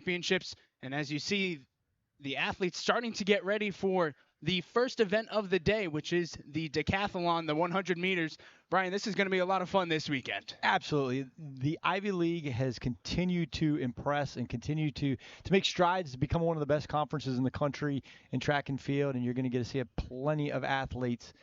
championships. And as you see, the athletes starting to get ready for the first event of the day, which is the decathlon, the 100 meters. Brian, this is going to be a lot of fun this weekend. Absolutely. The Ivy League has continued to impress and continue to make strides to become one of the best conferences in the country in track and field, and you're going to get to see plenty of athletes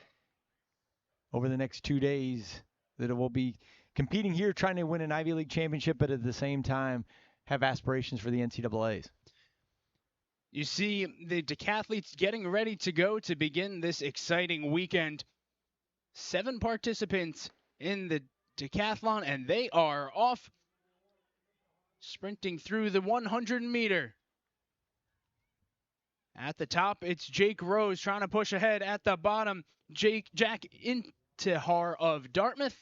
over the next 2 days that will be competing here, trying to win an Ivy League championship, but at the same time have aspirations for the NCAAs. You see the decathletes getting ready to go to begin this exciting weekend. 7 participants in the decathlon, and they are off sprinting through the 100 meter. At the top, it's Jake Rose trying to push ahead. At the bottom, Jack Intihar of Dartmouth.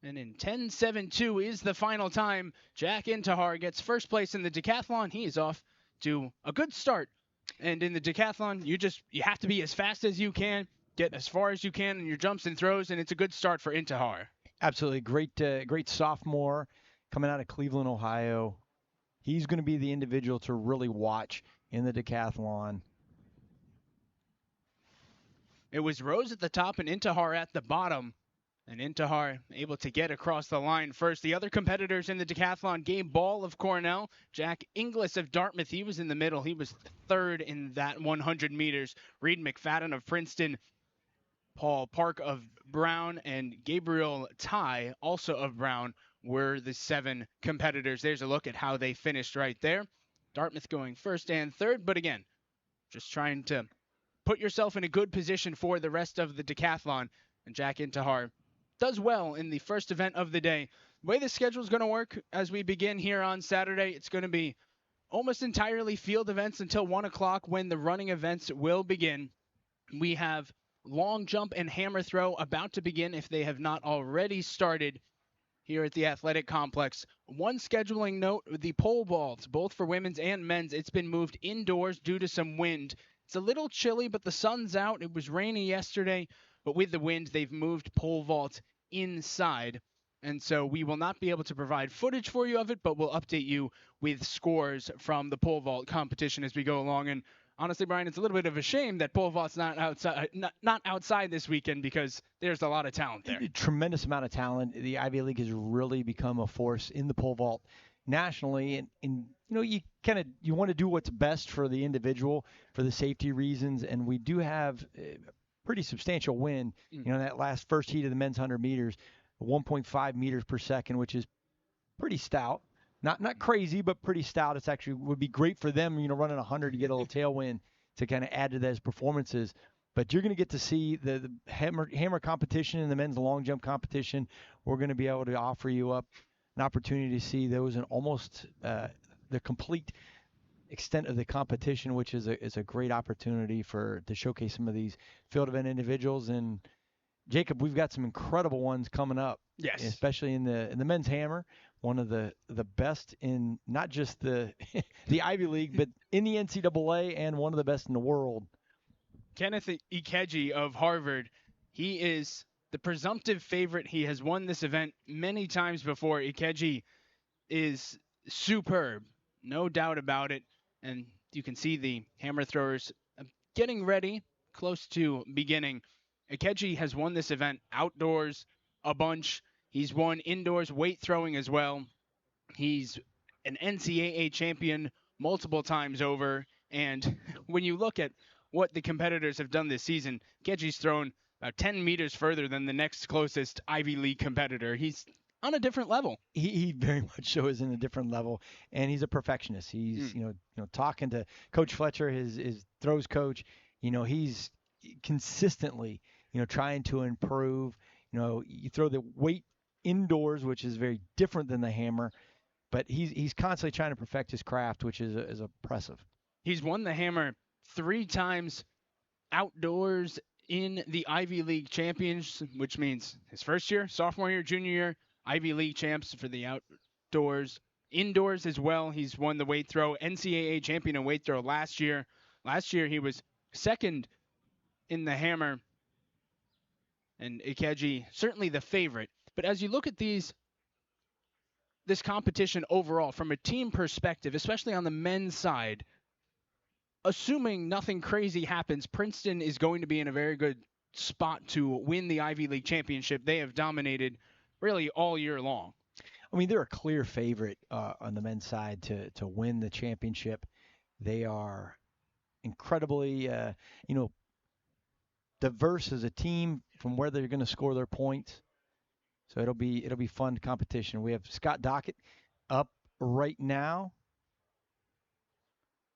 And in 10.72 is the final time. Jack Intihar gets first place in the decathlon. He is off to a good start. And in the decathlon, you have to be as fast as you can, get as far as you can in your jumps and throws, and it's a good start for Intihar. Absolutely. Great sophomore coming out of Cleveland, Ohio. He's going to be the individual to really watch in the decathlon. It was Rose at the top and Intihar at the bottom. And Intihar able to get across the line first. The other competitors in the decathlon, Gabe Ball of Cornell, Jack Inglis of Dartmouth. He was in the middle. He was third in that 100 meters. Reed McFadden of Princeton, Paul Park of Brown, and Gabriel Ty, also of Brown, were the 7 competitors. There's a look at how they finished right there. Dartmouth going first and third, but again, just trying to put yourself in a good position for the rest of the decathlon. And Jack Intihar does well in the first event of the day. The way the schedule is going to work as we begin here on Saturday, it's going to be almost entirely field events until 1 o'clock when the running events will begin. We have long jump and hammer throw about to begin if they have not already started here at the athletic complex. One scheduling note, the pole vault, both for women's and men's, it's been moved indoors due to some wind. It's a little chilly, but the sun's out. It was rainy yesterday, but with the wind, they've moved pole vault inside. And so we will not be able to provide footage for you of it, but we'll update you with scores from the pole vault competition as we go along. And honestly, Brian, it's a little bit of a shame that pole vault's not outside this weekend because there's a lot of talent there. A tremendous amount of talent. The Ivy League has really become a force in the pole vault nationally, and you want to do what's best for the individual for the safety reasons, and we do have a pretty substantial wind. That last first heat of the men's 100 meters, 1.5 meters per second, which is pretty stout. Not crazy, but pretty stout. It's actually would be great for them, running 100 to get a little tailwind to kind of add to those performances. But you're going to get to see the hammer competition and the men's long jump competition. We're going to be able to offer you up an opportunity to see those in almost the complete extent of the competition, which is a great opportunity to showcase some of these field event individuals. And Jacob, we've got some incredible ones coming up. Yes, especially in the men's hammer, one of the best in not just the the Ivy League, but in the NCAA, and one of the best in the world. Kenneth Ikeji of Harvard, he is the presumptive favorite. He has won this event many times before. Ikeji is superb, no doubt about it. And you can see the hammer throwers getting ready, close to beginning. Ikeji has won this event outdoors a bunch. He's won indoors weight throwing as well. He's an NCAA champion multiple times over. And when you look at what the competitors have done this season, Ikeji's thrown about 10 meters further than the next closest Ivy League competitor. He's on a different level. He very much so is in a different level, and he's a perfectionist. He's talking to Coach Fletcher, his throws coach. He's consistently trying to improve. You throw the weight indoors, which is very different than the hammer, but he's constantly trying to perfect his craft, which is impressive. He's won the hammer 3 times outdoors in the Ivy League champions, which means his first year, sophomore year, junior year, Ivy League champs for the outdoors. Indoors as well, he's won the weight throw, NCAA champion in weight throw last year. Last year he was second in the hammer, and Ikeji certainly the favorite. But as you look at these this competition overall from a team perspective, especially on the men's side, assuming nothing crazy happens, Princeton is going to be in a very good spot to win the Ivy League championship. They have dominated really all year long. I mean, they're a clear favorite on the men's side to win the championship. They are incredibly, diverse as a team from where they're going to score their points. So it'll be fun competition. We have Scott Dockett up right now.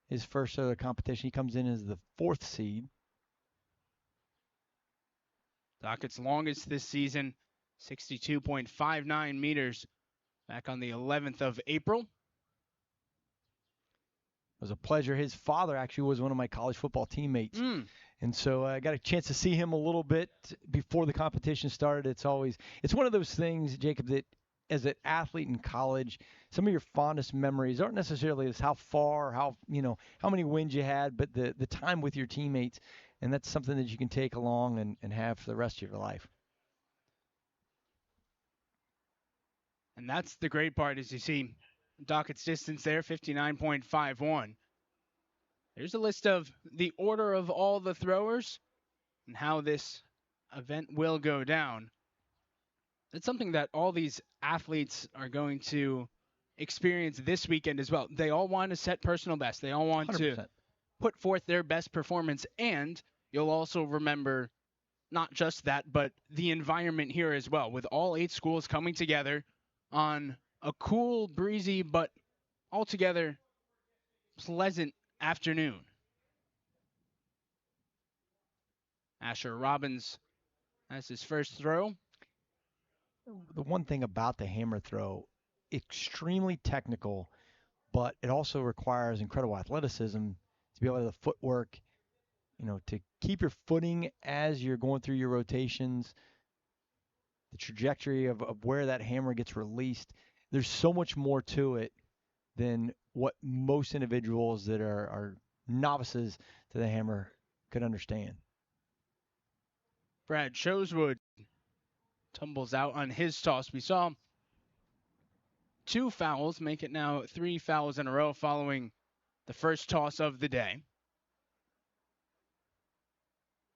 His first other competition. He comes in as the 4th seed. Dockett's longest this season, 62.59 meters, back on the 11th of April. It was a pleasure. His father actually was one of my college football teammates. And so I got a chance to see him a little bit before the competition started. It's one of those things, Jacob, that as an athlete in college, some of your fondest memories aren't necessarily how far, how many wins you had, but the time with your teammates. And that's something that you can take along and have for the rest of your life. And that's the great part, as you see Dockett's distance there, 59.51. There's a list of the order of all the throwers and how this event will go down. It's something that all these athletes are going to experience this weekend as well. They all want to set personal best. They all want 100%. to put forth their best performance. And you'll also remember not just that, but the environment here as well, with all 8 schools coming together on a cool, breezy, but altogether pleasant afternoon. Asher Robbins has his first throw. The one thing about the hammer throw, extremely technical, but it also requires incredible athleticism to be able to have the footwork, to keep your footing as you're going through your rotations, the trajectory of where that hammer gets released. There's so much more to it than what most individuals that are novices to the hammer could understand. Brad Chosewood tumbles out on his toss. We saw 2 fouls, make it now 3 fouls in a row following the first toss of the day.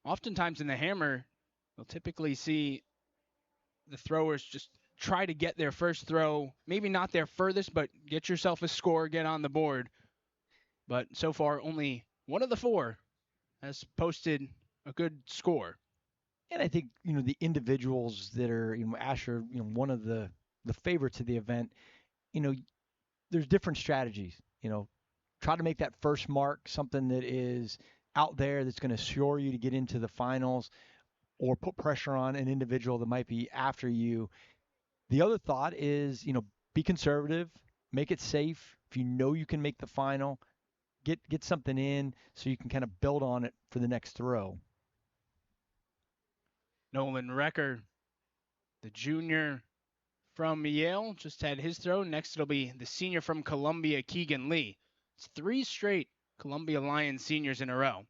Oftentimes in the hammer, you'll typically see the throwers just try to get their first throw, maybe not their furthest, but get yourself a score, get on the board. But so far, only one of the 4 has posted a good score. And I think, the individuals that are, Asher, one of the favorites of the event, there's different strategies. Try to make that first mark something that is out there that's going to assure you to get into the finals, or put pressure on an individual that might be after you. The other thought is, be conservative, make it safe. If you know you can make the final, get something in so you can kind of build on it for the next throw. Nolan Recker, the junior from Yale, just had his throw. Next, it'll be the senior from Columbia, Keegan Lee. It's 3 straight Columbia Lions seniors in a row.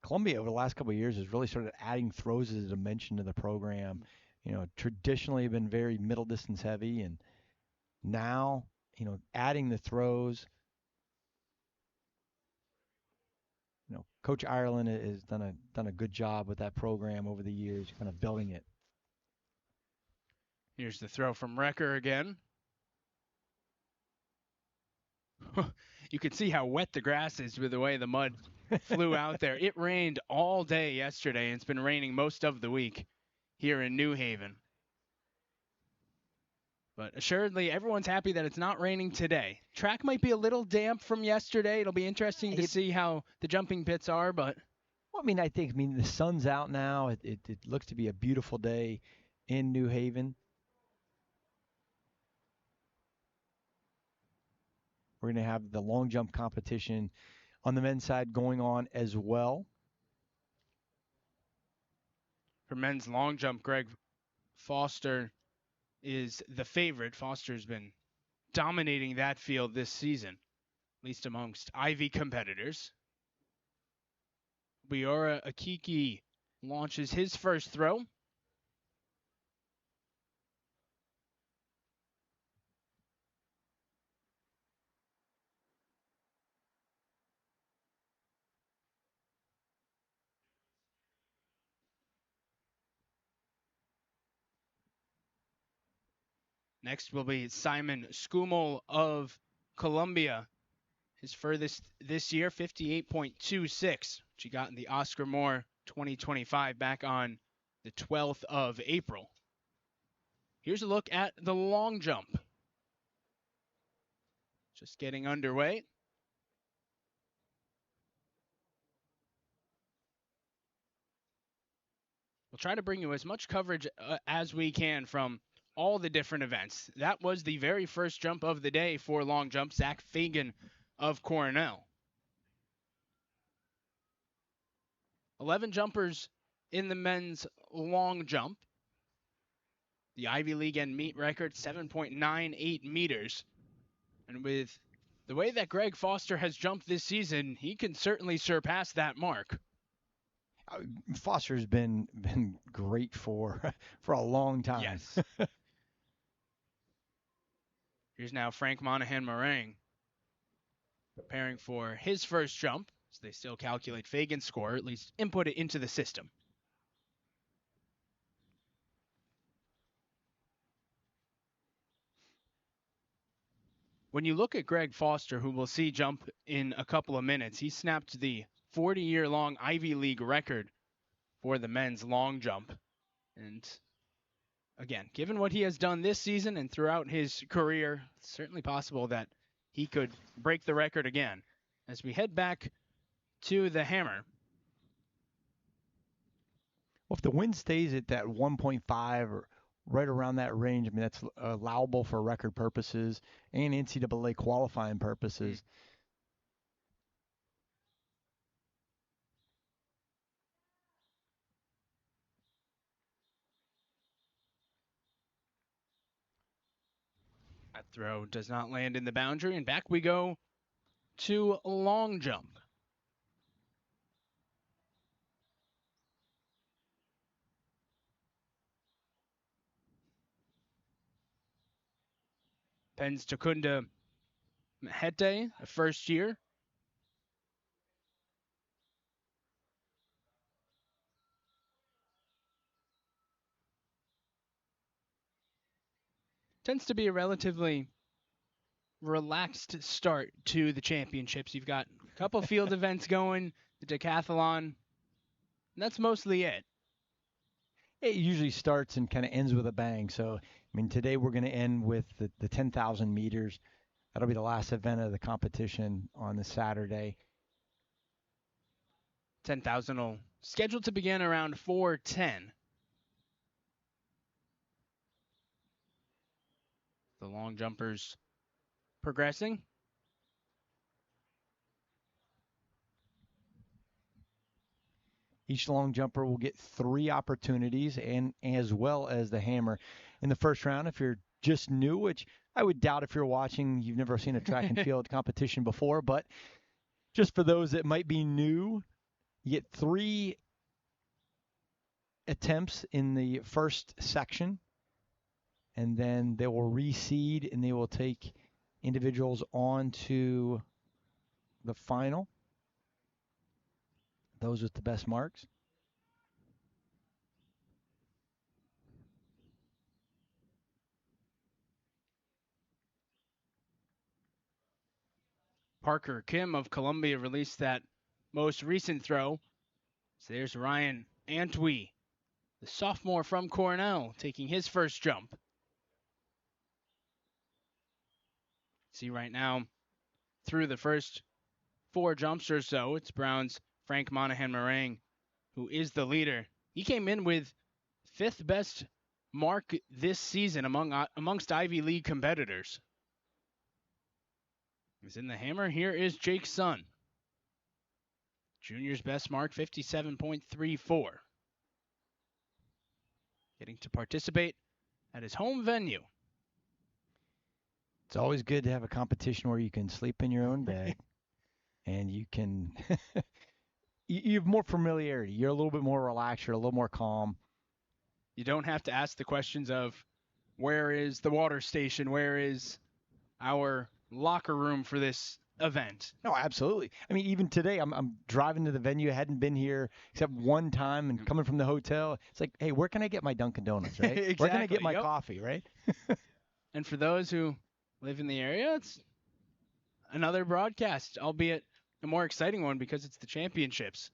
Columbia, over the last couple of years, has really started adding throws as a dimension to the program. Traditionally been very middle distance heavy, and now, adding the throws. Coach Ireland has done a good job with that program over the years, kind of building it. Here's the throw from Recker again. You can see how wet the grass is with the way the mud flew out there. It rained all day yesterday, and it's been raining most of the week here in New Haven. But assuredly, everyone's happy that it's not raining today. Track might be a little damp from yesterday. It'll be interesting to see how the jumping pits are, but... Well, I think the sun's out now. It looks to be a beautiful day in New Haven. We're going to have the long jump competition on the men's side going on as well. For men's long jump, Greg Foster is the favorite. Foster's been dominating that field this season, at least amongst Ivy competitors. Biora Akiki launches his first throw. Next will be Simon Schummel of Columbia. His furthest this year, 58.26, which he got in the Oscar Moore 2025 back on the 12th of April. Here's a look at the long jump. Just getting underway. We'll try to bring you as much coverage as we can from all the different events. That was the very first jump of the day for long jump, Zach Fagan of Cornell. 11 jumpers in the men's long jump. The Ivy League and meet record, 7.98 meters. And with the way that Greg Foster has jumped this season, he can certainly surpass that mark. Foster's been great for a long time. Yes. Here's now Frank Monahan-Marang preparing for his first jump, as they still calculate Fagan's score, at least input it into the system. When you look at Greg Foster, who we'll see jump in a couple of minutes, he snapped the 40-year-long Ivy League record for the men's long jump. And again, given what he has done this season and throughout his career, it's certainly possible that he could break the record again. As we head back to the hammer. Well, if the wind stays at that 1.5 or right around that range, I mean, that's allowable for record purposes and NCAA qualifying purposes. That throw does not land in the boundary, and back we go to long jump. Pens Takunda Mahete, a first year. Tends to be a relatively relaxed start to the championships. You've got a couple field events going, the decathlon, and that's mostly it. It usually starts and kind of ends with a bang. So, I mean, today we're going to end with the 10,000 meters. That'll be the last event of the competition on the Saturday. 10,000 will scheduled to begin around 4:10. The long jumpers progressing. Each long jumper will get 3 opportunities, and as well as the hammer in the first round. If you're just new, which I would doubt if you're watching, you've never seen a track and field competition before, but just for those that might be new, you get 3 attempts in the first section, and then they will reseed and they will take individuals on to the final. Those with the best marks. Parker Kim of Columbia released that most recent throw. So there's Ryan Antwi, the sophomore from Cornell, taking his first jump. See right now, through the first 4 jumps or so, it's Brown's Frank Monahan-Marang, who is the leader. He came in with 5th best mark this season amongst Ivy League competitors. He's in the hammer. Here is Jake Sun. Junior's best mark, 57.34. Getting to participate at his home venue. It's always good to have a competition where you can sleep in your own bed and you can you have more familiarity. You're a little bit more relaxed. You're a little more calm. You don't have to ask the questions of where is the water station? Where is our locker room for this event? No, absolutely. I mean, even today, I'm driving to the venue. I hadn't been here except one time, and coming from the hotel, it's like, hey, where can I get my Dunkin' Donuts, right? Exactly. Where can I get my coffee, right? And for those who live in the area, it's another broadcast, albeit a more exciting one because it's the championships.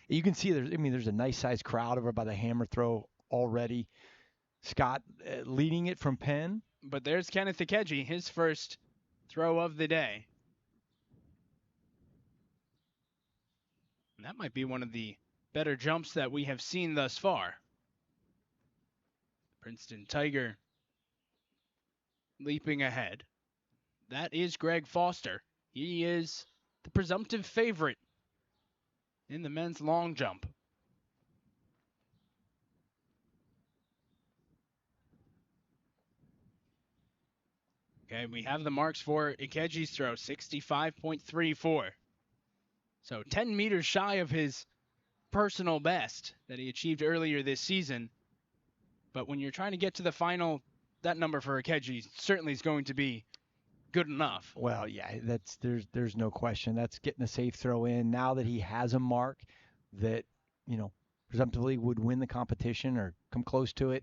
You can see there's a nice sized crowd over by the hammer throw already. Scott leading it from Penn. But there's Kenneth Ikeji, his first throw of the day. And that might be one of the better jumps that we have seen thus far. Princeton Tiger leaping ahead. That is Greg Foster. He is the presumptive favorite in the men's long jump. Okay, we have the marks for Ikeji's throw, 65.34. So 10 meters shy of his personal best that he achieved earlier this season. But when you're trying to get to the final, that number for Ikeji certainly is going to be good enough. Well, yeah, there's no question. That's getting a safe throw in. Now that he has a mark that, presumptively would win the competition or come close to it,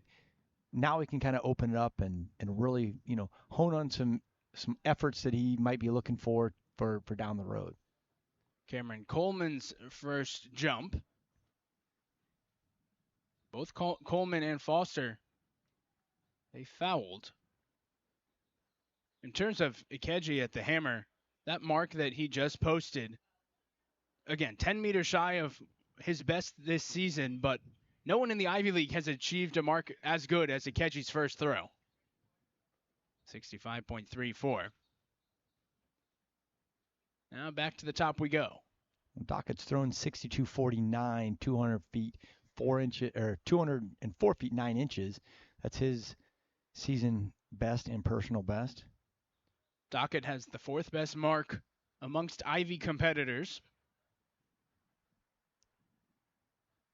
now he can kind of open it up and really, hone on some efforts that he might be looking for down the road. Cameron Coleman's first jump. Both Coleman and Foster, they fouled. In terms of Ikeji at the hammer, that mark that he just posted, again, 10 meters shy of his best this season, but no one in the Ivy League has achieved a mark as good as Ikeji's first throw. 65.34. Now back to the top we go. Dockett's thrown 62.49, 200 feet 4 inches, or 204 feet 9 inches. That's his season best and personal best. Dockett has the fourth best mark amongst Ivy competitors.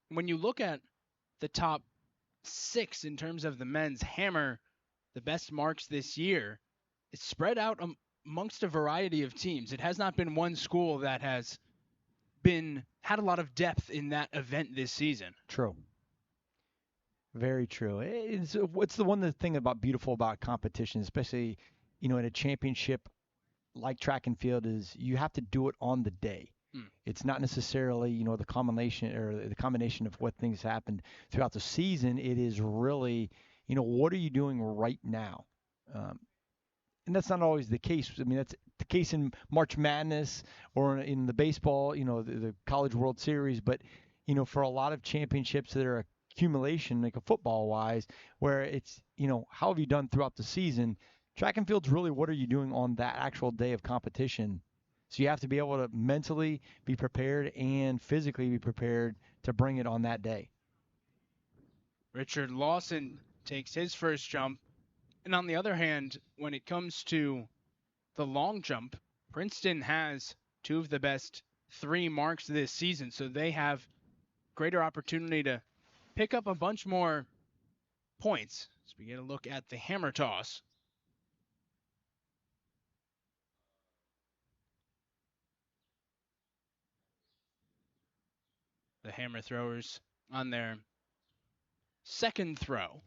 When you look at the top 6 in terms of the men's hammer, the best marks this year, it's spread out amongst a variety of teams. It has not been one school that has had a lot of depth in that event this season. True. Very true. What's the thing beautiful about competition, especially, in a championship like track and field, is you have to do it on the day. It's not necessarily, the combination of what things happened throughout the season. It is really, what are you doing right now? And that's not always the case. I mean, that's the case in March Madness or in the baseball, the College World Series. But, for a lot of championships that are accumulation, like a football-wise, where it's, how have you done throughout the season? Track and field's really what are you doing on that actual day of competition. So you have to be able to mentally be prepared and physically be prepared to bring it on that day. Richard Lawson takes his first jump. And on the other hand, when it comes to the long jump, Princeton has 2 of the best 3 marks this season. So they have greater opportunity to pick up a bunch more points. So we get a look at the hammer toss. The hammer throwers on their second throw.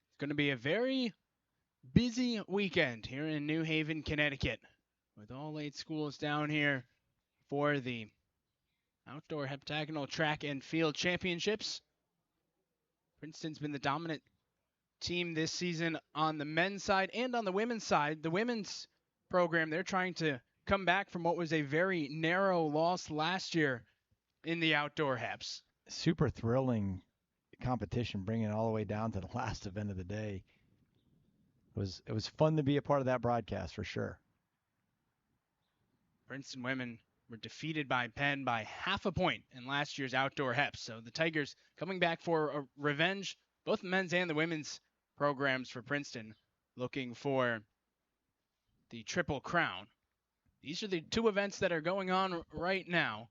It's going to be a very busy weekend here in New Haven, Connecticut, with all 8 schools down here for the Outdoor Heptagonal Track and Field Championships. Princeton's been the dominant team this season on the men's side and on the women's side. The women's program, they're trying to come back from what was a very narrow loss last year in the outdoor Heps. Super thrilling competition, bringing it all the way down to the last event of the day. It was fun to be a part of that broadcast for sure. Princeton women were defeated by Penn by half a point in last year's outdoor HEPS. So the Tigers coming back for a revenge, both the men's and the women's programs for Princeton, looking for the Triple Crown. These are the two events that are going on right now.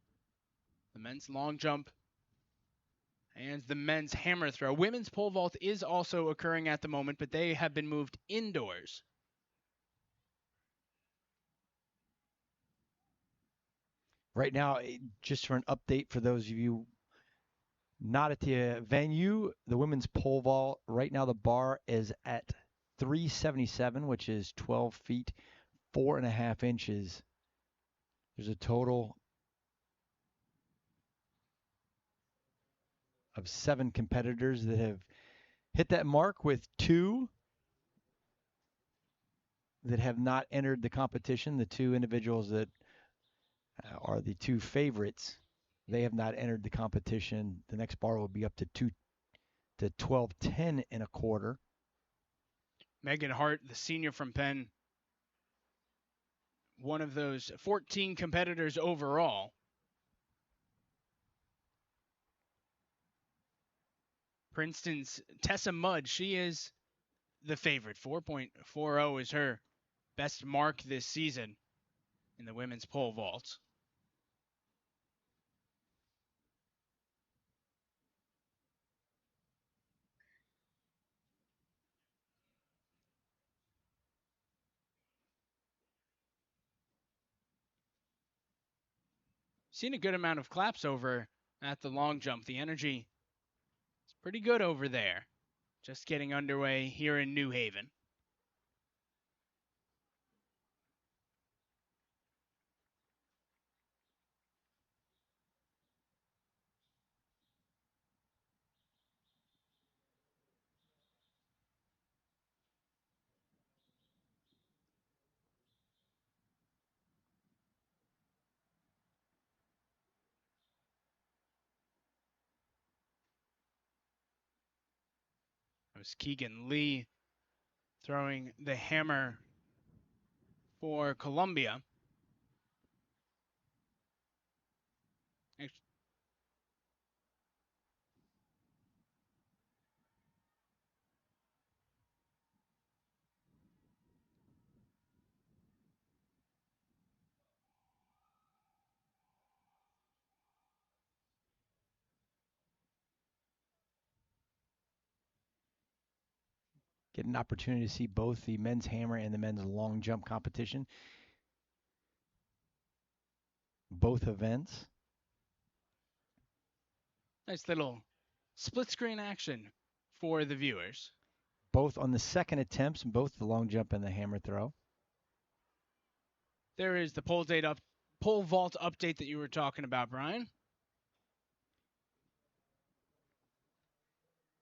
The men's long jump and the men's hammer throw. Women's pole vault is also occurring at the moment, but they have been moved indoors. Right now, just for an update for those of you not at the venue, the women's pole vault, right now the bar is at 377, which is 12 feet, 4.5 inches. There's a total of 7 competitors that have hit that mark, with 2 that have not entered the competition. The 2 individuals that are the 2 favorites, they have not entered the competition. The next bar will be up to 1210 and a quarter. Megan Hart, the senior from Penn, one of those 14 competitors overall. Princeton's Tessa Mudd, she is the favorite. 4.40 is her best mark this season in the women's pole vault. Seen a good amount of claps over at the long jump. The energy is pretty good over there. Just getting underway here in New Haven. It was Keegan Lee throwing the hammer for Columbia. Get an opportunity to see both the men's hammer and the men's long jump competition. Both events. Nice little split screen action for the viewers. Both on the second attempts, both the long jump and the hammer throw. There is the pole vault update that you were talking about, Brian.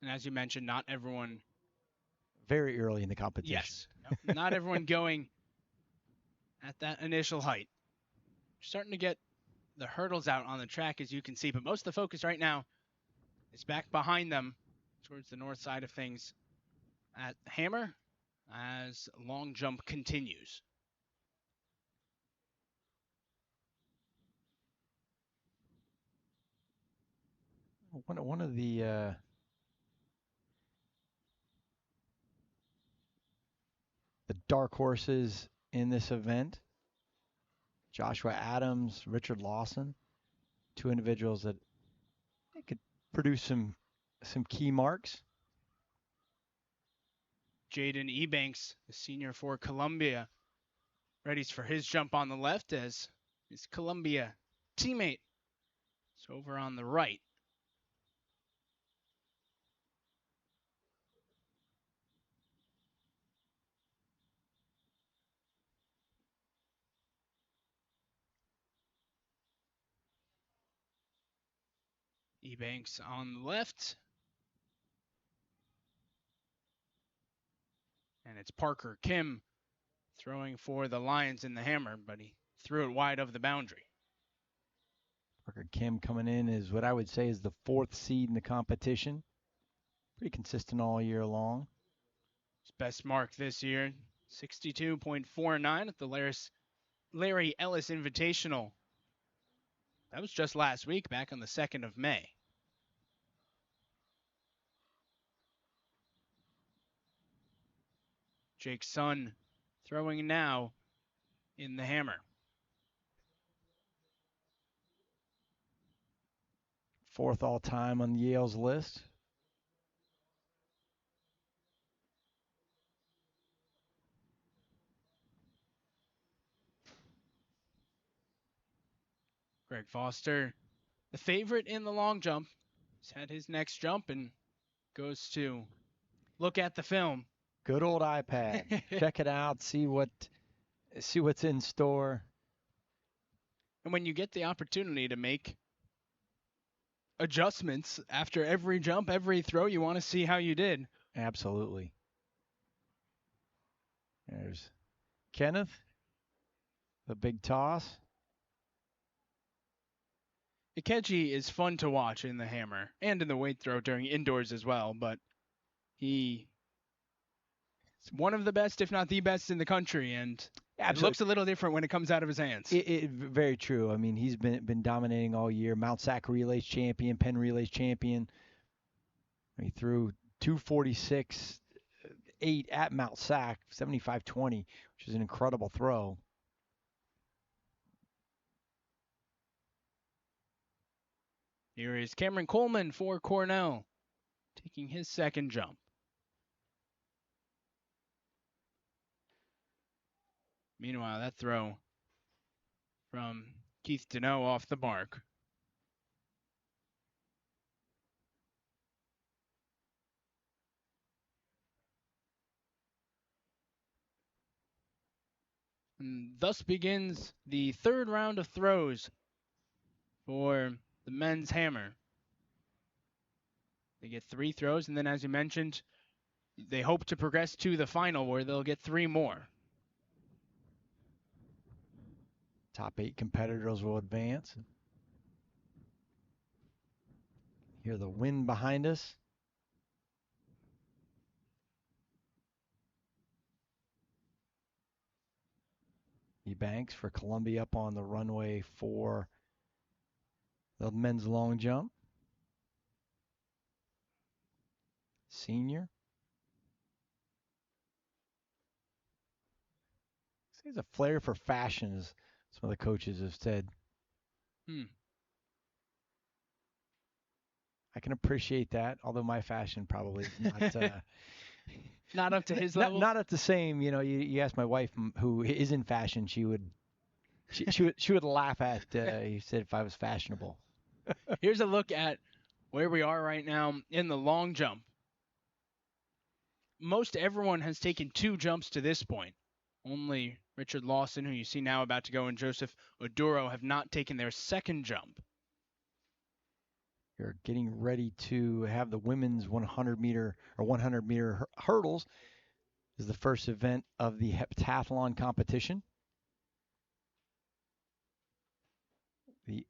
And as you mentioned, not everyone. Very early in the competition. Yes. No, not everyone going at that initial height. Starting to get the hurdles out on the track, as you can see. But most of the focus right now is back behind them towards the north side of things at hammer as long jump continues. One of the dark horses in this event, Joshua Adams, Richard Lawson, 2 individuals that could produce some key marks. Jaden Ebanks, the senior for Columbia, readies for his jump on the left as his Columbia teammate is over on the right. Ebanks on the left. And it's Parker Kim throwing for the Lions in the hammer, but he threw it wide of the boundary. Parker Kim coming in is what I would say is the 4th seed in the competition. Pretty consistent all year long. His best mark this year, 62.49 at the Larry Ellis Invitational That was just last week, back on the 2nd of May. Jake Sun throwing now in the hammer. Fourth all-time on Yale's list. Greg Foster, the favorite in the long jump, he's had his next jump and goes to look at the film. Good old iPad. Check it out. See what's in store. And when you get the opportunity to make adjustments after every jump, every throw, you want to see how you did. Absolutely. There's Kenneth, the big toss. Ikeji is fun to watch in the hammer and in the weight throw during indoors as well, but he is one of the best, if not the best in the country, and it looks a little different when it comes out of his hands. Very true. I mean, he's been dominating all year. Mount Sac Relays champion, Penn Relays champion. He threw 246.8 at Mount Sac, 75.20, which is an incredible throw. Here is Cameron Coleman for Cornell, taking his second jump. Meanwhile, that throw from Keith Deneau off the mark. And thus begins the third round of throws for the men's hammer. They get 3 throws, and then as you mentioned, they hope to progress to the final where they'll get 3 more. Top 8 competitors will advance. Hear the wind behind us. Banks for Columbia up on the runway for the men's long jump. Senior. He's a flair for fashion, as some of the coaches have said. I can appreciate that, although my fashion probably is not not up to his level. Not at the same. You know, you ask my wife, who is in fashion, she would laugh at you said if I was fashionable. Here's a look at where we are right now in the long jump. Most everyone has taken 2 jumps to this point. Only Richard Lawson, who you see now about to go, and Joseph Oduro have not taken their second jump. You're getting ready to have the women's 100-meter hurdles. This is the first event of the heptathlon competition. The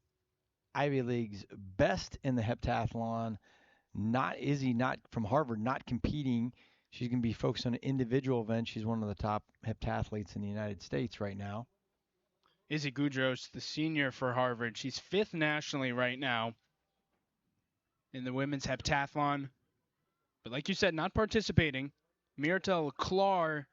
Ivy League's best in the heptathlon, Izzy, not from Harvard, not competing. She's going to be focused on an individual event. She's one of the top heptathletes in the United States right now. Izzy Gudros, the senior for Harvard. She's 5th nationally right now in the women's heptathlon. But like you said, not participating. Myrtle Klar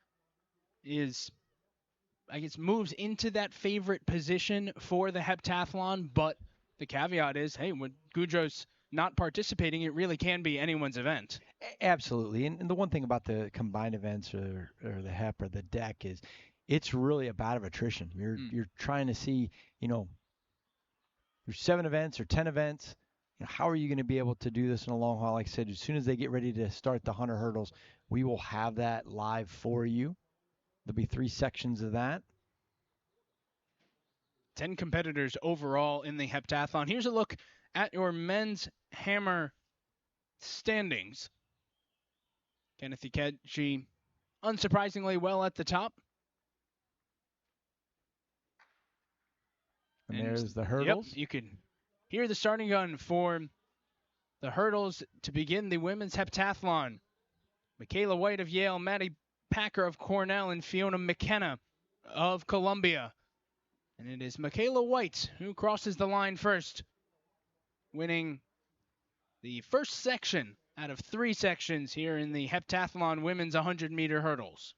moves into that favorite position for the heptathlon, but the caveat is, hey, when Gudros not participating, it really can be anyone's event. Absolutely. And the one thing about the combined events or the HEP or the deck is it's really a bout of attrition. You're trying to see, there's 7 events or 10 events. How are you going to be able to do this in a long haul? Like I said, as soon as they get ready to start the 100 hurdles, we will have that live for you. There'll be 3 sections of that. 10 competitors overall in the heptathlon. Here's a look at your men's hammer standings. Kenneth Ikeji, unsurprisingly well at the top. And there's the hurdles. Yep, you can hear the starting gun for the hurdles to begin the women's heptathlon. Michaela White of Yale, Maddie Packer of Cornell, and Fiona McKenna of Columbia. And it is Michaela White who crosses the line first, winning the first section out of 3 sections here in the heptathlon women's 100-meter hurdles.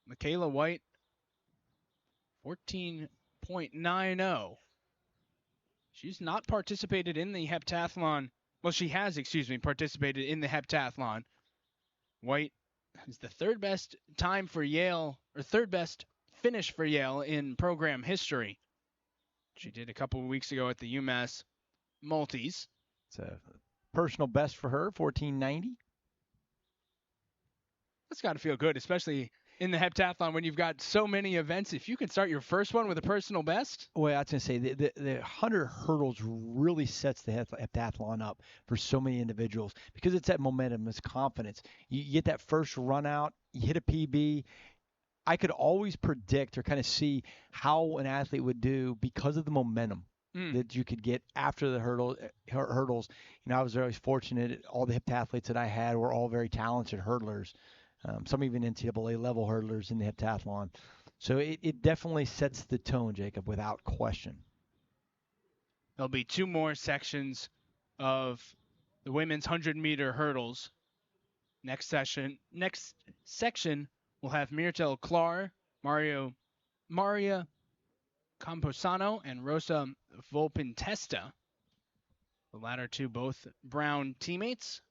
Michaela White, 14.90. She's not participated in the heptathlon. Well, she has, participated in the heptathlon. White is the third best time for Yale, or third best finish for Yale in program history. She did a couple of weeks ago at the UMass Multis. It's a personal best for her, 14.90. That's got to feel good, especially in the heptathlon when you've got so many events. If you can start your first one with a personal best. Well, I was going to say the 100 hurdles really sets the heptathlon up for so many individuals because it's that momentum, it's confidence. You get that first run out, you hit a PB. I could always predict or kind of see how an athlete would do because of the momentum that you could get after the hurdles. You know, I was very fortunate. All the heptathletes that I had were all very talented hurdlers. Some even NCAA level hurdlers in the heptathlon. So it definitely sets the tone, Jacob, without question. There'll be 2 more sections of the women's 100-meter hurdles. Next section will have Myrtle Klar, Maria Camposano, and Rosa Volpintesta. The latter 2 both Brown teammates.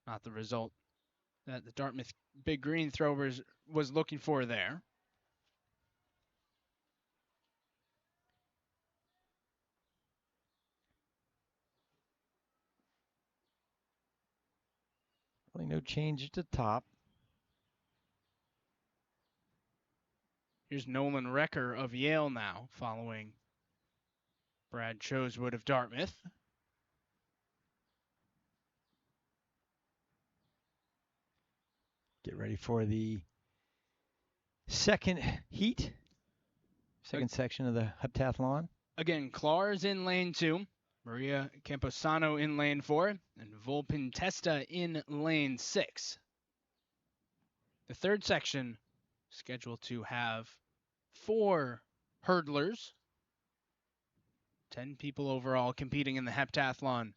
Not the result that the Dartmouth Big Green Throwers was looking for there. Really no change at the top. Here's Nolan Recker of Yale now, following Brad Chosewood of Dartmouth. Get ready for the second heat, second section of the heptathlon. Again, Klar's in lane 2, Maria Camposano in lane 4, and Volpintesta in lane 6. The third section scheduled to have 4 hurdlers, 10 people overall competing in the heptathlon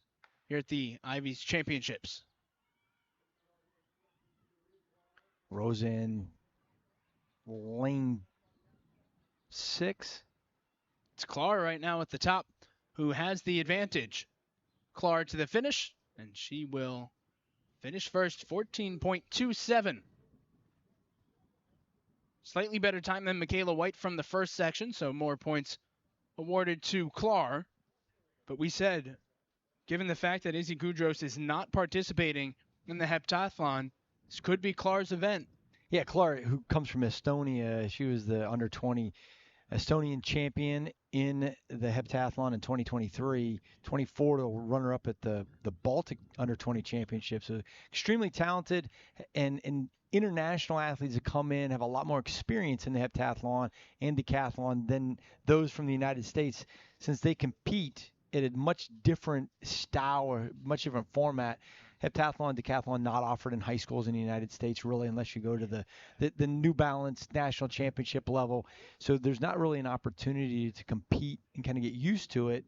here at the Ivies Championships. Rose in lane 6. It's Klar right now at the top who has the advantage. Klar to the finish, and she will finish first, 14.27. Slightly better time than Michaela White from the first section, so more points awarded to Klar. But we said, given the fact that Izzy Gudros is not participating in the heptathlon, this could be Klar's event. Yeah, Klar, who comes from Estonia, she was the under-20 Estonian champion in the heptathlon in 2023, 24 to runner-up at the Baltic under-20 championships. So extremely talented, and international athletes that come in have a lot more experience in the heptathlon and decathlon than those from the United States, since they compete at a much different style or much different format. Heptathlon, decathlon not offered in high schools in the United States, really, unless you go to the New Balance national championship level. So there's not really an opportunity to compete and kind of get used to it.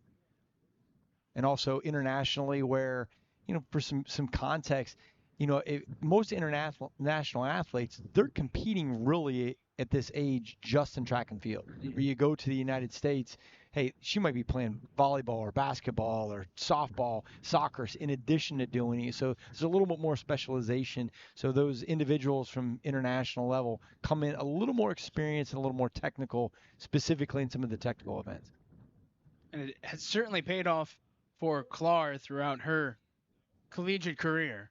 And also internationally, where, you know, for some context, you know, most international athletes, they're competing really at this age just in track and field. You go to the United States, hey, she might be playing volleyball or basketball or softball, soccer, in addition to doing it. So there's a little bit more specialization. So those individuals from international level come in a little more experienced and a little more technical, specifically in some of the technical events. And it has certainly paid off for Klar throughout her collegiate career.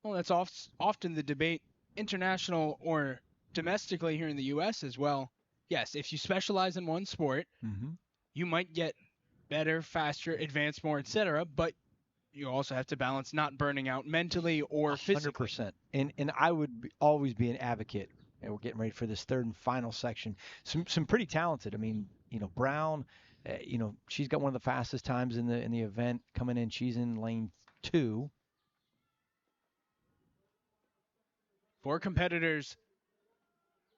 Well, that's often the debate, international or domestically here in the U.S. as well. Yes, if you specialize in one sport, you might get better, faster, advance more, etc. But you also have to balance not burning out mentally or physically. 100%. And I would always be an advocate. And we're getting ready for this third and final section. Some pretty talented. I mean, you know, Brown, she's got one of the fastest times in the event coming in. She's in lane 2. 4 competitors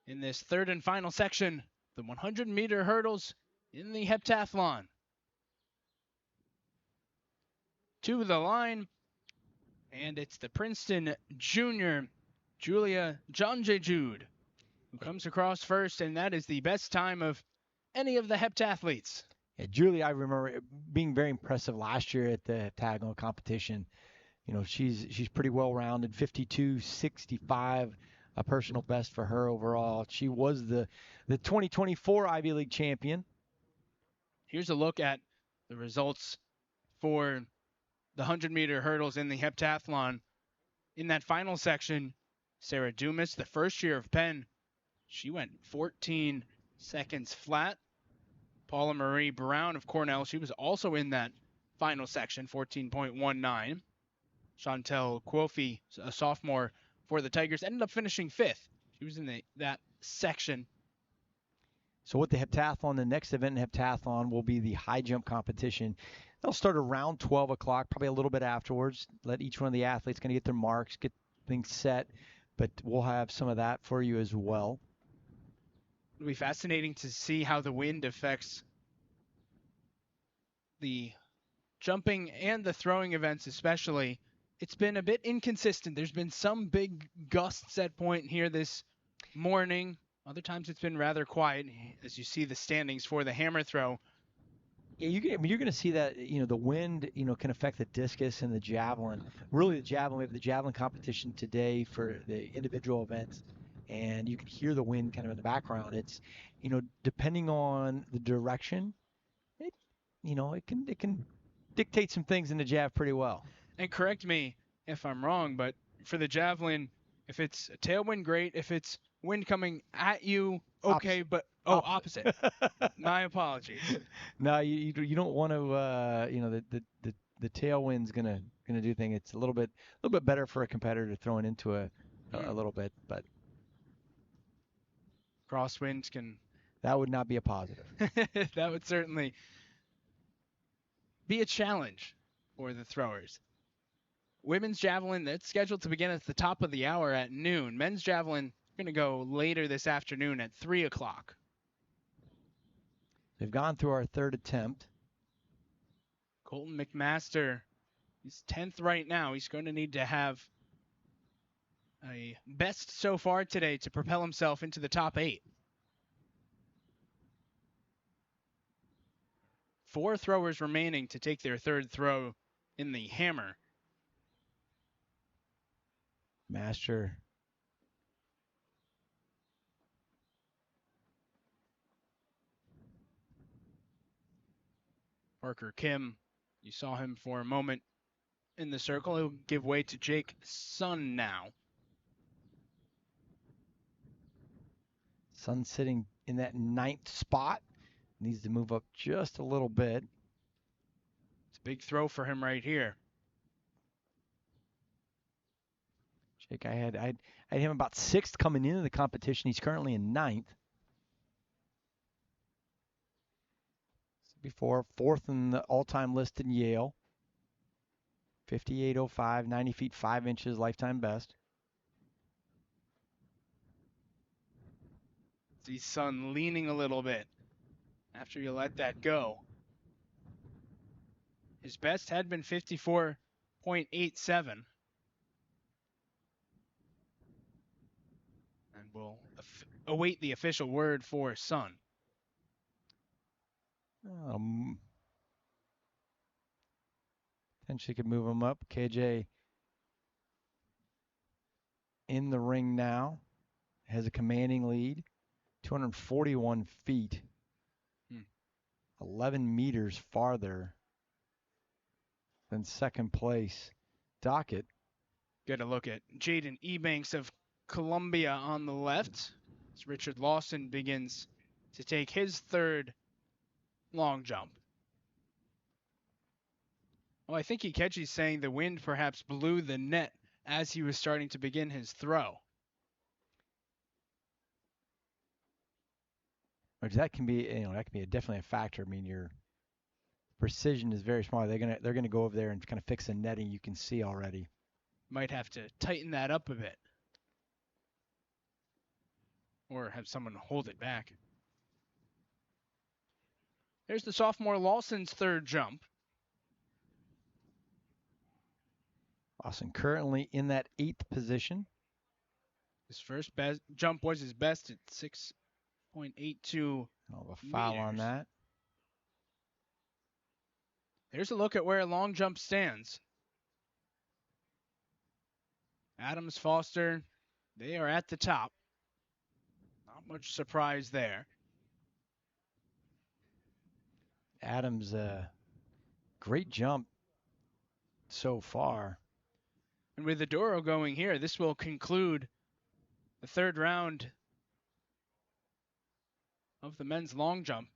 in this third and final section, the 100-meter hurdles in the heptathlon. To the line, and it's the Princeton junior, Julia Janjejud, who comes across first, and that is the best time of any of the heptathletes. Yeah, Julia, I remember it being very impressive last year at the heptagonal competition. She's pretty well rounded, 52.65, a personal best for her overall. She was the 2024 Ivy League champion. Here's a look at the results for the 100-meter hurdles in the heptathlon. In that final section, Sarah Dumas, the first year of Penn, she went 14 seconds flat. Paula Marie Brown of Cornell, she was also in that final section, 14.19. Chantel Quofi, a sophomore for the Tigers, ended up finishing 5th. She was in that section. So with the heptathlon, the next event in heptathlon will be the high jump competition. They'll start around 12 o'clock, probably a little bit afterwards. Let each one of the athletes kind of get their marks, get things set. But we'll have some of that for you as well. It'll be fascinating to see how the wind affects the jumping and the throwing events especially. It's been a bit inconsistent. There's been some big gusts at point here this morning. Other times it's been rather quiet as you see the standings for the hammer throw. Yeah, you're going to see that, the wind, can affect the discus and the javelin. Really, the javelin, we have the javelin competition today for the individual events, and you can hear the wind kind of in the background. It's, depending on the direction, it can dictate some things in the jav pretty well. And correct me if I'm wrong, but for the javelin, if it's a tailwind, great. If it's wind coming at you, okay, Opposite. but opposite. My apologies. No, you don't want to. The tailwind's gonna do things. It's a little bit better for a competitor throwing into a little bit, but crosswinds can. That would not be a positive. That would certainly be a challenge for the throwers. Women's javelin, that's scheduled to begin at the top of the hour at noon. Men's javelin going to go later this afternoon at 3 o'clock. They've gone through our third attempt. Colton McMaster, he's 10th right now. He's going to need to have a best so far today to propel himself into the top 8. 4 throwers remaining to take their third throw in the hammer. Master. Parker Kim, you saw him for a moment in the circle. He'll give way to Jake Sun now. Sun sitting in that 9th spot. Needs to move up just a little bit. It's a big throw for him right here. Jake, I had him about 6th coming into the competition. He's currently in 9th. Before 4th in the all-time list in Yale. 58.05, 90 feet 5 inches, lifetime best. See Sun leaning a little bit after you let that go. His best had been 54.87. And we'll await the official word for Sun. Potentially could move him up. KJ in the ring now. Has a commanding lead. 241 feet. 11 meters farther than second place Dockett. Get a look at Jaden Ebanks of Columbia on the left as Richard Lawson begins to take his third long jump. Oh, I think Ikechi's saying the wind perhaps blew the net as he was starting to begin his throw. which that can be, definitely a factor. I mean, your precision is very small. They're gonna go over there and kind of fix the netting. You can see already. Might have to tighten that up a bit, or have someone hold it back. There's the sophomore Lawson's third jump. Lawson currently in that 8th position. His first jump was his best at 6.82. A foul on that. Here's a look at where long jump stands. Adams, Foster, they are at the top. Not much surprise there. Adams, great jump so far. And with Oduro going here, this will conclude the third round of the men's long jump.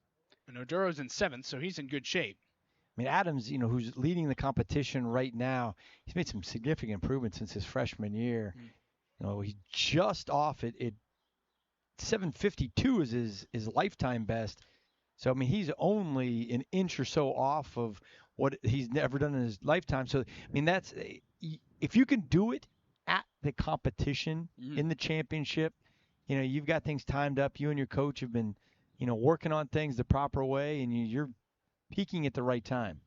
And Oduro's in 7th, so he's in good shape. I mean, Adams, who's leading the competition right now, he's made some significant improvements since his freshman year. He's just off it. 7:52 is his lifetime best. So, I mean, he's only an inch or so off of what he's never done in his lifetime. So, I mean, if you can do it at the competition in the championship, you've got things timed up. You and your coach have been, working on things the proper way, and you're peaking at the right time.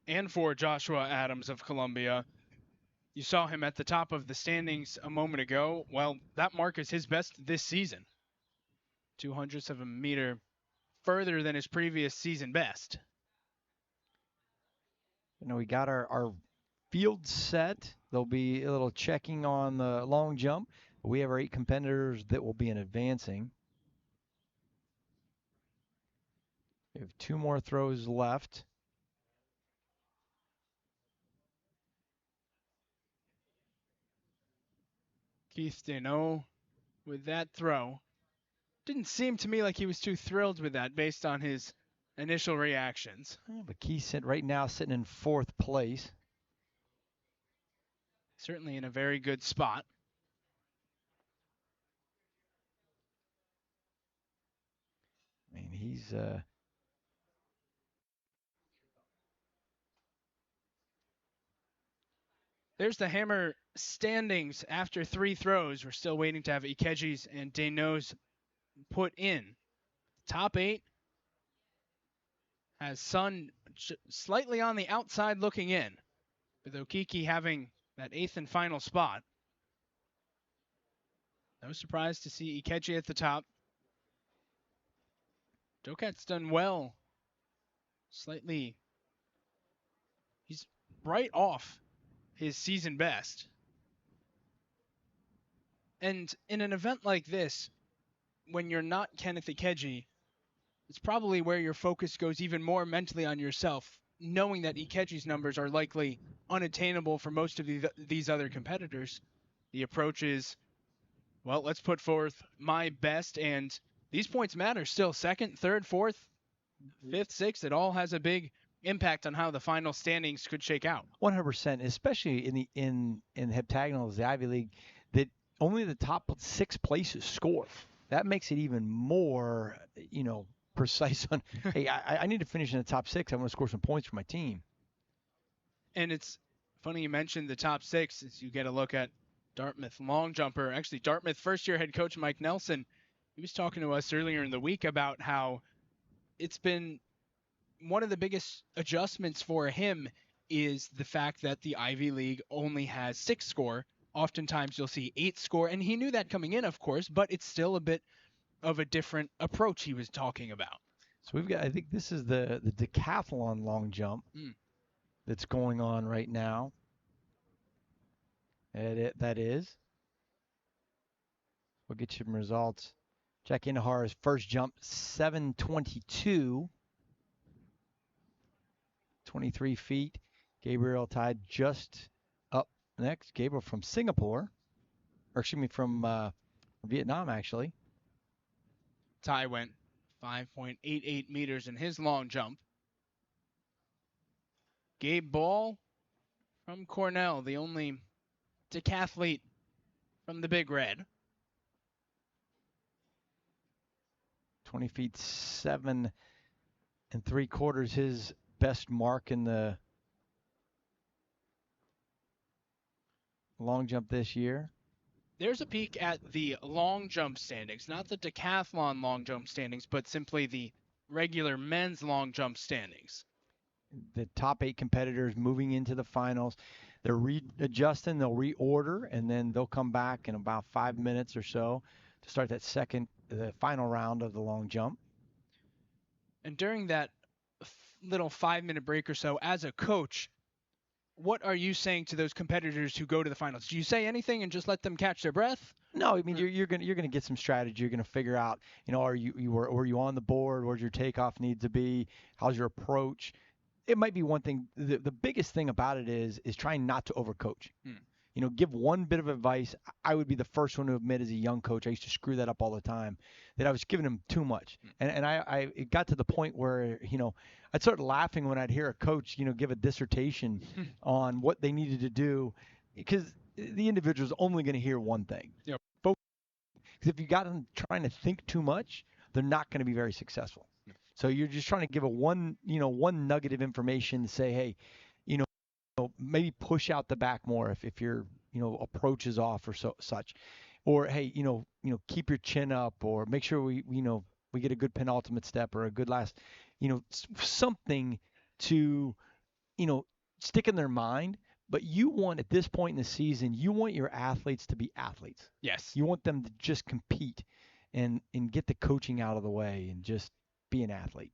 And for Joshua Adams of Columbia, you saw him at the top of the standings a moment ago. Well, that mark is his best this season. 0.02 of a meter further than his previous season best. We got our field set. There'll be a little checking on the long jump. We have our 8 competitors that will be in advancing. We have 2 more throws left. Keith Deneau with that throw. Didn't seem to me like he was too thrilled with that based on his initial reactions. But Keith right now sitting in 4th place. Certainly in a very good spot. I mean, he's There's the Hammer standings after 3 throws. We're still waiting to have Ikeji's and Deneau's put in. Top 8 has Sun slightly on the outside looking in, with Okiki having that 8th and final spot. No surprise to see Ikeji at the top. Dokat's done well. Slightly, he's right off his season best. And in an event like this, when you're not Kenneth Ikeji, it's probably where your focus goes even more mentally on yourself, knowing that Ikeji's numbers are likely unattainable for most of these other competitors. The approach is, well, let's put forth my best, and these points matter still. 2nd, 3rd, 4th, 5th, 6th, it all has a big impact on how the final standings could shake out. 100%, especially in heptagonals, the Ivy League, that only the top 6 places score. That makes it even more, precise on, hey, I need to finish in the top 6. I want to score some points for my team. And it's funny you mentioned the top 6 as you get a look at Dartmouth long jumper. Actually, Dartmouth first-year head coach Mike Nelson, he was talking to us earlier in the week about how it's been one of the biggest adjustments for him is the fact that the Ivy League only has 6 score. Oftentimes you'll see 8 score, and he knew that coming in, of course, but it's still a bit of a different approach he was talking about. So we've got, I think this is the decathlon long jump that's going on right now. That is. We'll get you some results. Jack Indahar's first jump, 7:22. 23 feet. Gabriel tied just up next. Gabriel from Singapore. Or excuse me, from Vietnam, actually. Ty went 5.88 meters in his long jump. Gabe Ball from Cornell, the only decathlete from the Big Red. 20 feet 7 3/4, his best mark in the long jump this year. There's a peek at the long jump standings, not the decathlon long jump standings, but simply the regular men's long jump standings. The top 8 competitors moving into the finals. They're readjusting, they'll reorder, and then they'll come back in about 5 minutes or so to start the final round of the long jump. And during that little 5-minute break or so, as a coach, what are you saying to those competitors who go to the finals? Do you say anything and just let them catch their breath? No, I mean you're gonna get some strategy. You're gonna figure out, are you on the board? Where's your takeoff need to be? How's your approach? It might be one thing. The biggest thing about it is trying not to overcoach. Give one bit of advice. I would be the first one to admit as a young coach, I used to screw that up all the time, that I was giving them too much. And it got to the point where, I'd start laughing when I'd hear a coach, give a dissertation on what they needed to do, because the individual's only going to hear one thing. Yep. Because if you got them trying to think too much, they're not going to be very successful. So you're just trying to give one nugget of information to say, hey, maybe push out the back more if your approach is off or such, or hey, keep your chin up, or make sure we get a good penultimate step or a good last, something to stick in their mind. But you want, at this point in the season, you want your athletes to be athletes. Yes. You want them to just compete and get the coaching out of the way and just be an athlete.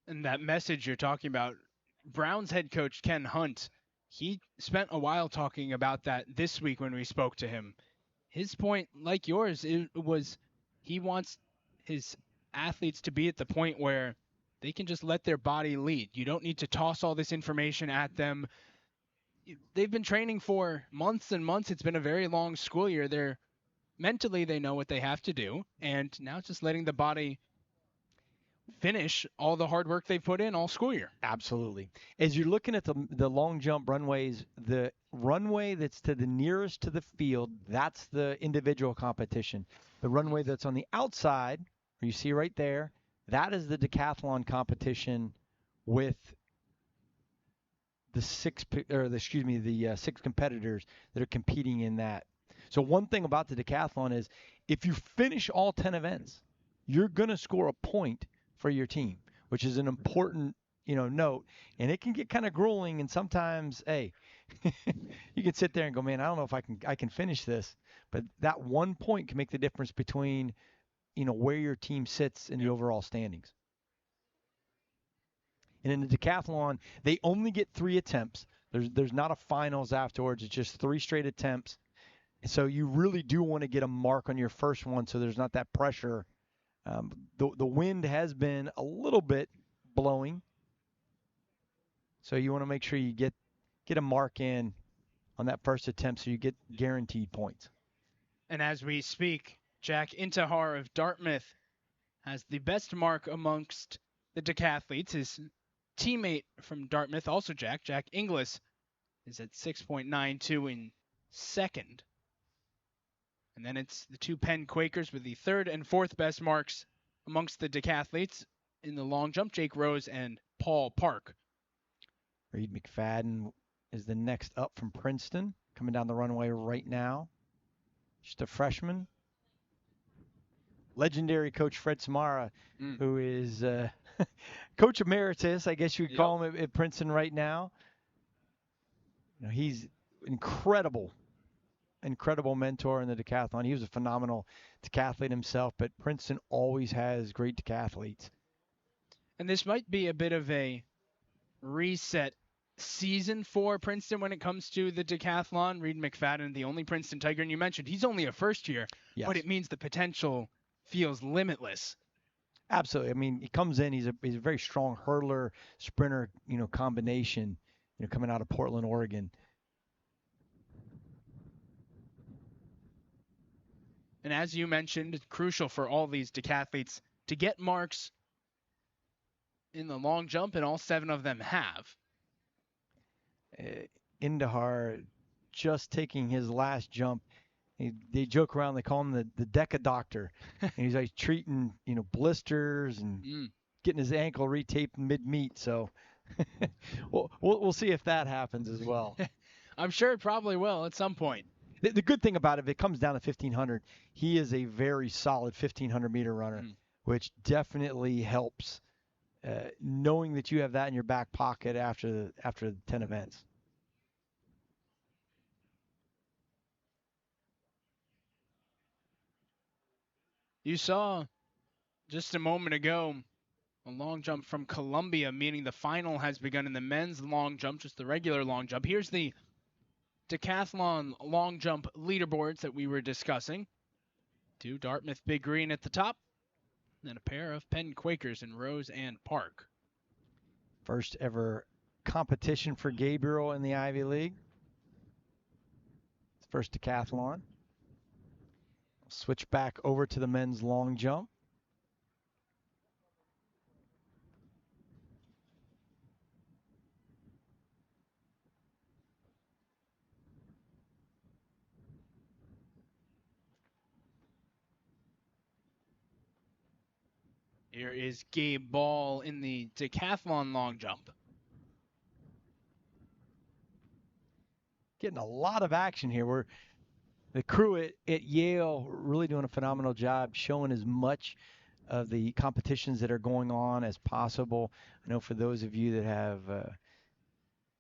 And that message you're talking about, Browns head coach Ken Hunt, he spent a while talking about that this week when we spoke to him. His point, like yours, it was he wants his athletes to be at the point where they can just let their body lead. You don't need to toss all this information at them. They've been training for months and months. It's been a very long school year. Mentally, they know what they have to do, and now it's just letting the body finish all the hard work they've put in all school year. Absolutely. As you're looking at the long jump runways, the runway that's to the nearest to the field, that's the individual competition. The runway that's on the outside, where you see right there, that is the decathlon competition with the 6 competitors that are competing in that. So one thing about the decathlon is if you finish all 10 events, you're going to score a point for your team, which is an important, note. And it can get kind of grueling, and sometimes, hey, you can sit there and go, man, I don't know if I can finish this. But that 1 point can make the difference between, where your team sits in the overall standings. And in the decathlon, they only get 3 attempts. There's not a finals afterwards. It's just 3 straight attempts. So you really do want to get a mark on your first one, so there's not that pressure. The wind has been a little bit blowing, so you want to make sure you get a mark in on that first attempt, so you get guaranteed points. And as we speak, Jack Intihar of Dartmouth has the best mark amongst the decathletes. His teammate from Dartmouth, also Jack Inglis, is at 6.92 in second. And then it's the 2 Penn Quakers with the third and fourth best marks amongst the decathletes in the long jump, Jake Rose and Paul Park. Reed McFadden is the next up from Princeton, coming down the runway right now. Just a freshman. Legendary coach Fred Samara, who is coach emeritus, I guess you would call him at Princeton right now. He's incredible mentor in the decathlon. He was a phenomenal decathlete himself, but Princeton always has great decathletes. And this might be a bit of a reset season for Princeton when it comes to the decathlon. Reed McFadden, the only Princeton Tiger, and you mentioned he's only a first year, but it means the potential feels limitless. Absolutely. I mean, he comes in, he's a very strong hurdler, sprinter, combination, coming out of Portland, Oregon. And as you mentioned, it's crucial for all these decathletes to get marks in the long jump, and all 7 of them have. Intihar just taking his last jump. They joke around. They call him the Deca Doctor, and he's like treating blisters and getting his ankle retaped mid-meet. So we'll see if that happens as well. I'm sure it probably will at some point. The good thing about it, if it comes down to 1500, he is a very solid 1500-meter runner, which definitely helps. Knowing that you have that in your back pocket after the 10 events. You saw just a moment ago a long jump from Columbia, meaning the final has begun in the men's long jump, just the regular long jump. Here's the decathlon long jump leaderboards that we were discussing. 2 Dartmouth Big Green at the top, and a pair of Penn Quakers in Rose and Park. First ever competition for Gabriel in the Ivy League. First decathlon. Switch back over to the men's long jump. Here is Gabe Ball in the decathlon long jump. Getting a lot of action here. The crew at Yale really doing a phenomenal job showing as much of the competitions that are going on as possible. I know for those of you that have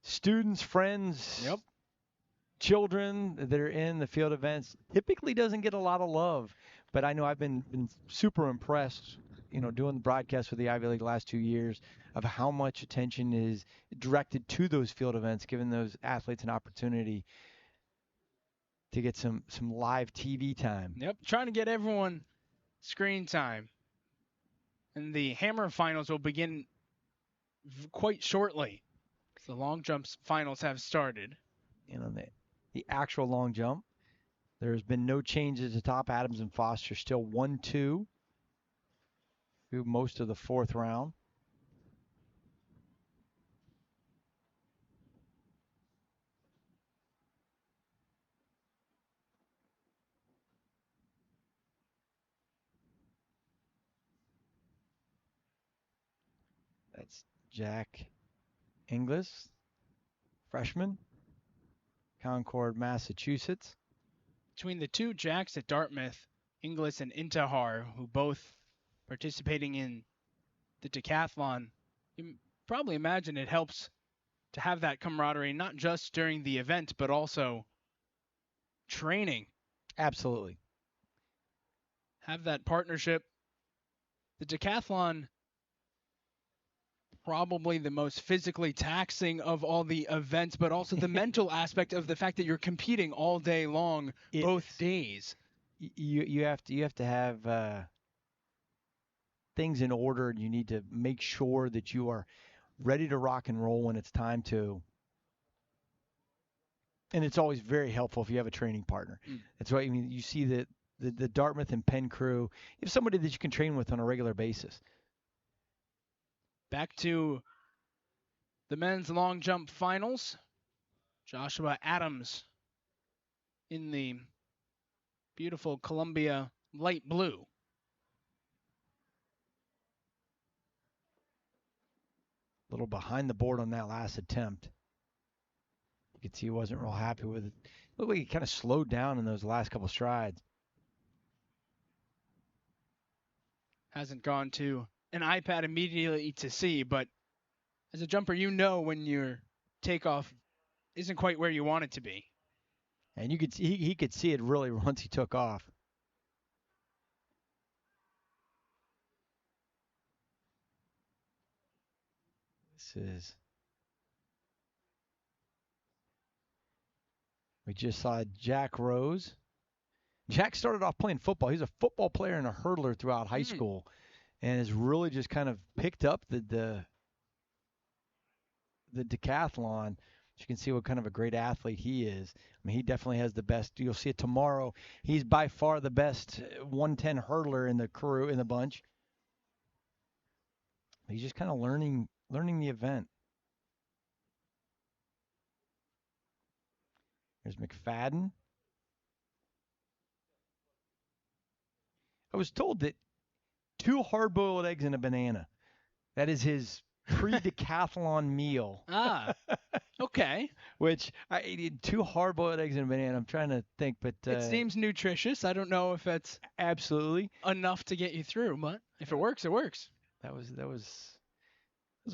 students, friends, children that are in the field events, typically doesn't get a lot of love. But I know I've been super impressed, doing the broadcast for the Ivy League the last 2 years of how much attention is directed to those field events, giving those athletes an opportunity to get some live TV time. Yep, trying to get everyone screen time. And the hammer finals will begin quite shortly. The long jumps finals have started. The actual long jump, there's been no changes to top. Adams and Foster still 1-2 through most of the fourth round. That's Jack Inglis, freshman, Concord, Massachusetts. Between the 2 Jacks at Dartmouth, Inglis and Intihar, who both participating in the decathlon, you probably imagine it helps to have that camaraderie, not just during the event, but also training. Absolutely. Have that partnership. The decathlon, probably the most physically taxing of all the events, but also the mental aspect of the fact that you're competing all day long, both days. You have to have things in order, and you need to make sure that you are ready to rock and roll when it's time to. And it's always very helpful if you have a training partner. That's why you see the Dartmouth and Penn crew. You have somebody that you can train with on a regular basis. Back to the men's long jump finals. Joshua Adams in the beautiful Columbia light blue. A little behind the board on that last attempt. You could see he wasn't real happy with it. Looked like he kind of slowed down in those last couple strides. Hasn't gone to an iPad immediately to see, but as a jumper, when your takeoff isn't quite where you want it to be. And you could see, he could see it really once he took off. We just saw Jack Rose. Jack started off playing football. He's a football player and a hurdler throughout high school, and has really just kind of picked up the decathlon. You can see what kind of a great athlete he is. I mean, he definitely has the best. You'll see it tomorrow. He's by far the best 110 hurdler in the crew, in the bunch. He's just kind of learning the event. There's McFadden. I was told that 2 hard-boiled eggs and a banana. That is his pre-decathlon meal. Ah, okay. Which I ate 2 hard-boiled eggs and a banana. I'm trying to think, but It seems nutritious. I don't know if that's absolutely enough to get you through, but if it works, it works. That's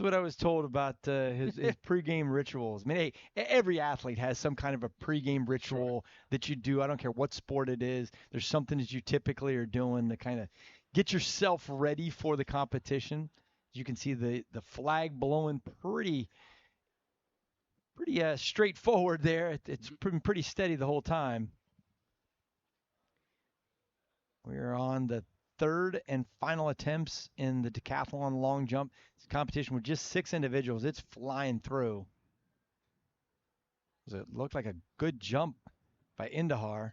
what I was told about his pregame rituals. I mean, hey, every athlete has some kind of a pregame ritual that you do. I don't care what sport it is. There's something that you typically are doing to kind of get yourself ready for the competition. You can see the flag blowing pretty straightforward there. It's been pretty steady the whole time. We're on the third and final attempts in the decathlon long jump. This competition with just 6 individuals. It's flying through. It looked like a good jump by Indahar.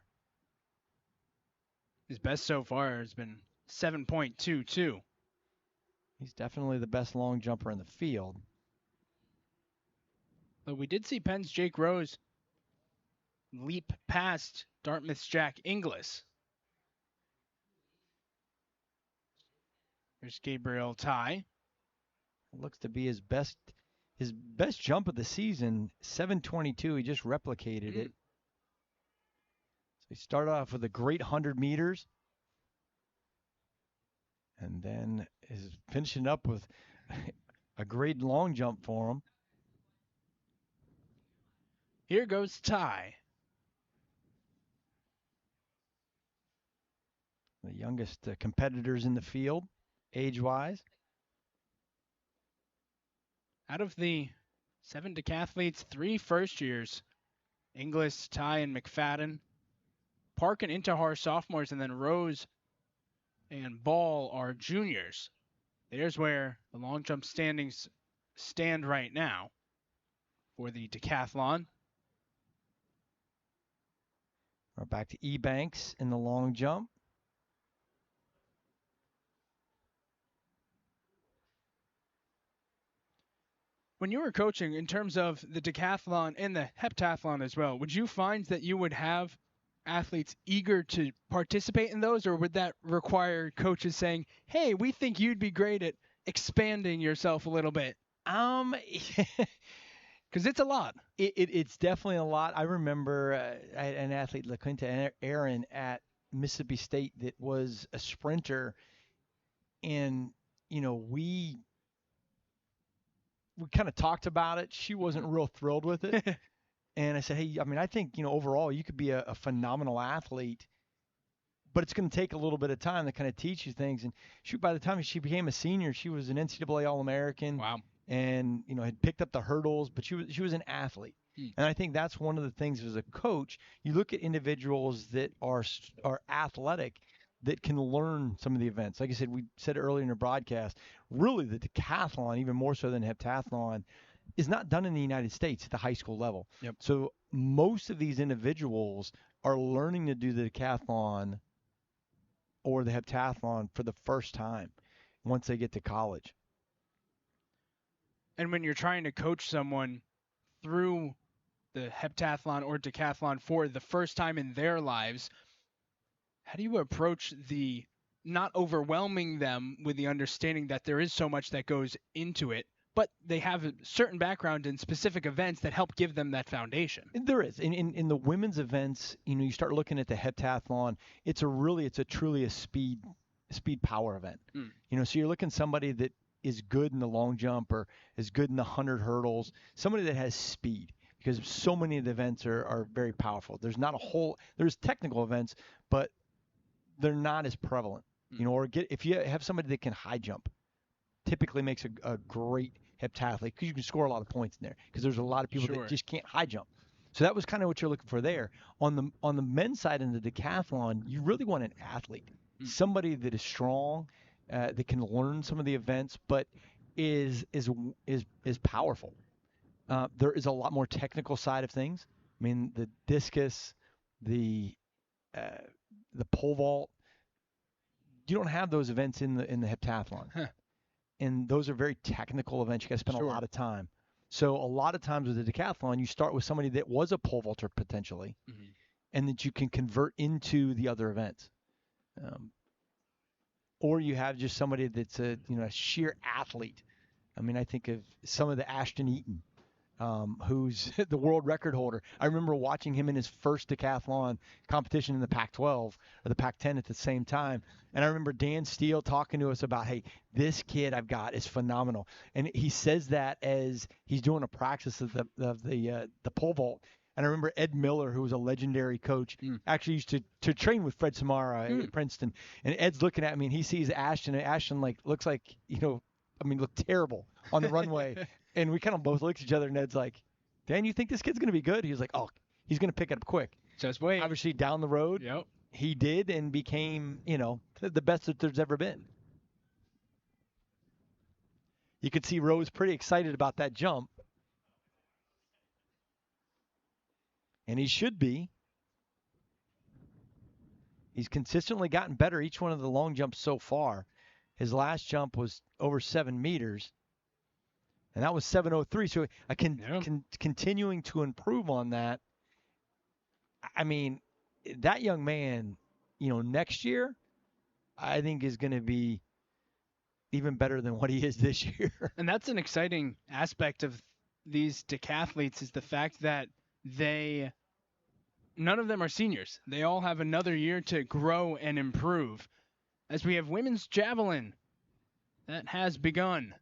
His best so far has been 7.22. He's definitely the best long jumper in the field. But we did see Penn's Jake Rose leap past Dartmouth's Jack Inglis. Here's Gabriel Tai. Looks to be his best jump of the season, 7:22. He just replicated it. So he started off with a great 100 meters, and then is finishing up with a great long jump for him. Here goes Tai. The youngest competitors in the field, age-wise. Out of the 7 decathletes, 3 first years, Inglis, Tai, and McFadden. Park and Intihar sophomores, and then Rose and Ball are juniors. There's where the long jump standings stand right now for the decathlon. We're back to Ebanks in the long jump. When you were coaching, in terms of the decathlon and the heptathlon as well, would you find that you would have athletes eager to participate in those, or would that require coaches saying, hey, we think you'd be great at expanding yourself a little bit? Because it's a lot. It's definitely a lot. I remember I had an athlete, LaQuinta Aaron, at Mississippi State that was a sprinter, and we kind of talked about it. She wasn't real thrilled with it. And I said, hey, I mean, I think, overall you could be a phenomenal athlete, but it's going to take a little bit of time to kind of teach you things. And by the time she became a senior, she was an NCAA All-American. Wow. And, had picked up the hurdles, but she was an athlete. And I think that's one of the things as a coach, you look at individuals that are athletic, that can learn some of the events. Like I said, we said earlier in the broadcast, really the decathlon, even more so than heptathlon, is not done in the United States at the high school level. Yep. So most of these individuals are learning to do the decathlon or the heptathlon for the first time once they get to college. And when you're trying to coach someone through the heptathlon or decathlon for the first time in their lives, how do you approach the not overwhelming them with the understanding that there is so much that goes into it, but they have a certain background in specific events that help give them that foundation? There is. In the women's events, you start looking at the heptathlon, it's truly a speed power event. So you're looking at somebody that is good in the long jump or is good in the 100 hurdles, somebody that has speed, because so many of the events are very powerful. There's technical events, but they're not as prevalent. If you have somebody that can high jump, typically makes a great heptathlete, because you can score a lot of points in there, because there's a lot of people that just can't high jump. So that was kind of what you're looking for there. On the men's side in the decathlon, you really want an athlete, somebody that is strong, that can learn some of the events, but is powerful. There is a lot more technical side of things. I mean, the discus, the pole vault, you don't have those events in the heptathlon. And those are very technical events. You got to spend a lot of time. So a lot of times with the decathlon, you start with somebody that was a pole vaulter potentially, and that you can convert into the other events. or you have just somebody that's a sheer athlete. I mean, I think of some of the Ashton Eaton, who's the world record holder. I remember watching him in his first decathlon competition in the Pac-12 or the Pac-10 at the same time. And I remember Dan Steele talking to us about, hey, this kid I've got is phenomenal. And he says that as he's doing a practice of the pole vault. And I remember Ed Miller, who was a legendary coach, actually used to train with Fred Samara at Princeton. And Ed's looking at me, and he sees Ashton. And Ashton looks like, looked terrible on the runway. And we kind of both looked at each other, and Ed's like, Dan, you think this kid's going to be good? He was like, oh, he's going to pick it up quick. Just wait. Obviously, down the road, he did and became, the best that there's ever been. You could see Rose pretty excited about that jump. And he should be. He's consistently gotten better each one of the long jumps so far. His last jump was over 7 meters. And that was 7:03. So continuing to improve on that. I mean, that young man, next year, I think is going to be even better than what he is this year. And that's an exciting aspect of these decathletes is the fact that none of them are seniors. They all have another year to grow and improve. As we have women's javelin that has begun.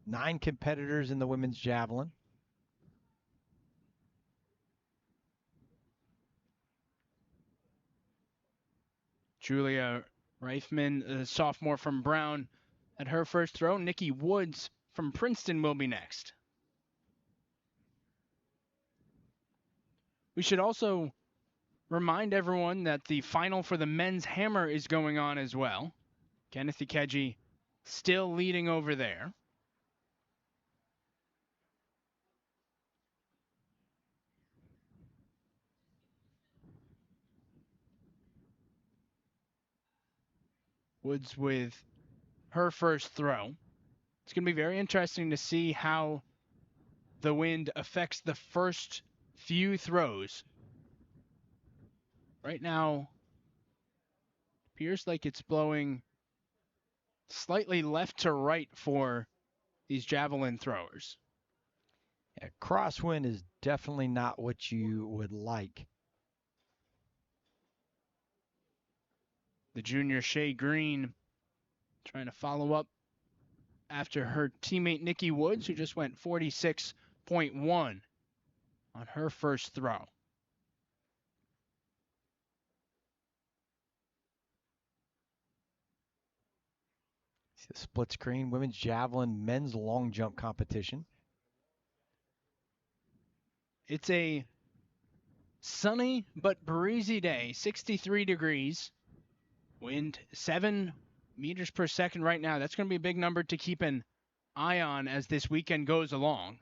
Nine competitors in the women's javelin. Julia Reifman, a sophomore from Brown, at her first throw. Nikki Woods from Princeton will be next. We should also remind everyone that the final for the men's hammer is going on as well. Kenneth Ikeji still leading over there. Woods with her first throw. It's going to be very interesting to see how the wind affects the first few throws. Right now, appears like it's blowing slightly left to right for these javelin throwers. Yeah, crosswind is definitely not what you would like. The junior Shea Green trying to follow up after her teammate Nikki Woods, who just went 46.1 on her first throw. See the split screen, women's javelin, men's long jump competition. It's a sunny but breezy day, 63 degrees. Wind 7 meters per second right now. That's going to be a big number to keep an eye on as this weekend goes along.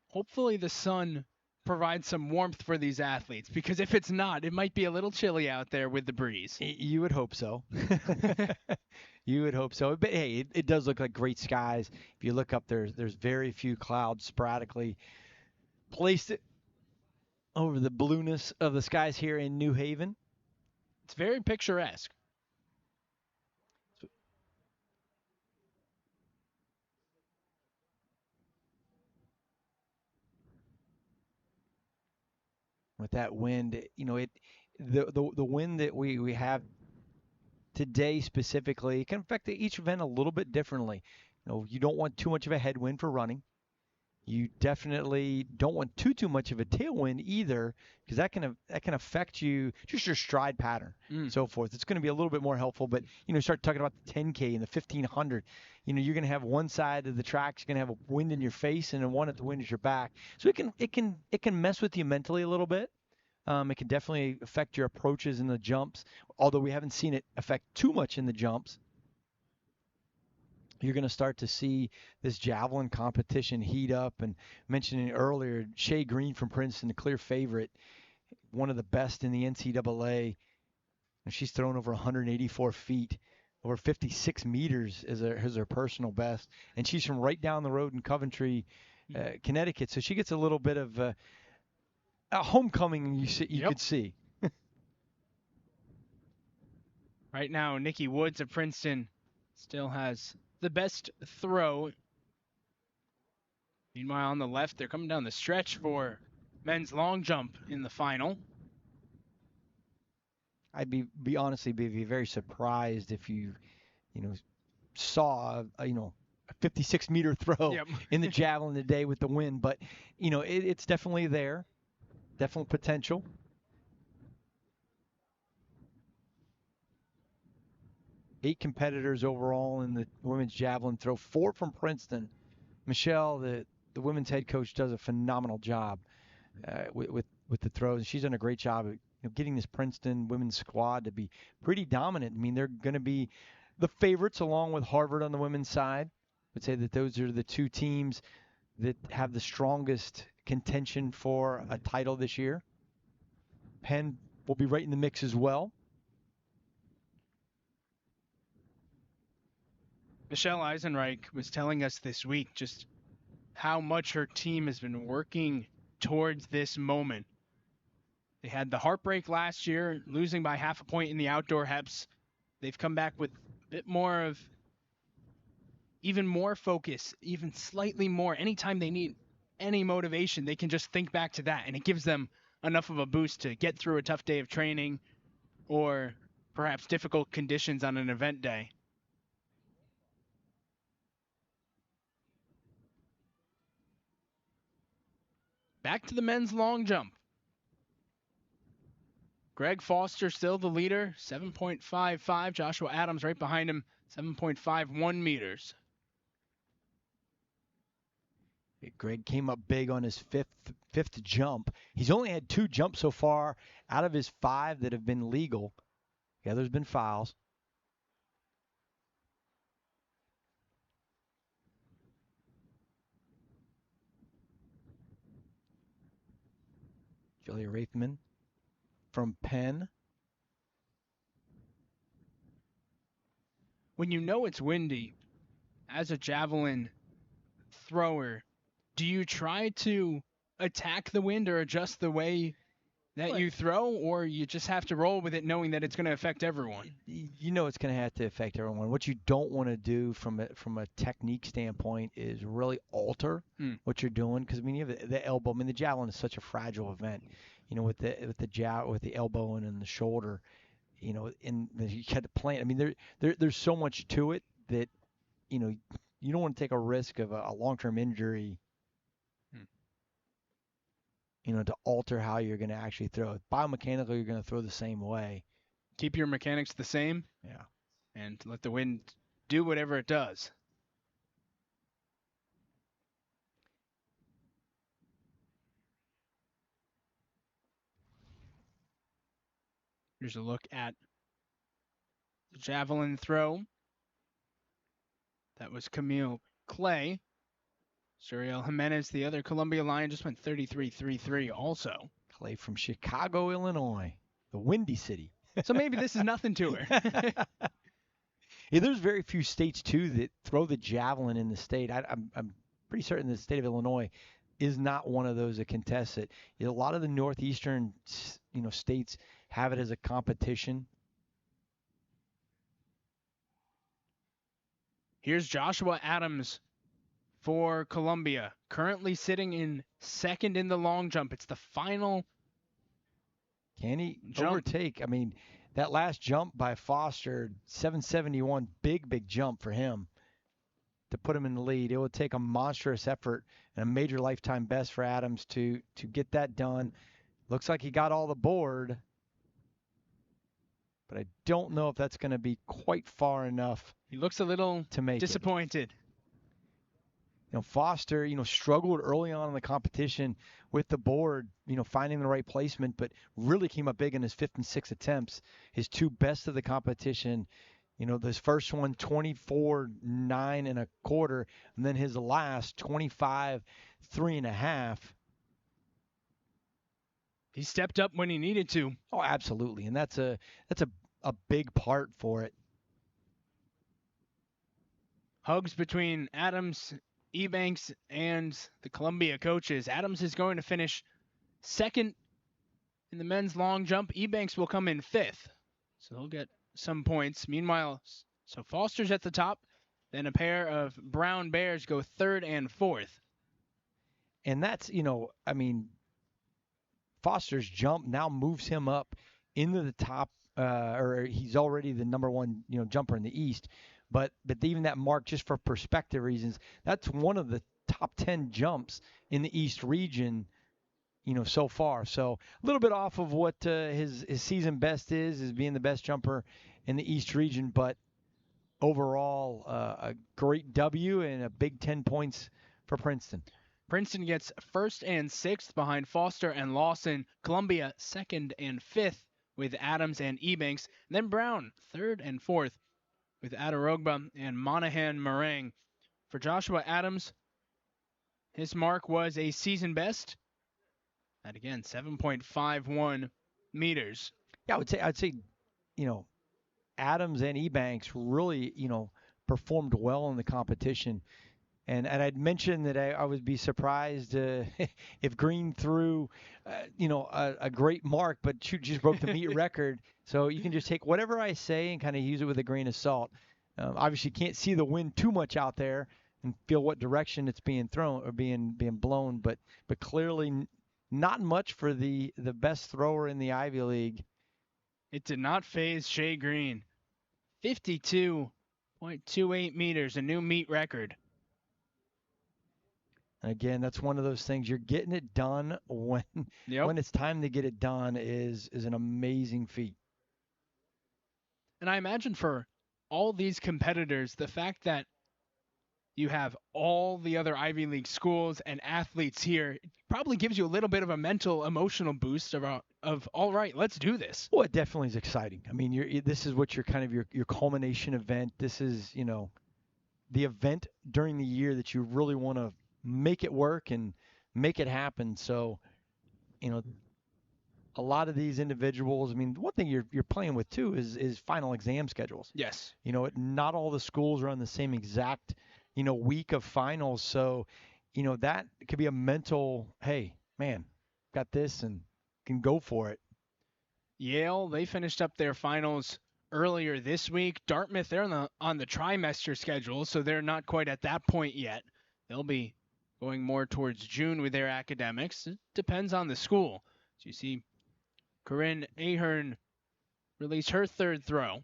Hopefully the sun provides some warmth for these athletes, because if it's not, it might be a little chilly out there with the breeze. You would hope so. You would hope so. But hey, it does look like great skies. If you look up, there's very few clouds sporadically placed over the blueness of the skies here in New Haven. It's very picturesque. With that wind, the wind that we have today specifically, it can affect each event a little bit differently. You don't want too much of a headwind for running. You definitely don't want too much of a tailwind either, because that can affect you, just your stride pattern, so forth. It's going to be a little bit more helpful, but start talking about the 10K and the 1500. You're going to have one side of the track, you're going to have a wind in your face, and then one at the wind at your back. So it can mess with you mentally a little bit. It can definitely affect your approaches in the jumps, although we haven't seen it affect too much in the jumps. You're going to start to see this javelin competition heat up. And mentioning earlier, Shea Green from Princeton, the clear favorite, one of the best in the NCAA. And she's thrown over 184 feet over 56 meters is her personal best, and she's from right down the road in Coventry, Connecticut. So she gets a little bit of a homecoming. You could see. Right now, Nikki Woods of Princeton still has the best throw. Meanwhile, on the left, they're coming down the stretch for men's long jump in the final. I'd be honestly very surprised if you saw a 56-meter throw in the javelin today with the wind, but it's definitely there, definitely potential. Eight competitors overall in the women's javelin throw, 4 from Princeton. Michelle, the women's head coach, does a phenomenal job with the throws. She's done a great job of getting this Princeton women's squad to be pretty dominant. I mean, they're going to be the favorites along with Harvard on the women's side. I would say that those are the two teams that have the strongest contention for a title this year. Penn will be right in the mix as well. Michelle Eisenreich was telling us this week just how much her team has been working towards this moment. They had the heartbreak last year, losing by half a point in the outdoor HEPs. They've come back with a bit more of, even more focus, even slightly more. Anytime they need any motivation, they can just think back to that, and it gives them enough of a boost to get through a tough day of training or perhaps difficult conditions on an event day. Back to the men's long jump. Greg Foster still the leader, 7.55. Joshua Adams right behind him, 7.51 meters. Greg came up big on his fifth jump. He's only had 2 jumps so far out of his 5 that have been legal. The others been fouls. Julia Raithman from Penn. When you know it's windy, as a javelin thrower, do you try to attack the wind or adjust the way that you throw, or you just have to roll with it knowing that it's going to affect everyone? You know it's going to have to affect everyone. What you don't want to do from a technique standpoint is really alter what you're doing, because I mean you have the elbow. I mean the javelin is such a fragile event. With the elbow and the shoulder, and you had to plant. I mean there's so much to it that you don't want to take a risk of a long-term injury. To alter how you're going to actually throw. Biomechanically, you're going to throw the same way. Keep your mechanics the same. Yeah. And let the wind do whatever it does. Here's a look at the javelin throw. That was Camille Clay. Suriel Jimenez, the other Columbia Lion, just went 33.33 also. Clay from Chicago, Illinois, the Windy City. So maybe this is nothing to her. Yeah, there's very few states, too, that throw the javelin in the state. I'm pretty certain the state of Illinois is not one of those that contests it. A lot of the northeastern states have it as a competition. Here's Joshua Adams for Columbia, currently sitting in second in the long jump. It's the final. Can he overtake? I mean, that last jump by Foster, 771, big jump for him to put him in the lead. It would take a monstrous effort and a major lifetime best for Adams to get that done. Looks like he got all the board, but I don't know if that's going to be quite far enough. He looks a little to make disappointed. Foster, struggled early on in the competition with the board, finding the right placement, but really came up big in his 5th and 6th attempts. His 2 best of the competition, this first one, 24.9 1/4, and then his last, 25 3.5. He stepped up when he needed to. Oh, absolutely, and that's a big part for it. Hugs between Adams, Ebanks, and the Columbia coaches. Adams is going to finish second in the men's long jump. Ebanks will come in fifth, so he'll get some points. Meanwhile, so Foster's at the top. Then a pair of Brown Bears go third and fourth. And that's, Foster's jump now moves him up into the top, or he's already the number one, jumper in the East. But even that mark, just for perspective reasons, that's one of the top 10 jumps in the East region, so far. So a little bit off of what his season best is being the best jumper in the East region. But overall, a great W and a big 10 points for Princeton. Princeton gets first and sixth behind Foster and Lawson. Columbia second and fifth with Adams and Ebanks. And then Brown third and fourth with Adarogba and Monahan Meringue. For Joshua Adams, his mark was a season best at, again, 7.51 meters. Yeah, I'd say, Adams and Ebanks really, performed well in the competition. And I'd mentioned that I would be surprised if Green threw, a great mark, but just broke the meet record. So you can just take whatever I say and kind of use it with a grain of salt. Obviously, you can't see the wind too much out there and feel what direction it's being thrown or being blown, but clearly not much for the best thrower in the Ivy League. It did not faze Shea Green. 52.28 meters, a new meet record. And again, that's one of those things. You're getting it done when it's time to get it done is an amazing feat. And I imagine for all these competitors, the fact that you have all the other Ivy League schools and athletes here probably gives you a little bit of a mental, emotional boost of all right, let's do this. Well, it definitely is exciting. I mean, this is what your kind of your culmination event. This is, the event during the year that you really want to make it work and make it happen. So, a lot of these individuals, I mean, one thing you're playing with too is final exam schedules. Yes. Not all the schools are on the same exact, week of finals. So, that could be a mental, hey, man, got this and can go for it. Yale, they finished up their finals earlier this week. Dartmouth, they're on the trimester schedule, so they're not quite at that point yet. They'll be going more towards June with their academics. It depends on the school. So you see Corinne Ahern release her third throw.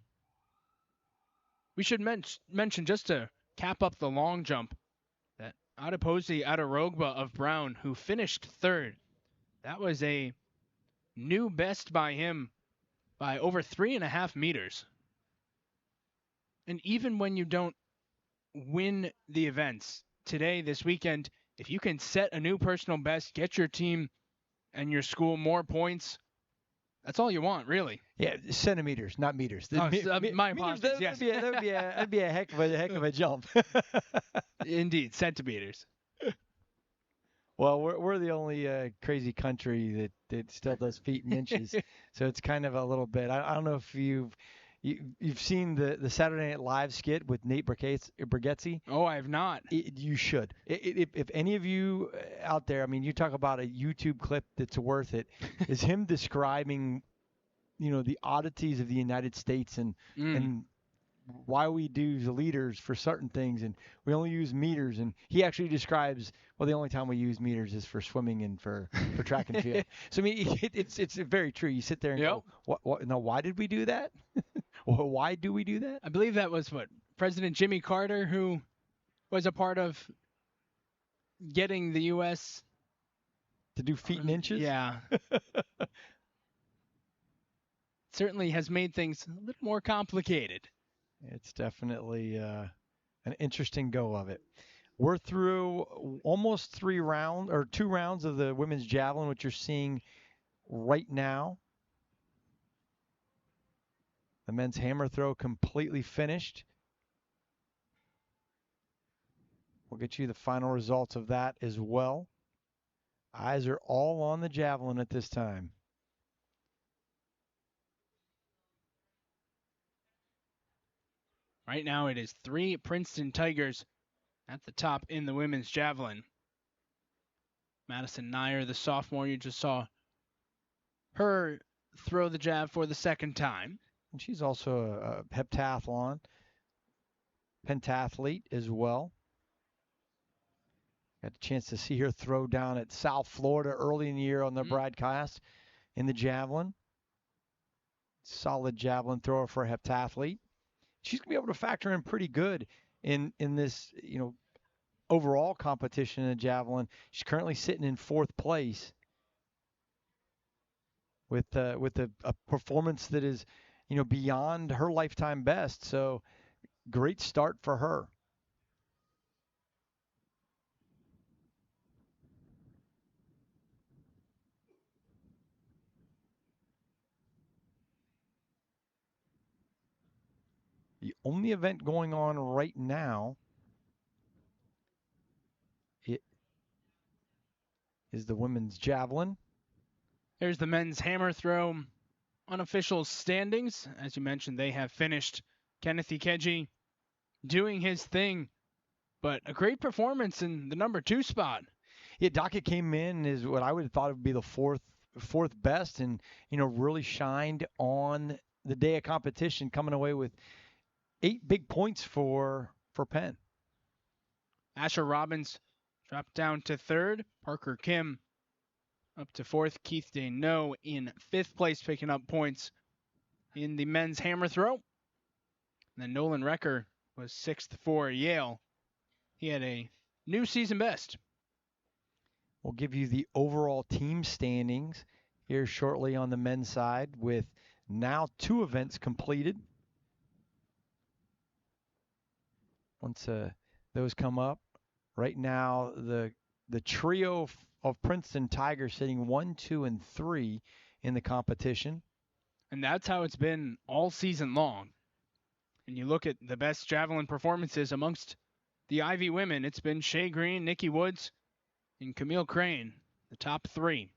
We should mention, just to cap up the long jump, that Adiposi Adarogba of Brown, who finished third. That was a new best by him by over 3.5 meters. And even when you don't win the events today, this weekend, if you can set a new personal best, get your team and your school more points, that's all you want, really. Yeah, centimeters, not meters. My apologies. Yes. That'd be a heck of a jump. Indeed, centimeters. Well, we're the only crazy country that still does feet and inches, so it's kind of a little bit. I don't know if you've seen the Saturday Night Live skit with Nate Bargatze. Oh, I have not. You should. If any of you out there, I mean, you talk about a YouTube clip that's worth it, is him describing, the oddities of the United States and why we do the liters for certain things, and we only use meters. And he actually describes, well, the only time we use meters is for swimming and for track and field. So I mean, it's very true. You sit there and go, what? Now, why did we do that? Well, why do we do that? I believe that was President Jimmy Carter, who was a part of getting the U.S. to do feet and inches. Yeah. Certainly has made things a little more complicated. It's definitely an interesting go of it. We're through almost 2 rounds of the women's javelin, which you're seeing right now. The men's hammer throw completely finished. We'll get you the final results of that as well. Eyes are all on the javelin at this time. Right now it is 3 Princeton Tigers at the top in the women's javelin. Madison Nyer, the sophomore, you just saw her throw the jab for the second time. And she's also a heptathlon, pentathlete as well. Got a chance to see her throw down at South Florida early in the year on the broadcast in the javelin. Solid javelin thrower for a heptathlete. She's going to be able to factor in pretty good in this, overall competition in the javelin. She's currently sitting in 4th place with a performance that is, beyond her lifetime best. So great start for her. The only event going on right now is the women's javelin. There's the men's hammer throw. Unofficial standings, as you mentioned, they have finished. Kenneth Ikeji doing his thing, but a great performance in the number 2 spot. Yeah, Dockett came in as what I would have thought would be the fourth best, and really shined on the day of competition, coming away with 8 big points for Penn. Asher Robbins dropped down to 3rd. Parker Kim up to 4th. Keith Deneau in 5th place, picking up points in the men's hammer throw. And then Nolan Recker was 6th for Yale. He had a new season best. We'll give you the overall team standings here shortly on the men's side, with now 2 events completed. Once those come up, right now the trio of Princeton Tigers sitting 1, 2, and 3 in the competition. And that's how it's been all season long. And you look at the best javelin performances amongst the Ivy women, it's been Shea Green, Nikki Woods, and Camille Crane, the top 3,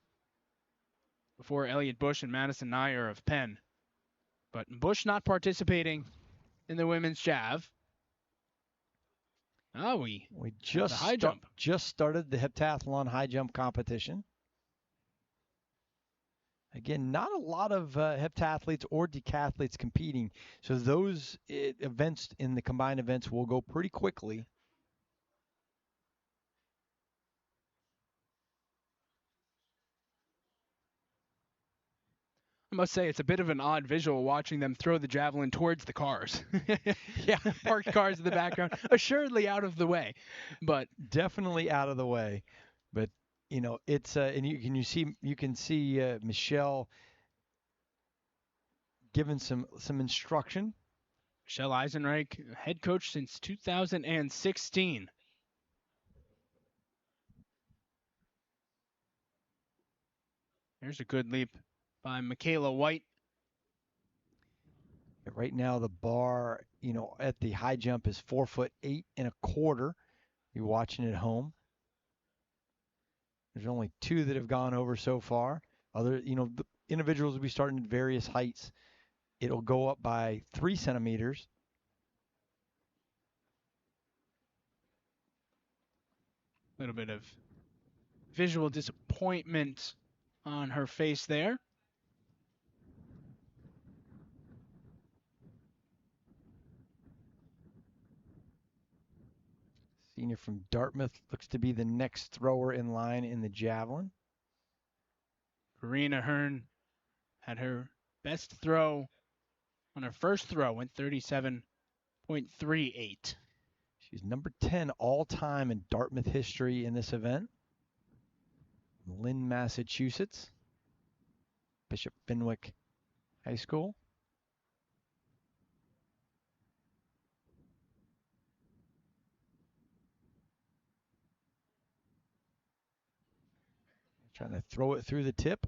before Elliott Bush and Madison Nyer of Penn. But Bush not participating in the women's jav. We just high jump. Just started the heptathlon high jump competition. Again, not a lot of heptathletes or decathletes competing, so those events in the combined events will go pretty quickly. I must say, it's a bit of an odd visual watching them throw the javelin towards the cars. Yeah, parked cars in the background, assuredly out of the way, but definitely out of the way. But it's and you can see Michelle giving some instruction. Michelle Eisenreich, head coach since 2016. Here's a good leap by Michaela White. Right now, the bar, at the high jump is 4'8" and a quarter. You're watching at home. There's only 2 that have gone over so far. The individuals will be starting at various heights. It'll go up by 3 centimeters. A little bit of visual disappointment on her face there. Senior from Dartmouth looks to be the next thrower in line in the javelin. Karina Hearn had her best throw on her first throw, went 37.38. She's number 10 all-time in Dartmouth history in this event. Lynn, Massachusetts. Bishop Fenwick High School. Trying to throw it through the tip.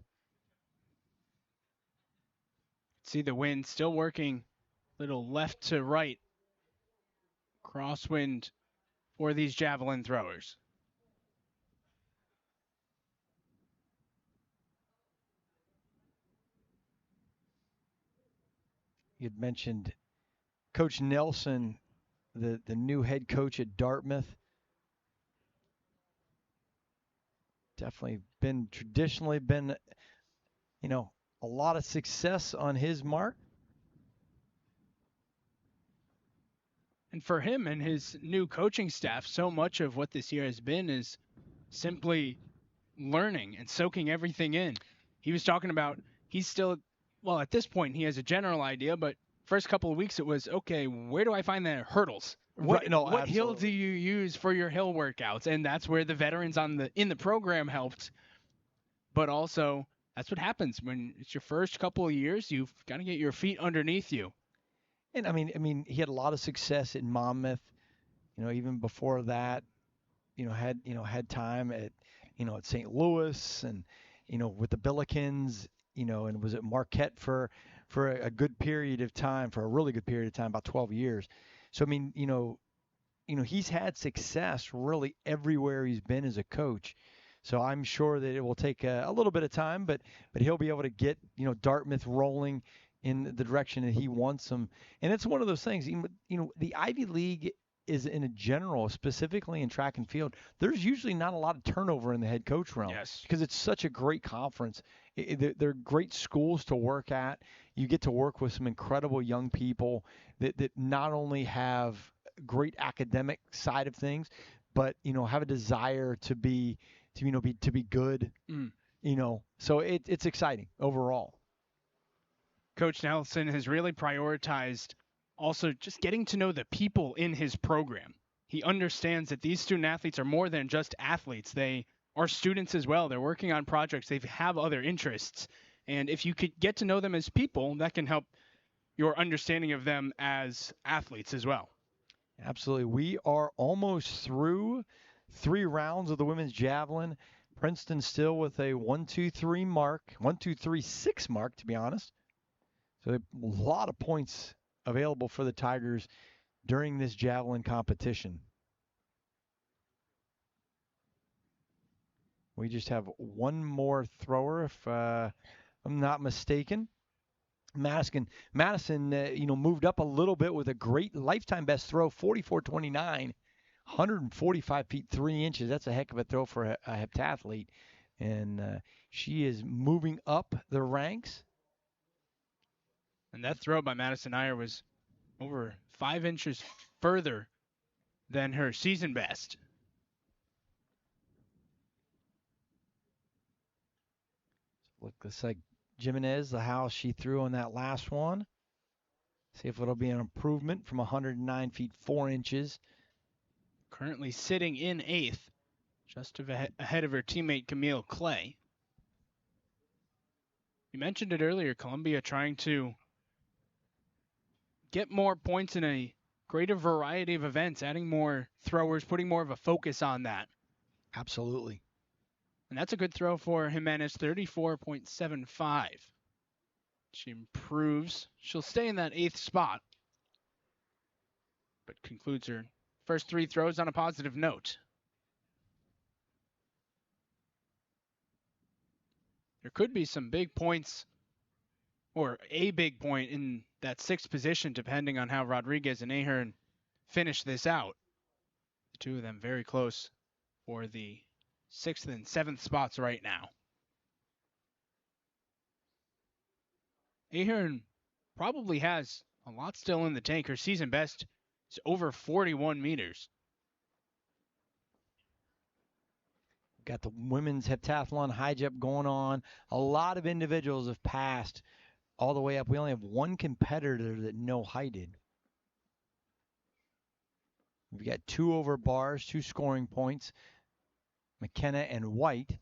See the wind still working a little left to right. Crosswind for these javelin throwers. You'd mentioned Coach Nelson, the new head coach at Dartmouth, definitely traditionally been, a lot of success on his mark. And for him and his new coaching staff, so much of what this year has been is simply learning and soaking everything in. He was talking about he's still, well, at this point, he has a general idea, but first couple of weeks it was, okay, where do I find the hurdles? What hill do you use for your hill workouts? And that's where the veterans in the program helped. But also, that's what happens when it's your first couple of years. You've got to get your feet underneath you. And I mean, he had a lot of success in Monmouth. Even before that, had time at, at St. Louis and, with the Billikens, and was at Marquette for a good period of time, for a really good period of time, about 12 years. So I mean, he's had success really everywhere he's been as a coach. So I'm sure that it will take a little bit of time, but he'll be able to get Dartmouth rolling in the direction that he wants them. And it's one of those things. The Ivy League is in a general, specifically in track and field. There's usually not a lot of turnover in the head coach realm. Yes. Because it's such a great conference. They're great schools to work at. You get to work with some incredible young people that not only have great academic side of things, but have a desire to be good. So it's exciting overall. Coach Nelson has really prioritized also just getting to know the people in his program. He understands that these student athletes are more than just athletes. They are students as well. They're working on projects. They have other interests. And if you could get to know them as people, that can help your understanding of them as athletes as well. Absolutely. We are almost through 3 rounds of the women's javelin. Princeton still with a 1-2-3 mark, 1-2-3-6 mark, to be honest. So a lot of points available for the Tigers during this javelin competition. We just have one more thrower, if I'm not mistaken. Madison, moved up a little bit with a great lifetime best throw, 44.29, 145 feet 3 inches. That's a heck of a throw for a heptathlete, and she is moving up the ranks. And that throw by Madison Iyer was over 5 inches further than her season best. Looks like Jimenez, how she threw on that last one. See if it'll be an improvement from 109 feet 4 inches. Currently sitting in 8th, just ahead of her teammate Camille Clay. You mentioned it earlier, Columbia trying to get more points in a greater variety of events, adding more throwers, putting more of a focus on that. Absolutely. And that's a good throw for Jimenez, 34.75. She improves. She'll stay in that 8th spot, but concludes her first 3 throws on a positive note. There could be some big points, or a big point in that 6th position, depending on how Rodriguez and Ahern finish this out. The two of them very close for the 6th and 7th spots right now. Ahern probably has a lot still in the tank. Her season best is over 41 meters. Got the women's heptathlon high jump going on. A lot of individuals have passed all the way up. We only have one competitor that no heighted. We've got 2 over bars, 2 scoring points. McKenna and White.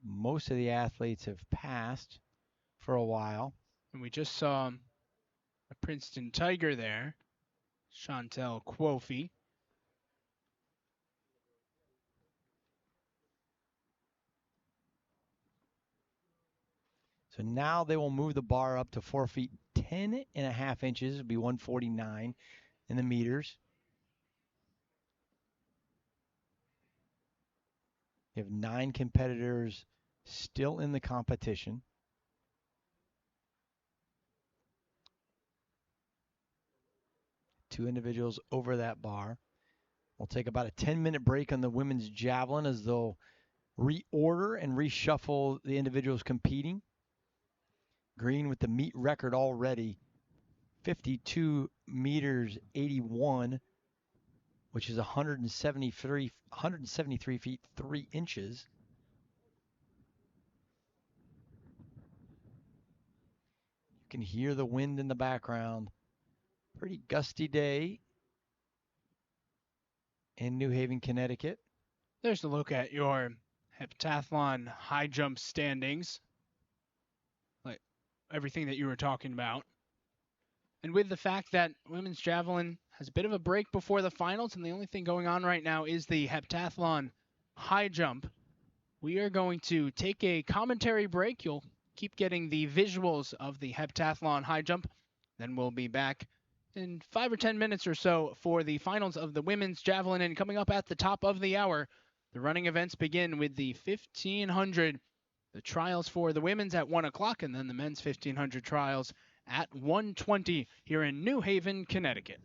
Most of the athletes have passed for a while. And we just saw a Princeton Tiger there, Chantel Quofi. So now they will move the bar up to 4 feet 10 and a half inches. It'll be 149 in the meters. You have 9 competitors still in the competition. 2 individuals over that bar. We'll take about a 10-minute break on the women's javelin as they'll reorder and reshuffle the individuals competing. Green with the meet record already, 52 meters 81, which is 173 feet 3 inches. You can hear the wind in the background. Pretty gusty day in New Haven, Connecticut. There's a look at your heptathlon high jump standings, like everything that you were talking about. And with the fact that women's javelin has a bit of a break before the finals, and the only thing going on right now is the heptathlon high jump, we are going to take a commentary break. You'll keep getting the visuals of the heptathlon high jump. Then we'll be back in 5 or 10 minutes or so for the finals of the women's javelin. And coming up at the top of the hour, the running events begin with the 1500, the trials for the women's at 1 o'clock, and then the men's 1500 trials at 1:20 here in New Haven, Connecticut.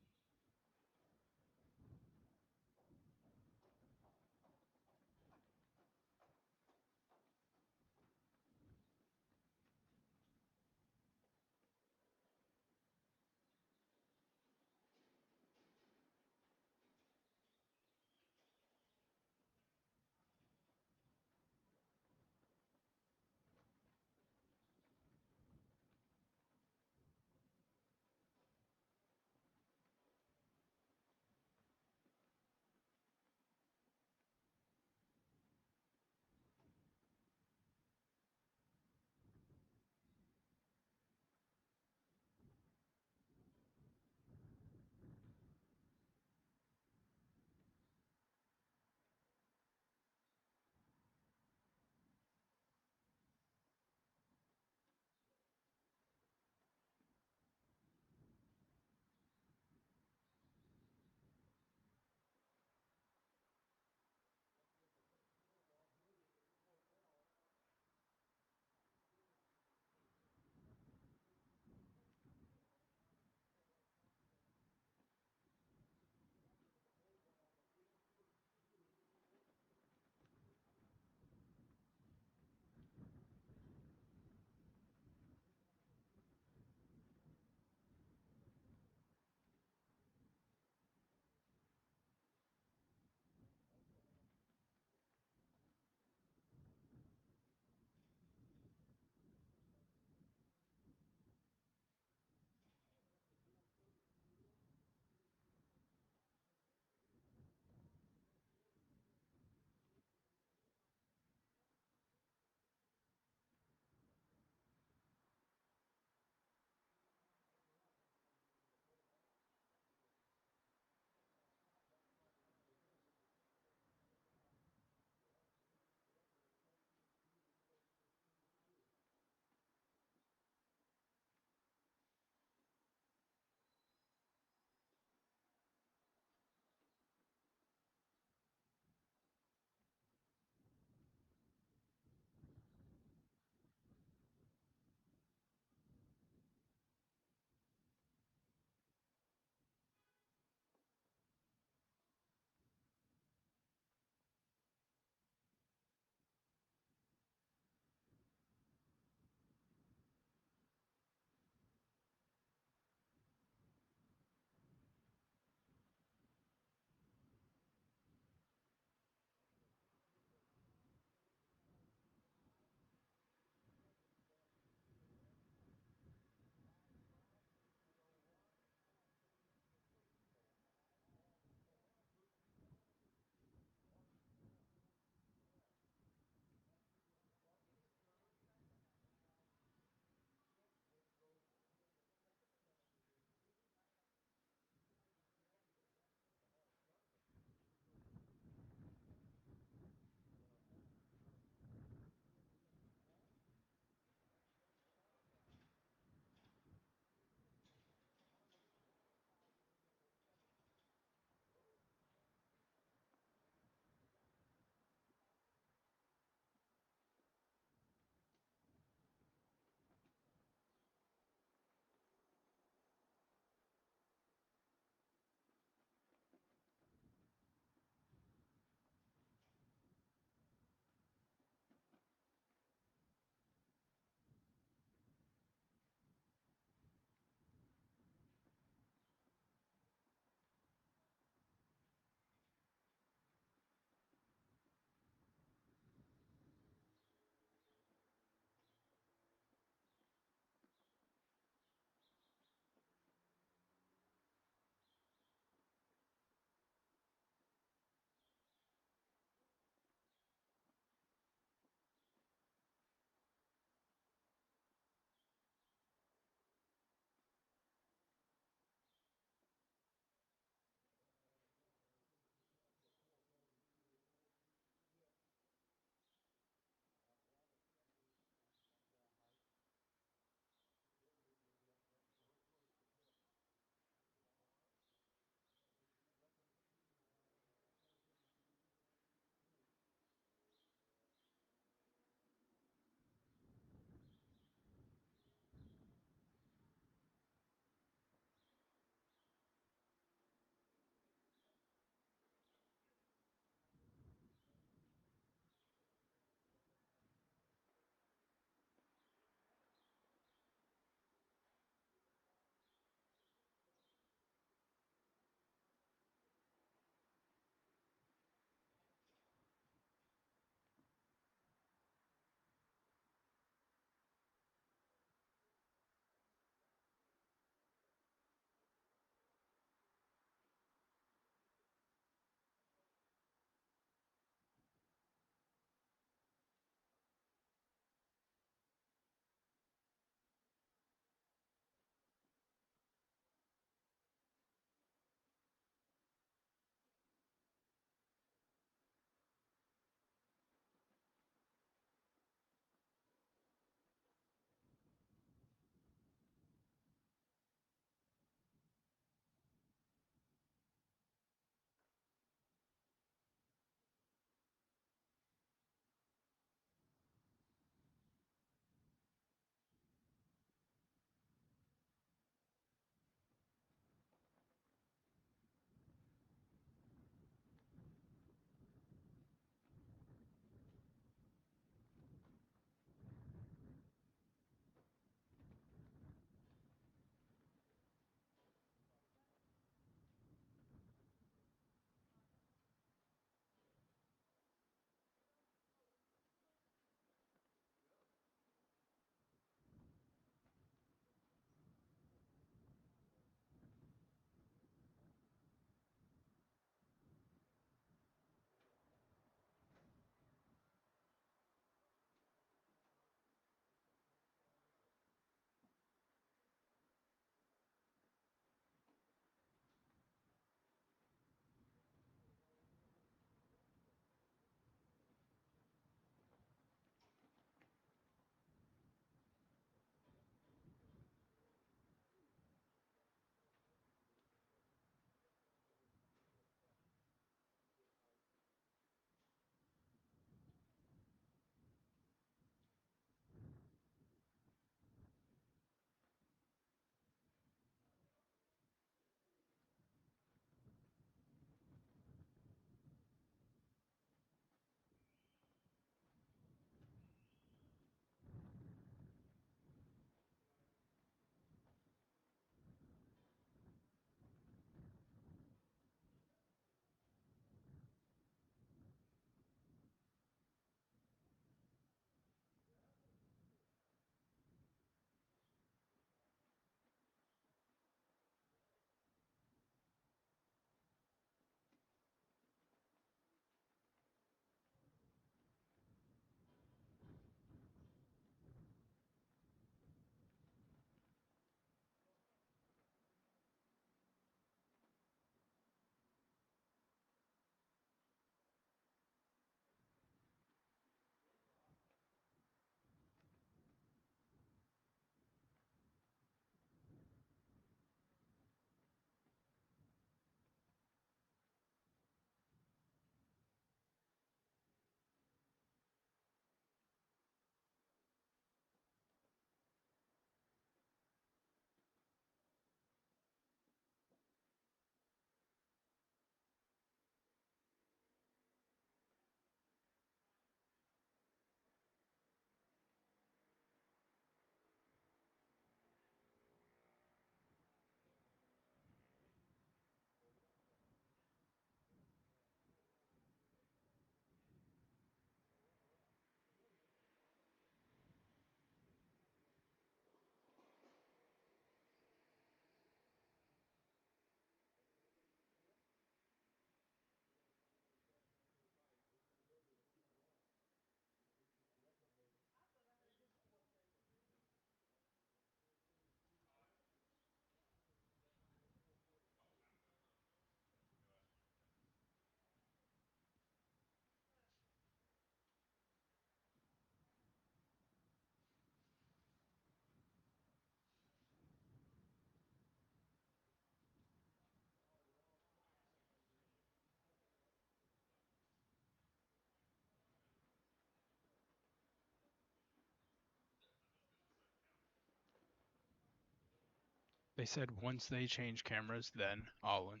They said once they change cameras, then all in.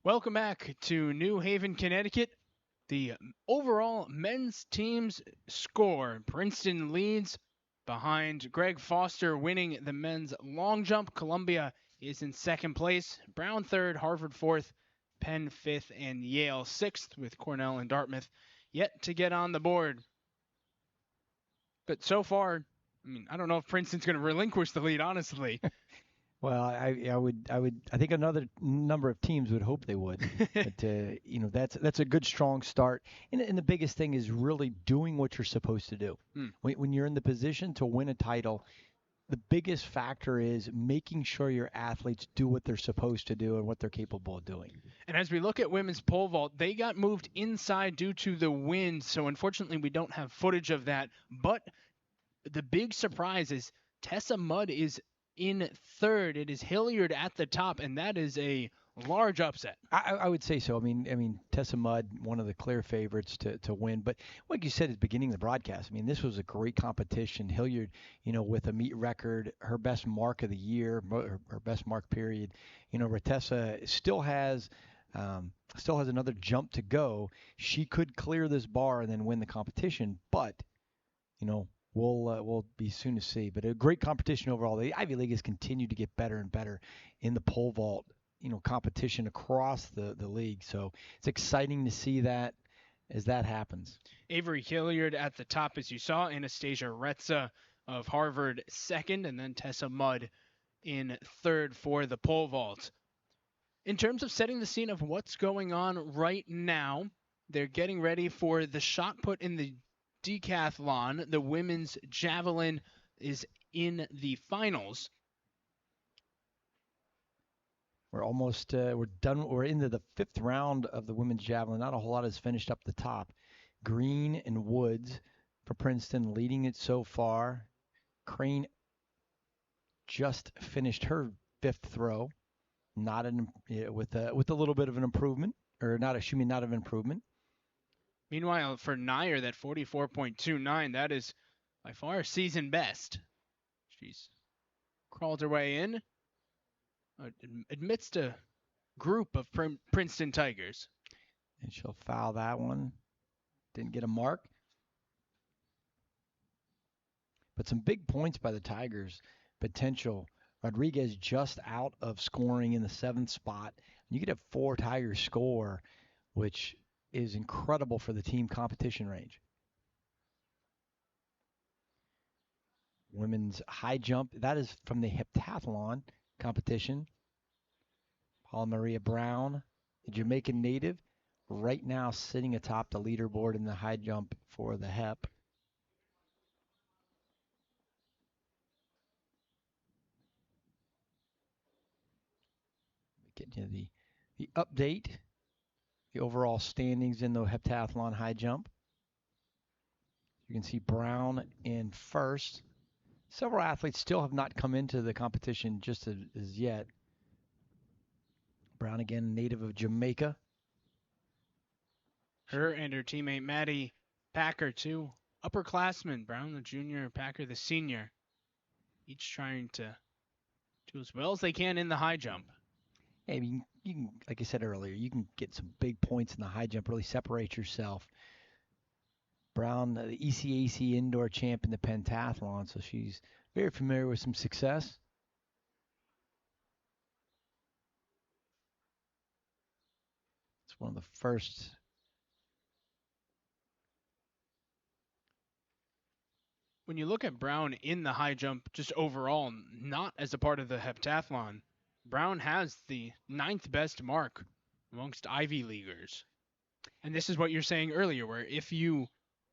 Welcome back to New Haven, Connecticut. The overall men's team's score. Princeton leads behind Greg Foster winning the men's long jump. Columbia is in second place. Brown third, Harvard fourth, Penn fifth, and Yale sixth, with Cornell and Dartmouth yet to get on the board. But so far, I don't know if Princeton's going to relinquish the lead, honestly. Well, I think another number of teams would hope they would, but that's a good strong start. And the biggest thing is really doing what you're supposed to do. When you're in the position to win a title, the biggest factor is making sure your athletes do what they're supposed to do and what they're capable of doing. And as we look at women's pole vault, they got moved inside due to the wind, so unfortunately we don't have footage of that. But the big surprise is Tessa Mudd is in third. It is Hilliard at the top, and that is a large upset. I would say so. I mean, Tessa Mudd, one of the clear favorites to win. But like you said at the beginning of the broadcast, this was a great competition. Hilliard, with a meet record, her best mark of the year, her best mark period. Tessa still has another jump to go. She could clear this bar and then win the competition, but we'll be soon to see. But a great competition overall. The Ivy League has continued to get better and better in the pole vault, competition across the league. So it's exciting to see that as that happens. Avery Hilliard at the top, as you saw. Anastasia Retza of Harvard second, and then Tessa Mudd in third for the pole vault. In terms of setting the scene of what's going on right now, they're getting ready for the shot put in the decathlon. The women's javelin is in the finals. We're almost we're done. We're into the fifth round of the women's javelin. Not a whole lot is finished up the top. Green and Woods for Princeton leading it so far. Crane just finished her fifth throw, with a little bit of an improvement, or not of improvement. Meanwhile, for Nyer, that 44.29, that is by far season best. She's crawled her way in amidst a group of Princeton Tigers. And she'll foul that one. Didn't get a mark. But some big points by the Tigers. Potential. Rodriguez just out of scoring in the seventh spot. You could have 4 Tigers score, which is incredible for the team competition range. Women's high jump, that is from the heptathlon competition. Paula Maria Brown, a Jamaican native, right now sitting atop the leaderboard in the high jump for the hep. Get you the update. The overall standings in the heptathlon high jump. You can see Brown in first. Several athletes still have not come into the competition just as yet. Brown, again, native of Jamaica. Her and her teammate Maddie Packer, two upperclassmen. Brown the junior, Packer the senior. Each trying to do as well as they can in the high jump. Yeah, you can, like I said earlier, you can get some big points in the high jump, really separate yourself. Brown, the ECAC indoor champ in the pentathlon, so she's very familiar with some success. It's one of the first. When you look at Brown in the high jump, just overall, not as a part of the heptathlon, Brown has the 9th best mark amongst Ivy Leaguers. And this is what you're saying earlier, where if you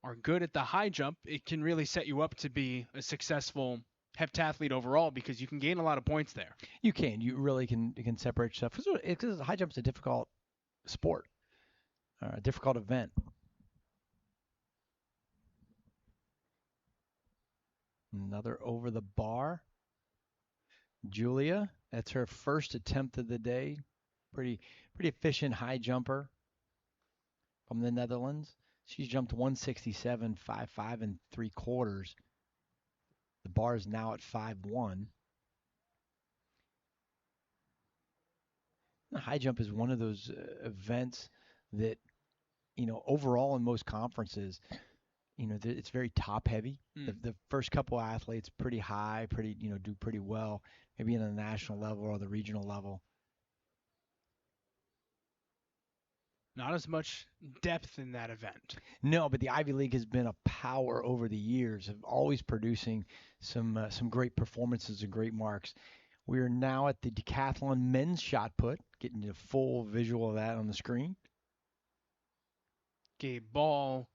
are good at the high jump, it can really set you up to be a successful heptathlete overall, because you can gain a lot of points there. You really can separate yourself. Because high jump is a difficult sport, a difficult event. Another over the bar. Julia, that's her first attempt of the day. Pretty efficient high jumper from the Netherlands. She's jumped 167.55 and 3/4. The bar is now at 5'1". The high jump is one of those events that, overall in most conferences, it's very top heavy. The first couple athletes pretty high, do pretty well, maybe in the national level or the regional level. Not as much depth in that event. No, but the Ivy League has been a power over the years of always producing some great performances and great marks. We are now at the decathlon men's shot put, getting you a full visual of that on the screen. Gabe Ball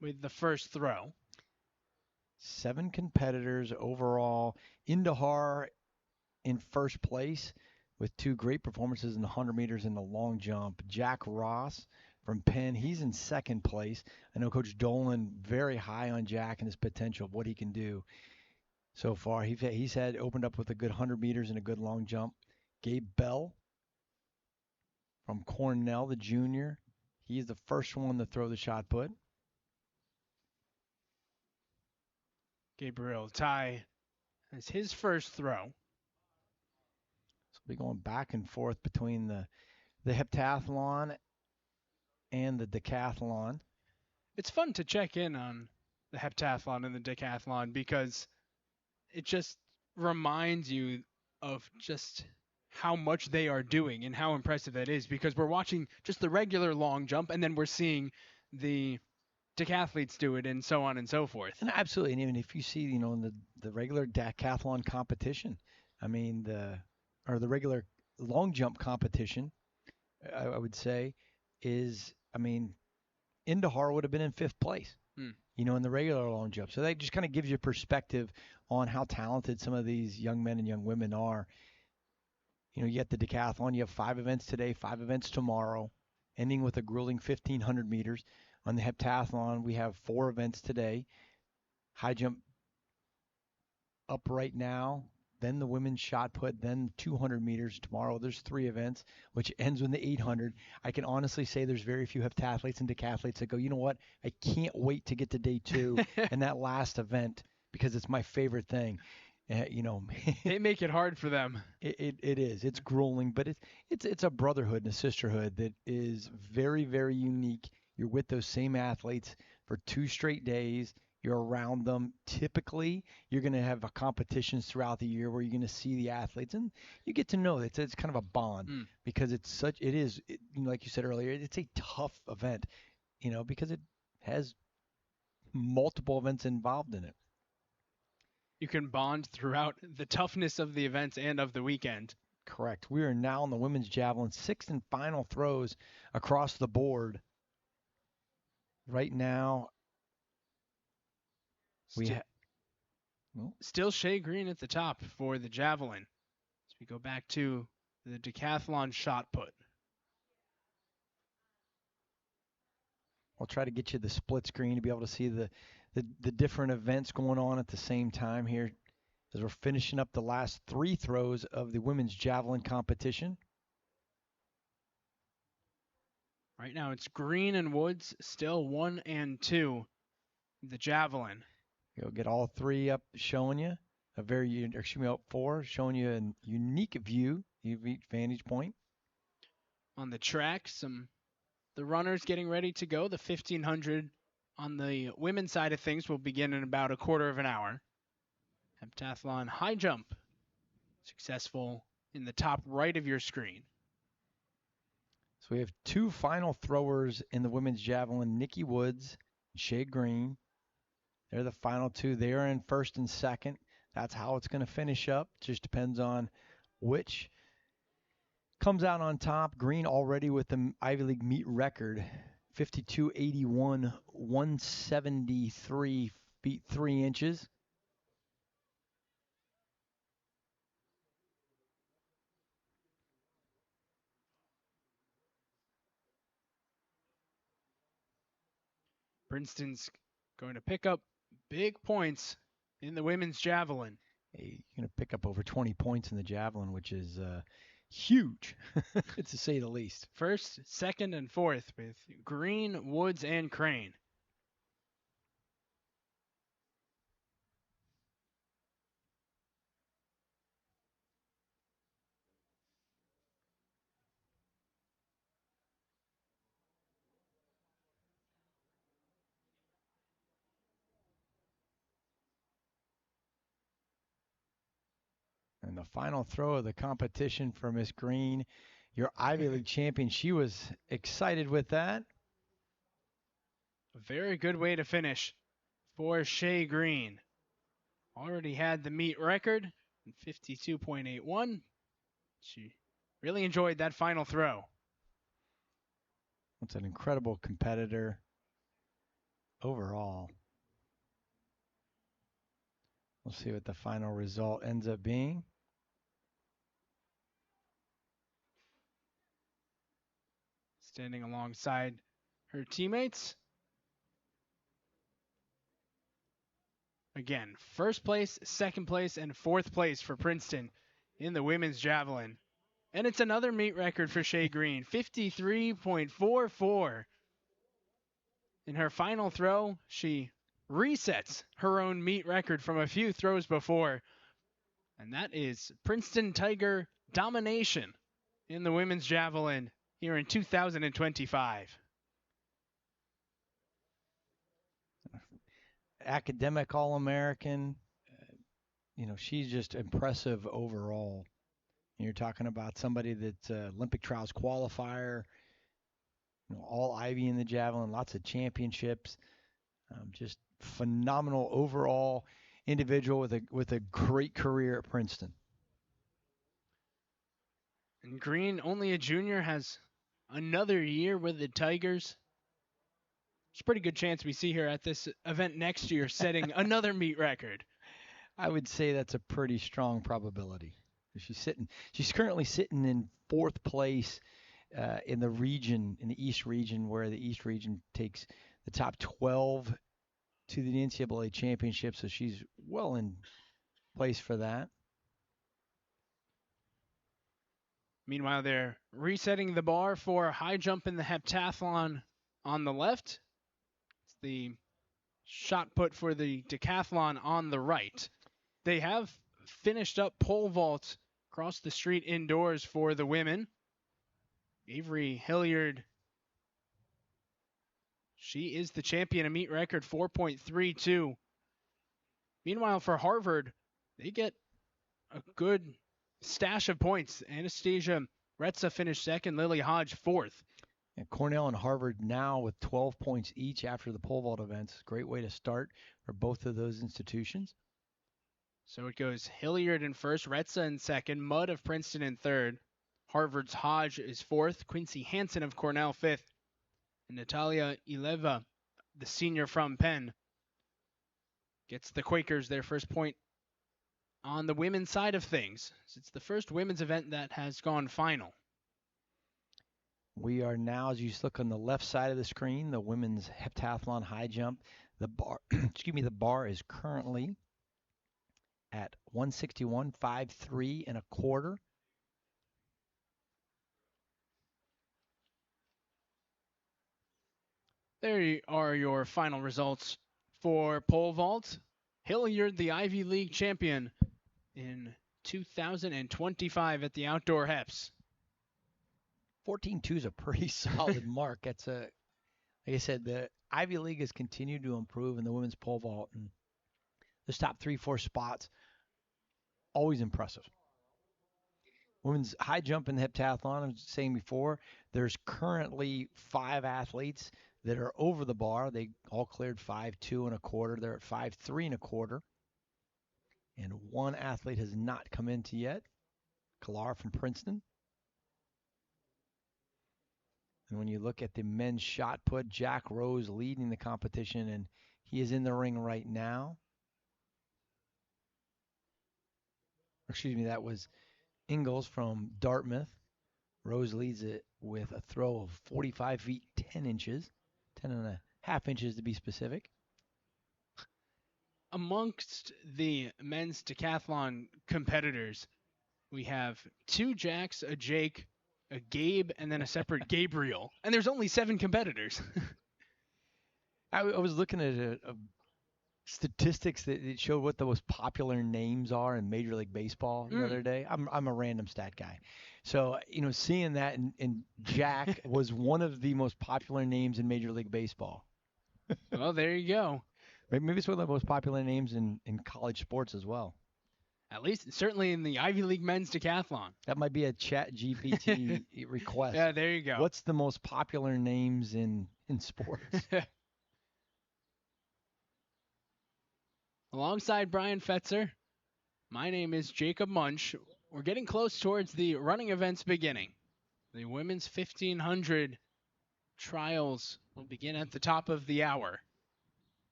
with the first throw. 7 competitors overall. Indahar in first place with 2 great performances in the 100 meters and the long jump. Jack Ross from Penn, he's in second place. I know Coach Dolan very high on Jack and his potential of what he can do so far. He's had opened up with a good 100 meters and a good long jump. Gabe Bell from Cornell, the junior. He's the first one to throw the shot put. Gabriel Tai has his first throw. So we'll be going back and forth between the heptathlon and the decathlon. It's fun to check in on the heptathlon and the decathlon because it just reminds you of just how much they are doing and how impressive that is, because we're watching just the regular long jump and then we're seeing the decathletes do it and so on and so forth. And absolutely, and even if you see, in the regular decathlon competition, the regular long jump competition, I would say, is, Indahar would have been in 5th place, in the regular long jump. So that just kind of gives you perspective on how talented some of these young men and young women are. You get the decathlon, you have 5 events today, 5 events tomorrow, ending with a grueling 1,500 meters. On the heptathlon, we have 4 events today. High jump up right now, then the women's shot put, then 200 meters tomorrow. There's 3 events, which ends with the 800. I can honestly say there's very few heptathletes and decathletes that go, you know what, I can't wait to get to day 2 and that last event because it's my favorite thing. They make it hard for them. It is. It's grueling, but it's a brotherhood and a sisterhood that is very, very unique. You're with those same athletes for 2 straight days. You're around them. Typically, you're going to have competitions throughout the year where you're going to see the athletes, and you get to know it's kind of a bond because like you said earlier, it's a tough event, because it has multiple events involved in it. You can bond throughout the toughness of the events and of the weekend. Correct. We are now in the women's javelin, 6th and final throws across the board. Right now, still Shea Green at the top for the javelin. As we go back to the decathlon shot put. I'll try to get you the split screen to be able to see the different events going on at the same time here as we're finishing up the last 3 throws of the women's javelin competition. Right now it's Green and Woods still 1 and 2. The javelin. You'll get all 3 up showing you up 4 showing you a unique view, vantage point. On the track, the runners getting ready to go. The 1500 on the women's side of things will begin in about a quarter of an hour. Heptathlon high jump successful in the top right of your screen. So we have 2 final throwers in the women's javelin, Nikki Woods and Shea Green. They're the final 2. They are in first and second. That's how it's going to finish up. Just depends on which comes out on top. Green already with the Ivy League meet record, 52.81, 173 feet 3 inches. Princeton's going to pick up big points in the women's javelin. You're going to pick up over 20 points in the javelin, which is huge, to say the least. First, second, and fourth with Green, Woods, and Crane. And the final throw of the competition for Miss Green, your Ivy League champion. She was excited with that. A very good way to finish for Shea Green. Already had the meet record, 52.81. She really enjoyed that final throw. It's an incredible competitor overall. We'll see what the final result ends up being. Standing alongside her teammates. Again, first place, second place, and fourth place for Princeton in the women's javelin. And it's another meet record for Shea Green, 53.44. In her final throw, she resets her own meet record from a few throws before. And that is Princeton Tiger domination in the women's javelin here in 2025. Academic All-American. She's just impressive overall. You're talking about somebody that's Olympic trials qualifier, all Ivy in the javelin, lots of championships. Just phenomenal overall individual with a great career at Princeton. And Green, only a junior, has another year with the Tigers. There's a pretty good chance we see her at this event next year setting another meet record. I would say that's a pretty strong probability. She's currently sitting in fourth place in the region, in the East region, where the East region takes the top 12 to the NCAA championship. So she's well in place for that. Meanwhile, they're resetting the bar for high jump in the heptathlon on the left. It's the shot put for the decathlon on the right. They have finished up pole vault across the street indoors for the women. Avery Hilliard, she is the champion, a meet record 4.32. Meanwhile, for Harvard, they get a good stash of points. Anastasia Retza finished second, Lily Hodge fourth. And Cornell and Harvard now with 12 points each after the pole vault events. Great way to start for both of those institutions. So it goes Hilliard in first, Retza in second, Mudd of Princeton in third. Harvard's Hodge is fourth, Quincy Hansen of Cornell fifth, and Natalia Ileva, the senior from Penn, gets the Quakers their first point on the women's side of things. It's the first women's event that has gone final. We are now, as you look on the left side of the screen, the women's heptathlon high jump. The bar, the bar is currently at 161.53 and a quarter. There are your final results for pole vault. Hilliard, the Ivy League champion in 2025 at the Outdoor Heps. 14.2 is a pretty solid mark. That's like I said, the Ivy League has continued to improve in the women's pole vault, and those top 3-4 spots, always impressive. Women's high jump in the heptathlon, I was saying before, there's currently 5 athletes that are over the bar. They all cleared 5.2 and a quarter. They're at 5.3 and a quarter. And one athlete has not come into yet, Kalar from Princeton. And when you look at the men's shot put, Jack Rose leading the competition, and he is in the ring right now. Excuse me, that was Ingalls from Dartmouth. Rose leads it with a throw of 45 feet, 10 inches, 10 and a half inches to be specific. Amongst the men's decathlon competitors, we have 2 Jacks, a Jake, a Gabe, and then a separate Gabriel. And there's only 7 competitors. I was looking at a statistics that it showed what the most popular names are in Major League Baseball the other day. I'm a random stat guy. So, seeing that and Jack was one of the most popular names in Major League Baseball. Well, there you go. Maybe it's one of the most popular names in college sports as well. At least, certainly in the Ivy League men's decathlon. That might be a Chat GPT request. Yeah, there you go. What's the most popular names in sports? Alongside Brian Fetzer, my name is Jacob Munch. We're getting close towards the running events beginning. The women's 1500 trials will begin at the top of the hour.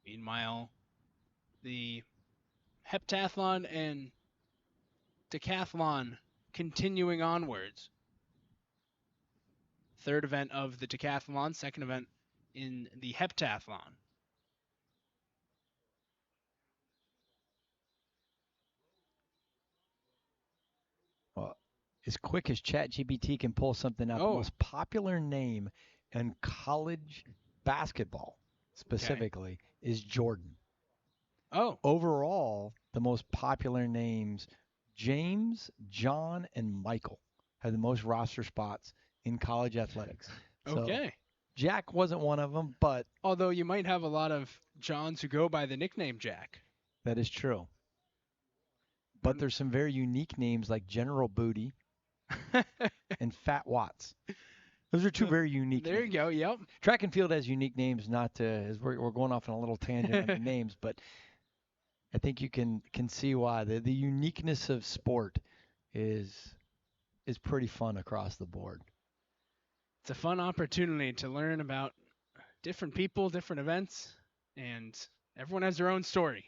Meanwhile, the heptathlon and decathlon continuing onwards. Third event of the decathlon, second event in the heptathlon. Well, as quick as ChatGPT can pull something out, the most popular name in college basketball specifically is Jordan. Oh. Overall, the most popular names, James, John, and Michael, have the most roster spots in college athletics. Okay. So, Jack wasn't one of them, but... Although you might have a lot of Johns who go by the nickname Jack. That is true. But there's some very unique names like General Booty and Fat Watts. Those are 2 very unique There names. You go, yep. Track and field has unique names, not to, as we're going off on a little tangent on the names, but I think you can see why. The uniqueness of sport is pretty fun across the board. It's a fun opportunity to learn about different people, different events, and everyone has their own story.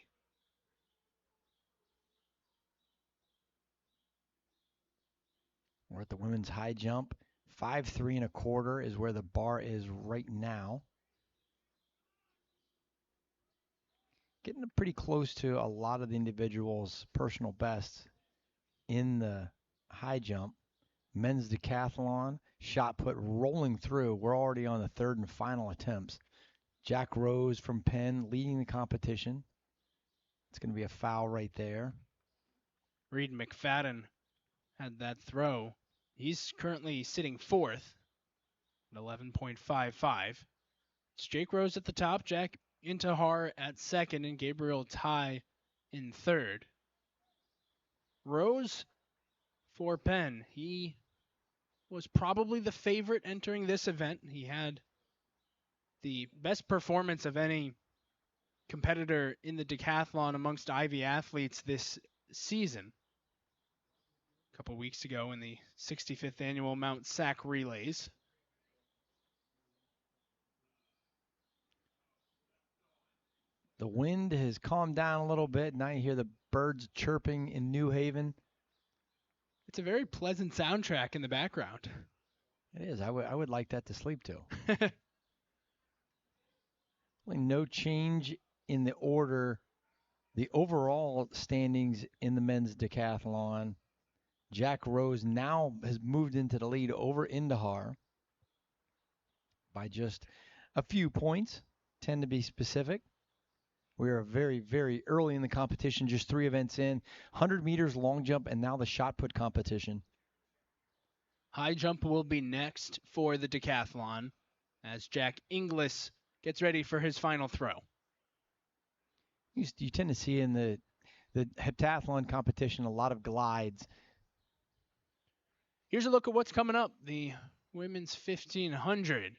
We're at the women's high jump. 5'3 1/4 is where the bar is right now. Getting pretty close to a lot of the individuals' personal bests in the high jump. Men's decathlon, shot put rolling through. We're already on the third and final attempts. Jack Rose from Penn leading the competition. It's going to be a foul right there. Reed McFadden had that throw. He's currently sitting 4th at 11.55. It's Jake Rose at the top, Jack Intihar at 2nd, and Gabriel Tai in 3rd. Rose for Penn. He was probably the favorite entering this event. He had the best performance of any competitor in the decathlon amongst Ivy athletes this season. A couple weeks ago in the 65th annual Mount Sac Relays. The wind has calmed down a little bit. Now you hear the birds chirping in New Haven. It's a very pleasant soundtrack in the background. It is. I would like that to sleep to. No change in the order. The overall standings in the men's decathlon. Jack Rose now has moved into the lead over Intihar by just a few points, 10 to be specific. We are very, very early in the competition, just 3 events in. 100 meters long jump and now the shot put competition. High jump will be next for the decathlon as Jack Inglis gets ready for his final throw. You tend to see in the heptathlon competition a lot of glides. Here's a look at what's coming up. The women's 1500.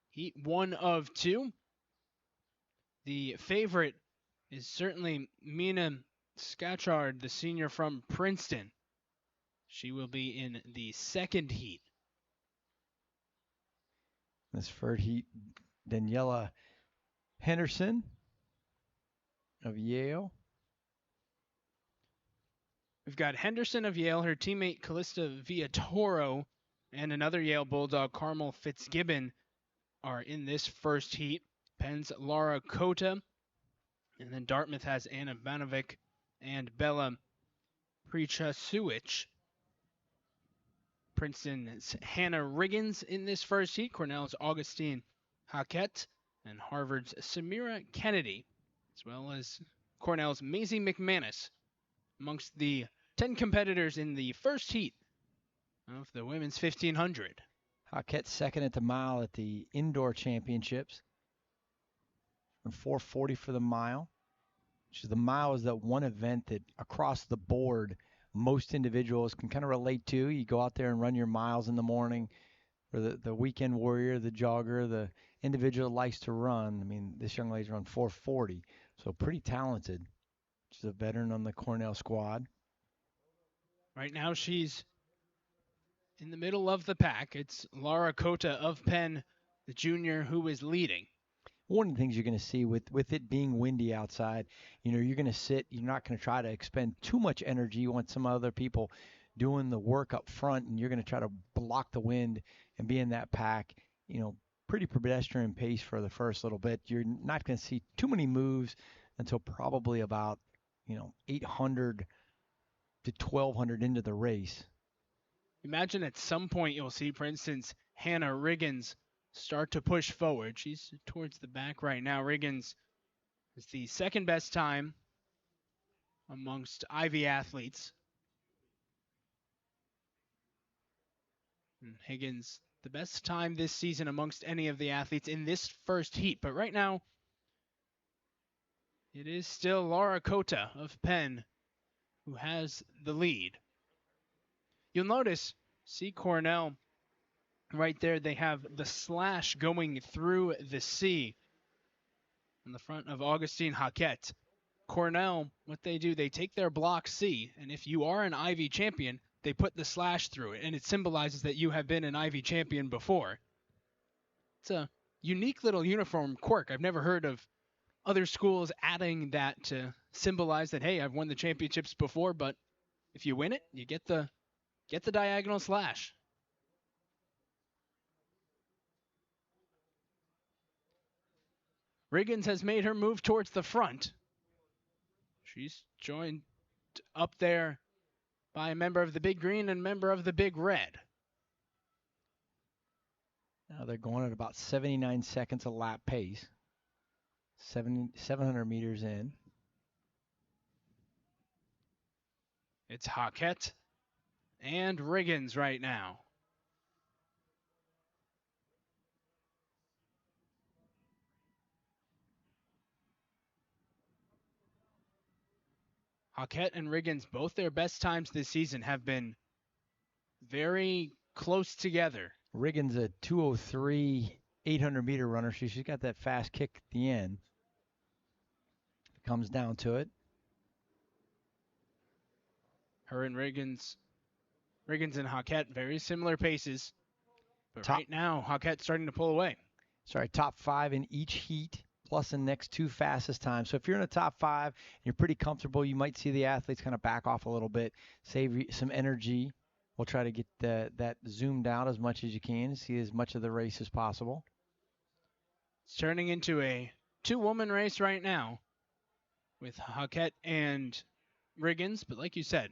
Heat 1 of 2. The favorite is certainly Mina Scatchard, the senior from Princeton. She will be in the second heat. This third heat, Daniela Henderson of Yale. We've got Henderson of Yale, her teammate Callista Villatoro, and another Yale Bulldog, Carmel Fitzgibbon, are in this first heat. Penn's Laura Kota, and then Dartmouth has Anna Banovic and Bella Prichasuich. Princeton's Hannah Riggins in this first heat. Cornell's Augustine Hackett, and Harvard's Samira Kennedy, as well as Cornell's Maisie McManus, amongst the 10 competitors in the first heat of the women's 1500. Hackett second at the mile at the indoor championships. And 4:40 for the mile. Which is the mile is that one event that across the board most individuals can kind of relate to. You go out there and run your miles in the morning, or the weekend warrior, the jogger, the individual that likes to run. I mean, this young lady's run 4:40, so pretty talented. She's a veteran on the Cornell squad. Right now she's in the middle of the pack. It's Laura Kota of Penn, the junior, who is leading. One of the things you're going to see with it being windy outside, you're going to sit. You're not going to try to expend too much energy. You want some other people doing the work up front, and you're going to try to block the wind and be in that pack. Pretty pedestrian pace for the first little bit. You're not going to see too many moves until probably about 800 to 1200 into the race. Imagine at some point you'll see, for instance, Hannah Riggins start to push forward. She's towards the back right now. Riggins is the second best time amongst Ivy athletes. And Higgins, the best time this season amongst any of the athletes in this first heat. But right now, it is still Laura Kota of Penn who has the lead. You'll notice, see Cornell right there, they have the slash going through the C in the front of Augustine Hackett. Cornell, what they do, they take their block C, and if you are an Ivy champion, they put the slash through it, and it symbolizes that you have been an Ivy champion before. It's a unique little uniform quirk. I've never heard of other schools adding that to symbolize that, hey, I've won the championships before, but if you win it, you get the diagonal slash. Riggins has made her move towards the front. She's joined up there by a member of the Big Green and a member of the Big Red. Now they're going at about 79 seconds a lap pace. 700 meters in. It's Hackett and Riggins right now. Hackett and Riggins, both their best times this season have been very close together. Riggins a 2:03 800-meter runner. She's got that fast kick at the end. It comes down to it. Her and Riggins and Hackett, very similar paces. But right now, Hackett's starting to pull away. Top 5 in each heat, plus the next 2 fastest times. So if you're in the top 5 and you're pretty comfortable, you might see the athletes kind of back off a little bit, save some energy. We'll try to get that zoomed out as much as you can, see as much of the race as possible. It's turning into a 2-woman race right now with Hackett and Riggins. But like you said,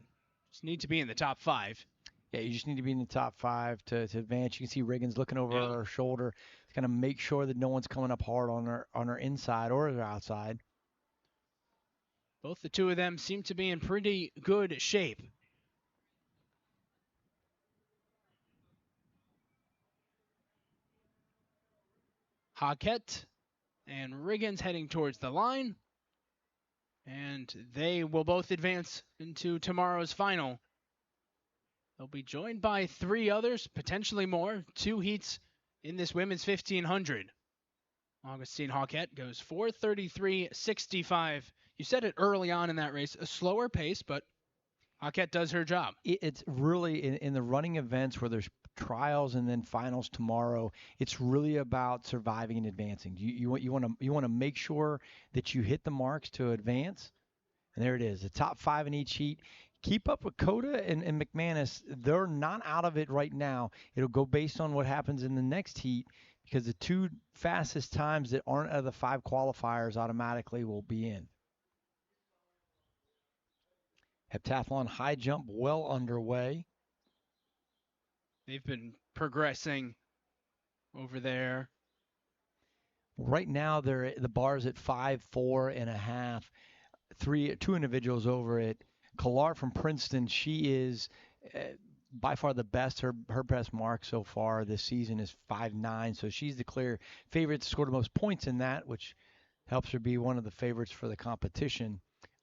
just need to be in the top 5. Yeah, you just need to be in the top 5 to advance. You can see Riggins looking over her shoulder to kind of make sure that no one's coming up hard on her inside or her outside. Both the two of them seem to be in pretty good shape. Hackett and Riggins heading towards the line. And they will both advance into tomorrow's final. They'll be joined by 3 others, potentially more. 2 heats in this women's 1500. Augustine Hackett goes 4:33.65. You said it early on in that race, a slower pace, but Hackett does her job. It's really in the running events where there's trials and then finals tomorrow. It's really about surviving and advancing. You want to make sure that you hit the marks to advance. And there it is, the top 5 in each heat. Keep up with Kota and McManus. They're not out of it right now. It'll go based on what happens in the next heat because the 2 fastest times that aren't out of the 5 qualifiers automatically will be in. Heptathlon high jump well underway. They've been progressing over there. Right now, the bar's at 5, 4 and a half. 2 individuals over it. Kalar from Princeton, she is by far the best. Her best mark so far this season is 5.9, so she's the clear favorite to score the most points in that, which helps her be one of the favorites for the competition.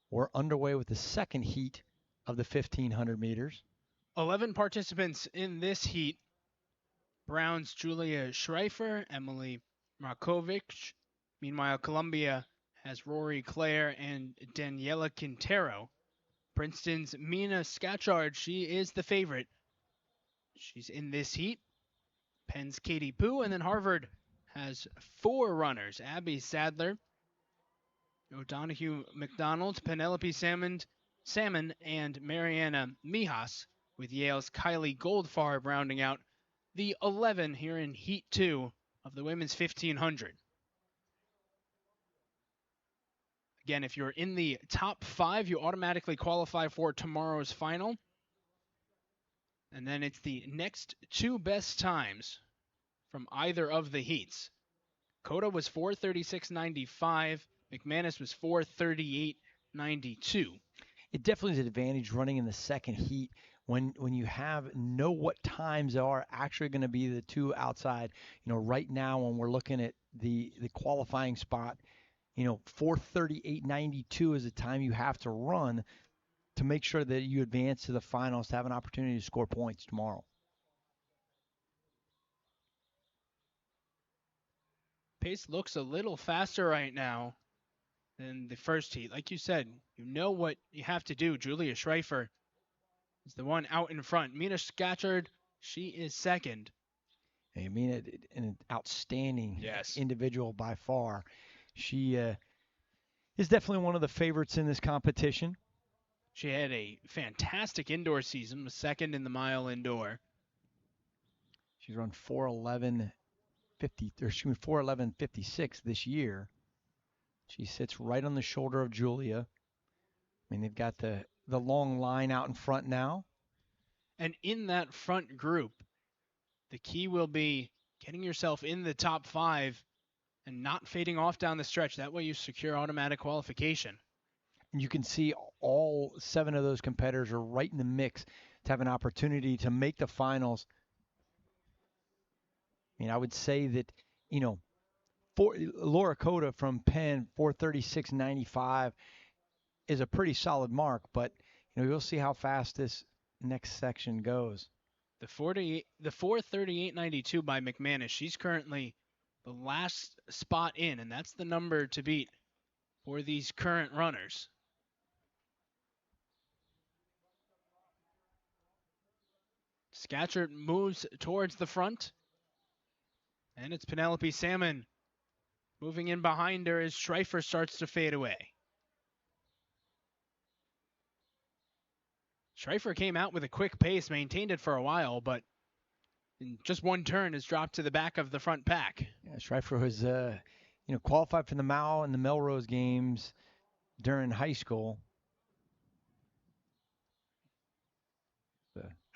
We're underway with the second heat of the 1,500 meters. 11 participants in this heat. Brown's Julia Schreifer, Emily Markovic. Meanwhile, Columbia has Rory Clare and Daniela Quintero. Princeton's Mina Scatchard, she is the favorite. She's in this heat. Penn's Katie Poo, and then Harvard has 4 runners. Abby Sadler, O'Donoghue McDonald, Penelope Salmon, and Mariana Mijas, with Yale's Kylie Goldfarb rounding out the 11 here in Heat 2 of the women's 1,500. Again, if you're in the top 5, you automatically qualify for tomorrow's final. And then it's the next 2 best times from either of the heats. Cota was 4:36.95. McManus was 4:38.92. It definitely is an advantage running in the second heat when you know what times are actually going to be the 2 outside. Right now when we're looking at the qualifying spot, 4:38.92 is the time you have to run to make sure that you advance to the finals to have an opportunity to score points tomorrow. Pace looks a little faster right now than the first heat. Like you said, you know what you have to do. Julia Schreifer is the one out in front. Mina Scatchard, she is second. I mean, an outstanding individual by far. She is definitely one of the favorites in this competition. She had a fantastic indoor season, was second in the mile indoor. She's run 4:11.56 this year. She sits right on the shoulder of Julia. I mean, they've got the long line out in front now. And in that front group, the key will be getting yourself in the top 5 and not fading off down the stretch. That way you secure automatic qualification. And you can see all 7 of those competitors are right in the mix to have an opportunity to make the finals. I mean, I would say that, Laura Cota from Penn, 4:36.95 is a pretty solid mark, but, you'll see how fast this next section goes. The 4:38.92 by McManus, she's currently the last spot in, and that's the number to beat for these current runners. Scatchard moves towards the front. And it's Penelope Salmon moving in behind her as Schreifer starts to fade away. Schreifer came out with a quick pace, maintained it for a while, but in just one turn has dropped to the back of the front pack. Yeah, Schreifer was, qualified for the Mao and the Melrose games during high school.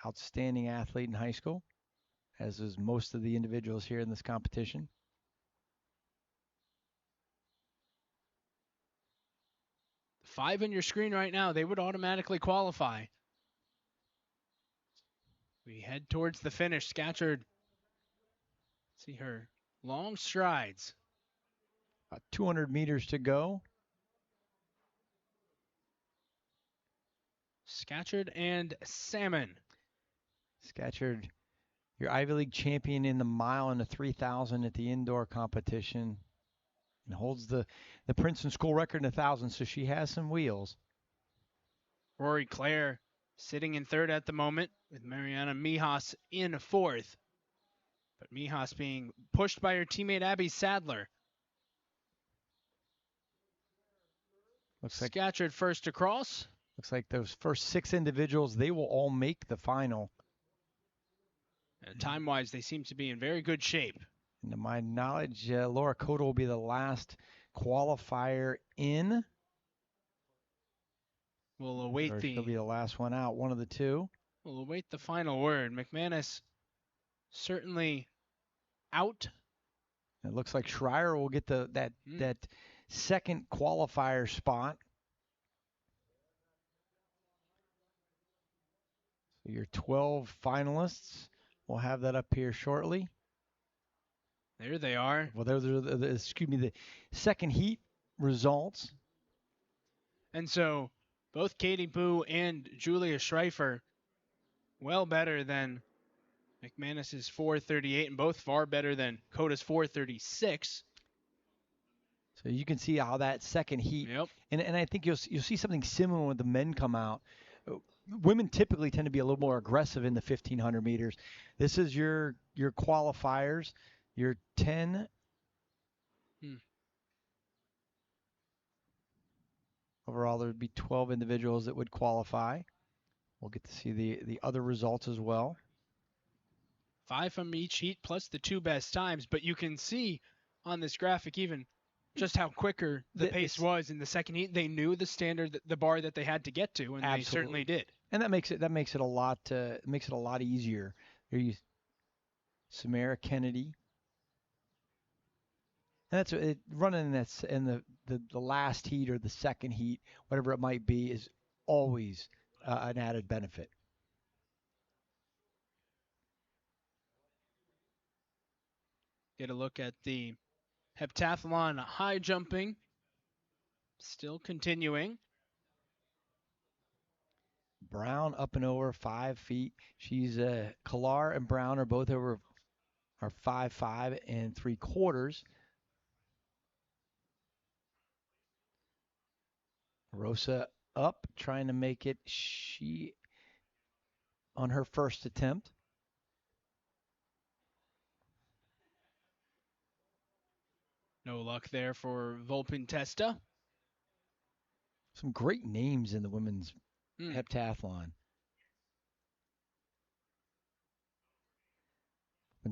Outstanding athlete in high school, as is most of the individuals here in this competition. The 5 on your screen right now, they would automatically qualify. We head towards the finish. Scatchard, see her long strides. About 200 meters to go. Scatchard and Salmon. Scatchard, your Ivy League champion in the mile and the 3,000 at the indoor competition, and holds the Princeton school record in 1,000, so she has some wheels. Rory Clare sitting in third at the moment, with Mariana Mijas in fourth. But Mijas being pushed by her teammate Abby Sadler. Looks like Scatchard first across. Looks like those first 6 individuals, they will all make the final. Time-wise, they seem to be in very good shape. And to my knowledge, Laura Cota will be the last qualifier in. We'll await or she'll be the the last one out, one of the two. we'll await the final word. McManus certainly out. It looks like Schreier will get that second qualifier spot. So your 12 finalists, we'll have that up here shortly. There they are. Well, those are the second heat results. And so both Katie Boo and Julia Schreifer well better than McManus's 4:38, and both far better than Cota's 4:36. So you can see how that second heat, Yep. and I think you'll see something similar when the men come out. Women typically tend to be a little more aggressive in the 1500 meters. This is your qualifiers, your 10. Overall, there would be 12 individuals that would qualify. We'll get to see the other results as well. 5 from each heat plus the 2 best times, but you can see on this graphic even just how quicker the pace was in the second heat. They knew the standard, the bar that they had to get to, and absolutely. They certainly did. And that makes it a lot easier. There you, Samara Kennedy. And that's it, running in the last heat or the second heat, whatever it might be, is always an added benefit. Get a look at the heptathlon high jumping. Still continuing. Brown up and over 5 feet. She's Kalar and Brown are both over 5 3/4. Rosa up, trying to make it. She on her first attempt. No luck there for Volpin Testa. Some great names in the women's heptathlon.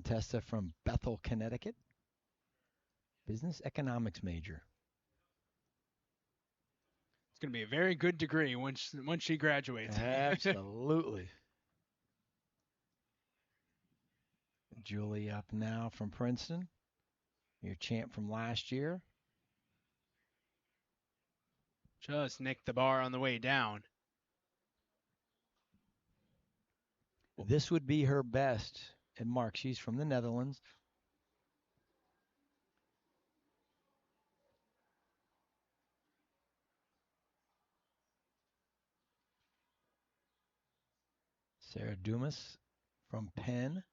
Testa from Bethel, Connecticut. Business economics major. It's going to be a very good degree once she graduates. Absolutely. Julie up now from Princeton. Your champ from last year. Just nicked the bar on the way down. This would be her best. And Mark, she's from the Netherlands. Sarah Dumas from Penn.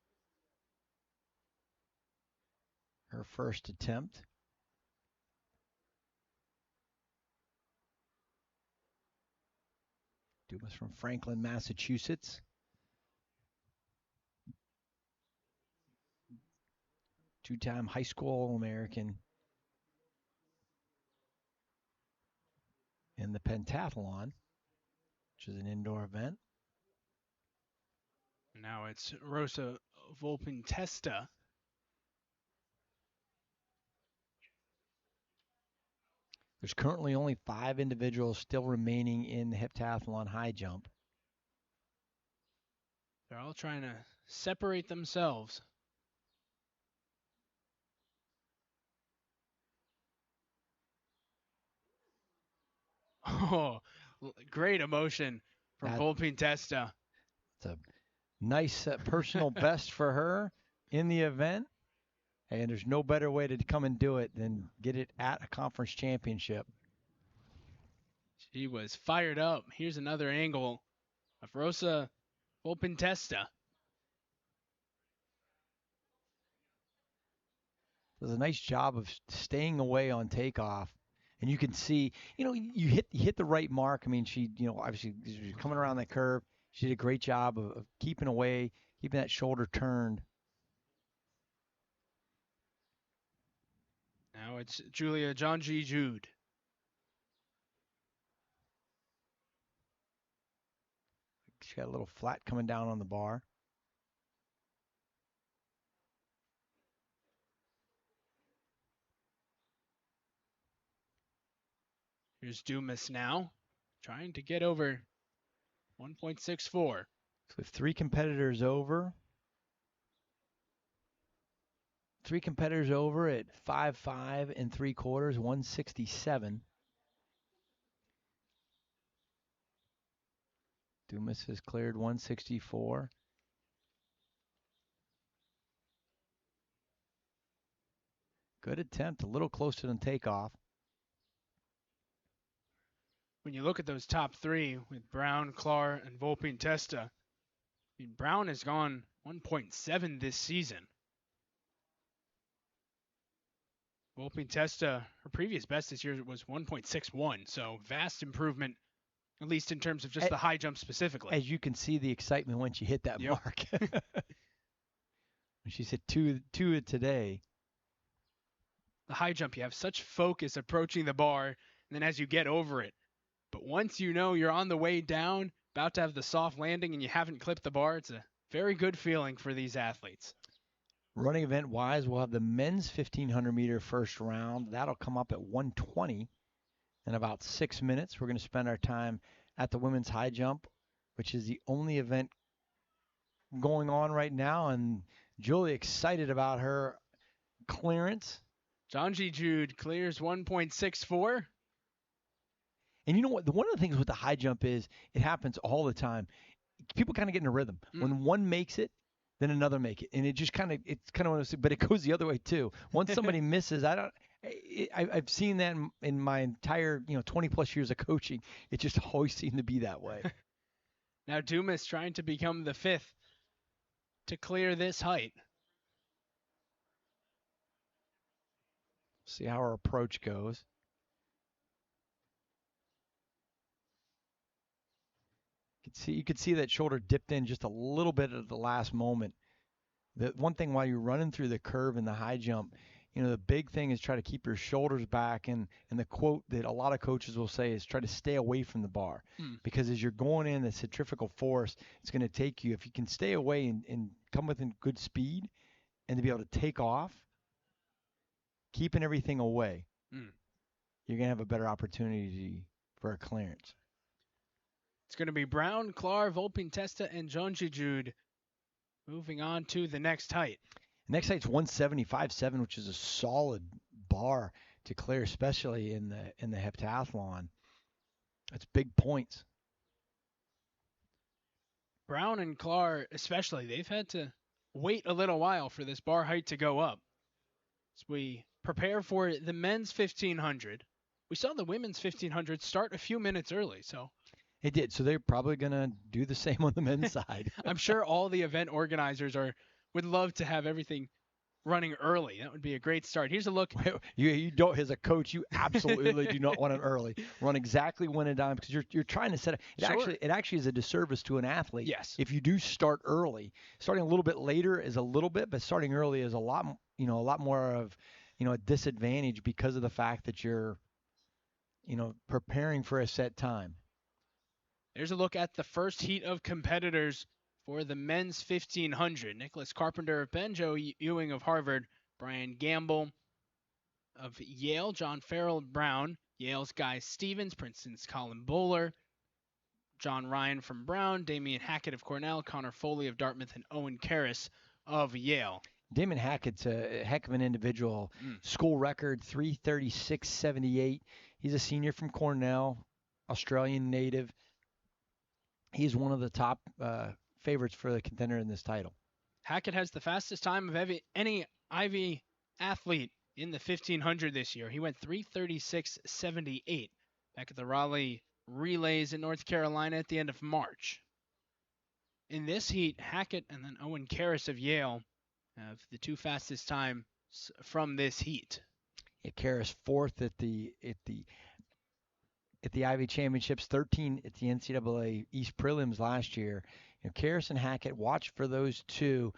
Her first attempt. Dumas from Franklin, Massachusetts. Two-time high school All-American in the pentathlon, which is an indoor event. Now it's Rosa Volpin Testa. There's currently only 5 individuals still remaining in the heptathlon high jump. They're all trying to separate themselves. Oh, great emotion from Volpin Testa. It's a nice personal best for her in the event. And there's no better way to come and do it than get it at a conference championship. She was fired up. Here's another angle of Rosa Volpin Testa. Does a nice job of staying away on takeoff. And you can see, you hit the right mark. I mean, she, obviously she's coming around the curve. She did a great job of keeping away, keeping that shoulder turned. Now it's Julia Janji Jude. She got a little flat coming down on the bar. Here's Dumas now, trying to get over 1.64. So with 3 competitors over. 3 competitors over at 5.5 3/4, 167. Dumas has cleared 164. Good attempt, a little closer than takeoff. When you look at those top 3 with Brown, Clark, and Volpe Testa, I mean, Brown has gone 1.7 this season. Volpe Testa, her previous best this year was 1.61, so vast improvement, at least in terms of just the high jump specifically. As you can see the excitement when she hit that mark. She said two today. The high jump, you have such focus approaching the bar, and then as you get over it. But once you know you're on the way down, about to have the soft landing, and you haven't clipped the bar, it's a very good feeling for these athletes. Running event wise, we'll have the men's 1500 meter first round. That'll come up at 1:20 in about 6 minutes. We're going to spend our time at the women's high jump, which is the only event going on right now. And Julie excited about her clearance. Jonji Jude clears 1.64. And you know what? One of the things with the high jump is it happens all the time. People kind of get in a rhythm. When one makes it, then another make it, and it just kind of but it goes the other way too. Once somebody misses, I've seen that in my entire 20 plus years of coaching. It just always seemed to be that way. Now Dumas trying to become the 5th to clear this height. See how our approach goes. You could see that shoulder dipped in just a little bit at the last moment. The one thing while you're running through the curve in the high jump, the big thing is try to keep your shoulders back. And the quote that a lot of coaches will say is try to stay away from the bar. Because as you're going in, the centrifugal force, it's going to take you. If you can stay away and come within good speed and to be able to take off, keeping everything away, you're going to have a better opportunity for a clearance. It's going to be Brown, Clark, Volpe Testa, and Jonji Jude moving on to the next height. Next height's 175.7, which is a solid bar to clear, especially in the heptathlon. That's big points. Brown and Clark, especially, they've had to wait a little while for this bar height to go up. As we prepare for the men's 1500, we saw the women's 1500 start a few minutes early, so. It did, so they're probably going to do the same on the men's side. I'm sure all the event organizers would love to have everything running early. That would be a great start. Here's a look. You don't, as a coach, you absolutely do not want it early. Run exactly when and dime, because you're trying to set up. It actually is a disservice to an athlete. Yes. If you do start early, starting a little bit later is a little bit, but starting early is a lot more of a disadvantage because of the fact that you're preparing for a set time. There's a look at the first heat of competitors for the men's 1500. Nicholas Carpenter of Penn, Joe Ewing of Harvard, Brian Gamble of Yale, John Farrell of Brown, Yale's Guy Stevens, Princeton's Colin Bowler, John Ryan from Brown, Damian Hackett of Cornell, Connor Foley of Dartmouth, and Owen Karras of Yale. Damon Hackett's a heck of an individual. School record, 336.78. He's a senior from Cornell, Australian native. He's one of the top favorites for the contender in this title. Hackett has the fastest time of any Ivy athlete in the 1500 this year. He went 336.78 back at the Raleigh Relays in North Carolina at the end of March. In this heat, Hackett and then Owen Karras of Yale have the 2 fastest times from this heat. Yeah, Karras fourth at the Ivy Championships, 13 at the NCAA East Prelims last year. Karras and Hackett, watch for those two.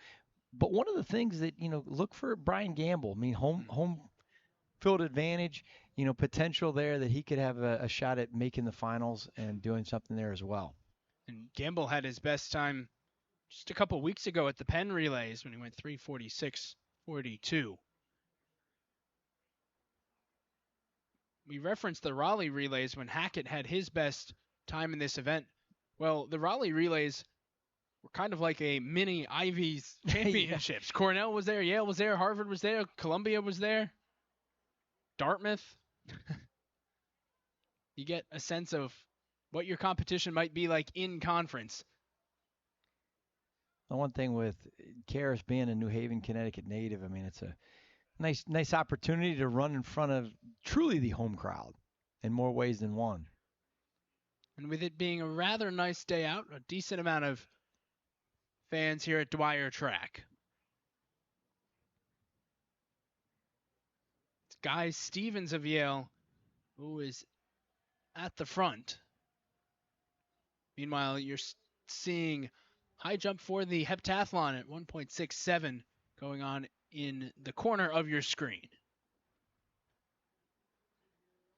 But one of the things that, look for Brian Gamble. I mean, home field advantage, potential there that he could have a shot at making the finals and doing something there as well. And Gamble had his best time just a couple weeks ago at the Penn Relays when he went 346.42. we referenced the Raleigh relays when Hackett had his best time in this event. Well, the Raleigh relays were kind of like a mini Ivy's championships. Yeah. Cornell was there, Yale was there, Harvard was there, Columbia was there, Dartmouth. You get a sense of what your competition might be like in conference. The one thing with Karis being a New Haven, Connecticut native, I mean, it's a nice opportunity to run in front of truly the home crowd in more ways than one. And with it being a rather nice day out, a decent amount of fans here at Dwyer Track. It's Guy Stevens of Yale, who is at the front. Meanwhile, you're seeing high jump for the heptathlon at 1.67 going on in the corner of your screen.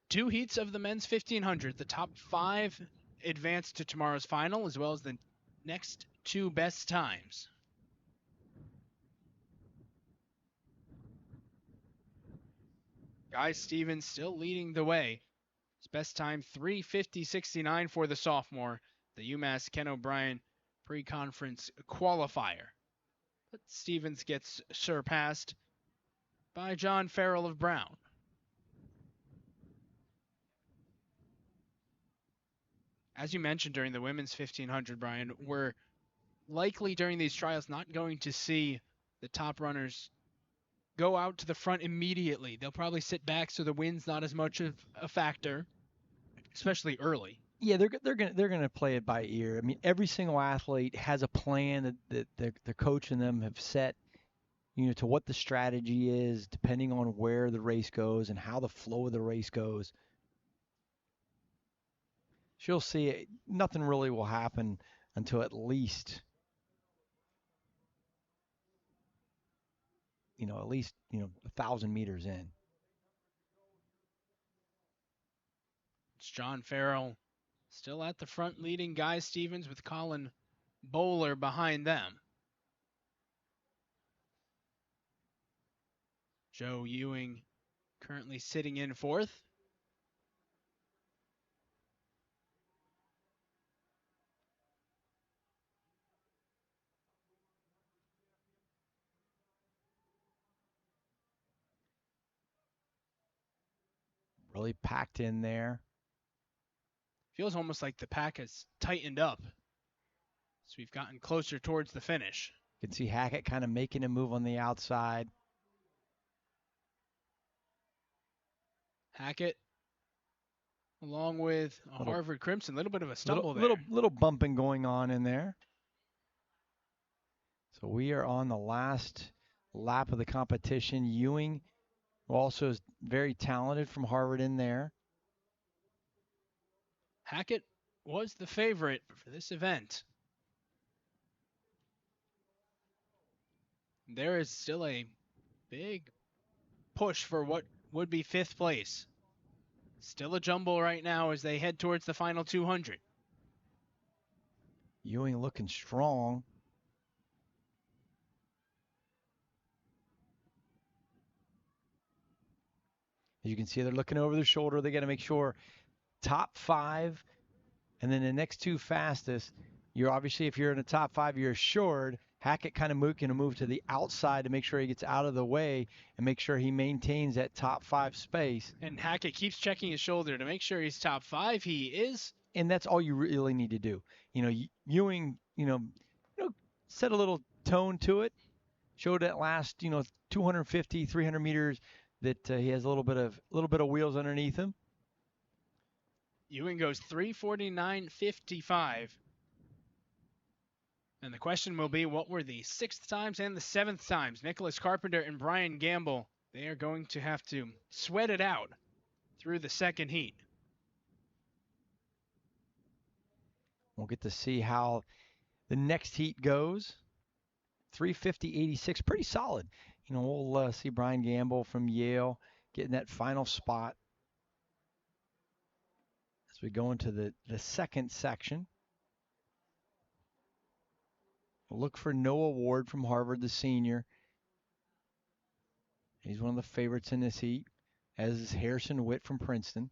2 heats of the men's 1500. The top 5 advance to tomorrow's final, as well as the next 2 best times. Guy Stevens still leading the way. His best time 3:50.69 for the sophomore, the UMass Ken O'Brien pre-conference qualifier. But Stevens gets surpassed by John Farrell of Brown. As you mentioned during the women's 1500, Brian, we're likely during these trials not going to see the top runners go out to the front immediately. They'll probably sit back so the wind's not as much of a factor, especially early. Yeah, they're gonna play it by ear. I mean, every single athlete has a plan that the coach and them have set, to what the strategy is, depending on where the race goes and how the flow of the race goes. She'll see it. Nothing really will happen until at least, 1,000 meters in. It's John Farrell still at the front leading Guy Stevens with Colin Bowler behind them. Joe Ewing currently sitting in 4th. Really packed in there. Feels almost like the pack has tightened up as we've gotten closer towards the finish. You can see Hackett kind of making a move on the outside. Hackett, along with Harvard Crimson, a little bit of a stumble there. Little bumping going on in there. So we are on the last lap of the competition. Ewing, who also is very talented from Harvard in there. Hackett was the favorite for this event. There is still a big push for what would be 5th place. Still a jumble right now as they head towards the final 200. Ewing looking strong. As you can see, they're looking over their shoulder. They got to make sure top 5, and then the next 2 fastest. You're obviously, if you're in the top 5, you're assured. Hackett kind of going to move to the outside to make sure he gets out of the way and make sure he maintains that top 5 space. And Hackett keeps checking his shoulder to make sure he's top 5. He is. And that's all you really need to do. Ewing, set a little tone to it. Showed that last, 250, 300 meters that he has a little bit of wheels underneath him. Ewing goes 3:49.55. And the question will be, what were the 6th times and the 7th times? Nicholas Carpenter and Brian Gamble, they are going to have to sweat it out through the second heat. We'll get to see how the next heat goes. 3:50.86, pretty solid. We'll see Brian Gamble from Yale getting that final spot as we go into the second section. We'll look for Noah Ward from Harvard, the senior. He's one of the favorites in this heat. as is Harrison Witt from Princeton.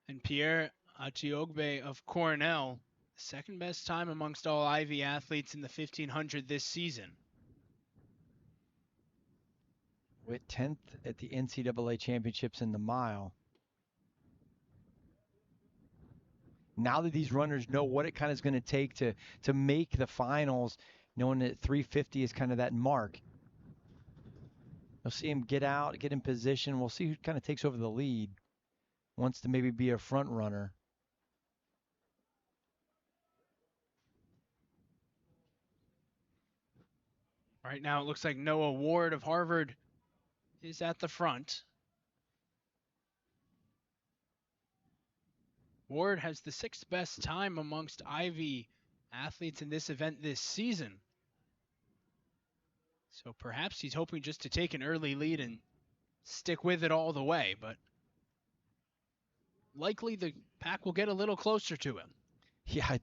And Pierre Atiogbe of Cornell, second best time amongst all Ivy athletes in the 1500 this season. Witt 10th at the NCAA championships in the mile. Now that these runners know what it kind of is going to take to make the finals, knowing that 350 is kind of that mark. You'll see him get out, get in position. We'll see who kind of takes over the lead. Wants to maybe be a front runner. Right now it looks like Noah Ward of Harvard is at the front. Ward has the sixth best time amongst Ivy athletes in this event this season. So perhaps he's hoping just to take an early lead and stick with it all the way, but likely the pack will get a little closer to him. Yeah,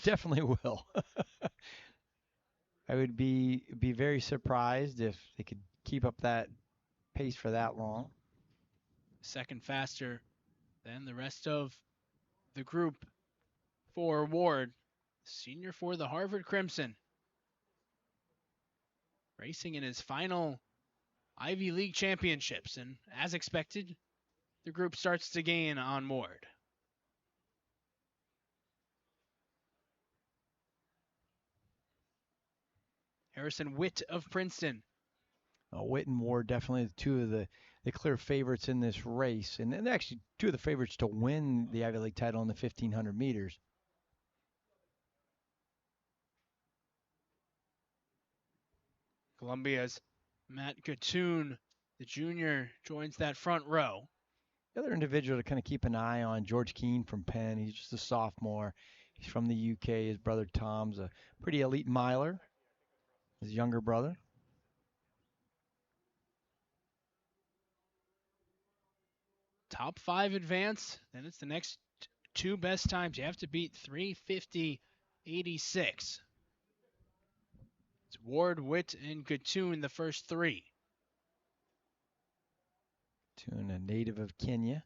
definitely will. I would be very surprised if they could keep up that pace for that long. Second faster than the rest of the group for Ward, senior for the Harvard Crimson. Racing in his final Ivy League championships, and as expected, the group starts to gain on Ward. Harrison Witt of Princeton. Witt and Ward definitely two of the clear favorites in this race, and they're actually two of the favorites to win the Ivy League title in the 1500 meters. Columbia's Matt Gattoon, the junior, joins that front row. The other individual to kind of keep an eye on, George Keane from Penn. He's just a sophomore. He's from the UK. His brother Tom's a pretty elite miler. His younger brother. Top 5 advance, then it's the next two best times. You have to beat 350.86. It's Ward, Witt, and Gattoon, the first three. Gattoon, a native of Kenya.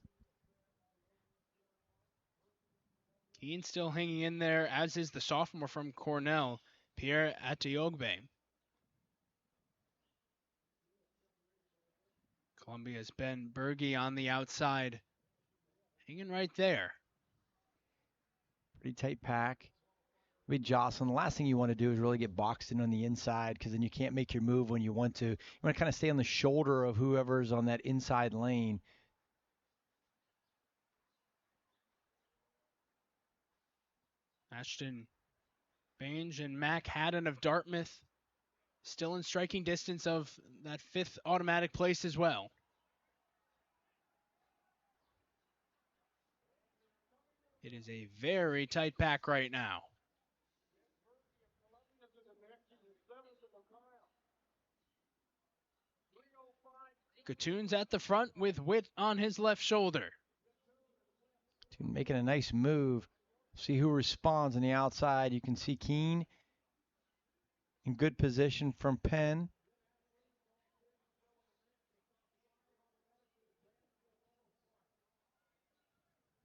Keane still hanging in there, as is the sophomore from Cornell, Pierre Atiogbe. Columbia's Ben Berge on the outside, hanging right there. Pretty tight pack. Be jostling. The last thing you want to do is really get boxed in on the inside, because then you can't make your move when you want to. You want to kind of stay on the shoulder of whoever's on that inside lane. Ashton Bange and Mac Haddon of Dartmouth still in striking distance of that fifth automatic place as well. It is a very tight pack right now. Gattoon's at the front with Witt on his left shoulder. Gattoon making a nice move. See who responds on the outside. You can see Keane in good position from Penn.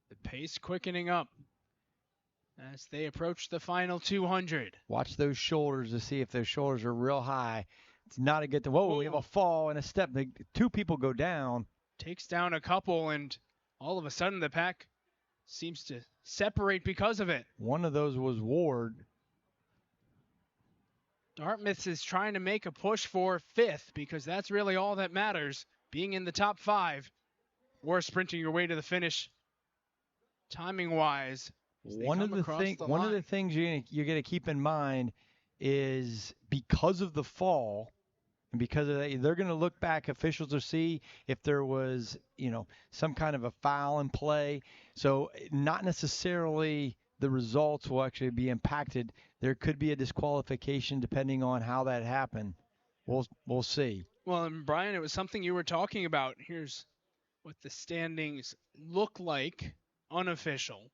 The pace quickening up as they approach the final 200. Watch those shoulders to see if those shoulders are real high. It's not a good thing. Whoa, we have a fall and a step. Two people go down. Takes down a couple, and all of a sudden the pack seems to separate because of it. One of those was Ward. Dartmouth is trying to make a push for fifth, because that's really all that matters, being in the top 5 or sprinting your way to the finish timing-wise. One of the things you're gonna keep in mind is, because of the fall, and because of that, they're going to look back, officials will see if there was, some kind of a foul in play. So not necessarily the results will actually be impacted. There could be a disqualification depending on how that happened. We'll see. Well, and Brian, it was something you were talking about. Here's what the standings look like, unofficial.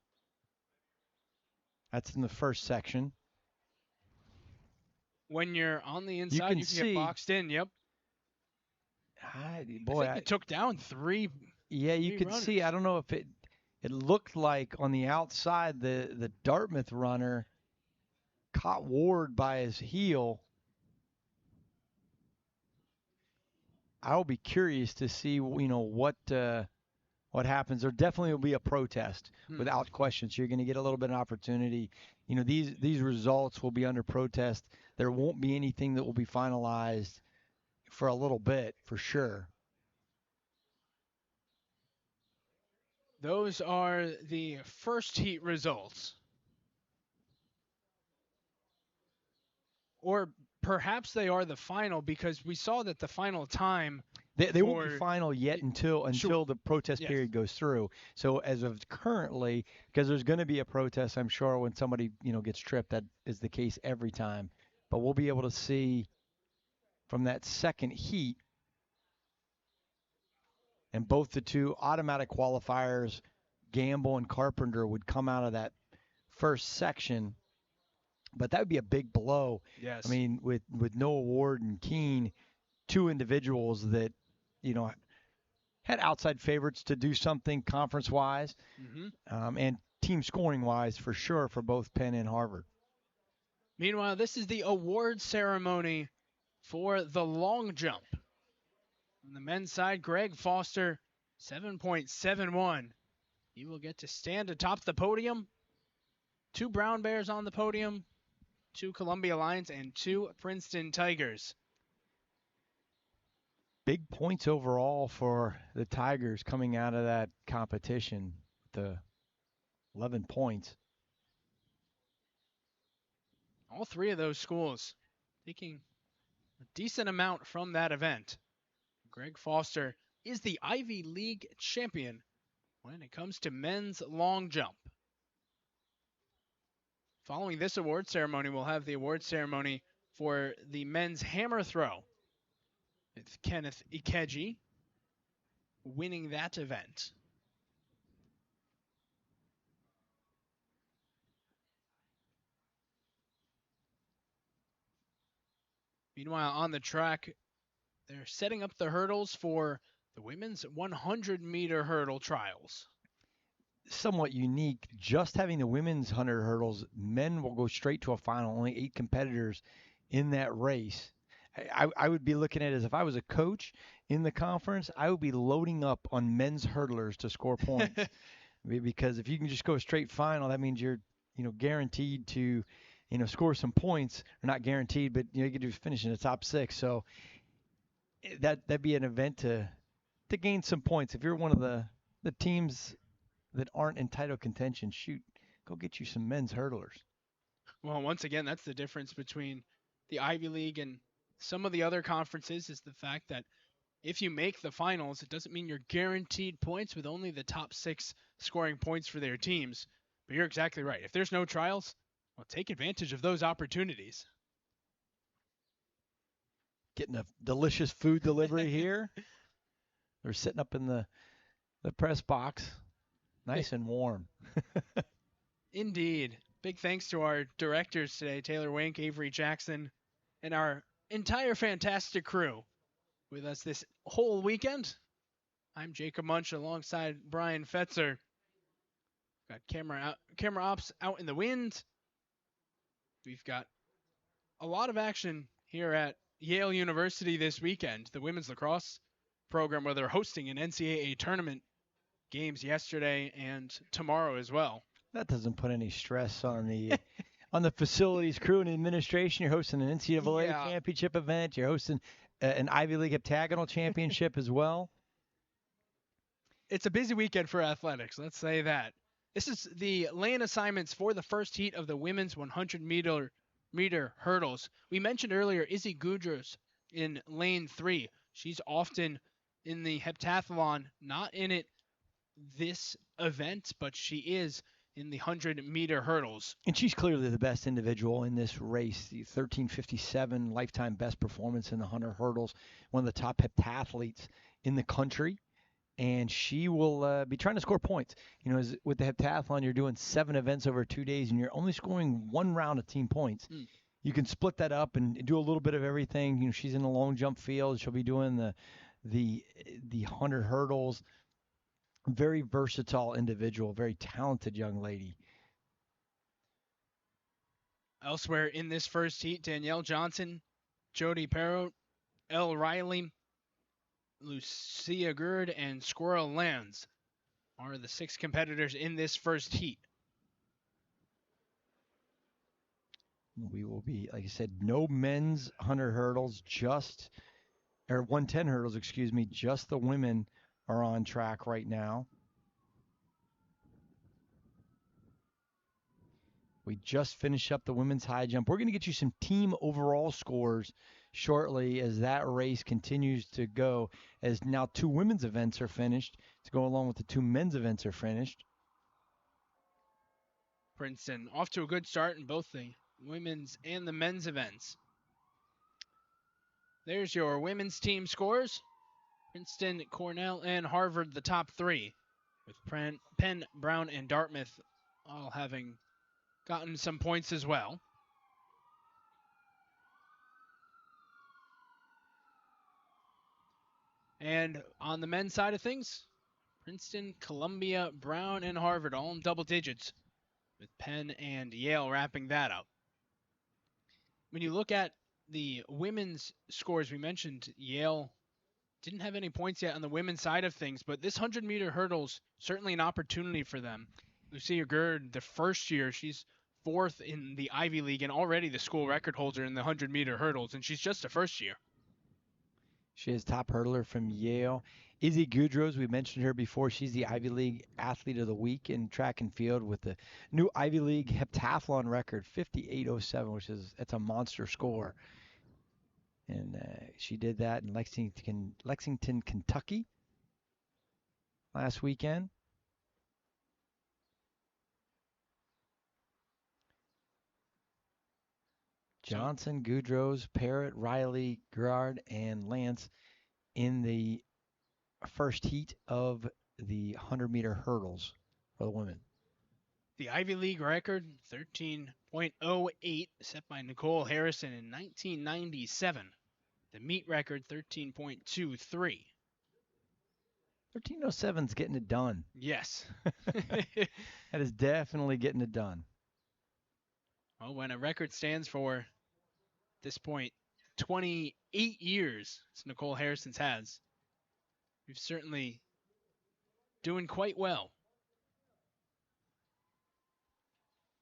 That's in the first section. When you're on the inside, you can get boxed in. Yep. Boy, I think it took down three. Yeah, you three could runners. see. I don't know if it looked like on the outside the Dartmouth runner caught Ward by his heel. I'll be curious to see what happens. There definitely will be a protest without question. So you're going to get a little bit of opportunity. These results will be under protest. There won't be anything that will be finalized for a little bit for sure. Those are the first heat results. Or perhaps they are the final, because we saw that the final time. They won't be final yet until the protest period goes through. So as of currently, because there's going to be a protest, I'm sure when somebody gets tripped, that is the case every time. But we'll be able to see from that second heat, and both the two automatic qualifiers, Gamble and Carpenter, would come out of that first section. But that would be a big blow. Yes. I mean, with Noah Ward and Keene, two individuals that had outside favorites to do something conference-wise, and team scoring-wise for sure for both Penn and Harvard. Meanwhile, this is the award ceremony for the long jump. On the men's side, Greg Foster, 7.71. He will get to stand atop the podium. 2 Brown Bears on the podium, 2 Columbia Lions, and 2 Princeton Tigers. Big points overall for the Tigers coming out of that competition, the 11 points. All 3 of those schools taking a decent amount from that event. Greg Foster is the Ivy League champion when it comes to men's long jump. Following this award ceremony, we'll have the award ceremony for the men's hammer throw, with Kenneth Ikeji winning that event. Meanwhile, on the track, they're setting up the hurdles for the women's 100-meter hurdle trials. Somewhat unique, just having the women's 100 hurdles. Men will go straight to a final, only 8 competitors in that race. I would be looking at it as if I was a coach in the conference, I would be loading up on men's hurdlers to score points. Because if you can just go straight final, that means you're guaranteed to score some points. Or not guaranteed, but you get to finish in the top 6. So that'd be an event to gain some points. If you're one of the teams that aren't in title contention, shoot, go get you some men's hurdlers. Well, once again, that's the difference between the Ivy League and some of the other conferences, is the fact that if you make the finals, it doesn't mean you're guaranteed points with only the top 6 scoring points for their teams. But you're exactly right. If there's no trials, well, take advantage of those opportunities. Getting a delicious food delivery here. They're sitting up in the press box. Nice and warm. Indeed. Big thanks to our directors today, Taylor Wink, Avery Jackson, and our entire fantastic crew with us this whole weekend. I'm Jacob Munch alongside Brian Fetzer. Got camera ops out in the wind. We've got a lot of action here at Yale University this weekend. The women's lacrosse program, where they're hosting an NCAA tournament, games yesterday and tomorrow as well. That doesn't put any stress on the facilities crew and administration. You're hosting an NCAA championship event. You're hosting an Ivy League heptagonal championship as well. It's a busy weekend for athletics, let's say that. This is the lane assignments for the first heat of the women's 100-meter hurdles. We mentioned earlier Izzy Gudros in lane 3. She's often in the heptathlon, not in it this event, but she is in the 100-meter hurdles. And she's clearly the best individual in this race. The 13:57 lifetime best performance in the 100 hurdles, one of the top heptathletes in the country. And she will be trying to score points. With the heptathlon, you're doing 7 events over 2 days, and you're only scoring 1 round of team points. You can split that up and do a little bit of everything. She's in the long jump field. She'll be doing the the 100 hurdles. Very versatile individual, very talented young lady. Elsewhere in this first heat, Danielle Johnson, Jody Perrot, Elle Riley, Lucia Gerd, and Squirrel Lands are the 6 competitors in this first heat. We will be, like I said, no men's 100 hurdles, or 110 hurdles, excuse me, just the women are on track right now. We just finished up the women's high jump. We're going to get you some team overall scores shortly as that race continues to go, as now 2 women's events are finished to go along with the 2 men's events are finished. Princeton off to a good start in both the women's and the men's events. There's your women's team scores. Princeton, Cornell, and Harvard, the top 3, with Penn, Brown, and Dartmouth all having gotten some points as well. And on the men's side of things, Princeton, Columbia, Brown, and Harvard all in double digits, with Penn and Yale wrapping that up. When you look at the women's scores, we mentioned Yale didn't have any points yet on the women's side of things, but this 100-meter hurdle's certainly an opportunity for them. Lucia Gerd, the first year, she's 4th in the Ivy League and already the school record holder in the 100-meter hurdles, and she's just a first year. She is top hurdler from Yale. Izzy Gudros, we mentioned her before. She's the Ivy League Athlete of the Week in track and field with the new Ivy League heptathlon record, 58:07, that's a monster score. And she did that in Lexington, Kentucky last weekend. Johnson, Gudros, Parrott, Riley, Gerard, and Lance in the first heat of the 100-meter hurdles for the women. The Ivy League record, 13.08, set by Nicole Harrison in 1997. The meet record, 13.23. 13:07's getting it done. Yes. That is definitely getting it done. Well, when a record stands for, at this point, 28 years, as Nicole Harrison's has, we've certainly doing quite well.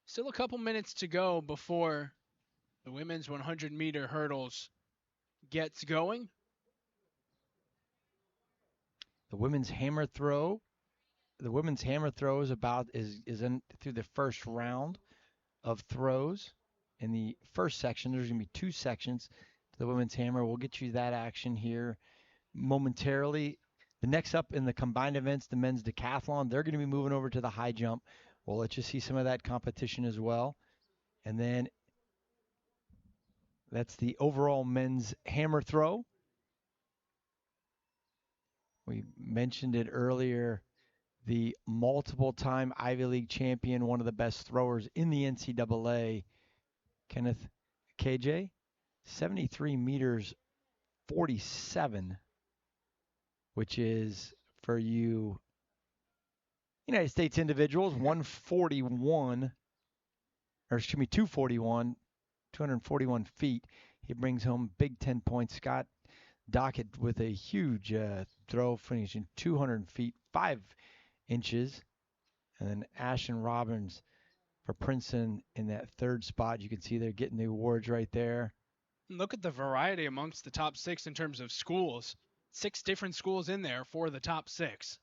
Still a couple minutes to go before the women's 100-meter hurdles gets going. The women's hammer throw. The women's hammer throw is in through the first round of throws. In the first section, there's going to be 2 sections to the women's hammer. We'll get you that action here momentarily. The next up in the combined events, the men's decathlon, they're going to be moving over to the high jump. We'll let you see some of that competition as well. And then that's the overall men's hammer throw. We mentioned it earlier. The multiple-time Ivy League champion, one of the best throwers in the NCAA, Kenneth KJ, 73 meters 47, which is, for you United States individuals, 241, 241 feet. He brings home Big 10 points. Scott Dockett with a huge throw, finishing 200 feet, 5 inches. And then Ashton Robbins for Princeton in that 3rd spot. You can see they're getting the awards right there. Look at the variety amongst the top 6 in terms of schools. 6 different schools in there for the top 6.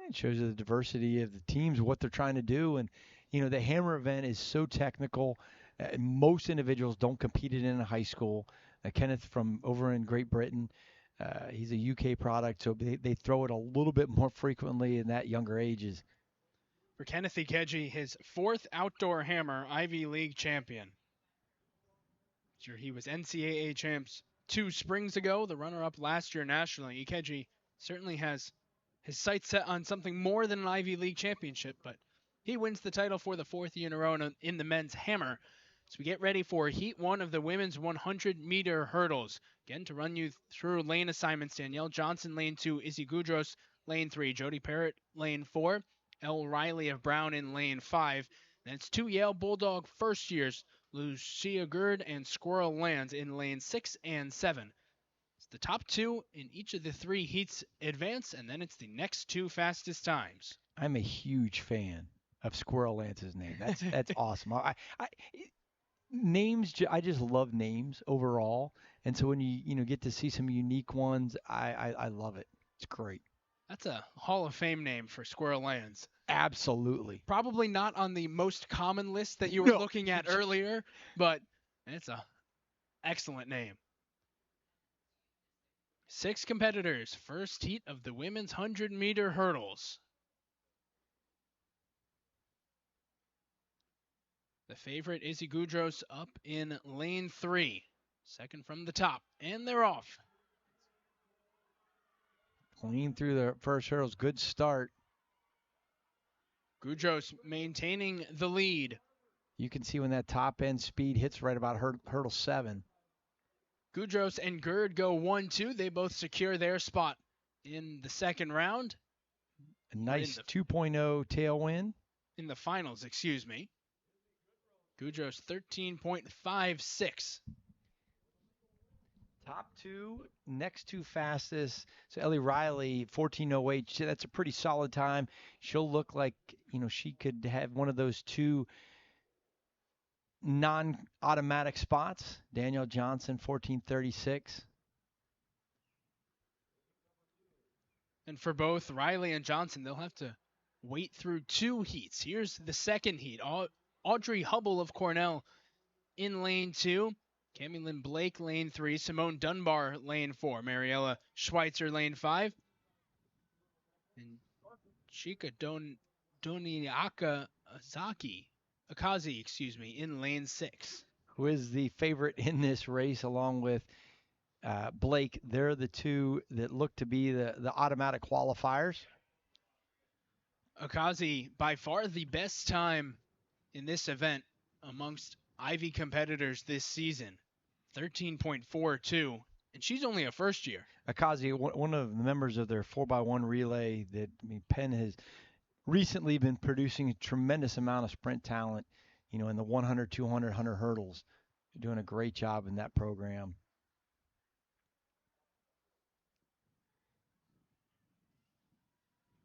It shows you the diversity of the teams, what they're trying to do. And, the hammer event is so technical. Most individuals don't compete it in a high school. Kenneth from over in Great Britain, he's a UK product, so they throw it a little bit more frequently in that younger ages. For Kenneth Ikeji, his 4th outdoor hammer Ivy League champion. Sure, he was NCAA champs 2 springs ago, the runner-up last year nationally. Ikeji certainly has his sights set on something more than an Ivy League championship, but he wins the title for the 4th year in a row in the men's hammer. as we get ready for Heat 1 of the women's 100-meter hurdles. Again, to run you through lane assignments, Danielle Johnson, lane 2, Izzy Gudros, lane 3, Jody Parrott, lane 4, Elle Riley of Brown in lane 5. That's 2 Yale Bulldog first years, Lucia Gerd and Squirrel Lands in lane 6 and 7. It's the top 2 in each of the 3 heats advance, and then it's the next 2 fastest times. I'm a huge fan of Squirrel Lance's name. That's awesome. Names, I just love names overall, and so when you get to see some unique ones, I love it. It's great. That's a Hall of Fame name for Squirrel Lands. Absolutely. Probably not on the most common list that you were looking at earlier, but it's a excellent name. 6 competitors, first heat of the women's 100-meter hurdles. The favorite, Izzy Gudros, up in lane 3. Second from the top, and they're off. Clean through the first hurdles. Good start. Gudros maintaining the lead. You can see when that top end speed hits right about hurdle 7. Gudros and Gerd go 1-2. They both secure their spot in the second round. A nice 2.0 tailwind. In the finals, excuse me. Gudros 13.56. Top 2, next 2 fastest. So Ellie Riley, 14:08. That's a pretty solid time. She'll look like, she could have one of those 2 non-automatic spots. Danielle Johnson, 14:36. And for both Riley and Johnson, they'll have to wait through 2 heats. Here's the second heat. Audrey Hubble of Cornell in lane 2. Cami Lynn Blake, lane 3. Simone Dunbar, lane 4. Mariella Schweitzer, lane 5. And Chika Doniaka Akazi, in lane 6. Who is the favorite in this race along with Blake? They're the 2 that look to be the automatic qualifiers. Akazi, by far the best time in this event amongst Ivy competitors this season. 13.42, and she's only a first year. Akazi, one of the members of their 4x1 relay that Penn has recently been producing a tremendous amount of sprint talent, in the 100, 200, 100 hurdles. They're doing a great job in that program.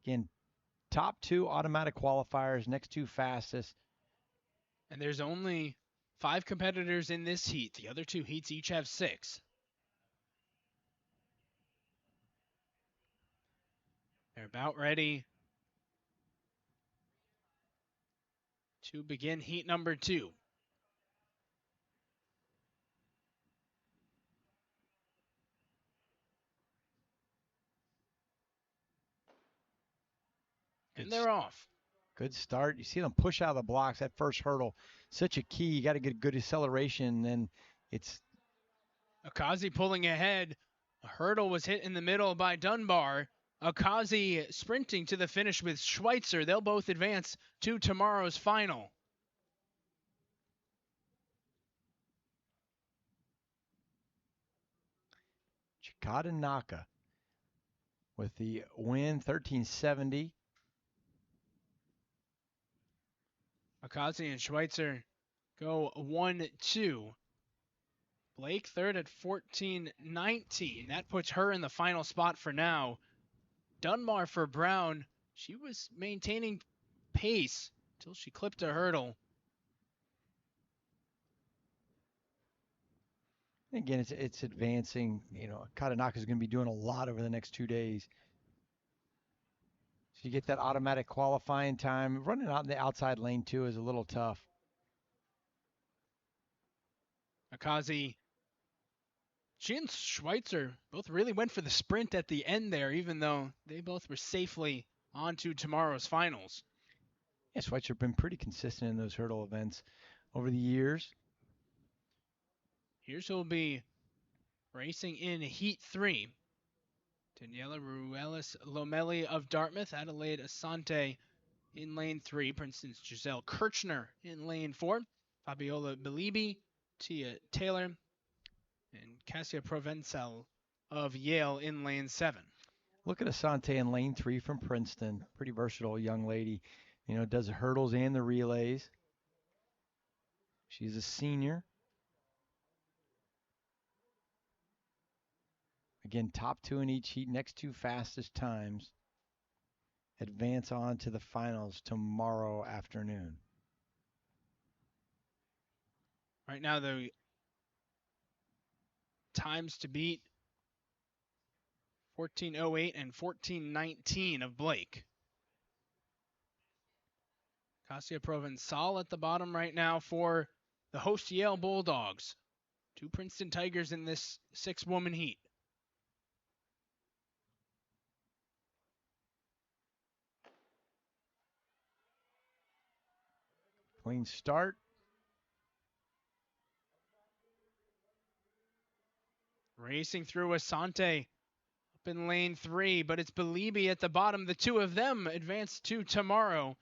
Again, top 2 automatic qualifiers, next 2 fastest. And there's only 5 competitors in this heat. The other 2 heats each have 6. They're about ready to begin heat number 2. And they're off. Good start. You see them push out of the blocks. That first hurdle, such a key. You got to get a good acceleration, and it's Akazi pulling ahead. A hurdle was hit in the middle by Dunbar. Akazi sprinting to the finish with Schweitzer. They'll both advance to tomorrow's final. Chikata Naka with the win, 13:70. Akazi and Schweitzer go 1-2. Blake third at 14:19. That puts her in the final spot for now. Dunbar for Brown. She was maintaining pace until she clipped a hurdle. Again, it's advancing. Katanaka is going to be doing a lot over the next 2 days. So you get that automatic qualifying time. Running out in the outside lane, too, is a little tough. Akazi, she and Schweitzer both really went for the sprint at the end there, even though they both were safely on to tomorrow's finals. Yeah, Schweitzer been pretty consistent in those hurdle events over the years. Here's who'll be racing in Heat 3. Daniela Ruelas Lomeli of Dartmouth, Adelaide Asante in lane 3, Princeton's Giselle Kirchner in lane 4, Fabiola Belibi, Tia Taylor, and Cassia Provencal of Yale in lane 7. Look at Asante in lane 3 from Princeton. Pretty versatile young lady. Does the hurdles and the relays. She's a senior. Again, top 2 in each heat, next 2 fastest times advance on to the finals tomorrow afternoon. Right now, the times to beat 14:08 and 14:19 of Blake. Cassia Provencal at the bottom right now for the host Yale Bulldogs. 2 Princeton Tigers in this 6-woman heat. Clean start. Racing through Asante up in lane 3, but it's Belibi at the bottom. The two of them advance to tomorrow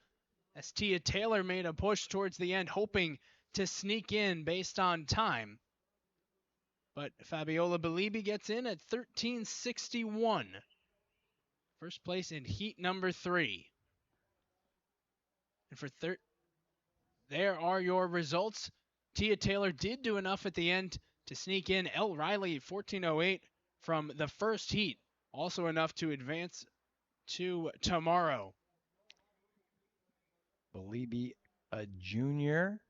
as Tia Taylor made a push towards the end, hoping to sneak in based on time. But Fabiola Belibi gets in at 13:61. First place in heat number 3. And for there are your results. Tia Taylor did do enough at the end to sneak in. Elle Riley, 14:08 from the first heat. Also enough to advance to tomorrow. Belibi, a junior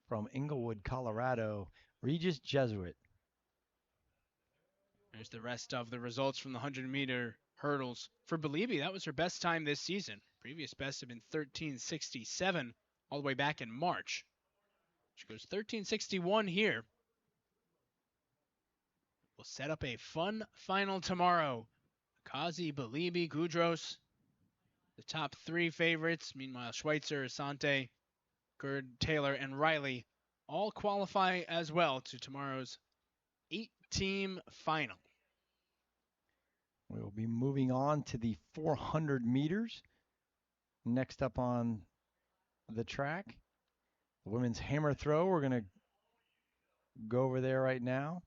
from Inglewood, Colorado. Regis Jesuit. There's the rest of the results from the 100-meter hurdles. For Belibi, that was her best time this season. Previous best had been 13:67 all the way back in March. She goes 13:61 here. We'll set up a fun final tomorrow. Kazi, Belibi, Gudros, the top 3 favorites. Meanwhile, Schweitzer, Asante, Gerd, Taylor, and Riley all qualify as well to tomorrow's 8-team final. We will be moving on to the 400 meters. Next up on the track, the women's hammer throw. We're going to go over there right now.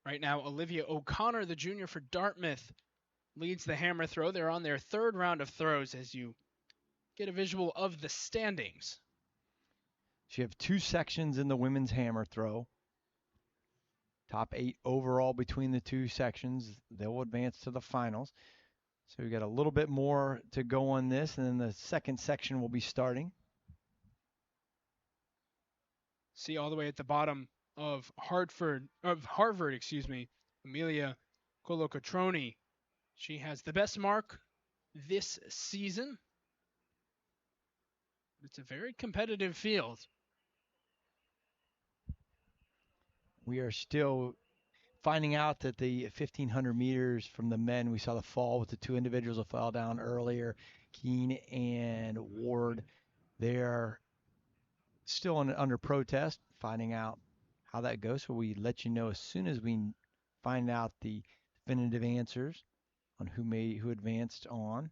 Right now, Olivia O'Connor, the junior for Dartmouth, leads the hammer throw. They're on their 3rd round of throws as you get a visual of the standings. So you have 2 sections in the women's hammer throw. Top 8 overall between the 2 sections. They'll advance to the finals. So we got a little bit more to go on this, and then the second section will be starting. See all the way at the bottom of Harvard, Amelia Colocotroni. She has the best mark this season. It's a very competitive field. We are still finding out that the 1,500 meters from the men, we saw the fall with the 2 individuals that fell down earlier, Keene and Ward. They're still under protest, finding out how that goes. So we let you know as soon as we find out the definitive answers on who advanced on.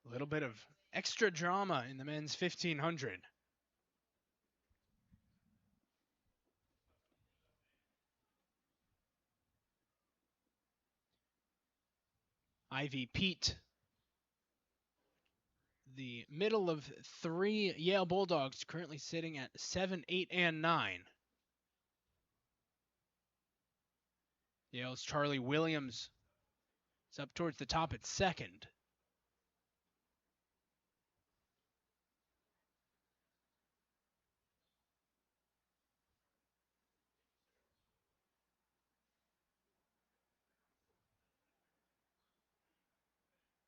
A little bit of extra drama in the men's 1,500. Ivy Pete, the middle of 3 Yale Bulldogs, currently sitting at 7, 8, and 9. Yale's Charlie Williams is up towards the top at 2nd.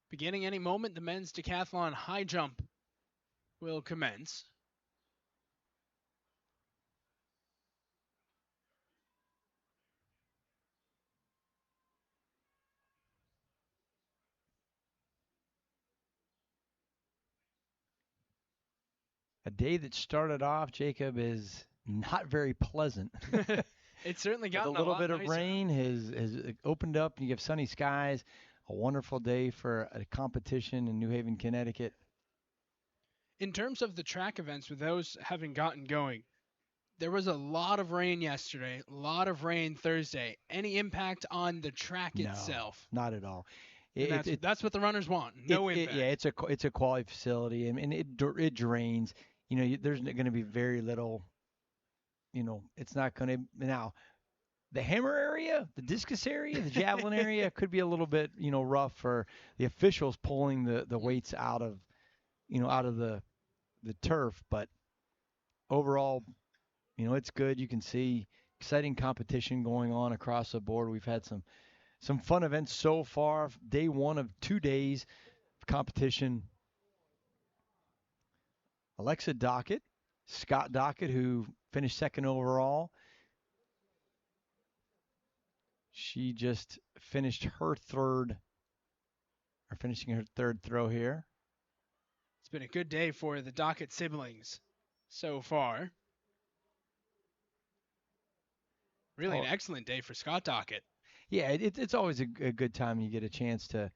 Beginning any moment, the men's decathlon high jump will commence. A day that started off, Jacob, is not very pleasant. It's certainly gotten a little bit nicer. of rain has opened up, and you have sunny skies. A wonderful day for a competition in New Haven, Connecticut. In terms of the track events, with those having gotten going, there was a lot of rain yesterday, a lot of rain Thursday. Any impact on the track No, itself? not at all. And It, it, that's what the runners want. No yeah, impact. it's a quality facility, and it drains. There's going to be very little. It's not going to now. The hammer area, the discus area, the javelin area could be a little bit, rough for the officials pulling the weights out of, out of the turf. But overall, it's good. You can see exciting competition going on across the board. We've had some fun events so far. Day one of 2 days of competition. Alexa Dockett, Scott Dockett, who finished second overall. She just finished her third, or finishing her third throw here. It's been a good day for the Dockett siblings so far. Really an excellent day for Scott Dockett. Yeah, it's always a good time you get a chance to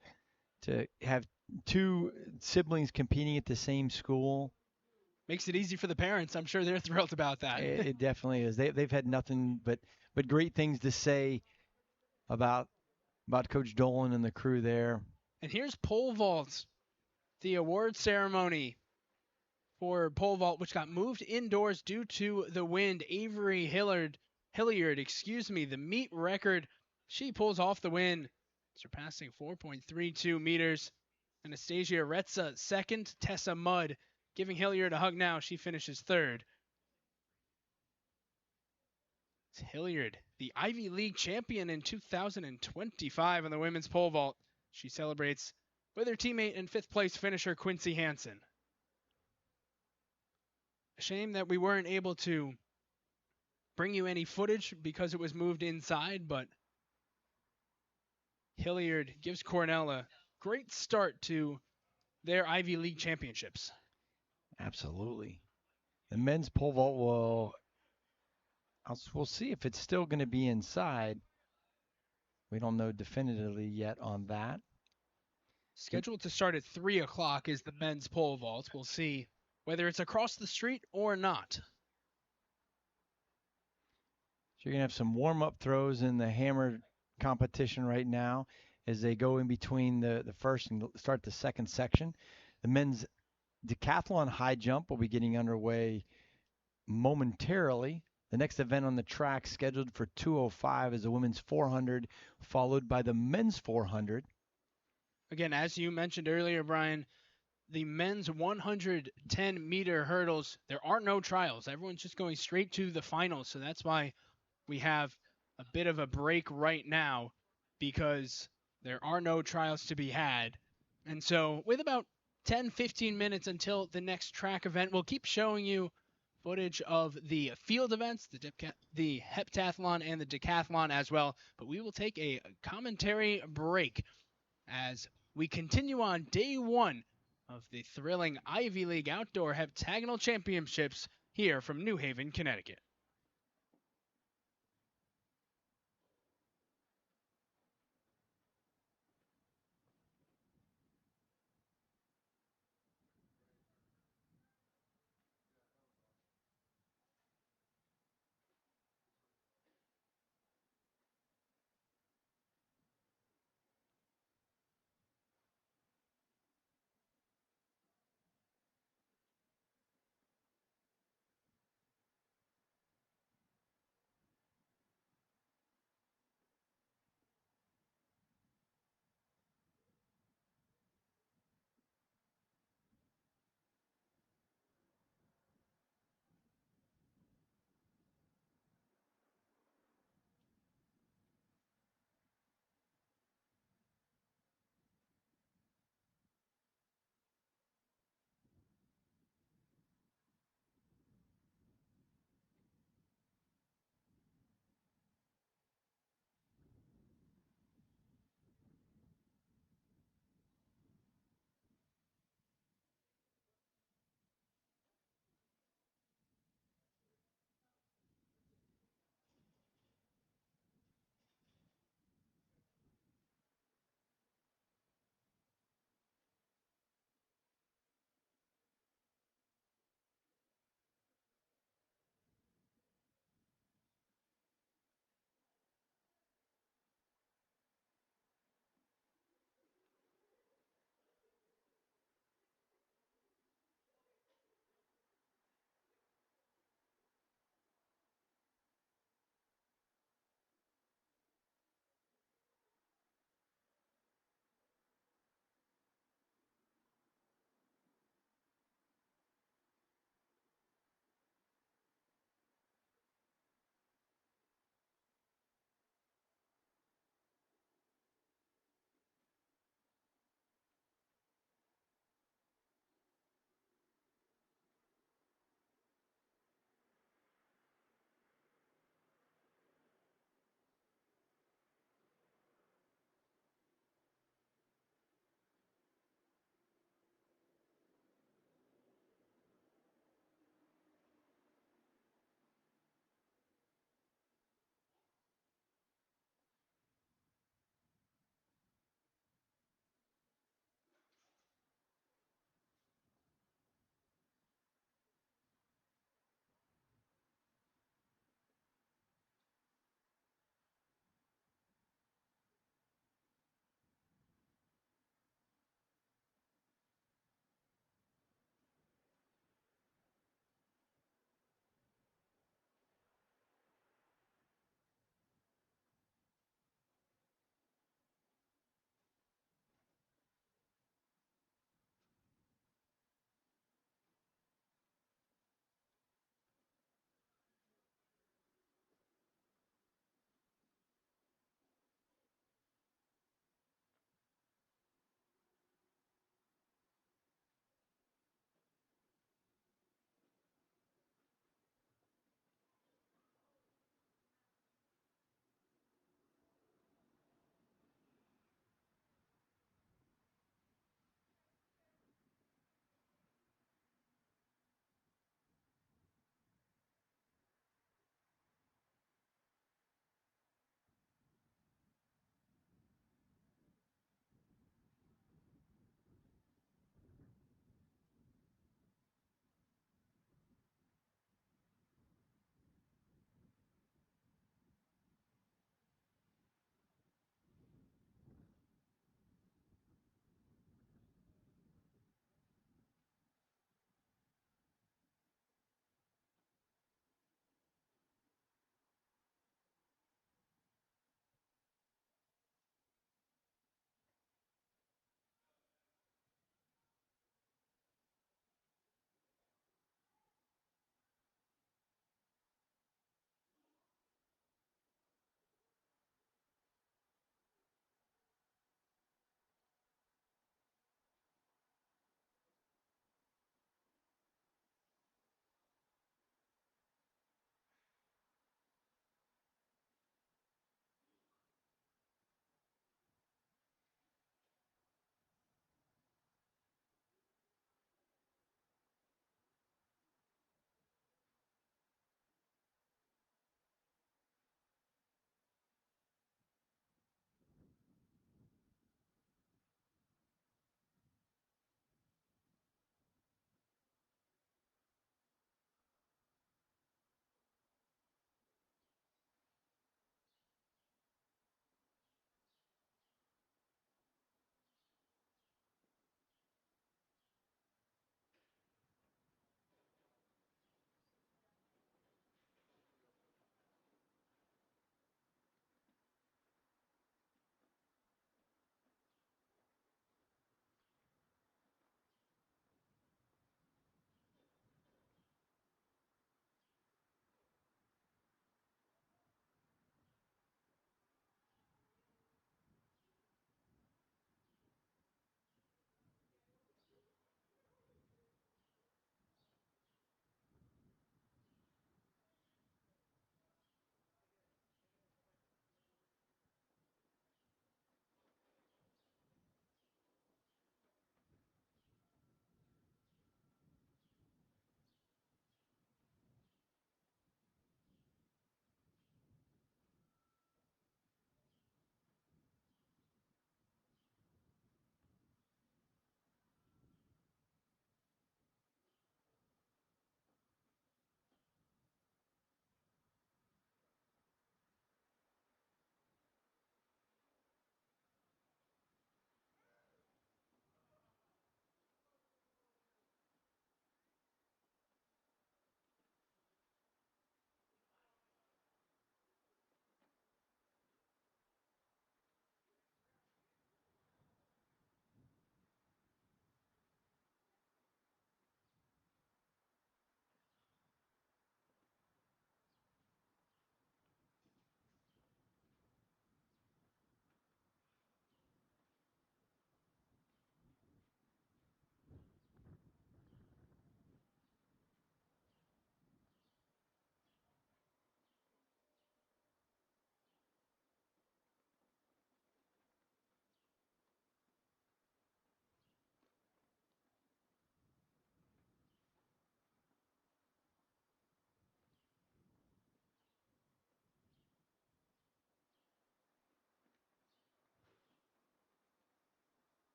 have two siblings competing at the same school. Makes it easy for the parents. I'm sure they're thrilled about that. It definitely is. They've had nothing but great things to say about Coach Dolan and the crew there. And here's pole vault, the award ceremony for pole vault, which got moved indoors due to the wind. Avery Hilliard, the meet record. She pulls off the win, surpassing 4.32 meters. Anastasia Retza second. Tessa Mudd giving Hilliard a hug now. She finishes third. It's Hilliard, the Ivy League champion in 2025 on the women's pole vault. She celebrates with her teammate and fifth place finisher Quincy Hansen. A shame that we weren't able to bring you any footage because it was moved inside, but Hilliard gives Cornell a great start to their Ivy League championships. Absolutely. The men's pole vault we'll see if it's still going to be inside. We don't know definitively yet on that. Scheduled to start at 3 o'clock is the men's pole vault. We'll see whether it's across the street or not. So you're going to have some warm-up throws in the hammer competition right now as they go in between the first and start the second section. The men's decathlon high jump will be getting underway momentarily. The next event on the track scheduled for 2:05 is the women's 400, followed by the men's 400. Again, as you mentioned earlier, Brian, the men's 110-meter hurdles, there are no trials. Everyone's just going straight to the finals. So that's why we have a bit of a break right now, because there are no trials to be had. And so with about 10-15 minutes until the next track event, we'll keep showing you footage of the field events, the heptathlon and the decathlon as well. But we will take a commentary break as we continue on day one of the thrilling Ivy League Outdoor Heptagonal Championships here from New Haven, Connecticut.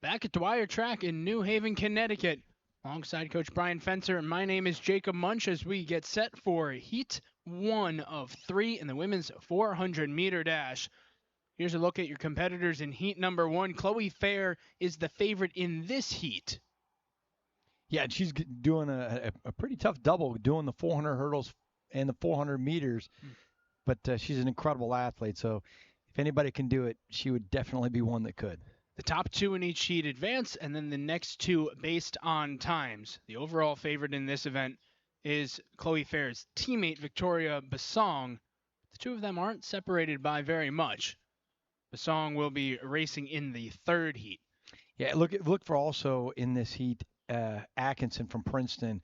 Back at Dwyer Track in New Haven, Connecticut, alongside Coach Brian Fencer, and my name is Jacob Munch as we get set for Heat 1 of 3 in the women's 400-meter dash. Here's a look at your competitors in Heat number 1. Chloe Fair is the favorite in this heat. Yeah, and she's doing a pretty tough double, doing the 400 hurdles and the 400 meters. But she's an incredible athlete, so if anybody can do it, she would definitely be one that could. The top 2 in each heat advance, and then the next 2 based on times. The overall favorite in this event is Chloe Fair's teammate, Victoria Basong. The two of them aren't separated by very much. Basong will be racing in the 3rd heat. Yeah, look for also in this heat, Atkinson from Princeton,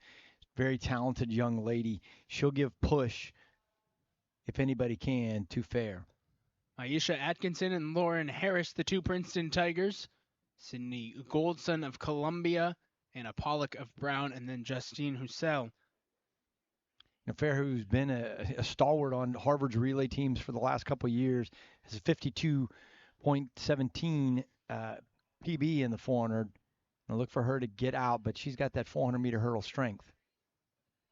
very talented young lady. She'll give push, if anybody can, to Fair. Aisha Atkinson and Lauren Harris, the 2 Princeton Tigers. Sydney Goldson of Columbia, Anna Pollock of Brown, and then Justine Hussel. Fair, who's been a stalwart on Harvard's relay teams for the last couple of years, has a 52.17 PB in the 400. And look for her to get out, but she's got that 400-meter hurdle strength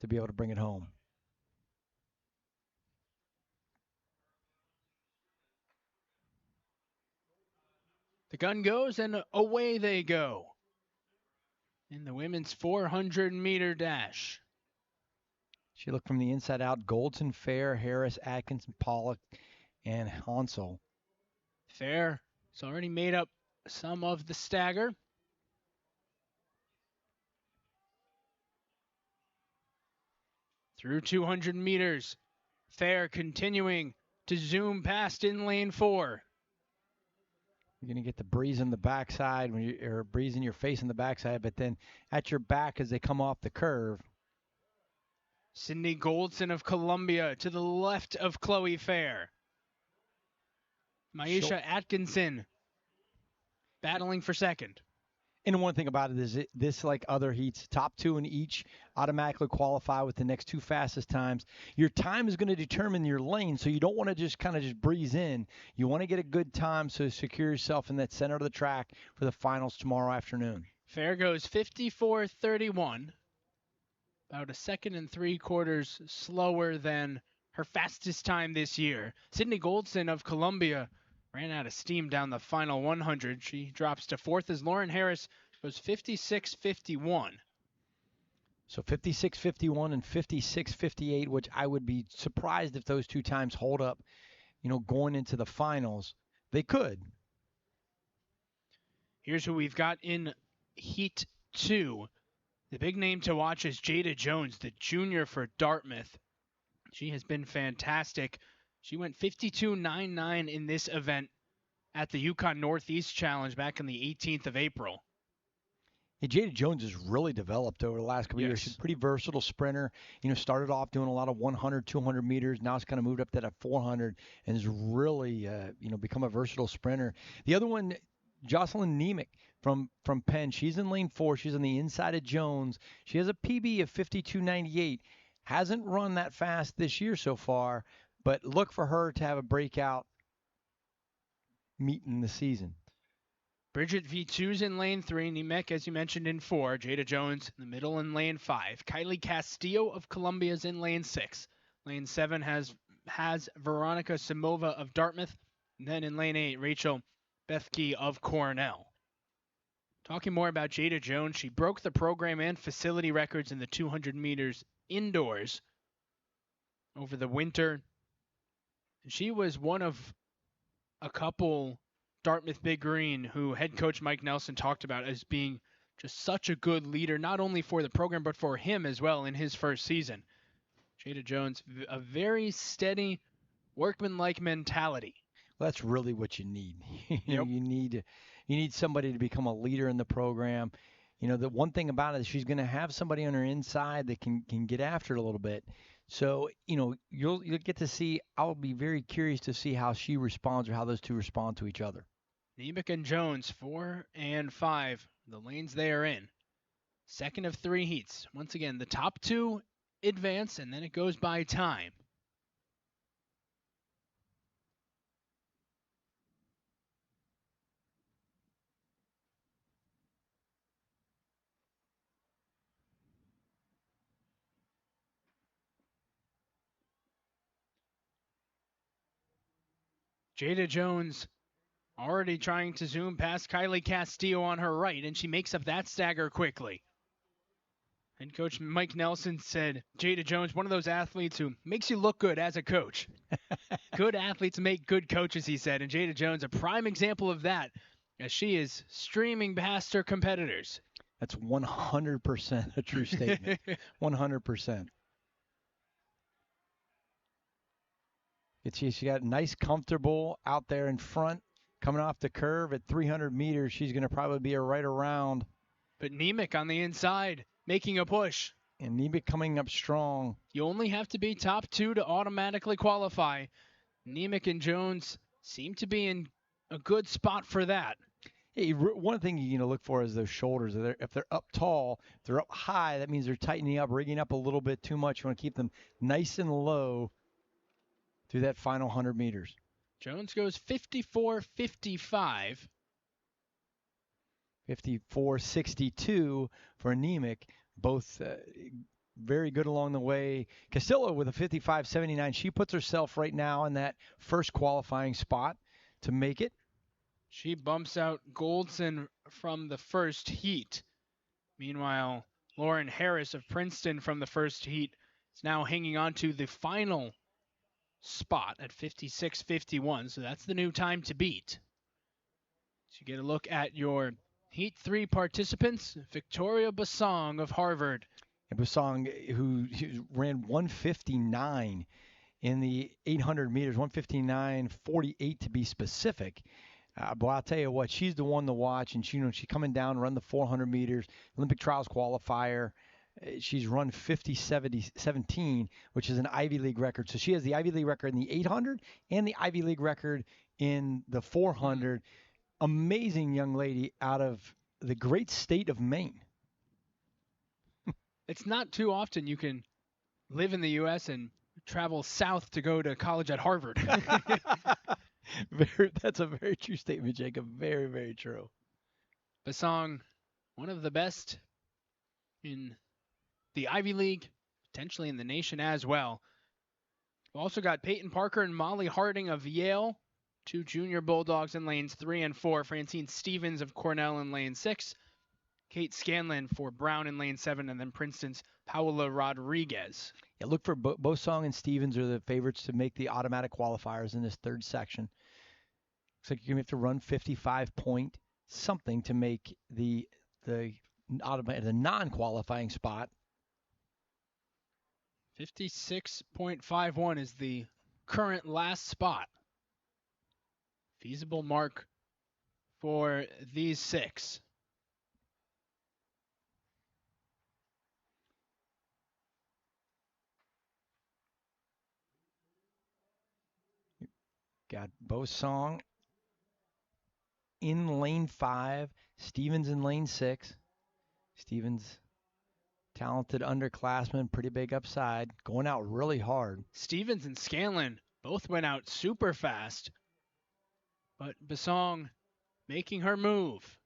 to be able to bring it home. The gun goes, and away they go in the women's 400-meter dash. She looked from the inside out. Goldson, Fair, Harris, Atkinson, Pollock, and Hansel. Fair has already made up some of the stagger. Through 200 meters, Fair continuing to zoom past in lane 4. You're going to get the breeze on the backside, or breeze in your face on the backside, but then at your back as they come off the curve. Sydney Goldson of Columbia to the left of Chloe Fair. Maisha Atkinson battling for second. And one thing about it is this, like other heats, top 2 in each automatically qualify with the next 2 fastest times. Your time is going to determine your lane, so you don't want to just kind of just breeze in. You want to get a good time so secure yourself in that center of the track for the finals tomorrow afternoon. Fair goes 54.31, about a 2 3/4 slower than her fastest time this year. Sydney Goldson of Columbia ran out of steam down the final 100. She drops to 4th as Lauren Harris goes 56.51. So 56.51 and 56.58, which I would be surprised if those 2 times hold up, going into the finals. They could. Here's who we've got in Heat 2. The big name to watch is Jada Jones, the junior for Dartmouth. She has been fantastic. She went 52.99 in this event at the Yukon Northeast Challenge back on the 18th of April. Yeah, Jada Jones has really developed over the last couple of years. She's a pretty versatile sprinter. Started off doing a lot of 100, 200 meters. Now it's kind of moved up to that 400 and has really, become a versatile sprinter. The other one, Jocelyn Nemec from Penn. She's in lane 4. She's on the inside of Jones. She has a PB of 52.98. Hasn't run that fast this year so far, but look for her to have a breakout meet in the season. Bridget V2's in lane 3. Nemec, as you mentioned, in 4. Jada Jones in the middle in lane 5. Kylie Castillo of Columbia's in lane 6. Lane 7 has Veronica Simova of Dartmouth. And then in lane 8, Rachel Bethke of Cornell. Talking more about Jada Jones, she broke the program and facility records in the 200 meters indoors over the winter. She was one of a couple Dartmouth Big Green who head coach Mike Nelson talked about as being just such a good leader, not only for the program, but for him as well in his first season. Jada Jones, a very steady, workmanlike mentality. Well, that's really what you need. You need somebody to become a leader in the program. The one thing about it is she's going to have somebody on her inside that can get after it a little bit. So, you'll get to see. I'll be very curious to see how she responds or how those two respond to each other. Nemec and Jones, 4 and 5, the lanes they are in. Second of 3 heats. Once again, the top 2 advance, and then it goes by time. Jada Jones already trying to zoom past Kylie Castillo on her right, and she makes up that stagger quickly. And Coach Mike Nelson said, Jada Jones, one of those athletes who makes you look good as a coach. Good athletes make good coaches, he said. And Jada Jones, a prime example of that, as she is streaming past her competitors. That's 100% a true statement. 100%. She got nice, comfortable out there in front, coming off the curve at 300 meters. She's going to probably be right around. But Nemec on the inside, making a push. And Nemec coming up strong. You only have to be top 2 to automatically qualify. Nemec and Jones seem to be in a good spot for that. Hey, one thing you're going to look for is those shoulders. If they're up tall, if they're up high, that means they're tightening up, rigging up a little bit too much. You want to keep them nice and low through that final 100 meters. Jones goes 54.55. 54.62 for Nemec. Both very good along the way. Castillo with a 55.79. She puts herself right now in that first qualifying spot to make it. She bumps out Goldson from the first heat. Meanwhile, Lauren Harris of Princeton from the first heat is now hanging on to the final spot at 56.51. So that's the new time to beat. So you get a look at your Heat 3 participants. Victoria Basong of Harvard. And Basong, who ran 159 in the 800 meters, 159.48 to be specific. But I'll tell you what, she's the one to watch, and she's coming down, run the 400 meters, Olympic trials qualifier. She's run 50.17, which is an Ivy League record. So she has the Ivy League record in the 800 and the Ivy League record in the 400. Amazing young lady out of the great state of Maine. It's not too often you can live in the U.S. and travel south to go to college at Harvard. That's a very true statement, Jacob. Very, very true. Basong, one of the best in the Ivy League, potentially in the nation as well. We've also got Peyton Parker and Molly Harding of Yale, 2 junior Bulldogs in lanes 3 and 4. Francine Stevens of Cornell in lane 6. Kate Scanlon for Brown in lane 7, and then Princeton's Paola Rodriguez. Yeah, look for Basong and Stevens are the favorites to make the automatic qualifiers in this third section. Looks like you're going to have to run 55 point something to make the non-qualifying spot. 56.51 is the current last spot. Feasible mark for these 6. Got Basong in lane 5, Stevens in lane 6. Stevens, talented underclassman, pretty big upside, going out really hard. Stevens and Scanlon both went out super fast, but Basong making her move.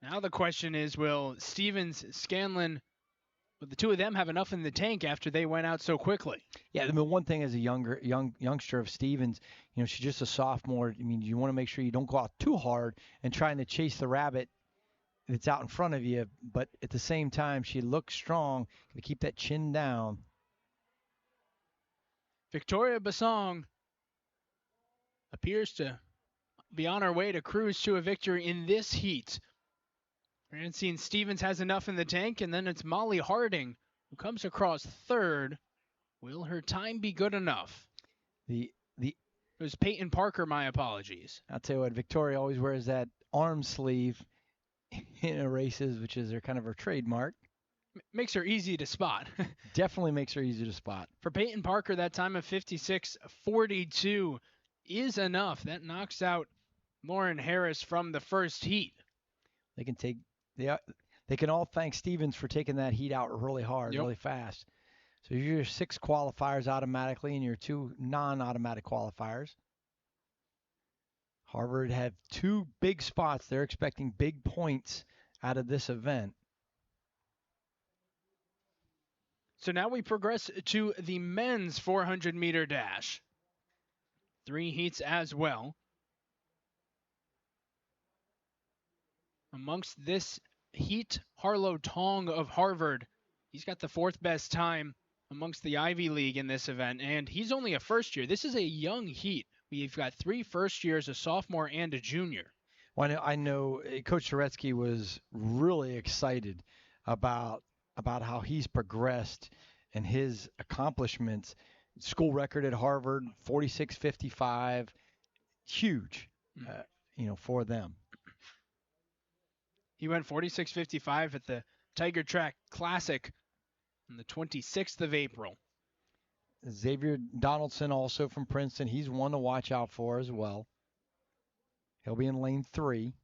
Now the question is, will Stevens, Scanlon, will the two of them have enough in the tank after they went out so quickly? Yeah, I mean, one thing as a youngster of Stevens, she's just a sophomore. I mean, you want to make sure you don't go out too hard and trying to chase the rabbit that's out in front of you. But at the same time, she looks strong to keep that chin down. Victoria Basong appears to be on her way to cruise to a victory in this heat. Francine Stevens has enough in the tank, and then it's Molly Harding who comes across third. Will her time be good enough? It was Peyton Parker, my apologies. I'll tell you what, Victoria always wears that arm sleeve in her races, which is kind of her trademark. Makes her easy to spot. Definitely makes her easy to spot. For Peyton Parker, that time of 56.42 is enough. That knocks out Lauren Harris from the first heat. They can all thank Stevens for taking that heat out really hard, really fast. So your 6 qualifiers automatically and your 2 non-automatic qualifiers. Harvard have 2 big spots. They're expecting big points out of this event. So now we progress to the men's 400-meter dash. 3 heats as well. Amongst this heat, Harlow Tong of Harvard. He's got the 4th best time amongst the Ivy League in this event, and he's only a first year. This is a young heat. We've got 3 first years, a sophomore and a junior. Well, I know Coach Turetsky was really excited about how he's progressed and his accomplishments. School record at Harvard, 46.55, huge, for them. He went 46.55 at the Tiger Track Classic on the 26th of April. Xavier Donaldson, also from Princeton, he's one to watch out for as well. He'll be in lane 3,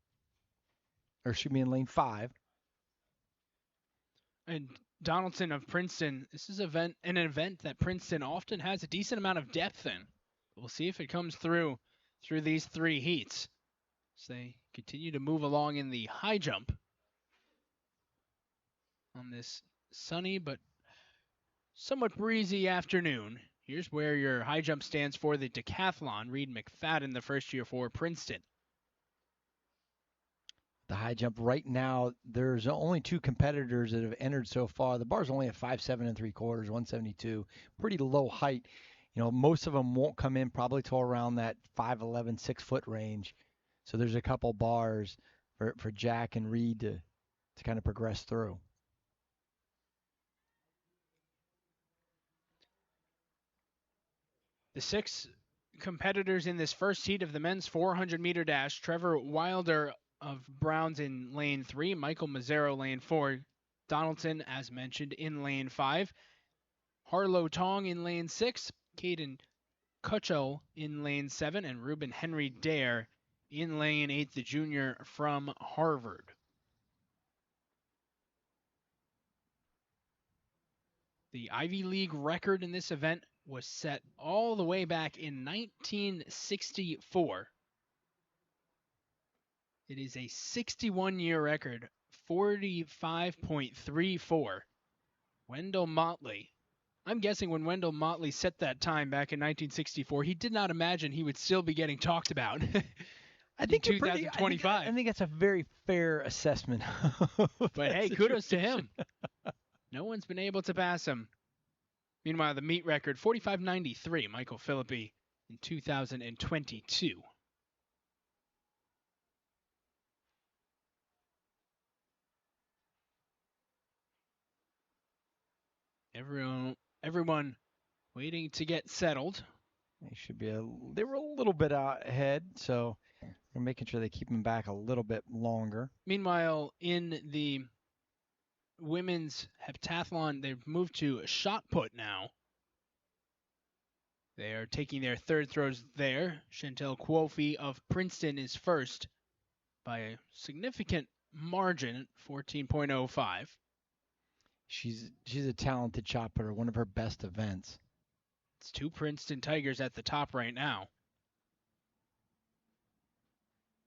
or should be in lane 5. And Donaldson of Princeton, this is an event that Princeton often has a decent amount of depth in. We'll see if it comes through these 3 heats as they continue to move along in the high jump on this sunny but somewhat breezy afternoon. Here's where your high jump stands for the decathlon. Reed McFadden, the first year for Princeton. The high jump right now, there's only 2 competitors that have entered so far. The bar's only at 5'7 3/4", 172. Pretty low height. Most of them won't come in probably till around that 5'11", 6-foot range. So there's a couple bars for Jack and Reed to kind of progress through. The 6 competitors in this first heat of the men's 400-meter dash: Trevor Wilder of Browns in lane 3, Michael Mazzaro lane 4, Donaldson, as mentioned, in lane 5, Harlow Tong in lane 6, Caden Kutchell in lane 7, and Ruben Henry Dare in lane 8, the junior from Harvard. The Ivy League record in this event was set all the way back in 1964. It is a 61-year record, 45.34. Wendell Motley. I'm guessing when Wendell Motley set that time back in 1964, he did not imagine he would still be getting talked about I think in 2025. I think that's a very fair assessment. But hey, kudos to him. No one's been able to pass him. Meanwhile, the meet record, 45.93, Michael Philippi in 2022. Everyone waiting to get settled. They were a little bit out ahead, so we're making sure they keep them back a little bit longer. Meanwhile, in the women's heptathlon, they've moved to shot put now. They are taking their 3rd throws there. Chantel Quofi of Princeton is first by a significant margin, 14.05. She's a talented shot putter, one of her best events. It's 2 Princeton Tigers at the top right now.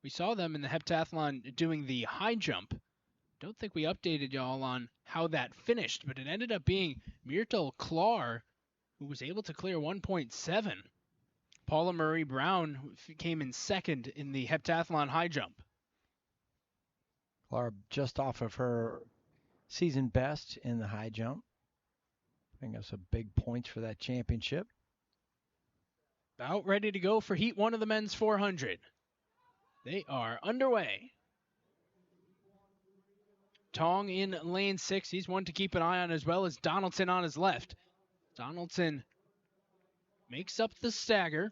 We saw them in the heptathlon doing the high jump. Don't think we updated y'all on how that finished, but it ended up being Myrtle Klar who was able to clear 1.7. Paula Marie Brown came in 2nd in the heptathlon high jump. Klar just off of her season best in the high jump. I think that's a big points for that championship. About ready to go for Heat 1 of the men's 400. They are underway. Tong in lane 6. He's one to keep an eye on, as well as Donaldson on his left. Donaldson makes up the stagger,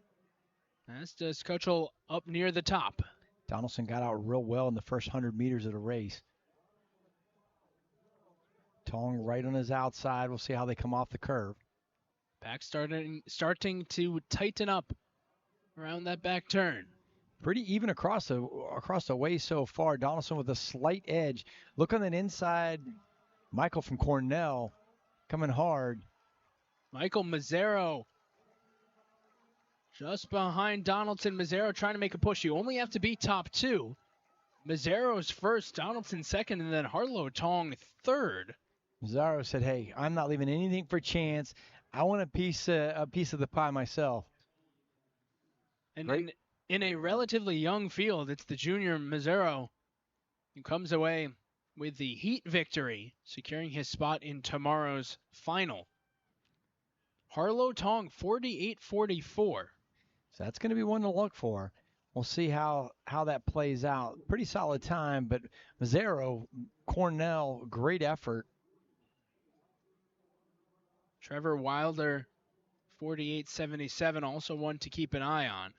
as does Kutchell up near the top. Donaldson got out real well in the first 100 meters of the race. Tong right on his outside. We'll see how they come off the curve. Back starting to tighten up around that back turn. Pretty even across the way so far. Donaldson with a slight edge. Look on that inside. Michael from Cornell coming hard. Michael Mazzaro just behind Donaldson. Mazzaro trying to make a push. You only have to be top 2. Mazzaro's first, Donaldson second, and then Harlow Tong third. Mazzaro said, "Hey, I'm not leaving anything for chance. I want a piece of the pie myself." And Great. in a relatively young field, it's the junior Mazzaro who comes away with the heat victory, securing his spot in tomorrow's final. Harlow Tong, 48-44. So that's going to be one to look for. We'll see how that plays out. Pretty solid time, but Mazzaro, Cornell, great effort. Trevor Wilder, 48-77, also one to keep an eye on.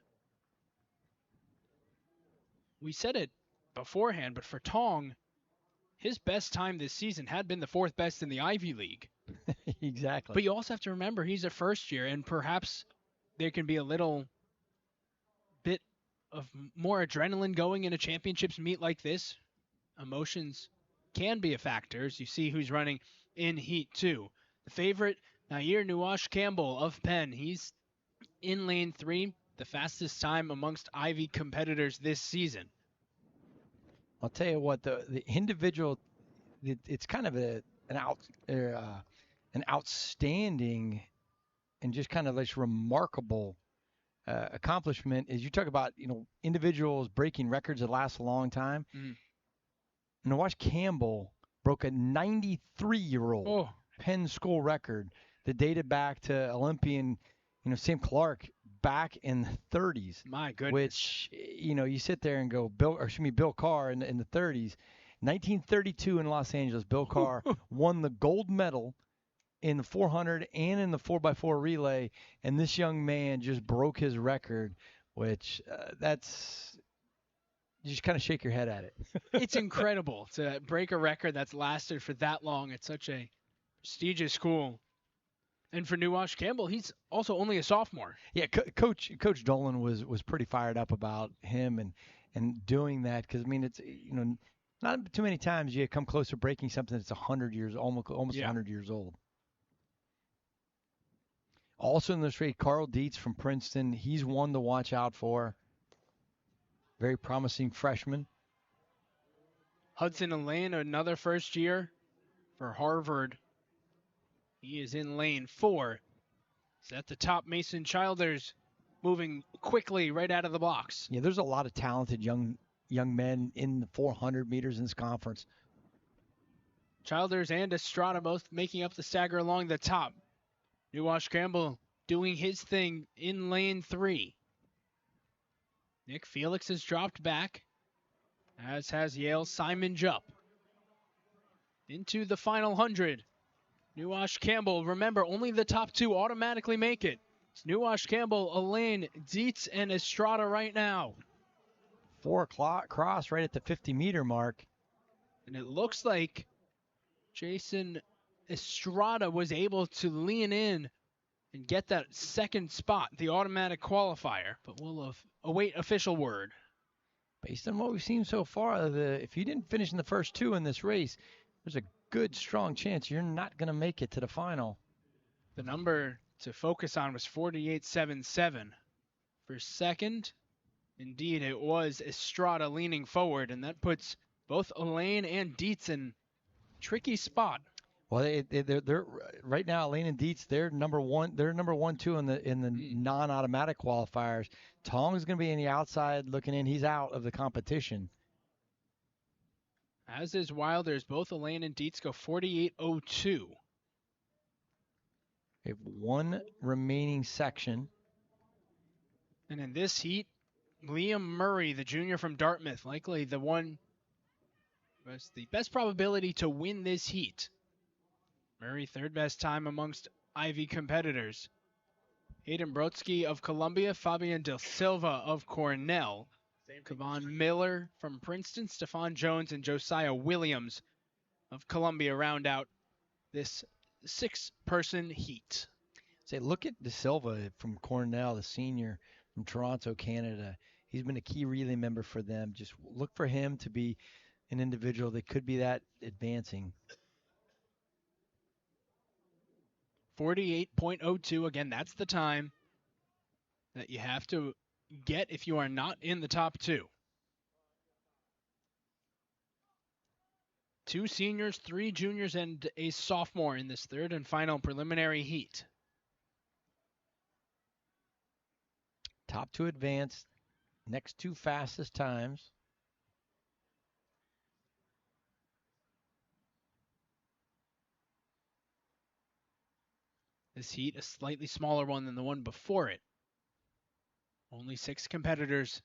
We said it beforehand, but for Tong, his best time this season had been the fourth best in the Ivy League. Exactly. But you also have to remember he's a first year, and perhaps there can be a little bit of more adrenaline going in a championships meet like this. Emotions can be a factor as you see who's running in Heat 2. The favorite, Nair Nuash Campbell of Penn. He's in lane 3, the fastest time amongst Ivy competitors this season. I'll tell you what, the individual, it's kind of an outstanding and just kind of this remarkable accomplishment. Is you talk about individuals breaking records that last a long time. Nawash Campbell broke a 93-year-old Penn school record that dated back to Olympian, Sam Clark back in the 30s. My goodness. Which, you sit there and go, Bill Carr in the 30s. 1932 in Los Angeles, Bill Carr won the gold medal in the 400 and in the 4x4 relay, and this young man just broke his record, which you just kind of shake your head at it. It's incredible to break a record that's lasted for that long at such a prestigious school. And for Nuash Campbell, he's also only a sophomore. Yeah, Coach Dolan was pretty fired up about him and doing that because it's not too many times you come close to breaking something that's 100 years almost 100 years old. Also in this race, Carl Dietz from Princeton. He's one to watch out for. Very promising freshman. Hudson Elaine, another first year for Harvard. He is in lane 4. He's at the top. Mason Childers moving quickly right out of the blocks. Yeah, there's a lot of talented young men in the 400 meters in this conference. Childers and Estrada both making up the stagger along the top. Nuash Campbell doing his thing in lane 3. Nick Felix has dropped back, as has Yale's Simon Jupp. Into the final 100. Nuash Campbell, remember, only the top 2 automatically make it. It's Nuash Campbell, Elaine, Dietz, and Estrada right now. 4 o'clock cross right at the 50-meter mark. And it looks like Jason Estrada was able to lean in and get that second spot, the automatic qualifier. But we'll await official word. Based on what we've seen so far, if you didn't finish in the first 2 in this race, there's a good, strong chance you're not going to make it to the final. The number to focus on was 48.77. For second, indeed, it was Estrada leaning forward, and that puts both Elaine and Dietz in tricky spot. Well, they're right now. Elaine and Dietz, they're number 1. They're number 1, 2 in the non-automatic qualifiers. Tong is going to be in the outside looking in. He's out of the competition. As is Wilders. Both Elaine and Dietz go 48.02. We have 1 remaining section. And in this heat, Liam Murray, the junior from Dartmouth, likely the one who has the best probability to win this heat. Murray, third best time amongst Ivy competitors. Hayden Brodsky of Columbia, Fabian Del Silva of Cornell, Kavan Miller from Princeton, Stefan Jones, and Josiah Williams of Columbia round out this 6-person heat. Say, look at De Silva from Cornell, the senior from Toronto, Canada. He's been a key relay member for them. Just look for him to be an individual that could be that advancing. 48.02. Again, that's the time that you have to get if you are not in the top 2. 2 seniors, 3 juniors, and a sophomore in this third and final preliminary heat. top 2 advanced, next 2 fastest times. This heat, a slightly smaller one than the one before it. Only 6 competitors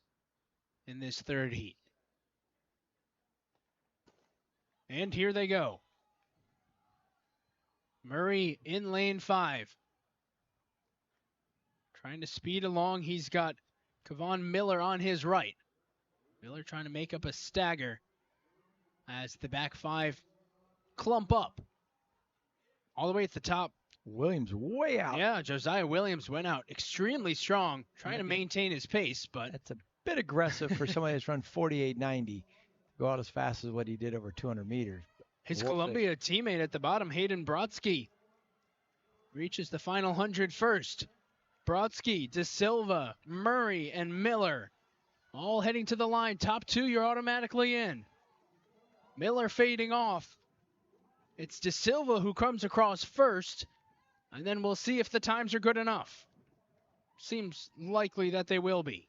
in this third heat. And here they go. Murray in lane 5. Trying to speed along. He's got Kevon Miller on his right. Miller trying to make up a stagger as the back 5 clump up. All the way at the top. Williams way out. Yeah, Josiah Williams went out extremely strong, trying to maintain his pace, but that's a bit aggressive for somebody that's run 48.90. Go out as fast as what he did over 200 meters. His Columbia teammate at the bottom, Hayden Brodsky, reaches the final 100 first. Brodsky, De Silva, Murray, and Miller all heading to the line. Top 2, you're automatically in. Miller fading off. It's De Silva who comes across first, and then we'll see if the times are good enough. Seems likely that they will be.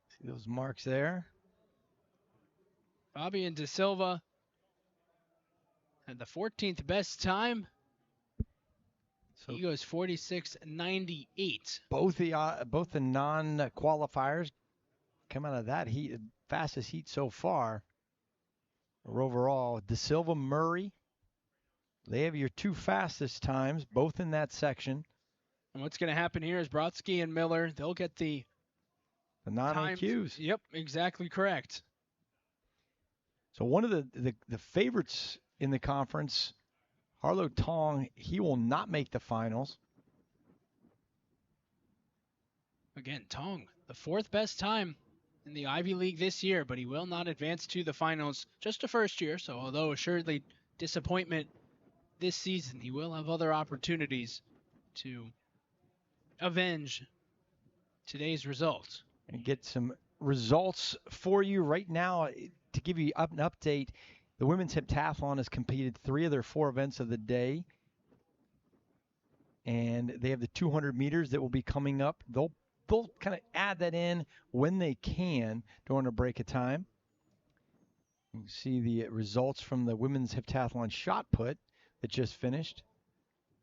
See those marks there? Bobby and De Silva had the 14th best time. So he goes 46.98. Both the non-qualifiers come out of that heat, fastest heat so far. Or overall, De Silva, Murray, they have your 2 fastest times, both in that section. And what's going to happen here is Brodsky and Miller, they'll get the non-AQs. Yep, exactly correct. So one of the favorites in the conference, Harlow Tong, he will not make the finals. Again, Tong, the 4th best time in the Ivy League this year, but he will not advance to the finals. Just a first year, so although assuredly disappointment this season, he will have other opportunities to avenge today's results. And get some results for you right now. To give you an update, the women's heptathlon has competed 3 of their 4 events of the day. And they have the 200 meters that will be coming up. They'll kind of add that in when they can during a break of time. You can see the results from the women's heptathlon shot put that just finished.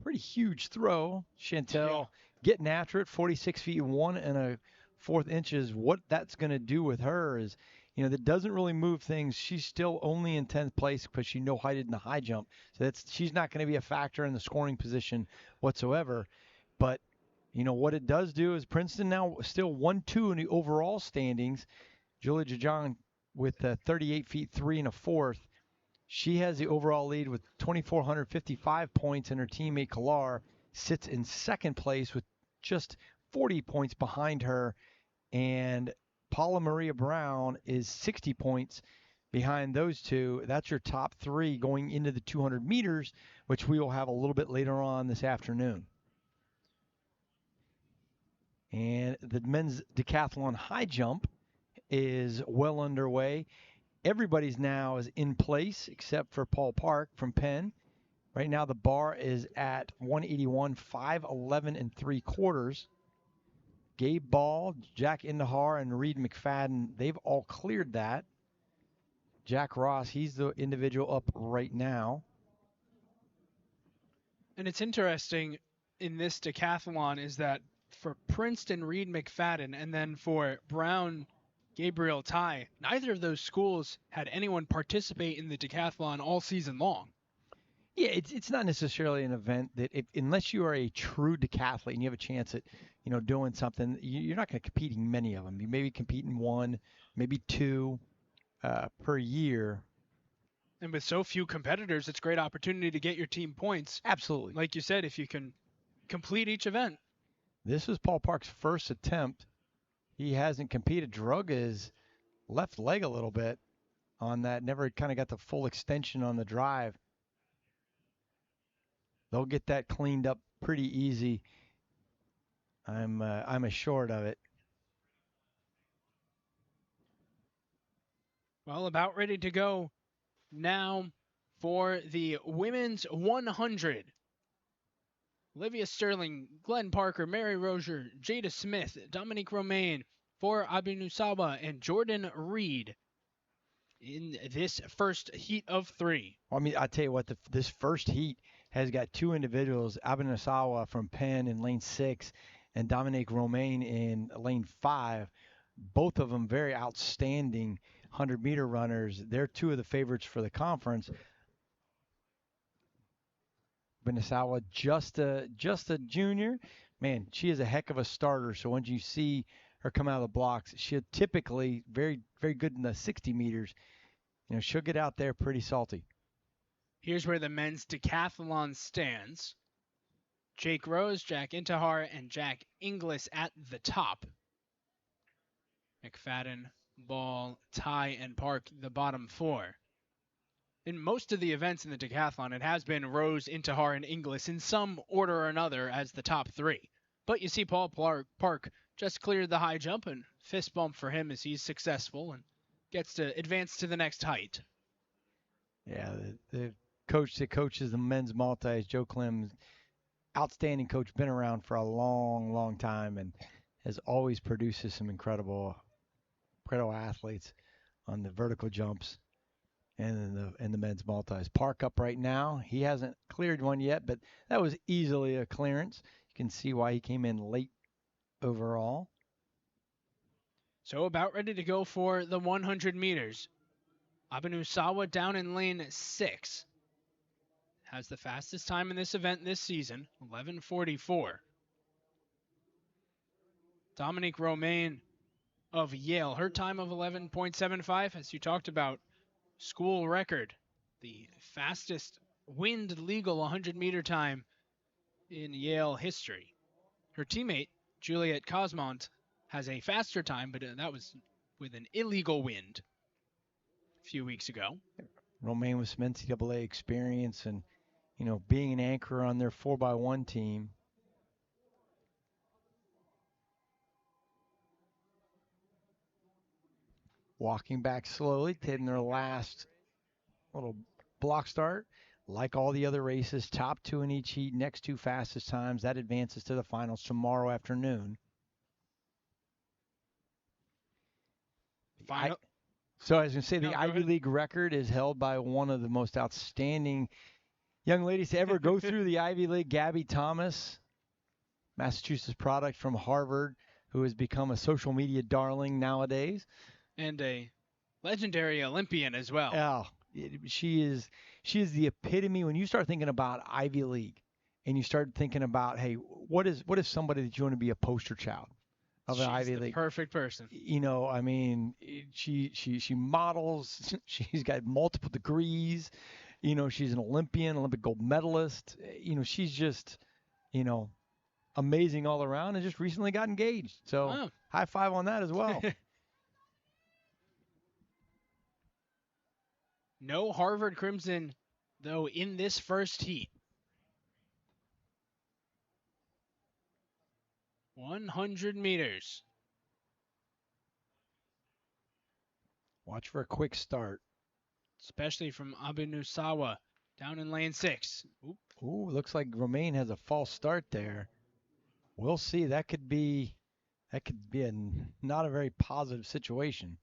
Pretty huge throw. Chantel getting after it, 46 feet 1 1/4 inches. What that's going to do with her is, that doesn't really move things. She's still only in 10th place because she no-heighted in the high jump. So she's not going to be a factor in the scoring position whatsoever. But, what it does do is Princeton now still 1-2 in the overall standings. Julia Jajan with 38 feet 3 1/4. She has the overall lead with 2,455 points, and her teammate Kalar sits in 2nd place with just 40 points behind her. And Paula Maria Brown is 60 points behind those two. That's your top 3 going into the 200 meters, which we will have a little bit later on this afternoon. And the men's decathlon high jump is well underway. Everybody's now is in place except for Paul Park from Penn. Right now the bar is at 181, 5'11 3/4. Gabe Ball, Jack Indahar, and Reed McFadden, they've all cleared that. Jack Ross, he's the individual up right now. And it's interesting in this decathlon is that for Princeton, Reed McFadden, and then for Brown, Gabriel Ty, neither of those schools had anyone participate in the decathlon all season long. Yeah, it's not necessarily an event that unless you are a true decathlete and you have a chance at doing something, you're not going to compete in many of them. You maybe compete in 1, maybe 2 per year. And with so few competitors, it's a great opportunity to get your team points. Absolutely. Like you said, if you can complete each event. This is Paul Park's first attempt. He hasn't competed. Drug his left leg a little bit on that. Never kind of got the full extension on the drive. They'll get that cleaned up pretty easy. I'm assured of it. Well, about ready to go now for the women's 100. Olivia Sterling, Glenn Parker, Mary Rozier, Jada Smith, Dominique Romain, for Abinusawa, and Jordan Reed in this first heat of 3. Well, I mean, I tell you what, this first heat has got 2 individuals, Abinasawa from Penn in lane 6 and Dominique Romain in lane 5. Both of them very outstanding 100-meter runners. They're 2 of the favorites for the conference. Abinasawa, just a junior. Man, she is a heck of a starter. So when you see her come out of the blocks, she'll typically very, very good in the 60 meters. You know, she'll get out there pretty salty. Here's where the men's decathlon stands. Jake Rose, Jack Intihar, and Jack Inglis at the top. McFadden, Ball, Ty, and Park, the bottom 4. In most of the events in the decathlon, it has been Rose, Intihar, and Inglis in some order or another as the top 3. But you see Paul Park just cleared the high jump, and fist bump for him as he's successful and gets to advance to the next height. Yeah, the coach that coaches the men's multis, Joe Clem, outstanding coach, been around for a long, long time, and has always produces some incredible athletes on the vertical jumps and in the men's multis. Park up right now. He hasn't cleared one yet, but that was easily a clearance. You can see why he came in late overall. So about ready to go for the 100 meters. Abinusawa down in lane 6. Has the fastest time in this event this season, 11:44. Dominique Romain of Yale, her time of 11.75, as you talked about, school record, the fastest wind legal 100-meter time in Yale history. Her teammate, Juliette Cosmont, has a faster time, but that was with an illegal wind a few weeks ago. Romain with some NCAA experience and, you know, being an anchor on their 4x1 team. Walking back slowly, taking their last little block start. Like all the other races, top 2 in each heat, next 2 fastest times. That advances to the finals tomorrow afternoon. So I was going to say the Ivy League record is held by one of the most outstanding young ladies to ever go through the Ivy League, Gabby Thomas, Massachusetts product from Harvard, who has become a social media darling nowadays. And a legendary Olympian as well. Yeah, she is the epitome. When you start thinking about Ivy League and you start thinking about, hey, what is somebody that you want to be a poster child of an Ivy League? Perfect person. You know, I mean, she models. She's got multiple degrees. You know, she's an Olympian, Olympic gold medalist. You know, she's just, you know, amazing all around, and just recently got engaged. So high five on that as well. No Harvard Crimson, though, in this first heat. 100 meters. Watch for a quick start. Especially from Abinusawa down in lane 6. Ooh, looks like Romain has a false start there. We'll see. That could be not a very positive situation.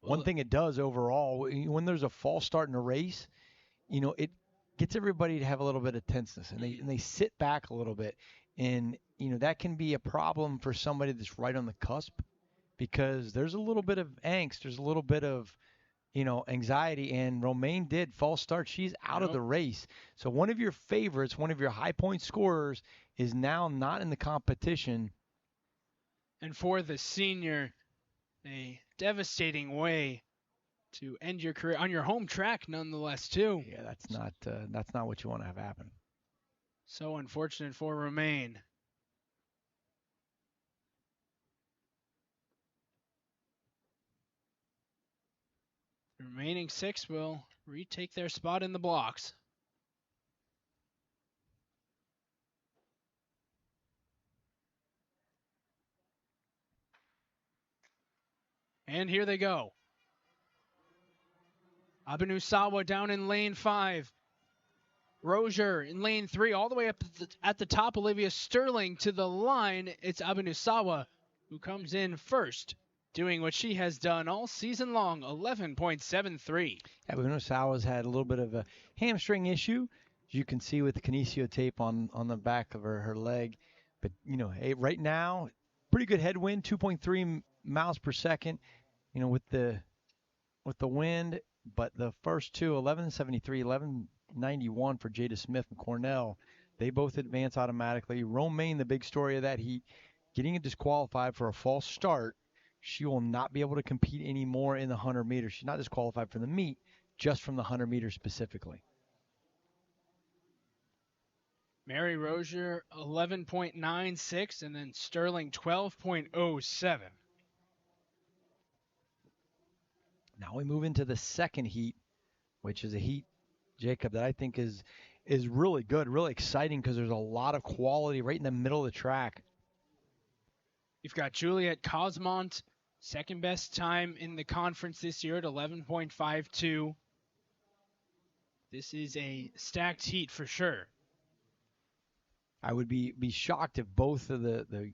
Well, one thing it does overall, when there's a false start in a race, you know, it gets everybody to have a little bit of tenseness, and they sit back a little bit. And, you know, that can be a problem for somebody that's right on the cusp, because there's a little bit of angst. There's a little bit of, you know, anxiety, and Romain did false start. She's out of the race. So one of your favorites, one of your high point scorers, is now not in the competition. And for the senior, a devastating way to end your career on your home track, nonetheless, too. Yeah, that's not what you want to have happen. So unfortunate for Romain. The remaining 6 will retake their spot in the blocks. And here they go. Abinusawa down in lane 5. Rozier in lane 3, all the way up at the top. Olivia Sterling to the line. It's Abenusawa who comes in first, doing what she has done all season long, 11.73. Abenusawa's had a little bit of a hamstring issue, as you can see with the kinesio tape on the back of her leg. But, hey, right now, pretty good headwind, 2.3 miles per second, with the wind. But the first two, 1173, 1191 for Jada Smith and Cornell, they both advance automatically. Romaine, the big story of that heat, getting disqualified for a false start. She will not be able to compete anymore in the 100 meters. She's not disqualified from the meet, just from the 100 meters specifically. Mary Rozier, 11.96, and then Sterling, 12.07. Now we move into the second heat, which is a heat, Jacob, that I think is really good, really exciting because there's a lot of quality right in the middle of the track. You've got Juliet Cosmont, second best time in the conference this year at 11.52. This is a stacked heat for sure. I would be shocked if both of the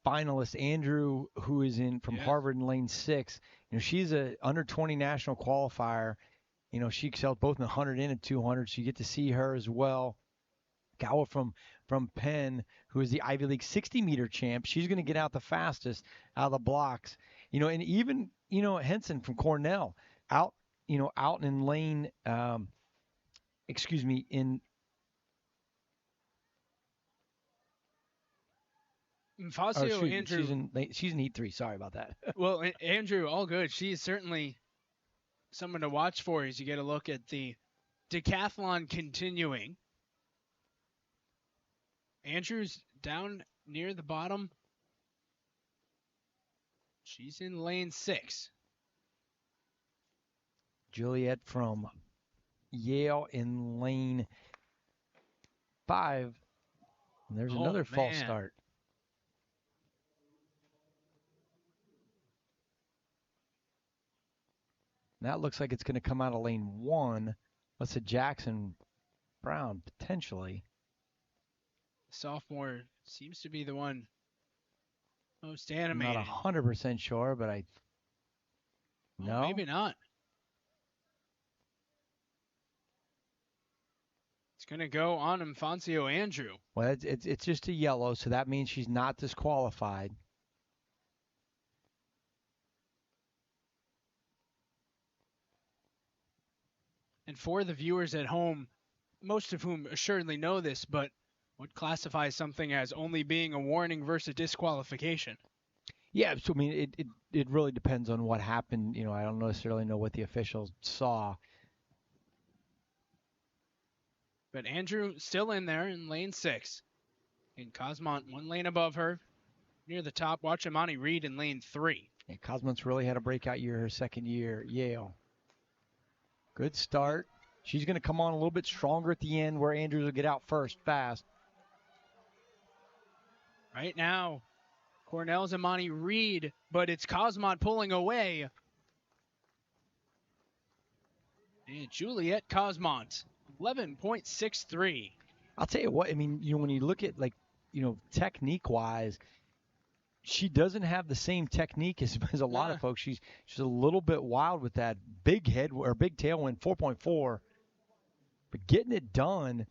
finalists, Andrew, who is in from Harvard in lane 6, she's a under 20 national qualifier. She excelled both in the 100 and the 200, so you get to see her as well. Gawa from Penn, who is the Ivy League 60-meter champ, she's going to get out the fastest out of the blocks. And even Henson from Cornell out in lane, in Fazio, Andrew. She's in heat 3. Sorry about that. Well, Andrew, all good. She's certainly someone to watch for as you get a look at the decathlon continuing. Andrew's down near the bottom. She's in lane 6. Juliet from Yale in lane 5. And there's another false start. That looks like it's going to come out of lane 1. Let's say Jackson Brown, potentially. Sophomore seems to be the one most animated. I'm not 100% sure, but no. Maybe not. It's going to go on Infancio Andrew. Well, it's just a yellow, so that means she's not disqualified. And for the viewers at home, most of whom assuredly know this, but what classifies something as only being a warning versus disqualification? Yeah, so I mean, it really depends on what happened. I don't necessarily know what the officials saw. But Andrew still in there in lane 6. And Cosmont one lane above her. Near the top, watch Imani Reed in lane 3. Yeah, Cosmont's really had a breakout year her second year at Yale. Good start. She's going to come on a little bit stronger at the end where Andrews will get out first fast. Right now, Cornell's Imani Reed, but it's Cosmont pulling away. And Juliet Cosmont, 11.63. I'll tell you what, I mean, when you look at, technique-wise, she doesn't have the same technique as a lot of folks. She's a little bit wild with that big head or big tailwind, 4.4. But getting it done,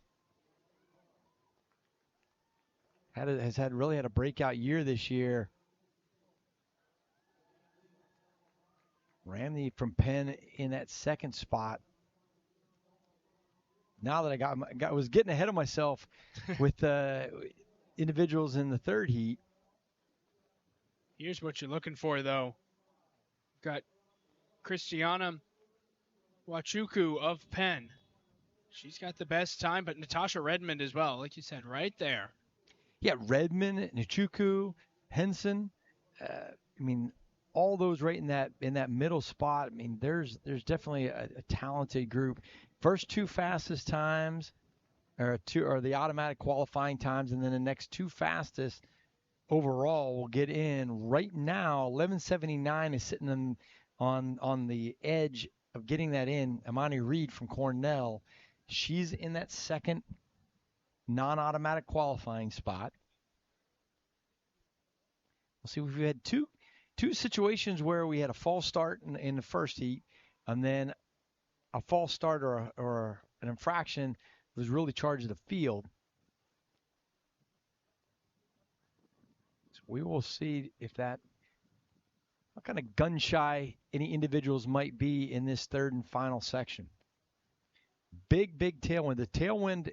has really had a breakout year this year. Ramney from Penn in that second spot. Now that I was getting ahead of myself with individuals in the third heat. Here's what you're looking for, though. Got Christiana Wachuku of Penn. She's got the best time, but Natasha Redmond as well, like you said, right there. Yeah, Redmond, Nachuku, Henson. All those right in that middle spot. I mean, there's definitely a talented group. First two fastest times, or the automatic qualifying times, and then the next two fastest overall will get in. Right now, 1179 is sitting on the edge of getting that in. Imani Reed from Cornell, She's in that second non-automatic qualifying spot. We'll see. We've had two situations where we had a false start in the first heat, and then a false start or an infraction was really charged the field. So we will see if what kind of gun shy any individuals might be in this third and final section. Big tailwind. The tailwind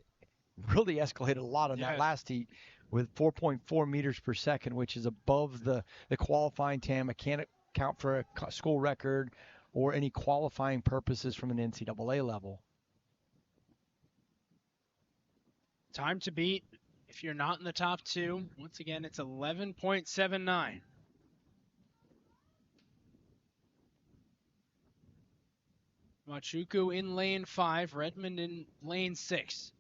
really escalated a lot on that last heat with 4.4 meters per second, which is above the qualifying TAM. It can't count for a school record or any qualifying purposes from an NCAA level. Time to beat, if you're not in the top two, once again, it's 11.79. Machuku in lane 5, Redmond in lane 6.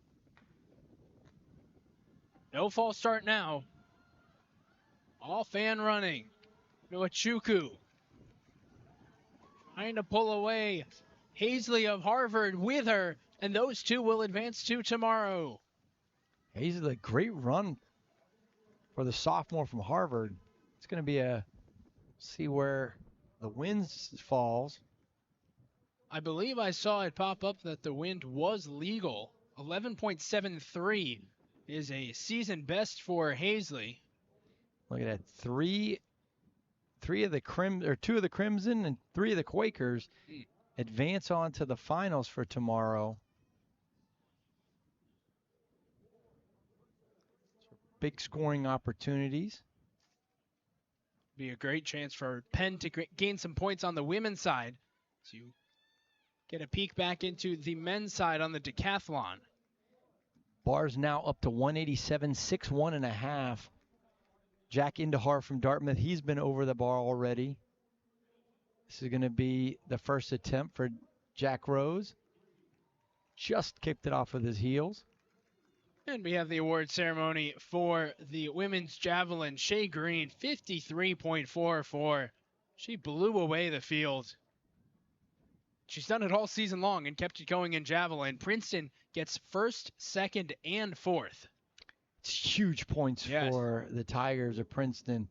No false start now. All fan running. Machuku trying to pull away Hazley of Harvard with her, and those two will advance to tomorrow. Hazley, a great run for the sophomore from Harvard. It's going to be see where the wind falls. I believe I saw it pop up that the wind was legal. 11.73 is a season best for Hazley. Look at that. Two of the Crimson and 3 of the Quakers advance on to the finals for tomorrow. Big scoring opportunities. Be a great chance for Penn to gain some points on the women's side. So you get a peek back into the men's side on the decathlon. Bar's now up to 187, 6'1.5". Jack Indahar from Dartmouth, he's been over the bar already. This is going to be the first attempt for Jack Rose. Just kicked it off with his heels. And we have the award ceremony for the women's javelin. Shea Green, 53.44. She blew away the field. She's done it all season long and kept it going in javelin. Princeton gets first, second, and fourth. It's huge points for the Tigers of Princeton,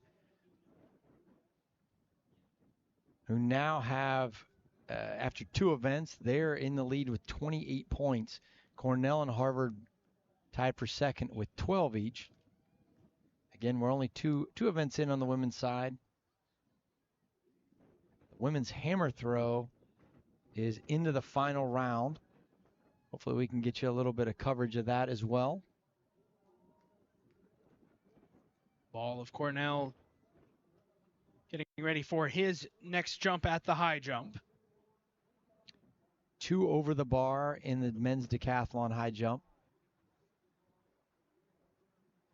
who now have, after 2 events, they're in the lead with 28 points. Cornell and Harvard tied for second with 12 each. Again, we're only two events in on the women's side. The women's hammer throw is into the final round. Hopefully we can get you a little bit of coverage of that as well. Ball of Cornell getting ready for his next jump at the high jump. 2 over the bar in the men's decathlon high jump.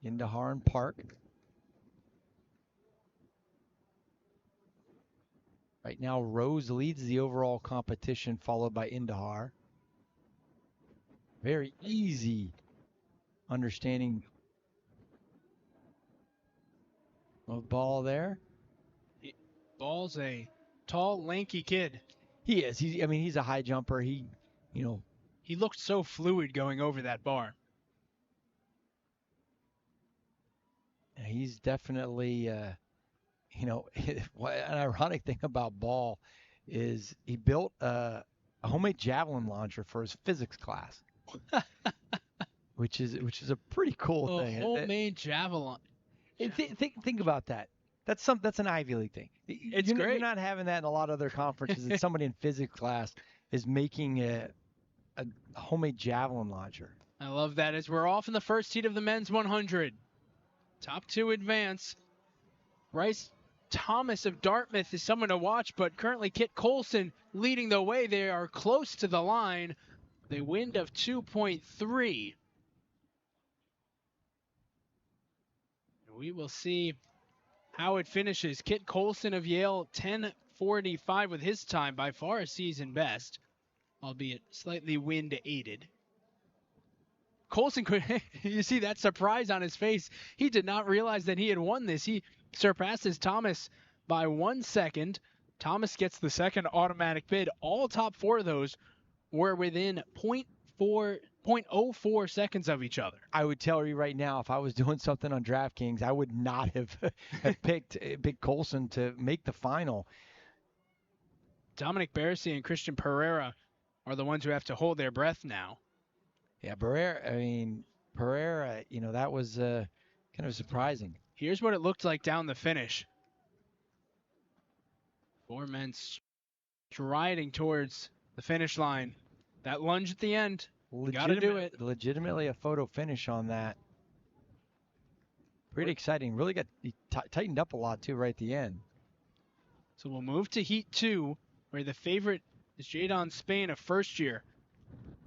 Indahar and Park. Right now, Rose leads the overall competition, followed by Indahar. Very easy understanding of Ball there. Ball's a tall, lanky kid. He is. He's a high jumper. He looked so fluid going over that bar. He's definitely, an ironic thing about Ball is he built a homemade javelin launcher for his physics class, which is a pretty cool thing. Homemade javelin. Think about that. That's an Ivy League thing. It's great. You're not having that in a lot of other conferences. That somebody in physics class is making a homemade javelin launcher. I love that. As we're off in the first heat of the men's 100. Top 2 advance. Bryce Thomas of Dartmouth is someone to watch, but currently Kit Colson leading the way. They are close to the line. The wind of 2.3. We will see how it finishes. Kit Colson of Yale, 10:45 with his time, by far a season best, albeit slightly wind aided. Colson, you see that surprise on his face. He did not realize that he had won this. He surpasses Thomas by 1 second. Thomas gets the second automatic bid. All top 4 of those were within 0.04 seconds of each other. I would tell you right now, if I was doing something on DraftKings, I would not have picked Coulson to make the final. Dominic Barresi and Christian Pereira are the ones who have to hold their breath now. Yeah, Pereira, that was kind of surprising. Here's what it looked like down the finish. 4 men striding towards the finish line. That lunge at the end, got to do it. Legitimately a photo finish on that. Pretty exciting. Really tightened up a lot, too, right at the end. So we'll move to Heat 2, where the favorite is Jadon Spain, a first year.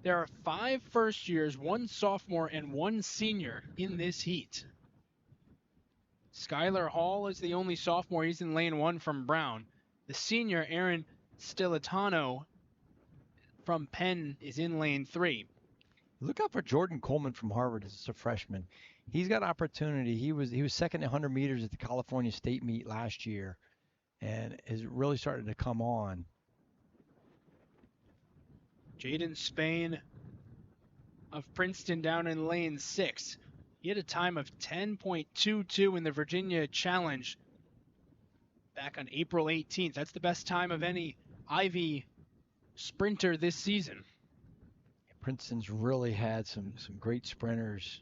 There are 5 first years, 1 sophomore, and 1 senior in this heat. Skylar Hall is the only sophomore. He's in lane 1 from Brown. The senior, Aaron Stilitano from Penn, is in lane 3. Look out for Jordan Coleman from Harvard as a freshman. He's got opportunity. He was second at 100 meters at the California State meet last year and is really starting to come on. Jadon Spain of Princeton down in lane 6. He had a time of 10.22 in the Virginia Challenge back on April 18th. That's the best time of any Ivy sprinter this season. Princeton's really had some great sprinters.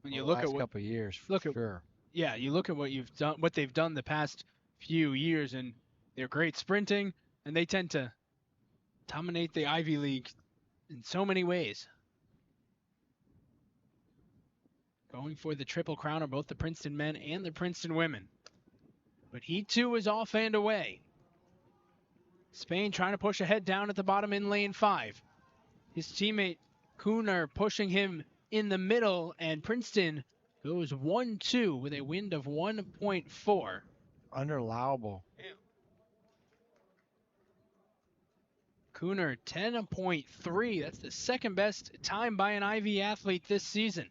When you look at last couple of years, sure. Yeah, you look at what they've done the past few years, and they're great sprinting, and they tend to dominate the Ivy League in so many ways. Going for the Triple Crown are both the Princeton men and the Princeton women. But Heat 2 is off and away. Spain trying to push ahead down at the bottom in lane 5. His teammate Kuhner pushing him in the middle, and Princeton goes 1-2 with a wind of 1.4. Unallowable. Kuhner 10.3. That's the second best time by an Ivy athlete this season.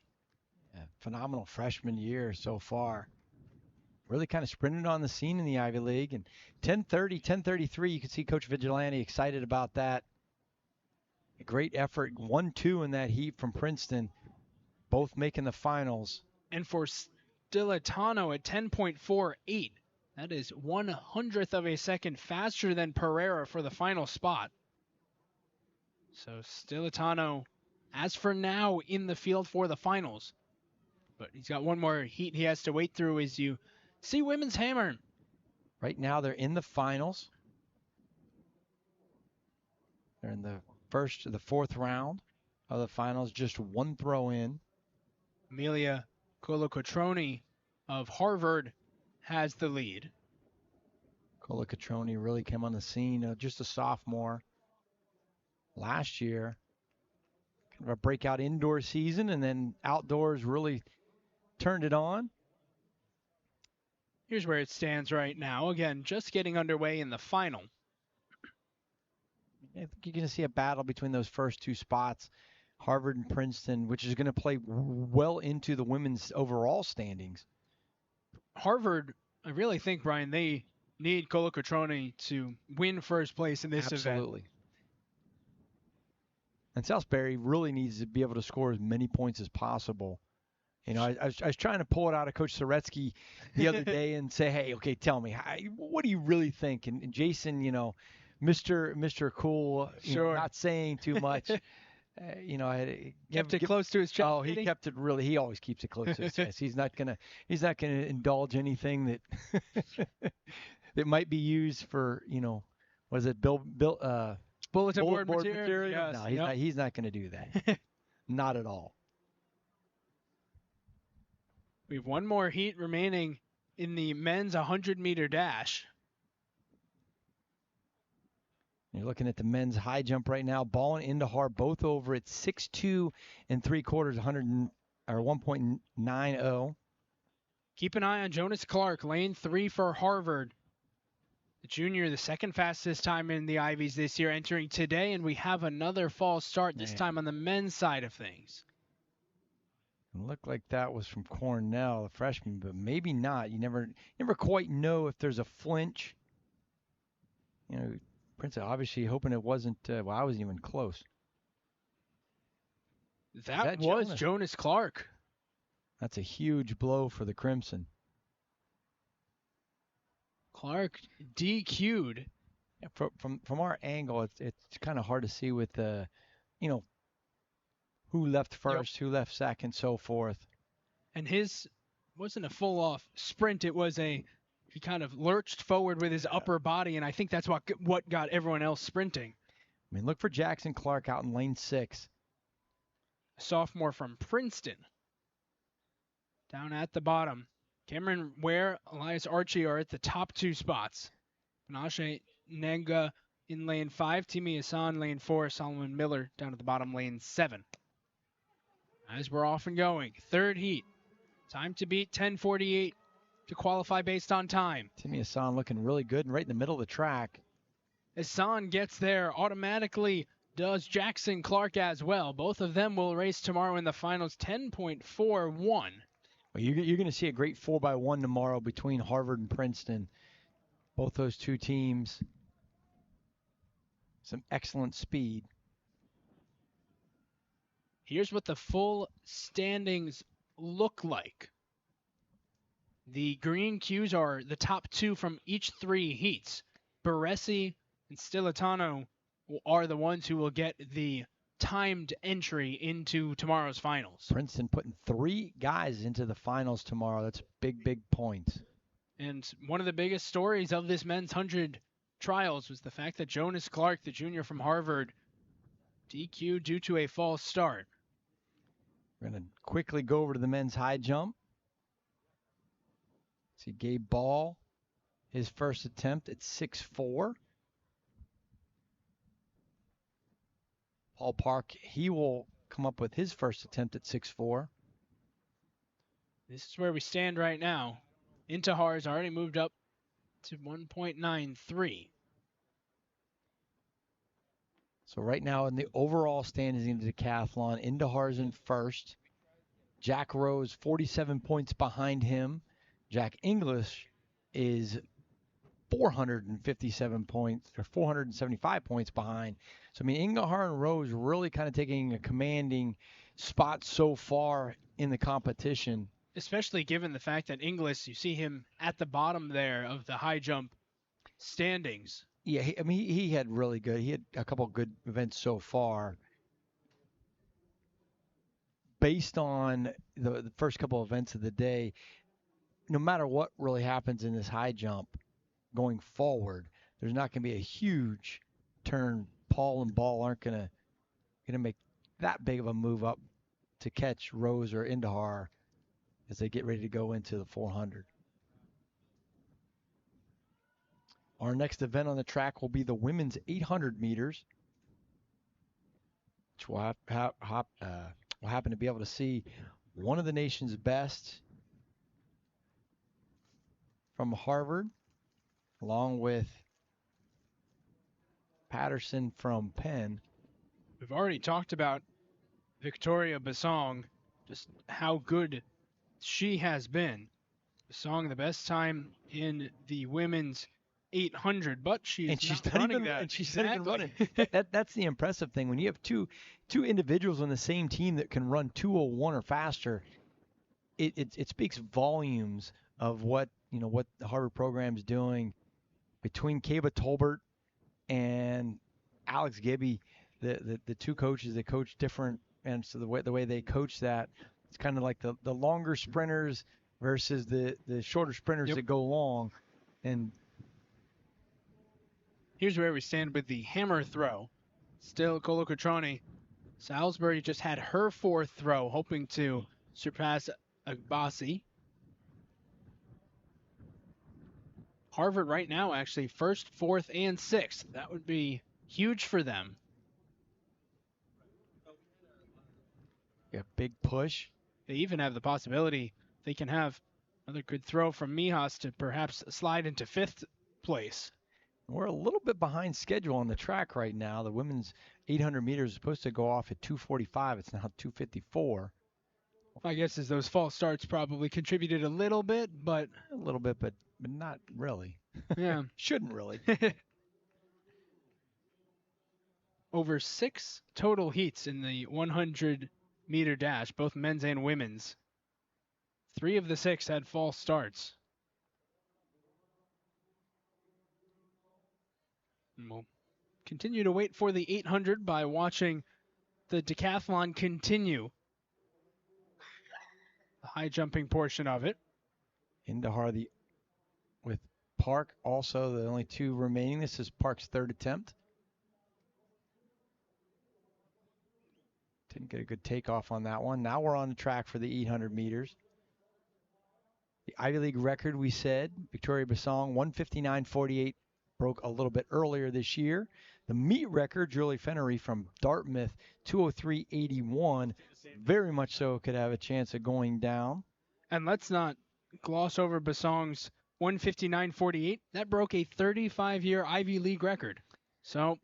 Yeah, phenomenal freshman year so far. Really kind of sprinted on the scene in the Ivy League. And 10:30, 10:33, you can see Coach Vigilante excited about that. A great effort. 1-2 in that heat from Princeton, both making the finals. And for Stilitano at 10.48, that is 1/100th of a second faster than Pereira for the final spot. So Stilitano, as for now, in the field for the finals. But he's got one more heat he has to wait through as you see women's hammer. Right now they're in the finals. They're in the fourth round of the finals, just one throw in. Amelia Colocotroni of Harvard has the lead. Colocotroni really came on the scene, just a sophomore last year. Kind of a breakout indoor season, and then outdoors really turned it on. Here's where it stands right now. Again, just getting underway in the final. I think you're going to see a battle between those first 2 spots, Harvard and Princeton, which is going to play well into the women's overall standings. Harvard, I really think, Brian, they need Colocotroni to win first place in this event. Absolutely. And Salisbury really needs to be able to score as many points as possible. You know, I was trying to pull it out of Coach Soretsky the other day and say, hey, okay, tell me, what do you really think? And Jason, Mr. Cool, sure, not saying too much. Kept it close to his chest. Oh, he kept it really. He always keeps it close to his chest. He's not gonna indulge anything that that might be used for, was it bulletin board material? Yes. No, he's not going to do that. Not at all. We have one more heat remaining in the men's 100-meter dash. You're looking at the men's high jump right now. Ball and Indahar both over at 6.2 3/4, 1.90. Keep an eye on Jonas Clark, lane 3 for Harvard. The junior, the second fastest time in the Ivies this year, entering today, and we have another fall start, this time on the men's side of things. It looked like that was from Cornell, the freshman, but maybe not. You never quite know if there's a flinch. Princeton obviously hoping it wasn't. I wasn't even close. That was Jonas Clark. That's a huge blow for the Crimson. Clark DQ'd. Yeah, from our angle, it's kind of hard to see with the, who left first, who left second, so forth. And his wasn't a full off sprint. It was he kind of lurched forward with his upper body, and I think that's what got everyone else sprinting. I mean, look for Jackson Clark out in lane 6. A sophomore from Princeton. Down at the bottom. Cameron Ware, Elias Archie are at the top 2 spots. Panache Nenga in lane 5, Timi Hassan lane 4, Solomon Miller down at the bottom lane 7. As we're off and going, third heat. Time to beat 10:48 to qualify based on time. Timi Hassan looking really good and right in the middle of the track. Hassan gets there, automatically does Jackson Clark as well. Both of them will race tomorrow in the finals, 10.41. Well, you're going to see a great 4x1 tomorrow between Harvard and Princeton. Both those two teams, some excellent speed. Here's what the full standings look like. The green cues are the top 2 from each 3 heats. Baresi and Stilitano are the ones who will get the timed entry into tomorrow's finals. Princeton putting 3 guys into the finals tomorrow. That's big points. And one of the biggest stories of this men's 100 trials was the fact that Jonas Clark, the junior from Harvard, DQ'd due to a false start. We're going to quickly go over to the men's high jump. See Gabe Ball, his first attempt at 6'4". Paul Park, he will come up with his first attempt at 6'4". This is where we stand right now. Intihar has already moved up to 1.93. So right now in the overall standings in the decathlon, Indahar's in first. Jack Rose 47 points behind him. Jack English is 457 points or 475 points behind. So I mean, Indahar and Rose really kind of taking a commanding spot so far in the competition. Especially given the fact that Inglis, you see him at the bottom there of the high jump standings. Yeah, he had really good. He had a couple of good events so far. Based on the first couple of events of the day, no matter what really happens in this high jump going forward, there's not going to be a huge turn. Paul and Ball aren't going to make that big of a move up to catch Rose or Indahar as they get ready to go into the 400. Our next event on the track will be the women's 800 meters, which we'll happen to be able to see one of the nation's best from Harvard, along with Patterson from Penn. We've already talked about Victoria Basong, just how good she has been. Basong, the best time in the women's 800, but she's not running that. And she's not even running. That's the impressive thing. When you have two individuals on the same team that can run 2:01 or faster, it speaks volumes of what the Harvard program's doing. Between Kaba Tolbert and Alex Gibby, the two coaches, they coach different, and so the way they coach that, it's kind of like the longer sprinters versus the shorter sprinters that go long. And here's where we stand with the hammer throw. Still Colocotrone. Salisbury just had her 4th throw, hoping to surpass Agbasi. Harvard right now, actually, 1st, 4th, and 6th. That would be huge for them. Yeah, big push. They even have the possibility they can have another good throw from Mijas to perhaps slide into 5th place. We're a little bit behind schedule on the track right now. The women's 800 meters is supposed to go off at 2:45. It's now 2:54. I guess as those false starts probably contributed a little bit, but not really. Yeah. Shouldn't really. Over 6 total heats in the 100 meter dash, both men's and women's. 3 of the 6 had false starts. And we'll continue to wait for the 800 by watching the decathlon continue. The high jumping portion of it. Indahar with Park also the only 2 remaining. This is Park's 3rd attempt. Didn't get a good takeoff on that one. Now we're on the track for the 800 meters. The Ivy League record, we said, Victoria Basong, 159.48, broke a little bit earlier this year. The meet record, Julie Fennery from Dartmouth, 203.81, very much so could have a chance of going down. And let's not gloss over Basong's 159.48. That broke a 35-year Ivy League record. So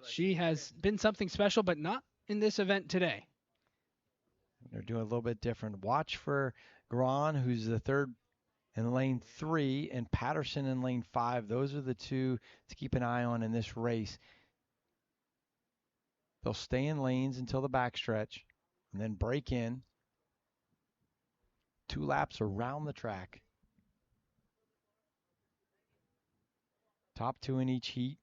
she has been something special, but not in this event today. They're doing a little bit different. Watch for Gran, who's the 3rd in lane 3, and Patterson in lane 5. Those are the 2 to keep an eye on in this race. They'll stay in lanes until the backstretch and then break in. 2 laps around the track. Top 2 in each heat.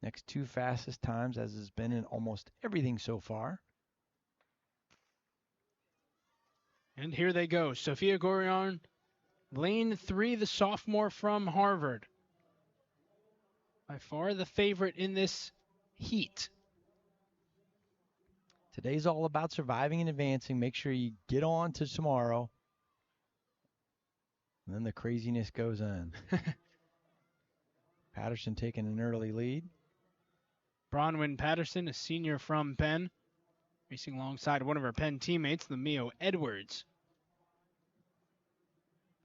Next 2 fastest times, as has been in almost everything so far. And here they go. Sophia Gorion, lane 3, the sophomore from Harvard. By far the favorite in this heat. Today's all about surviving and advancing. Make sure you get on to tomorrow. And then the craziness goes on. Patterson taking an early lead. Bronwyn Patterson, a senior from Penn, racing alongside one of her Penn teammates, Lemio Edwards.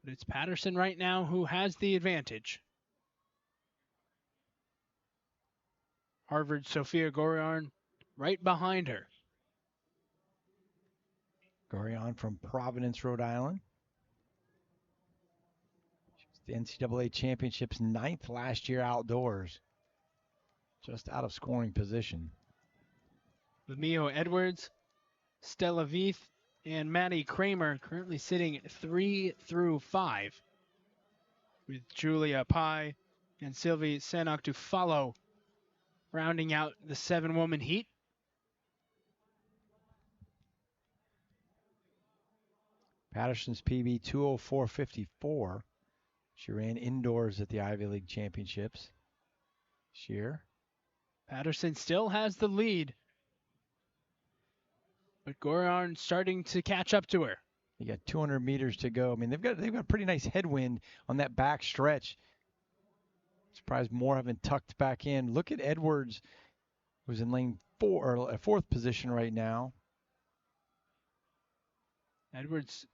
But it's Patterson right now who has the advantage. Harvard's Sophia Gorion right behind her. Gorion from Providence, Rhode Island. She was the NCAA Championship's 9th last year outdoors. Just out of scoring position. Lemio Edwards, Stella Veith, and Maddie Kramer currently sitting 3 through 5. With Julia Pai and Sylvie Sanok to follow, rounding out the 7-woman heat. Patterson's PB 204.54. She ran indoors at the Ivy League Championships this year. Patterson still has the lead, but Gorion starting to catch up to her. You got 200 meters to go. I mean, they've got a pretty nice headwind on that back stretch. Surprised more haven't tucked back in. Look at Edwards, who's in lane 4 or 4th position right now. Edwards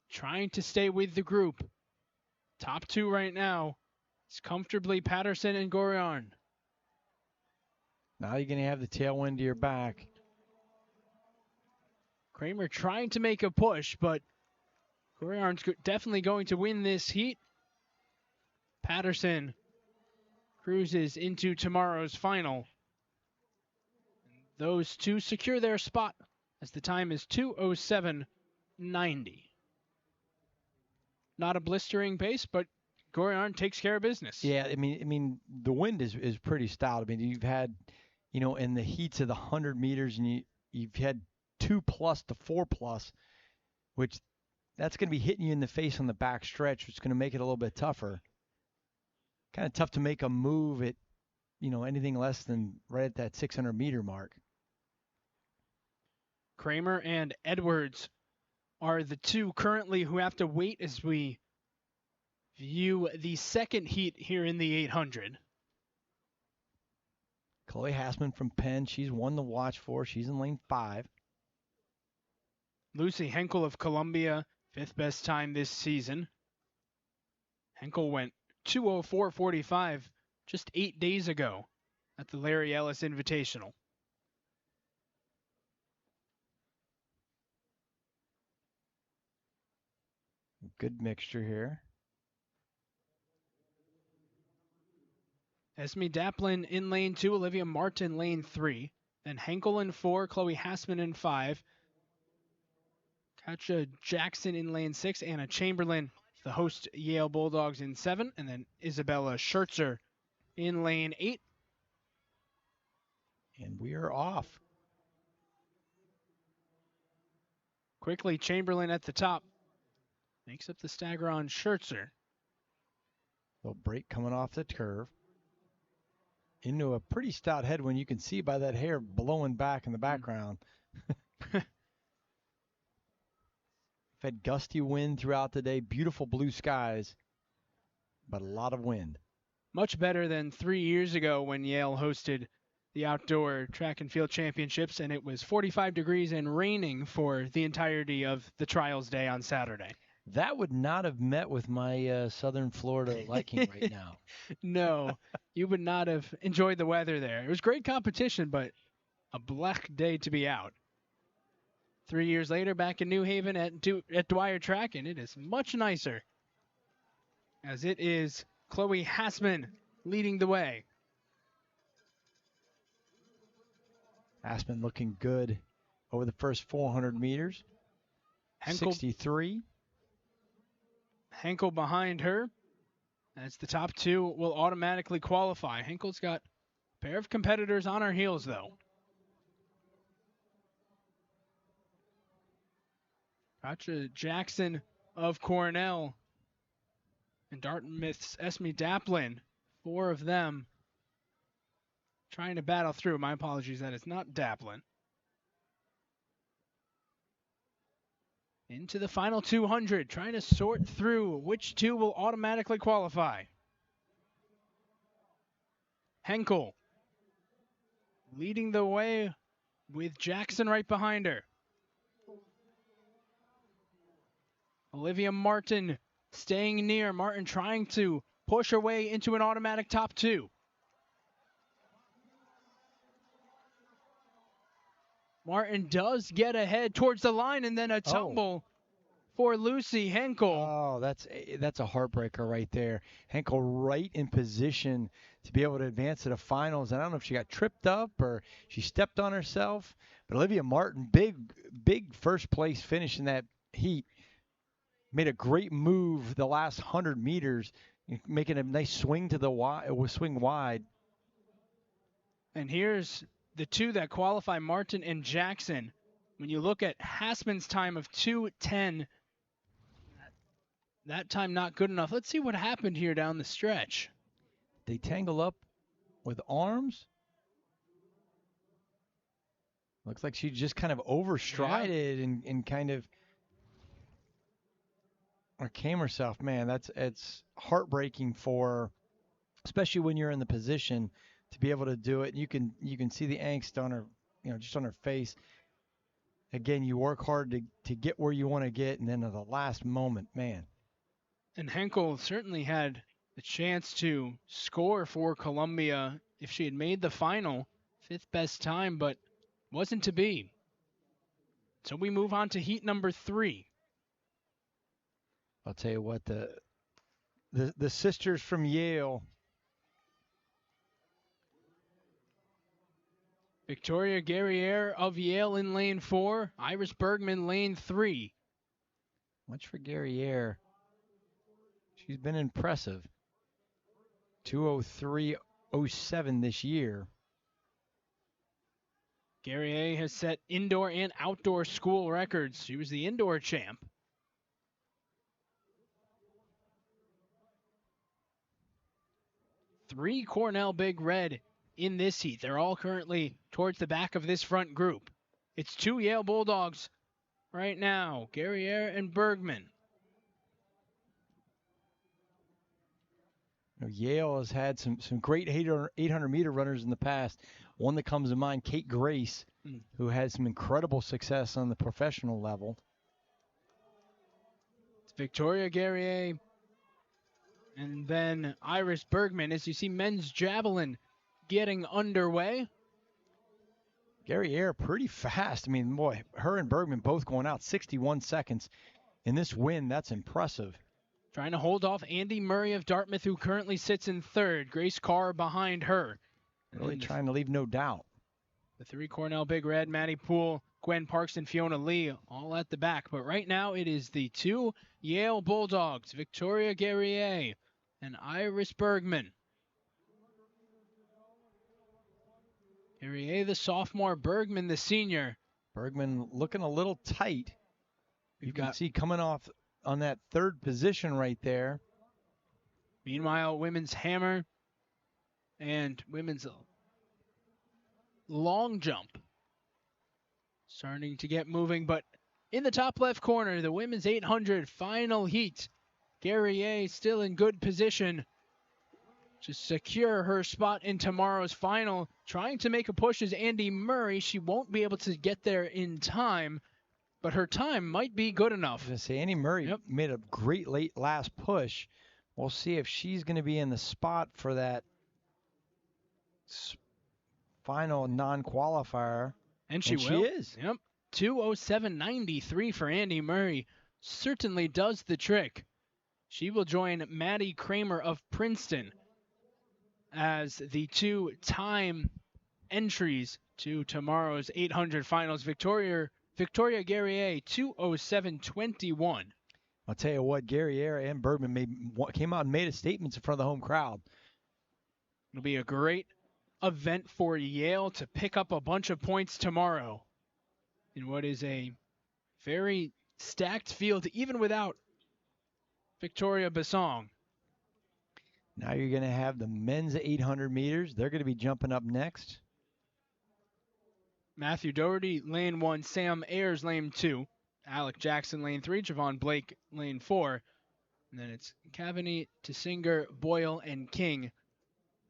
trying to stay with the group. Top 2 right now. It's comfortably Patterson and Gorion. Now you're going to have the tailwind to your back. Kramer trying to make a push, but Gorion's definitely going to win this heat. Patterson cruises into tomorrow's final. Those 2 secure their spot as the time is 2:07.90. Not a blistering pace, but Gorion takes care of business. Yeah, I mean the wind is pretty stout. I mean, you've had, in the heats of the 100 meters, and you've had 2+ to 4+, which that's going to be hitting you in the face on the back stretch, which is going to make it a little bit tougher. Kind of tough to make a move at, anything less than right at that 600-meter mark. Kramer and Edwards are the 2 currently who have to wait as we view the second heat here in the 800. Chloe Hassman from Penn, she's one to watch for. She's in lane 5. Lucy Henkel of Columbia, 5th best time this season. Henkel went 2:04.45 just 8 days ago at the Larry Ellis Invitational. Good mixture here. Esme Daplin in lane 2, Olivia Martin lane 3, then Henkel in 4, Chloe Hassman in 5, Katja Jackson in lane 6, Anna Chamberlain, the host Yale Bulldogs in 7, and then Isabella Schertzer in lane 8. And we are off. Quickly, Chamberlain at the top. Makes up the stagger on Schertzer. Little break coming off the curve. Into a pretty stout headwind. You can see by that hair blowing back in the background. We've had gusty wind throughout the day. Beautiful blue skies, but a lot of wind. Much better than 3 years ago when Yale hosted the outdoor track and field championships, and it was 45 degrees and raining for the entirety of the trials day on Saturday. That would not have met with my Southern Florida liking right now. No, you would not have enjoyed the weather there. It was great competition, but a black day to be out. 3 years later, back in New Haven at Dwyer Track, and it is much nicer, as it is Chloe Hassman leading the way. Hassman looking good over the first 400 meters. Henkel, 63. Henkel behind her. As the top two will automatically qualify. Henkel's got a pair of competitors on her heels, though. Katja Jackson of Cornell and Dartmouth's Esme Daplin. 4 of them trying to battle through. My apologies, that is not Daplin. Into the final 200, trying to sort through which two will automatically qualify. Henkel leading the way with Jackson right behind her. Olivia Martin staying near. Martin trying to push her way into an automatic top 2. Martin does get ahead towards the line, and then a tumble for Lucy Henkel. Oh, that's a heartbreaker right there. Henkel right in position to be able to advance to the finals. And I don't know if she got tripped up or she stepped on herself. But Olivia Martin, big first place finish in that heat. Made a great move the last 100 meters, making a nice swing to the swing wide. And here's the two that qualify, Martin and Jackson. When you look at Hassman's time of 2:10, that time not good enough. Let's see what happened here down the stretch. They tangle up with arms. Looks like she just kind of overstrided and kind of or came herself. Man, it's heartbreaking for, especially when you're in the position to be able to do it. You can see the angst on her, just on her face. Again, you work hard to get where you want to get, and then at the last moment, man. And Henkel certainly had the chance to score for Columbia if she had made the final, 5th best time, but wasn't to be. So we move on to heat number 3. I'll tell you what, the sisters from Yale. Victoria Guerriere of Yale in lane 4, Iris Bergman lane 3. Much for Guerriere. She's been impressive. 2:03.07 this year. Guerriere has set indoor and outdoor school records. She was the indoor champ. Three Cornell Big Red in this heat. They're all currently towards the back of this front group. It's 2 Yale Bulldogs right now, Guerriere and Bergman. Yale has had some great 800-meter runners in the past. One that comes to mind, Kate Grace, who had some incredible success on the professional level. It's Victoria Guerriere and then Iris Bergman. As you see men's javelin getting underway. Guerriere pretty fast. I mean, boy, her and Bergman both going out 61 seconds in this win. That's impressive. Trying to hold off Andy Murray of Dartmouth, who currently sits in 3rd. Grace Carr behind her. Really trying to leave no doubt. The 3 Cornell Big Red, Maddie Poole, Gwen Parks and Fiona Lee all at the back. But right now it is the two Yale Bulldogs, Victoria Guerrier and Iris Bergman. Guerrier, the sophomore, Bergman, the senior. Bergman looking a little tight. You can got see coming off on that third position right there. Meanwhile, women's hammer and women's long jump starting to get moving. But in the top left corner, the women's 800 final heat. Guerrier still in good position to secure her spot in tomorrow's final. Trying to make a push is Andy Murray. She won't be able to get there in time, but her time might be good enough. I was going to say, Andy Murray made a great late last push. We'll see if she's going to be in the spot for that final non-qualifier. And she will. She is. Yep. 2:07.93 for Andy Murray. Certainly does the trick. She will join Maddie Kramer of Princeton as the two time entries to tomorrow's 800 finals. Victoria Guerrier, 2:07.21. I'll tell you what, Guerrier and Bergman came out and made a statement in front of the home crowd. It'll be a great event for Yale to pick up a bunch of points tomorrow in what is a very stacked field, even without Victoria Besong. Now you're going to have the men's 800 meters. They're going to be jumping up next. Matthew Doherty, lane 1. Sam Ayers, lane 2. Alec Jackson, lane 3. Javon Blake, lane 4. And then it's Kavanagh, Tessinger, Boyle, and King.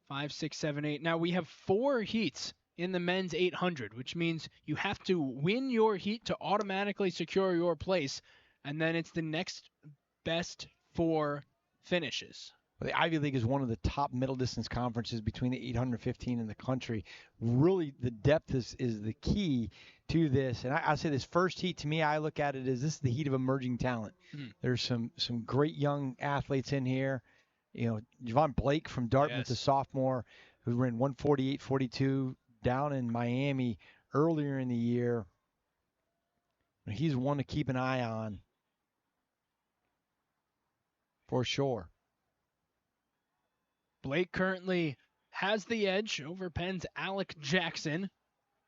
5, 6, 7, 8. Now we have 4 heats in the men's 800, which means you have to win your heat to automatically secure your place. And then it's the next best 4 finishes. Well, the Ivy League is one of the top middle distance conferences between the 815 in the country. Really, the depth is the key to this. And I say this first heat, to me, I look at it as this is the heat of emerging talent. There's some great young athletes in here. You know, Javon Blake from Dartmouth, a sophomore, who ran 148.42 down in Miami earlier in the year. He's one to keep an eye on for sure. Blake currently has the edge over Penn's Alec Jackson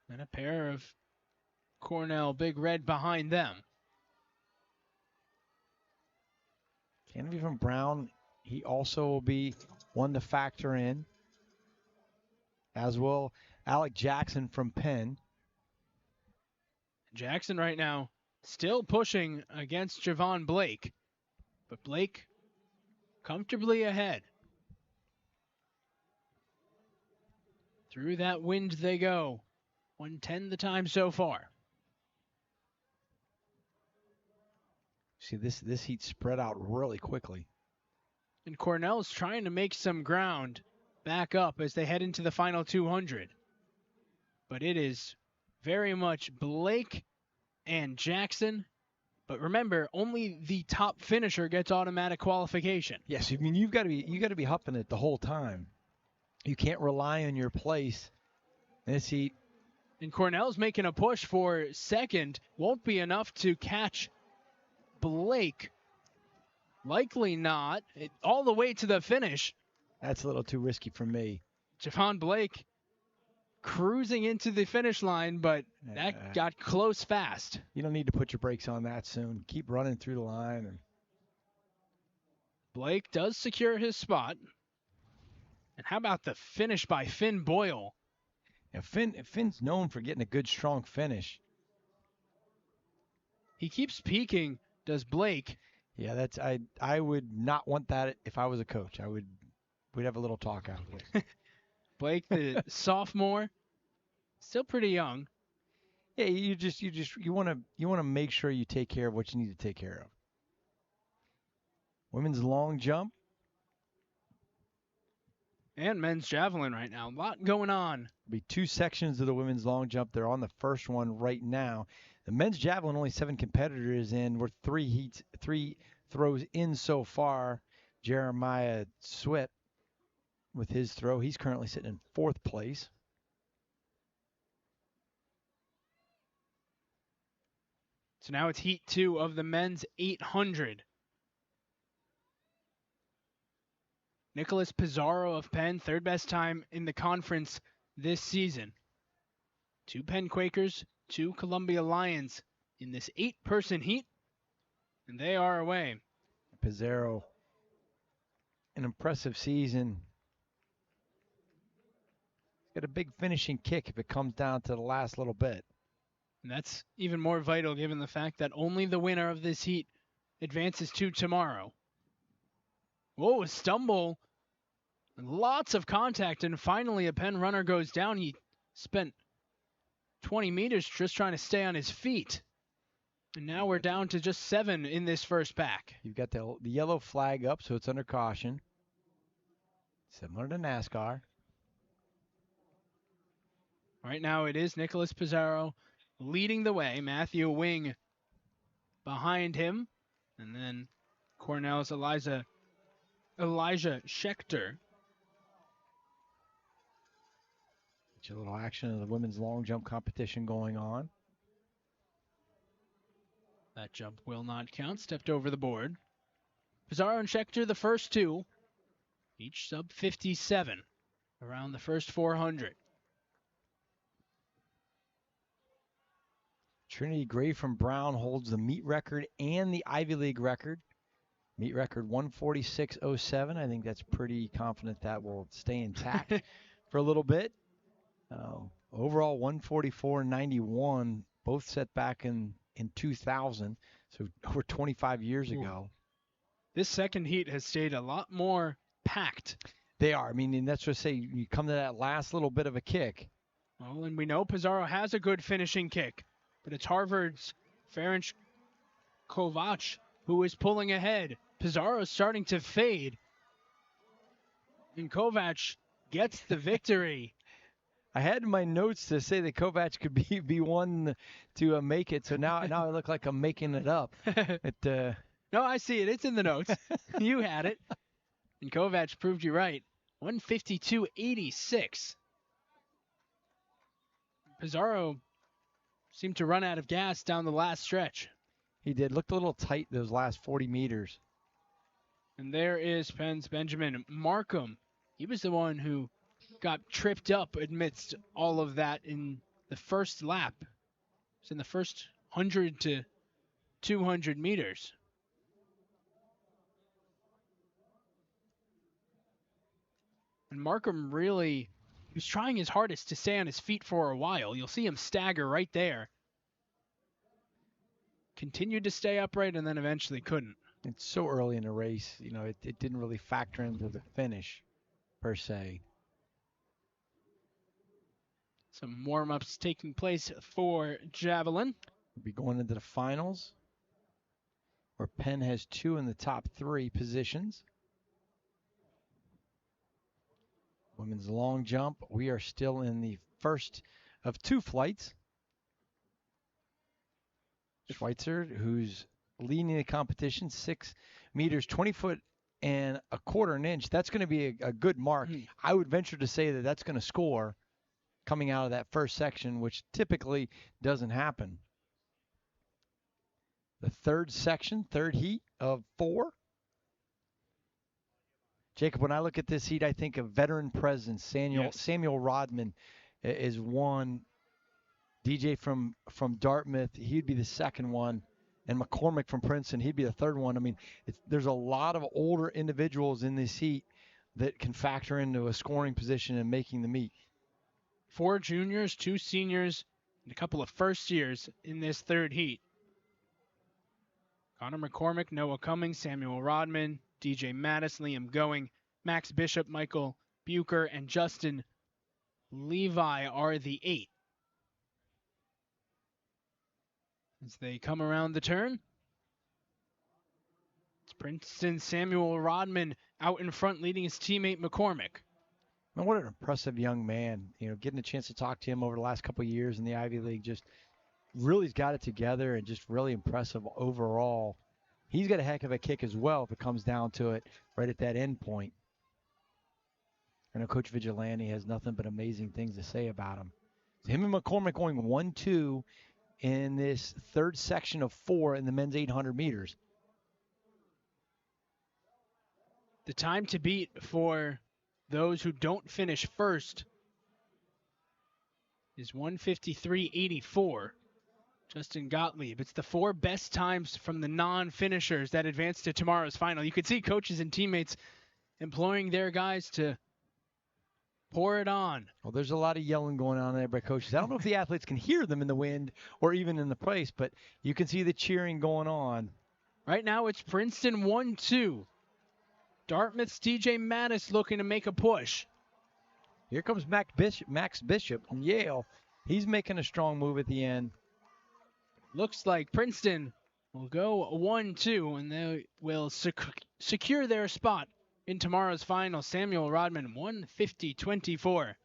and a pair of Cornell Big Red behind them. Kennedy from Brown, he also will be one to factor in, as will Alec Jackson from Penn. Jackson right now still pushing against Javon Blake, but Blake comfortably ahead. Through that wind they go. 110 the time so far. See, this heat spread out really quickly. And Cornell's trying to make some ground back up as they head into the final 200. But it is very much Blake and Jackson. But remember, only the top finisher gets automatic qualification. Yes, I mean you got to be huffing it the whole time. You can't rely on your place in this heat. And Cornell's making a push for second. Won't be enough to catch Blake. Likely not. All the way to the finish. That's a little too risky for me. Javon Blake cruising into the finish line, but that got close fast. You don't need to put your brakes on that soon. Keep running through the line. And Blake does secure his spot. And how about the finish by Finn Boyle? Yeah, Finn's known for getting a good, strong finish. He keeps peaking, does Blake. Yeah, I would not want that if I was a coach. We'd have a little talk out there. Blake, the sophomore, still pretty young. Yeah, you want to make sure you take care of what you need to take care of. Women's long jump. And men's javelin right now. A lot going on. There'll be 2 sections of the women's long jump. They're on the first one right now. The men's javelin, only 7 competitors in. We're 3 throws in so far. Jeremiah Sweat with his throw. He's currently sitting in 4th place. So now it's Heat 2 of the men's 800. Nicholas Pizarro of Penn, third best time in the conference this season. 2 Penn Quakers, 2 Columbia Lions in this 8-person heat, and they are away. Pizarro, an impressive season. He's got a big finishing kick if it comes down to the last little bit. And that's even more vital given the fact that only the winner of this heat advances to tomorrow. Whoa, a stumble. Lots of contact, and finally a Penn runner goes down. He spent 20 meters just trying to stay on his feet. And now we're down to just 7 in this first pack. You've got the yellow flag up, so it's under caution. Similar to NASCAR. Right now it is Nicholas Pizarro leading the way. Matthew Wing behind him. And then Cornell's Elijah Schechter. A little action of the women's long jump competition going on. That jump will not count. Stepped over the board. Pizarro and Schechter, the first 2, each sub 57 around the first 400. Trinity Gray from Brown holds the meet record and the Ivy League record. Meet record 146.07. I think that's pretty confident that will stay intact for a little bit. Overall 144.91, both set back in 2000, so over 25 years ago. This second heat has stayed a lot more packed. They are. I mean, and that's what I say, you come to that last little bit of a kick. Well, and we know Pizarro has a good finishing kick, but it's Harvard's Ferenc Kovac who is pulling ahead. Pizarro's starting to fade, and Kovac gets the victory. I had in my notes to say that Kovac could be one to make it, so now I look like I'm making it up. No, I see it. It's in the notes. You had it. And Kovac proved you right. 152.86. Pizarro seemed to run out of gas down the last stretch. He did. Looked a little tight those last 40 meters. And there is Penn's Benjamin Markham. He was the one who got tripped up amidst all of that in the first lap. It's in the first 100 to 200 meters. And Markham really was trying his hardest to stay on his feet for a while. You'll see him stagger right there. Continued to stay upright and then eventually couldn't. It's so early in the race, it didn't really factor into the finish per se. Some warm-ups taking place for javelin. We'll be going into the finals, where Penn has 2 in the top 3 positions. Women's long jump, we are still in the first of 2 flights. Schweitzer, who's leading the competition, 6 meters, 20 foot and a quarter an inch. That's going to be a good mark. I would venture to say that that's going to score coming out of that first section, which typically doesn't happen. The third section, third heat of 4. Jacob, when I look at this heat, I think of veteran presence. Samuel Rodman is one. DJ from Dartmouth, he'd be the second one. And McCormick from Princeton, he'd be the third one. I mean, there's a lot of older individuals in this heat that can factor into a scoring position and making the meet. 4 juniors, 2 seniors, and a couple of first years in this third heat. Connor McCormick, Noah Cummings, Samuel Rodman, DJ Mattis, Liam Going, Max Bishop, Michael Bucher, and Justin Levi are the 8. As they come around the turn, it's Princeton Samuel Rodman out in front leading his teammate McCormick. Man, what an impressive young man. Getting a chance to talk to him over the last couple of years in the Ivy League, just really has got it together and just really impressive overall. He's got a heck of a kick as well if it comes down to it right at that end point. I know Coach Vigilante has nothing but amazing things to say about him. So him and McCormick going 1-2 in this third section of 4 in the men's 800 meters. The time to beat for those who don't finish first is 1:53.84. Justin Gottlieb. It's the 4 best times from the non-finishers that advance to tomorrow's final. You could see coaches and teammates imploring their guys to pour it on. Well, there's a lot of yelling going on there by coaches. I don't know if the athletes can hear them in the wind or even in the place, but you can see the cheering going on. Right now it's Princeton 1-2. Dartmouth's TJ Mattis looking to make a push. Here comes Max Bishop from Yale. He's making a strong move at the end. Looks like Princeton will go 1-2, and they will secure their spot in tomorrow's final. Samuel Rodman, 1:50.24.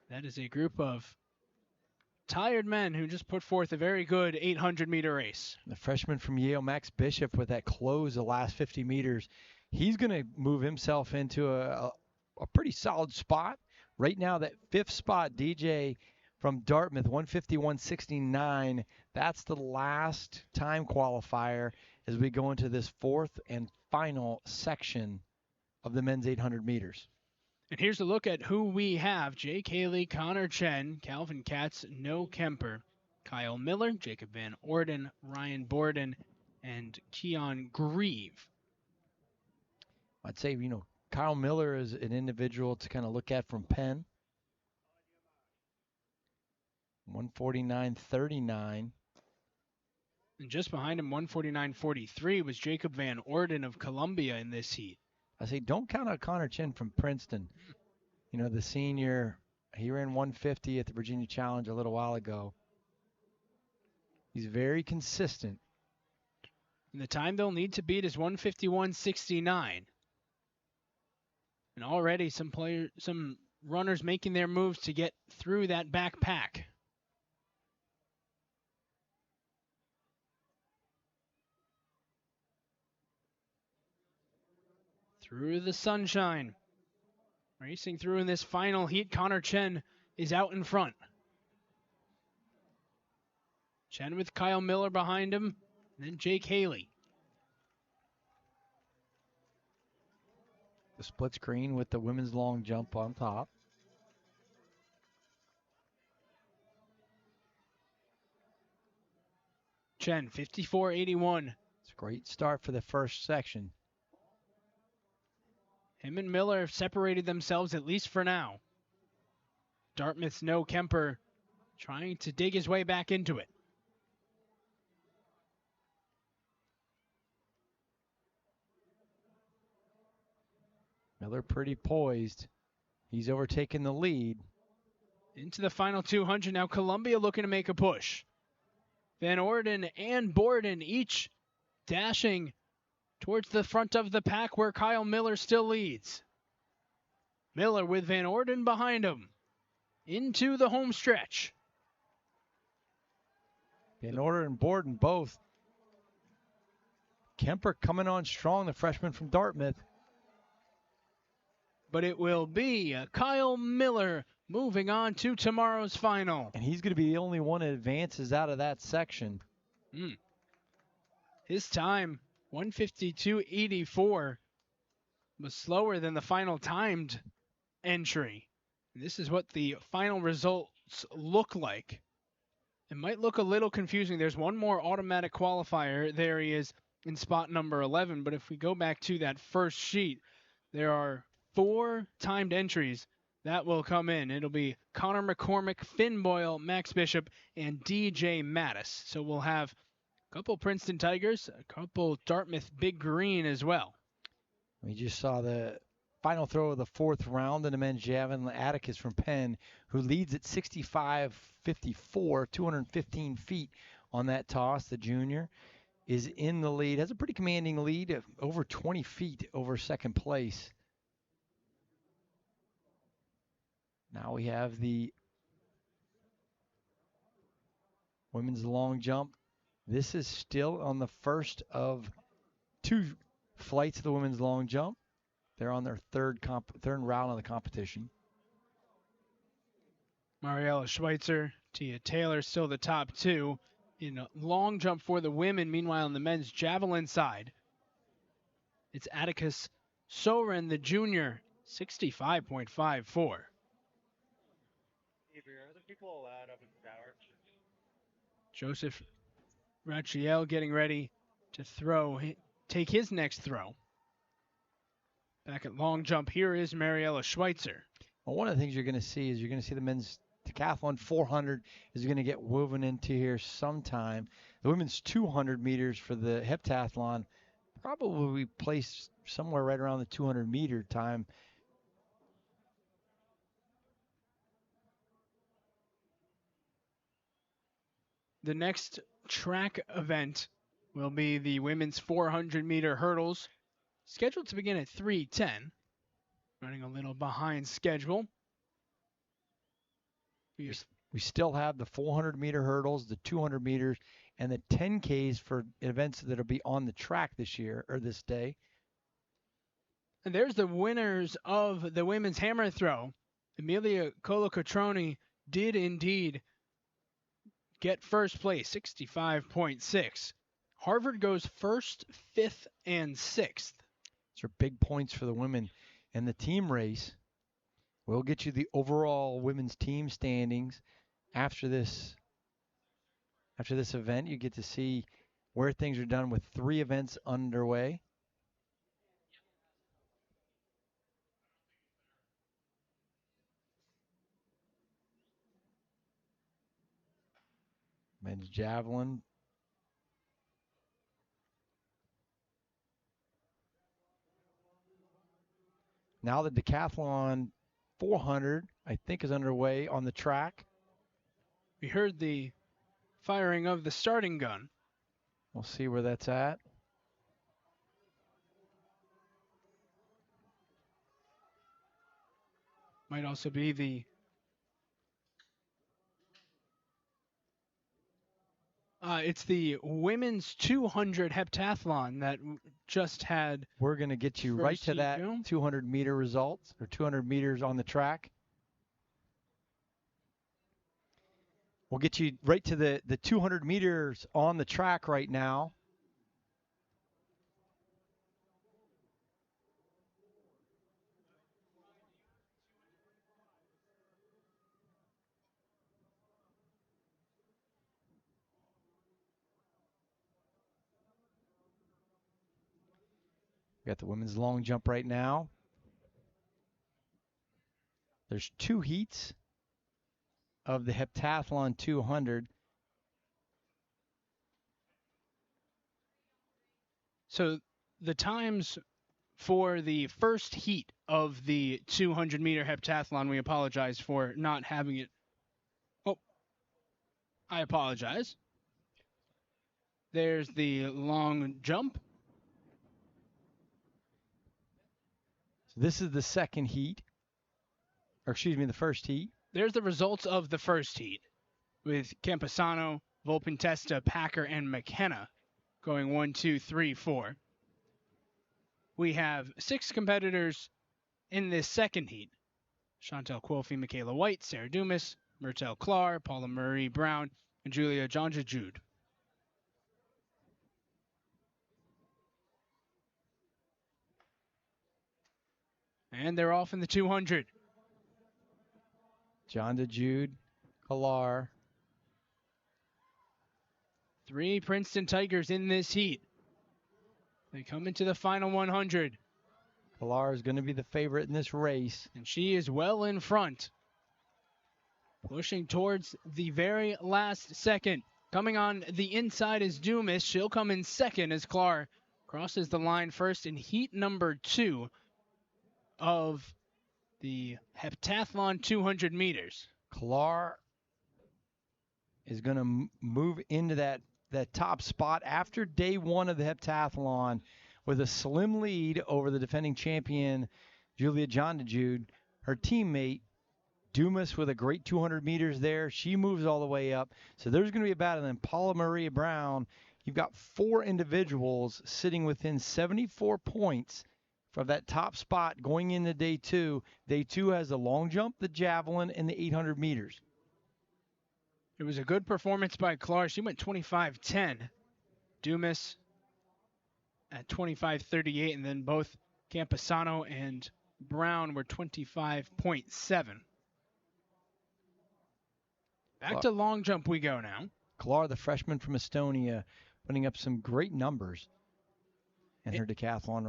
That is a group of tired men who just put forth a very good 800-meter race. The freshman from Yale, Max Bishop, with that close the last 50 meters, he's going to move himself into a pretty solid spot. Right now, that 5th spot, DJ from Dartmouth, 1:51.69. That's the last time qualifier as we go into this 4th and final section of the men's 800 meters. And here's a look at who we have. Jake Haley, Connor Chen, Calvin Katz, Noah Kemper, Kyle Miller, Jacob Van Orden, Ryan Borden, and Keon Grieve. I'd say, Kyle Miller is an individual to kind of look at from Penn. 1:49.39. And just behind him, 1:49.43, was Jacob Van Orden of Columbia in this heat. I say don't count out Connor Chen from Princeton. The senior, he ran 150 at the Virginia Challenge a little while ago. He's very consistent. And the time they'll need to beat is 1:51.69. And already some runners making their moves to get through that backpack. Through the sunshine. Racing through in this final heat, Connor Chen is out in front. Chen with Kyle Miller behind him, and then Jake Haley. The split screen with the women's long jump on top. Chen, 54.81. It's a great start for the first section. Him and Miller have separated themselves, at least for now. Dartmouth's Noah Kemper trying to dig his way back into it. Miller pretty poised. He's overtaken the lead. Into the final 200 now. Columbia looking to make a push. Van Orden and Borden each dashing towards the front of the pack where Kyle Miller still leads. Miller with Van Orden behind him. Into the home stretch. Van Orden and Borden both. Kemper coming on strong, the freshman from Dartmouth. But it will be Kyle Miller moving on to tomorrow's final. And he's going to be the only one that advances out of that section. His time, 1:52.84, was slower than the final timed entry. And this is what the final results look like. It might look a little confusing. There's one more automatic qualifier. There he is in spot number 11. But if we go back to that first sheet, there are 4 timed entries that will come in. It'll be Connor McCormick, Finn Boyle, Max Bishop, and DJ Mattis. So we'll have a couple Princeton Tigers, a couple Dartmouth Big Green as well. We just saw the final throw of the 4th round in the men's javelin. Atticus from Penn, who leads at 65.54, 215 feet on that toss. The junior is in the lead, has a pretty commanding lead of over 20 feet over second place. Now we have the women's long jump. This is still on the first of 2 flights of the women's long jump. They're on their third round of the competition. Mariella Schweitzer Tia Taylor still the top two in a long jump for the women. Meanwhile, in the men's javelin side, it's Atticus Soren, the junior, 65.54. Joseph Rachiel getting ready to throw, take his next throw. Back at long jump, here is Mariella Schweitzer. Well, one of the things you're going to see is you're going to see the men's decathlon 400 is going to get woven into here sometime. The women's 200 meters for the heptathlon probably will be placed somewhere right around the 200 meter time. The next track event will be the women's 400 meter hurdles, scheduled to begin at 3:10. Running a little behind schedule. We still have the 400 meter hurdles, the 200 meters, and the 10Ks for events that'll be on the track this year or this day. And there's the winners of the women's hammer throw. Emilia Colacotroni did indeed get first place, 65.6. Harvard goes first, fifth, and sixth. These are big points for the women. And the team race will get you the overall women's team standings. After this event, you get to see where things are done with 3 events underway. Men's javelin. Now the decathlon 400, I think, is underway on the track. We heard the firing of the starting gun. We'll see where that's at. Might also be the it's the women's 200 heptathlon that just had. We're going to get you right to that 200 meter results, or 200 meters on the track. We'll get you right to the 200 meters on the track right now. We got the women's long jump right now. There's 2 heats of the heptathlon 200. So the times for the first heat of the 200 meter heptathlon, we apologize for not having it. Oh, I apologize. There's the long jump. So this is the second heat, or excuse me, the first heat. There's the results of the first heat with Camposano, Volpintesta, Packer, and McKenna going 1, 2, 3, 4. We have 6 competitors in this second heat. Chantel Quilfie, Michaela White, Sarah Dumas, Myrtle Clark, Paula Marie Brown, and Julia Jonja-Jude. And they're off in the 200. Jonja-Jude, Kalar. 3 Princeton Tigers in this heat. They come into the final 100. Kalar is going to be the favorite in this race. And she is well in front. Pushing towards the very last second. Coming on the inside is Dumas. She'll come in second as Clark crosses the line first in heat number 2 of the heptathlon 200 meters. Kalar is going to move into that top spot after day 1 of the heptathlon with a slim lead over the defending champion, Julia Jonja-Jude. Her teammate, Dumas, with a great 200 meters there. She moves all the way up. So there's going to be a battle. And then Paula Maria Brown, you've got 4 individuals sitting within 74 points from that top spot going into day 2. Day 2 has the long jump, the javelin, and the 800 meters. It was a good performance by Clark. She went 25:10. Dumas at 25:38, and then both Camposano and Brown were 25.7. Back to long jump we go now. Klar, the freshman from Estonia, putting up some great numbers in her heptathlon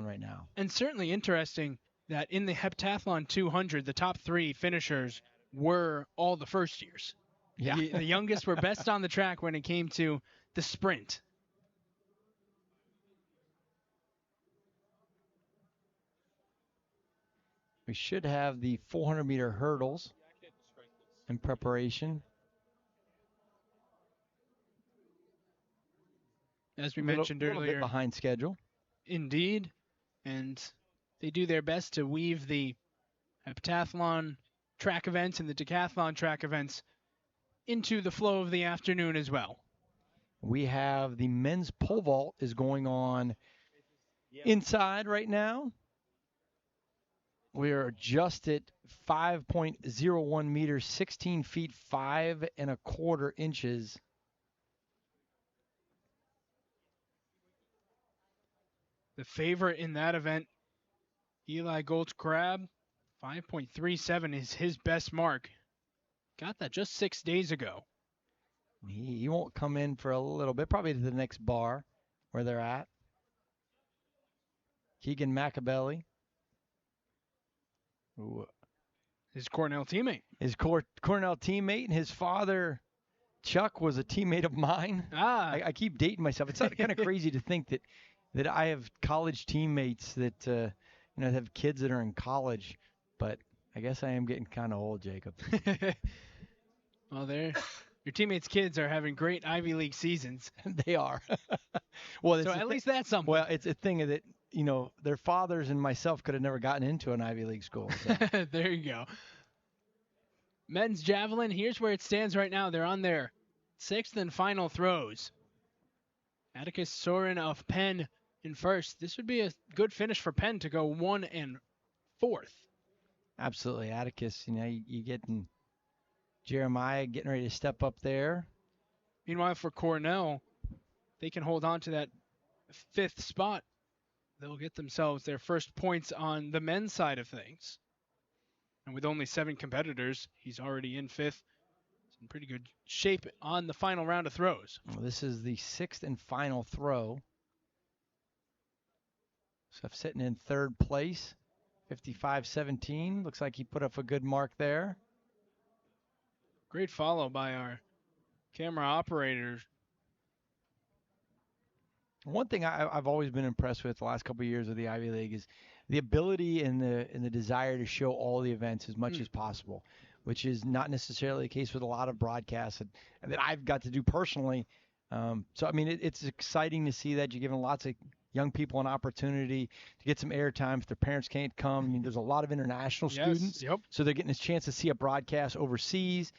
right now. And certainly interesting that in the heptathlon 200, the top 3 finishers were all the first years. Yeah. The youngest were best on the track when it came to the sprint. We should have the 400-meter hurdles in preparation. As we mentioned earlier. A little bit behind schedule. Indeed. And they do their best to weave the heptathlon track events and the decathlon track events into the flow of the afternoon as well. We have the men's pole vault is going on inside right now. We are just at 5.01 meters, 16 feet 5 1/4 inches. The favorite in that event, Eli Goltz-Crabbe, 5.37 is his best mark. Got that just 6 days ago. He won't come in for a little bit, probably to the next bar where they're at. Keegan Macabelli. His Cornell teammate. His Cornell teammate, and his father, Chuck, was a teammate of mine. I keep dating myself. It's kind of crazy to think that I have college teammates that have kids that are in college, but I guess I am getting kind of old, Jacob. Well, your teammates' kids are having great Ivy League seasons. They are. Well, so at least that's something. Well, it's a thing that their fathers and myself could have never gotten into an Ivy League school. So. There you go. Men's javelin, here's where it stands right now. They're on their 6th and final throws. Atticus Soren of Penn in first. This would be a good finish for Penn to go 1 and 4th. Absolutely. Atticus, you getting Jeremiah getting ready to step up there. Meanwhile, for Cornell, they can hold on to that 5th spot. They'll get themselves their first points on the men's side of things. And with only 7 competitors, he's already in 5th. It's in pretty good shape on the final round of throws. Well, this is the 6th and final throw. So sitting in 3rd place, 55-17. Looks like he put up a good mark there. Great follow by our camera operator. One thing I've always been impressed with the last couple of years of the Ivy League is the ability and the desire to show all the events as much as possible, which is not necessarily the case with a lot of broadcasts that I've got to do personally. So, I mean, it's exciting to see that you're giving lots of young people an opportunity to get some airtime if their parents can't come. I mean, there's a lot of international students, so they're getting a chance to see a broadcast overseas.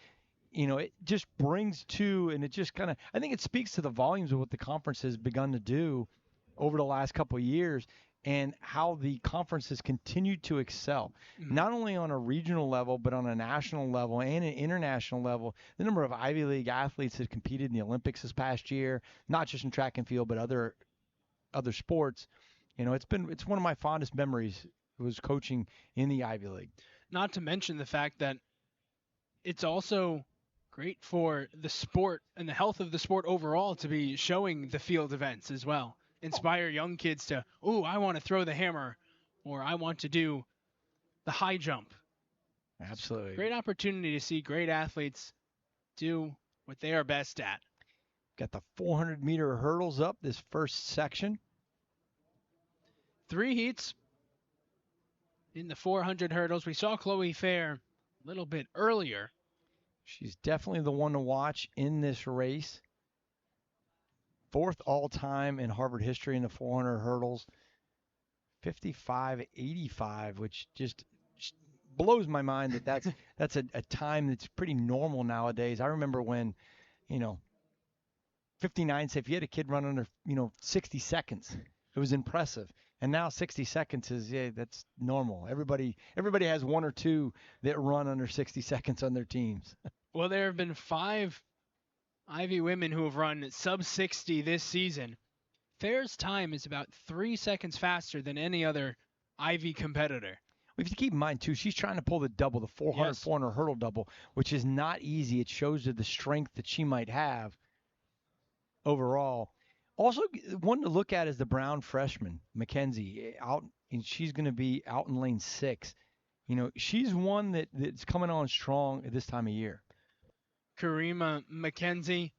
It just brings and it just kind of, I think it speaks to the volumes of what the conference has begun to do over the last couple of years and how the conference has continued to excel, not only on a regional level, but on a national level and an international level. The number of Ivy League athletes that competed in the Olympics this past year, not just in track and field, but other sports. It's one of my fondest memories was coaching in the Ivy League. Not to mention the fact that it's also great for the sport and the health of the sport overall to be showing the field events as well. Inspire young kids to, I want to throw the hammer, or I want to do the high jump. Absolutely. Great opportunity to see great athletes do what they are best at. Got the 400-meter hurdles up this first section. 3 heats in the 400 hurdles. We saw Chloe Fair a little bit earlier. She's definitely the one to watch in this race. 4th all-time in Harvard history in the 400 hurdles. 55.85, which just blows my mind that's a time that's pretty normal nowadays. I remember when, 59, if you had a kid run under, 60 seconds, it was impressive. And now 60 seconds that's normal. Everybody has 1 or 2 that run under 60 seconds on their teams. Well, there have been 5 Ivy women who have run sub 60 this season. Fair's time is about 3 seconds faster than any other Ivy competitor. If you keep in mind, too, she's trying to pull the double, the 400, Yes. 400 hurdle double, which is not easy. It shows you the strength that she might have overall. Also, one to look at is the Brown freshman, Mackenzie, out, and she's going to be out in lane 6. You know, she's one that's coming on strong at this time of year. Karima Mackenzie,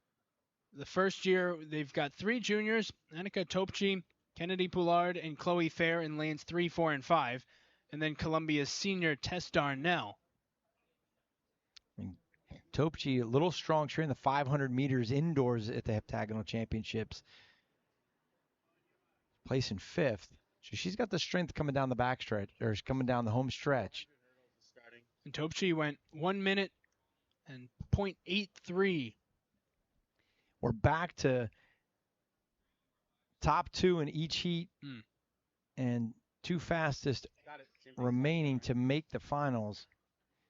the first year, they've got 3 juniors, Annika Topchi, Kennedy Poulard, and Chloe Fair in lanes 3, 4, and 5. And then Columbia's senior Tess Darnell. Topchi, a little strong. She ran the 500 meters indoors at the Heptagonal Championships, placing 5th. So she's got the strength coming down the backstretch, or coming down the home stretch. And Topchi went 1 minute and 0.83. We're back to top 2 in each heat and 2 fastest remaining to make the finals.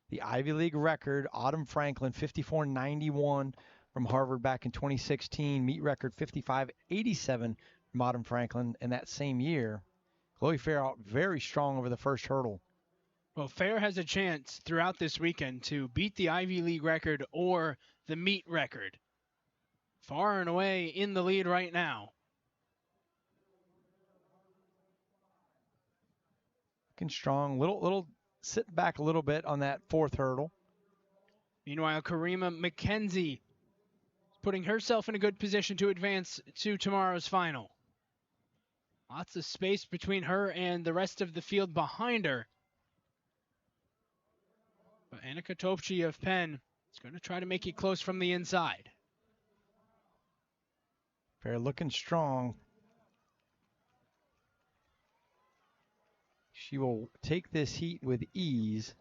The Ivy League record, Autumn Franklin, 54.91 from Harvard back in 2016. Meet record, 55.87 from Autumn Franklin in that same year. Chloe Fair out very strong over the first hurdle. Well, Fair has a chance throughout this weekend to beat the Ivy League record or the meet record. Far and away in the lead right now. Looking strong. Little sit back a little bit on that 4th hurdle. Meanwhile, Karima Mackenzie is putting herself in a good position to advance to tomorrow's final. Lots of space between her and the rest of the field behind her. But Annika Topchi of Penn is going to try to make it close from the inside. Fair looking strong. She will take this heat with ease.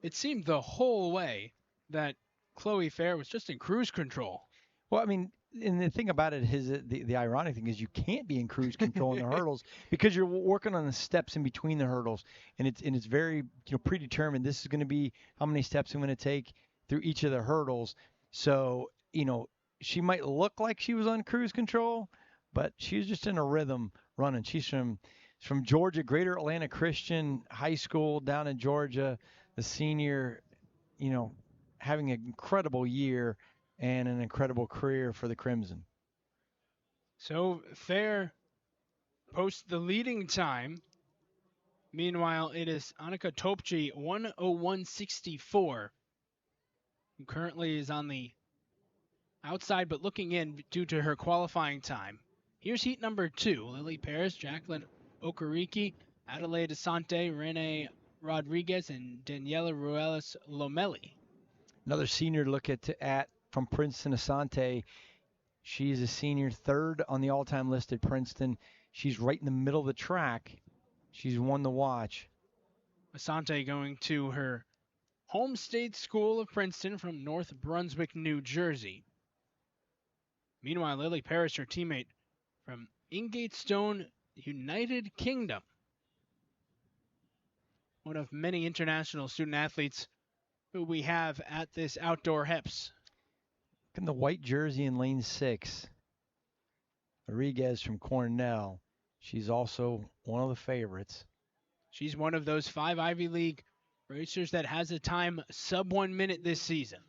It seemed the whole way that Chloe Fair was just in cruise control. Well, I mean, and the thing about it is the ironic thing is you can't be in cruise control in the hurdles because you're working on the steps in between the hurdles, and it's very predetermined. This is going to be how many steps I'm going to take through each of the hurdles. So she might look like she was on cruise control, but she was just in a rhythm running. She's from Georgia, Greater Atlanta Christian High School down in Georgia, the senior, having an incredible year and an incredible career for the Crimson. So Fair posts the leading time. Meanwhile, it is Annika Topchi, 1:01.64, who currently is on the outside but looking in due to her qualifying time. Here's heat number 2. Lily Paris, Jacqueline Okariki, Adelaide Asante, Renee Rodriguez, and Daniela Ruelas Lomeli. Another senior to look at from Princeton, Asante. She's a senior, 3rd on the all-time list at Princeton. She's right in the middle of the track. She's one to watch. Asante going to her home state school of Princeton from North Brunswick, New Jersey. Meanwhile, Lily Paris, her teammate from Ingatestone, United Kingdom. One of many international student athletes who we have at this outdoor HEPS. In the white jersey in lane 6, Rodriguez from Cornell. She's also one of the favorites. She's one of those 5 Ivy League racers that has a time sub 1 minute this season.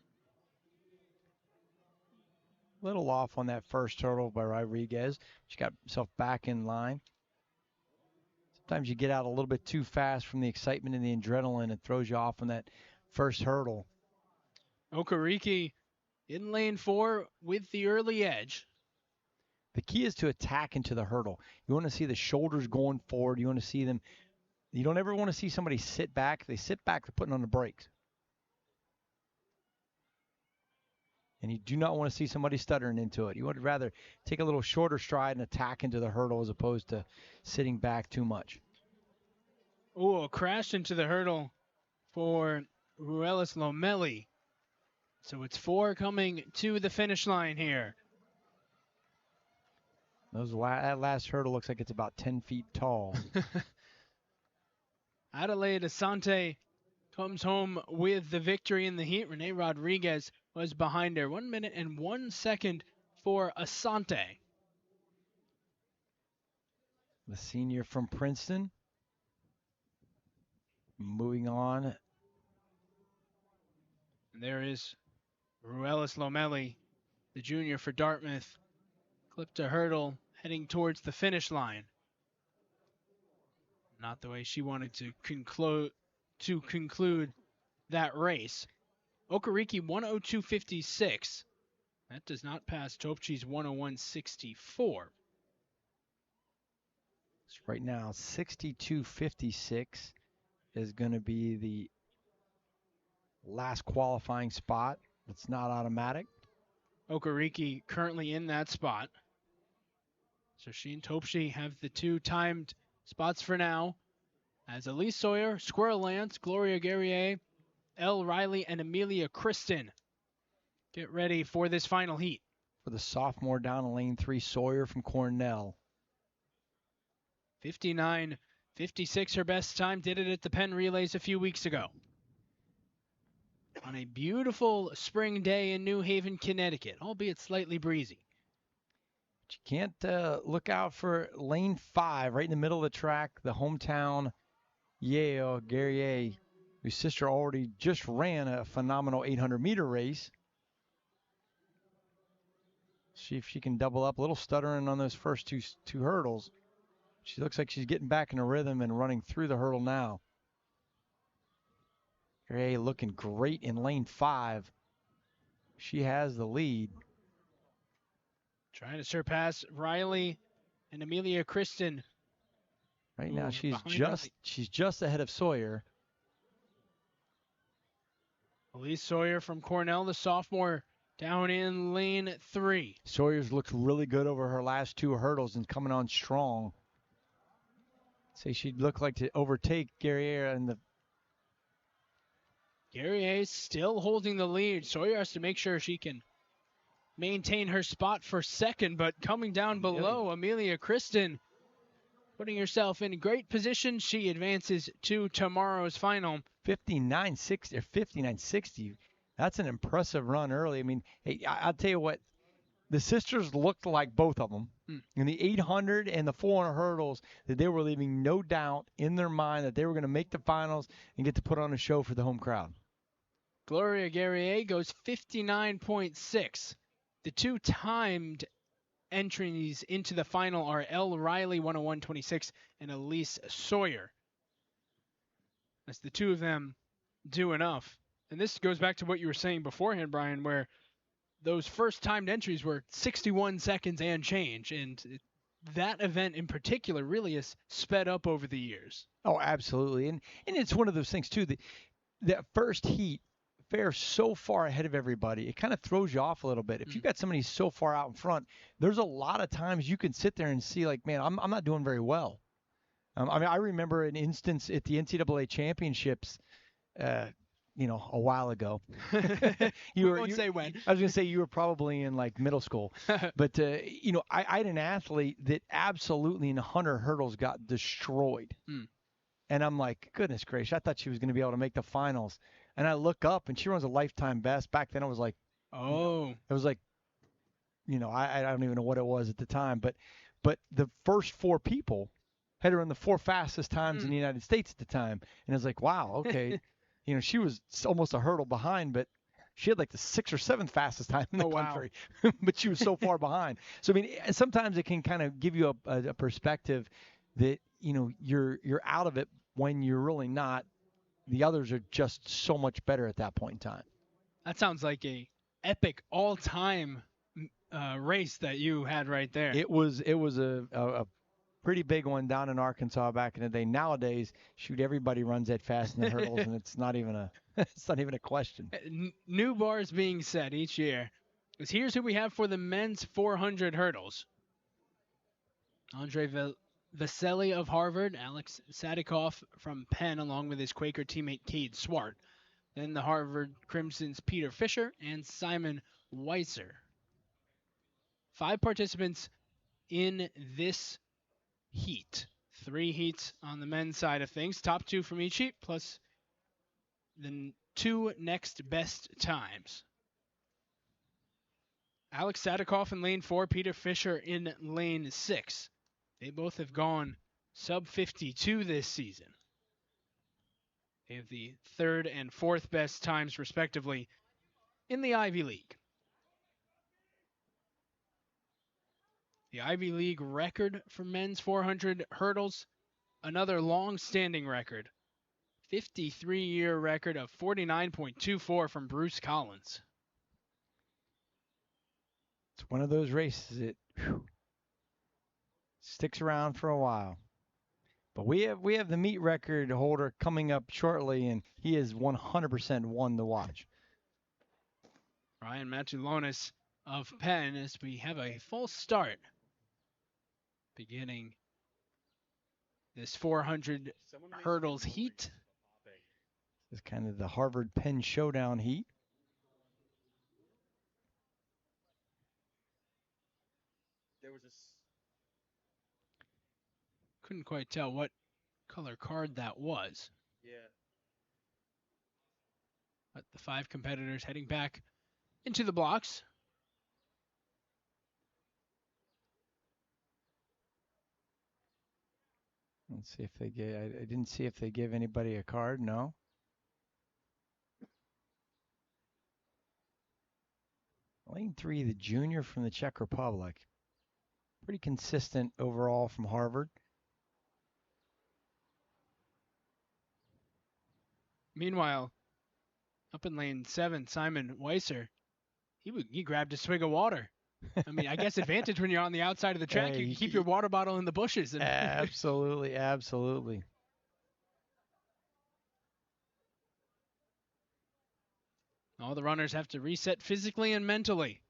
Little off on that first hurdle by Rodriguez. She got herself back in line. Sometimes you get out a little bit too fast from the excitement and the adrenaline. It throws you off on that first hurdle. Okariki in lane 4 with the early edge. The key is to attack into the hurdle. You want to see the shoulders going forward. You want to see them. You don't ever want to see somebody sit back. If they sit back, they're putting on the brakes. And you do not want to see somebody stuttering into it. You would rather take a little shorter stride and attack into the hurdle as opposed to sitting back too much. Oh, crashed into the hurdle for Ruelas Lomeli. So it's 4 coming to the finish line here. That last hurdle looks like it's about 10 feet tall. Adelaide Asante comes home with the victory in the heat. Renee Rodriguez was behind her. 1 minute and 1 second for Asante. The senior from Princeton. Moving on. And there is Ruelis Lomeli, the junior for Dartmouth. Clipped a hurdle heading towards the finish line. Not the way she wanted to conclude that race. Okariki 102.56. That does not pass Topchi's 101.64. Right now, 62.56 is going to be the last qualifying spot. It's not automatic. Okariki currently in that spot. So she and Topchi have the two timed spots for now. As Elise Sawyer, Squirrel Lance, Gloria Guerrier, Elle Riley, and Amelia Kristen get ready for this final heat. For the sophomore down in lane 3, Sawyer from Cornell. 59.56 her best time. Did it at the Penn Relays a few weeks ago. On a beautiful spring day in New Haven, Connecticut, albeit slightly breezy. But you can't look out for lane 5, right in the middle of the track, the hometown Yale Guerrier, whose sister already just ran a phenomenal 800-meter race. See if she can double up. A little stuttering on those first two hurdles. She looks like she's getting back in a rhythm and running through the hurdle now. Guerrier looking great in lane 5. She has the lead. Trying to surpass Riley and Amelia Kristen. Right now she's just ahead of Sawyer. Elise Sawyer from Cornell, the sophomore, down in lane 3. Sawyer's looked really good over her last 2 hurdles and coming on strong. Say she'd look like to overtake Guerrier and the. Guerrier still holding the lead. Sawyer has to make sure she can maintain her spot for second, but coming down below, Amelia Kristen putting herself in great position. She advances to tomorrow's final. 59.60 or 59.60. That's an impressive run early. I mean, hey, I'll tell you what, the sisters looked like both of them in the 800 and the 400 hurdles, that they were leaving no doubt in their mind that they were going to make the finals and get to put on a show for the home crowd. Gloria Guerrier goes 59.6. The two timed entries into the final are Elle Riley 101.26 and Elise Sawyer. As the two of them do enough. And this goes back to what you were saying beforehand, Brian, where those first timed entries were 61 seconds and change. And that event in particular really has sped up over the years. Oh, absolutely. And it's one of those things, too, that first heat, they're so far ahead of everybody, it kind of throws you off a little bit. If you've got somebody so far out in front, there's a lot of times you can sit there and see, like, man, I'm not doing very well. I mean, I remember an instance at the NCAA championships, a while ago. You won't say when. I was going to say you were probably in like middle school. But, I had an athlete that absolutely in 100 hurdles got destroyed. And I'm like, goodness gracious, I thought she was going to be able to make the finals. And I look up and she runs a lifetime best. Back then it was like, I don't even know what it was at the time. But the first 4 people had her in the 4 fastest times in the United States at the time. And it's like, wow, okay. She was almost a hurdle behind, but she had like the 6th or 7th fastest time in the country. But she was so far behind. So, I mean, sometimes it can kind of give you a perspective that, you're out of it when you're really not. The others are just so much better at that point in time. That sounds like a epic all-time race that you had right there. It was a pretty big one down in Arkansas back in the day. Nowadays, shoot, everybody runs that fast in the hurdles, and it's not even a question. New bars being set each year. Because here's who we have for the men's 400 hurdles. Andre Vaselli of Harvard, Alex Sadikoff from Penn, along with his Quaker teammate Cade Swart. Then the Harvard Crimson's Peter Fisher and Simon Weiser. 5 participants in this heat. 3 heats on the men's side of things. Top 2 from each heat, plus the two next best times. Alex Sadikoff in lane 4, Peter Fisher in lane 6. They both have gone sub 52 this season. They have the third and fourth best times, respectively, in the Ivy League. The Ivy League record for men's 400 hurdles, another long-standing record. 53-year record of 49.24 from Bruce Collins. It's one of those races that sticks around for a while. But we have the meet record holder coming up shortly, and he is 100% one to watch. Ryan Matulonis of Penn, as we have a full start beginning this 400 hurdles heat. This is kind of the Harvard Penn showdown heat. Couldn't quite tell what color card that was. Yeah. But the 5 competitors heading back into the blocks. Let's see if they gave. I didn't see if they gave anybody a card. No. Lane 3, the junior from the Czech Republic. Pretty consistent overall from Harvard. Meanwhile, up in lane 7, Simon Weiser, he grabbed a swig of water. I mean, I guess advantage when you're on the outside of the track. Hey, You can keep your water bottle in the bushes. And Absolutely, absolutely. all the runners have to reset physically and mentally.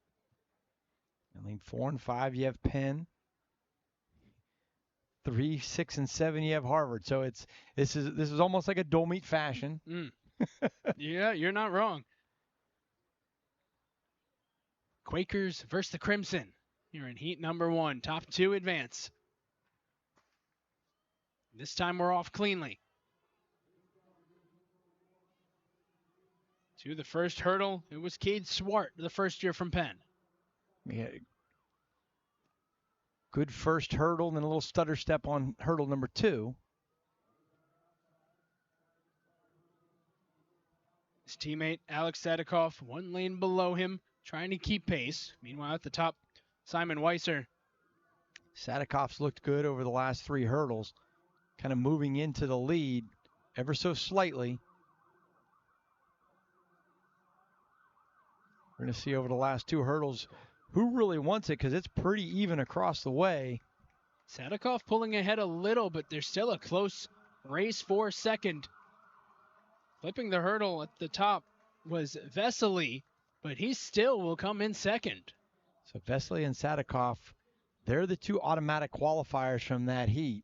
In lane 4 and 5, you have Penn. 3, 6, and 7, you have Harvard. So this is almost like a dual meet fashion. Yeah, you're not wrong. Quakers versus the Crimson. Here in heat number 1. Top 2 advance. This time we're off cleanly. To the first hurdle, it was Cade Swart, the first year from Penn. Yeah. Good first hurdle, and then a little stutter step on hurdle number 2. His teammate, Alex Sadikoff, 1 lane below him, trying to keep pace. Meanwhile, at the top, Simon Weiser. Sadikoff's looked good over the last 3 hurdles, kind of moving into the lead ever so slightly. We're going to see over the last 2 hurdles who really wants it, because it's pretty even across the way. Sadikoff pulling ahead a little, but there's still a close race for second. Flipping the hurdle at the top was Vesely, but he still will come in second. So Vesely and Sadikoff, they're the 2 automatic qualifiers from that heat.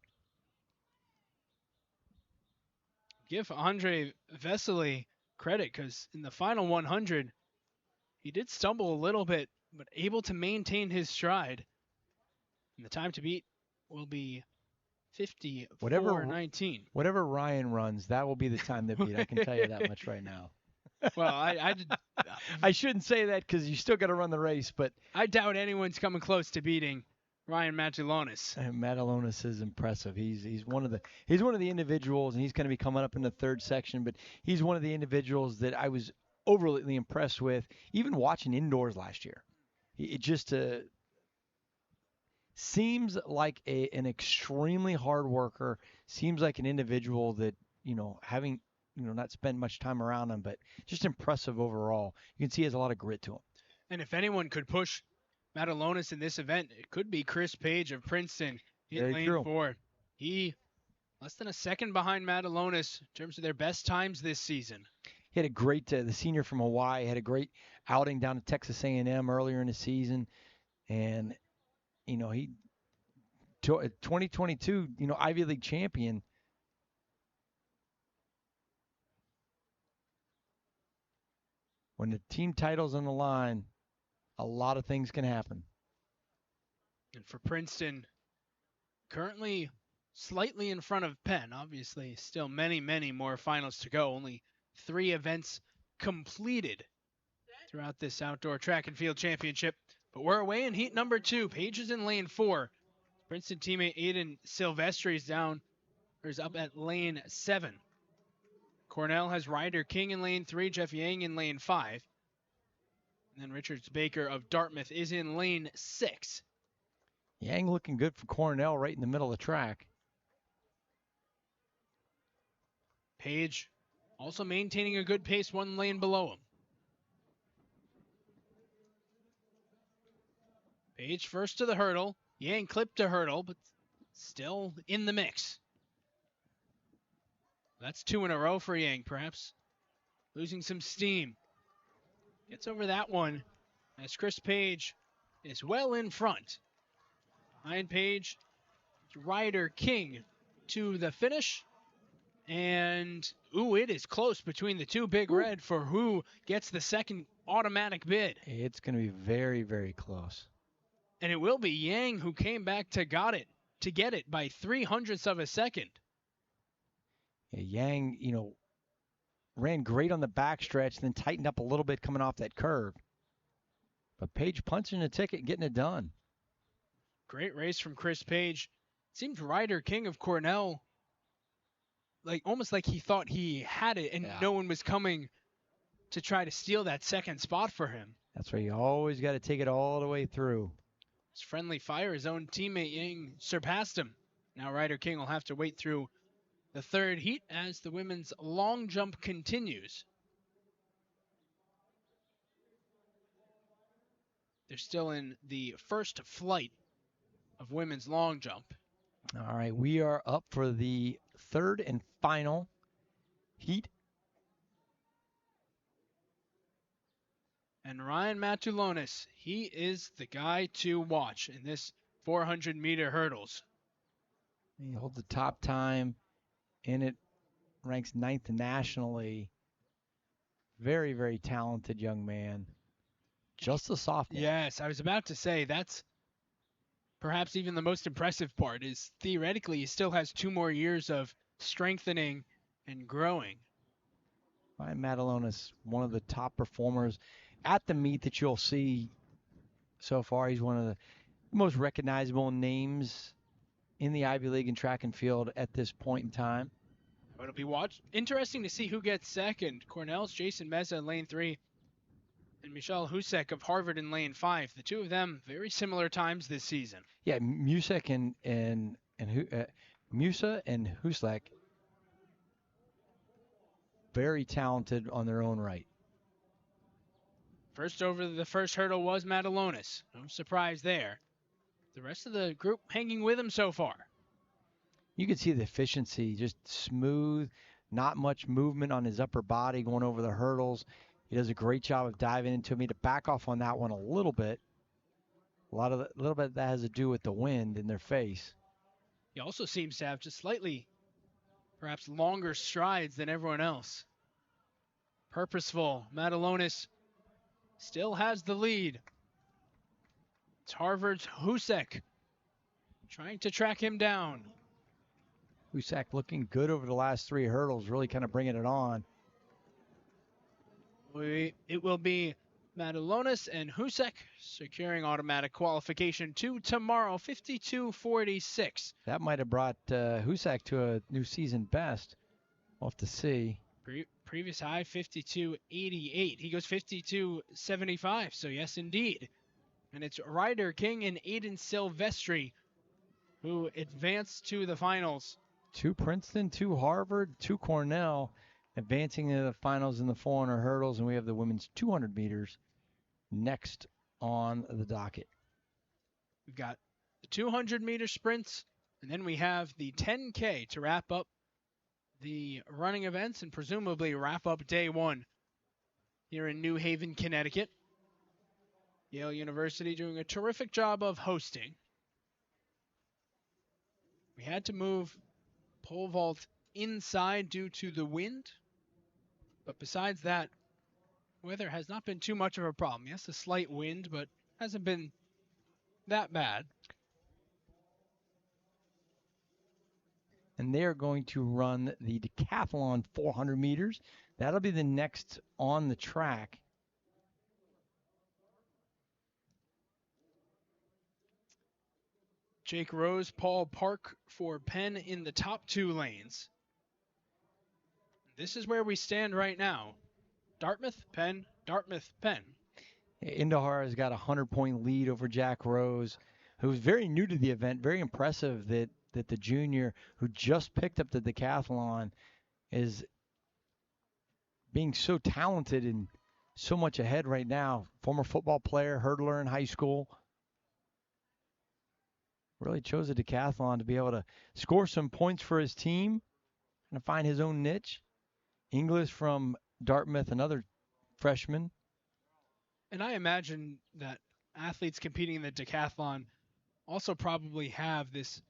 Give Andre Vesely credit, because in the final 100, he did stumble a little bit, but able to maintain his stride. And the time to beat will be 54:19. Whatever Ryan runs, that will be the time to beat. I can tell you that much right now. Well, I shouldn't say that, because you still got to run the race, but I doubt anyone's coming close to beating Ryan Matulonis. Matulonis is impressive. He's one of the individuals, and he's going to be coming up in the 3rd section, but he's one of the individuals that I was overly impressed with, even watching indoors last year. It just seems like an extremely hard worker, seems like an individual that, having, not spent much time around him, but just impressive overall. You can see he has a lot of grit to him. And if anyone could push Matulonis in this event, it could be Chris Page of Princeton in lane 4. He less than a second behind Matulonis in terms of their best times this season. He had a great, the senior from Hawaii, had a great outing down at Texas A&M earlier in the season. And, he, 2022, Ivy League champion. When the team title's on the line, a lot of things can happen. And for Princeton, currently slightly in front of Penn. Obviously, still many, many more finals to go. Only 3 events completed throughout this outdoor track and field championship. But we're away in heat number 2. Page is in lane 4. Princeton teammate Aiden Silvestri is up at lane 7. Cornell has Ryder King in lane 3, Jeff Yang in lane 5. And then Richards Baker of Dartmouth is in lane 6. Yang looking good for Cornell right in the middle of the track. Page also maintaining a good pace 1 lane below him. Page first to the hurdle. Yang clipped a hurdle, but still in the mix. That's 2 in a row for Yang, perhaps losing some steam. Gets over that one as Chris Page is well in front. Behind Page, Ryder King to the finish. And, it is close between the 2 Big Red for who gets the second automatic bid. It's going to be very, very close. And it will be Yang who came back to get it by 0.03 of a second. Yeah, Yang, ran great on the backstretch, then tightened up a little bit coming off that curve. But Page punching the ticket, getting it done. Great race from Chris Page. Seemed Ryder King of Cornell, almost like he thought he had it and no one was coming to try to steal that second spot for him. That's why you always got to take it all the way through. His friendly fire, his own teammate Yang surpassed him. Now Ryder King will have to wait through the 3rd heat as the women's long jump continues. They're still in the first flight of women's long jump. All right, we are up for the 3rd and final heat. And Ryan Matulonis, he is the guy to watch in this 400-meter hurdles. He holds the top time in it, ranks 9th nationally. Very, very talented young man. Just a sophomore. Yes, I was about to say that's perhaps even the most impressive part is theoretically he still has 2 more years of strengthening and growing. Ryan Matulonis, one of the top performers at the meet that you'll see so far. He's one of the most recognizable names in the Ivy League in track and field at this point in time. It'll be interesting to see who gets second. Cornell's Jason Meza in lane 3 and Michelle Husek of Harvard in lane 5. The 2 of them very similar times this season. Yeah, Musek and Musa and Husek, very talented on their own right. First over the first hurdle was Matulonis. No surprise there. The rest of the group hanging with him so far. You can see the efficiency, just smooth, not much movement on his upper body going over the hurdles. He does a great job of diving into me. To back off on that one a little bit. A little bit that has to do with the wind in their face. He also seems to have just slightly, perhaps longer strides than everyone else. Purposeful. Matulonis still has the lead. It's Harvard's Husek trying to track him down. Husek looking good over the last 3 hurdles, really kind of bringing it on. It will be Matulonis and Husek securing automatic qualification to tomorrow, 52:46. That might have brought Husek to a new season best. We'll have to see. Previous high, 52:88. He goes 52:75, so yes, indeed. And it's Ryder King and Aiden Silvestri who advanced to the finals. 2 Princeton, 2 Harvard, 2 Cornell advancing to the finals in the 400 hurdles, and we have the women's 200 meters next on the docket. We've got the 200-meter sprints, and then we have the 10K to wrap up the running events and presumably wrap up day 1 here in New Haven, Connecticut. Yale University doing a terrific job of hosting. We had to move pole vault inside due to the wind, but besides that, weather has not been too much of a problem. Yes, a slight wind, but hasn't been that bad. and they are going to run the decathlon 400 meters. That'll be the next on the track. Jake Rose, Paul Park for Penn in the top 2 lanes. This is where we stand right now. Dartmouth, Penn, Dartmouth, Penn. Indahar has got a 100-point lead over Jack Rose, who's very new to the event. Very impressive that the junior who just picked up the decathlon is being so talented and so much ahead right now. Former football player, hurdler in high school. Really chose the decathlon to be able to score some points for his team and find his own niche. Inglis from Dartmouth, another freshman. And I imagine that athletes competing in the decathlon also probably have this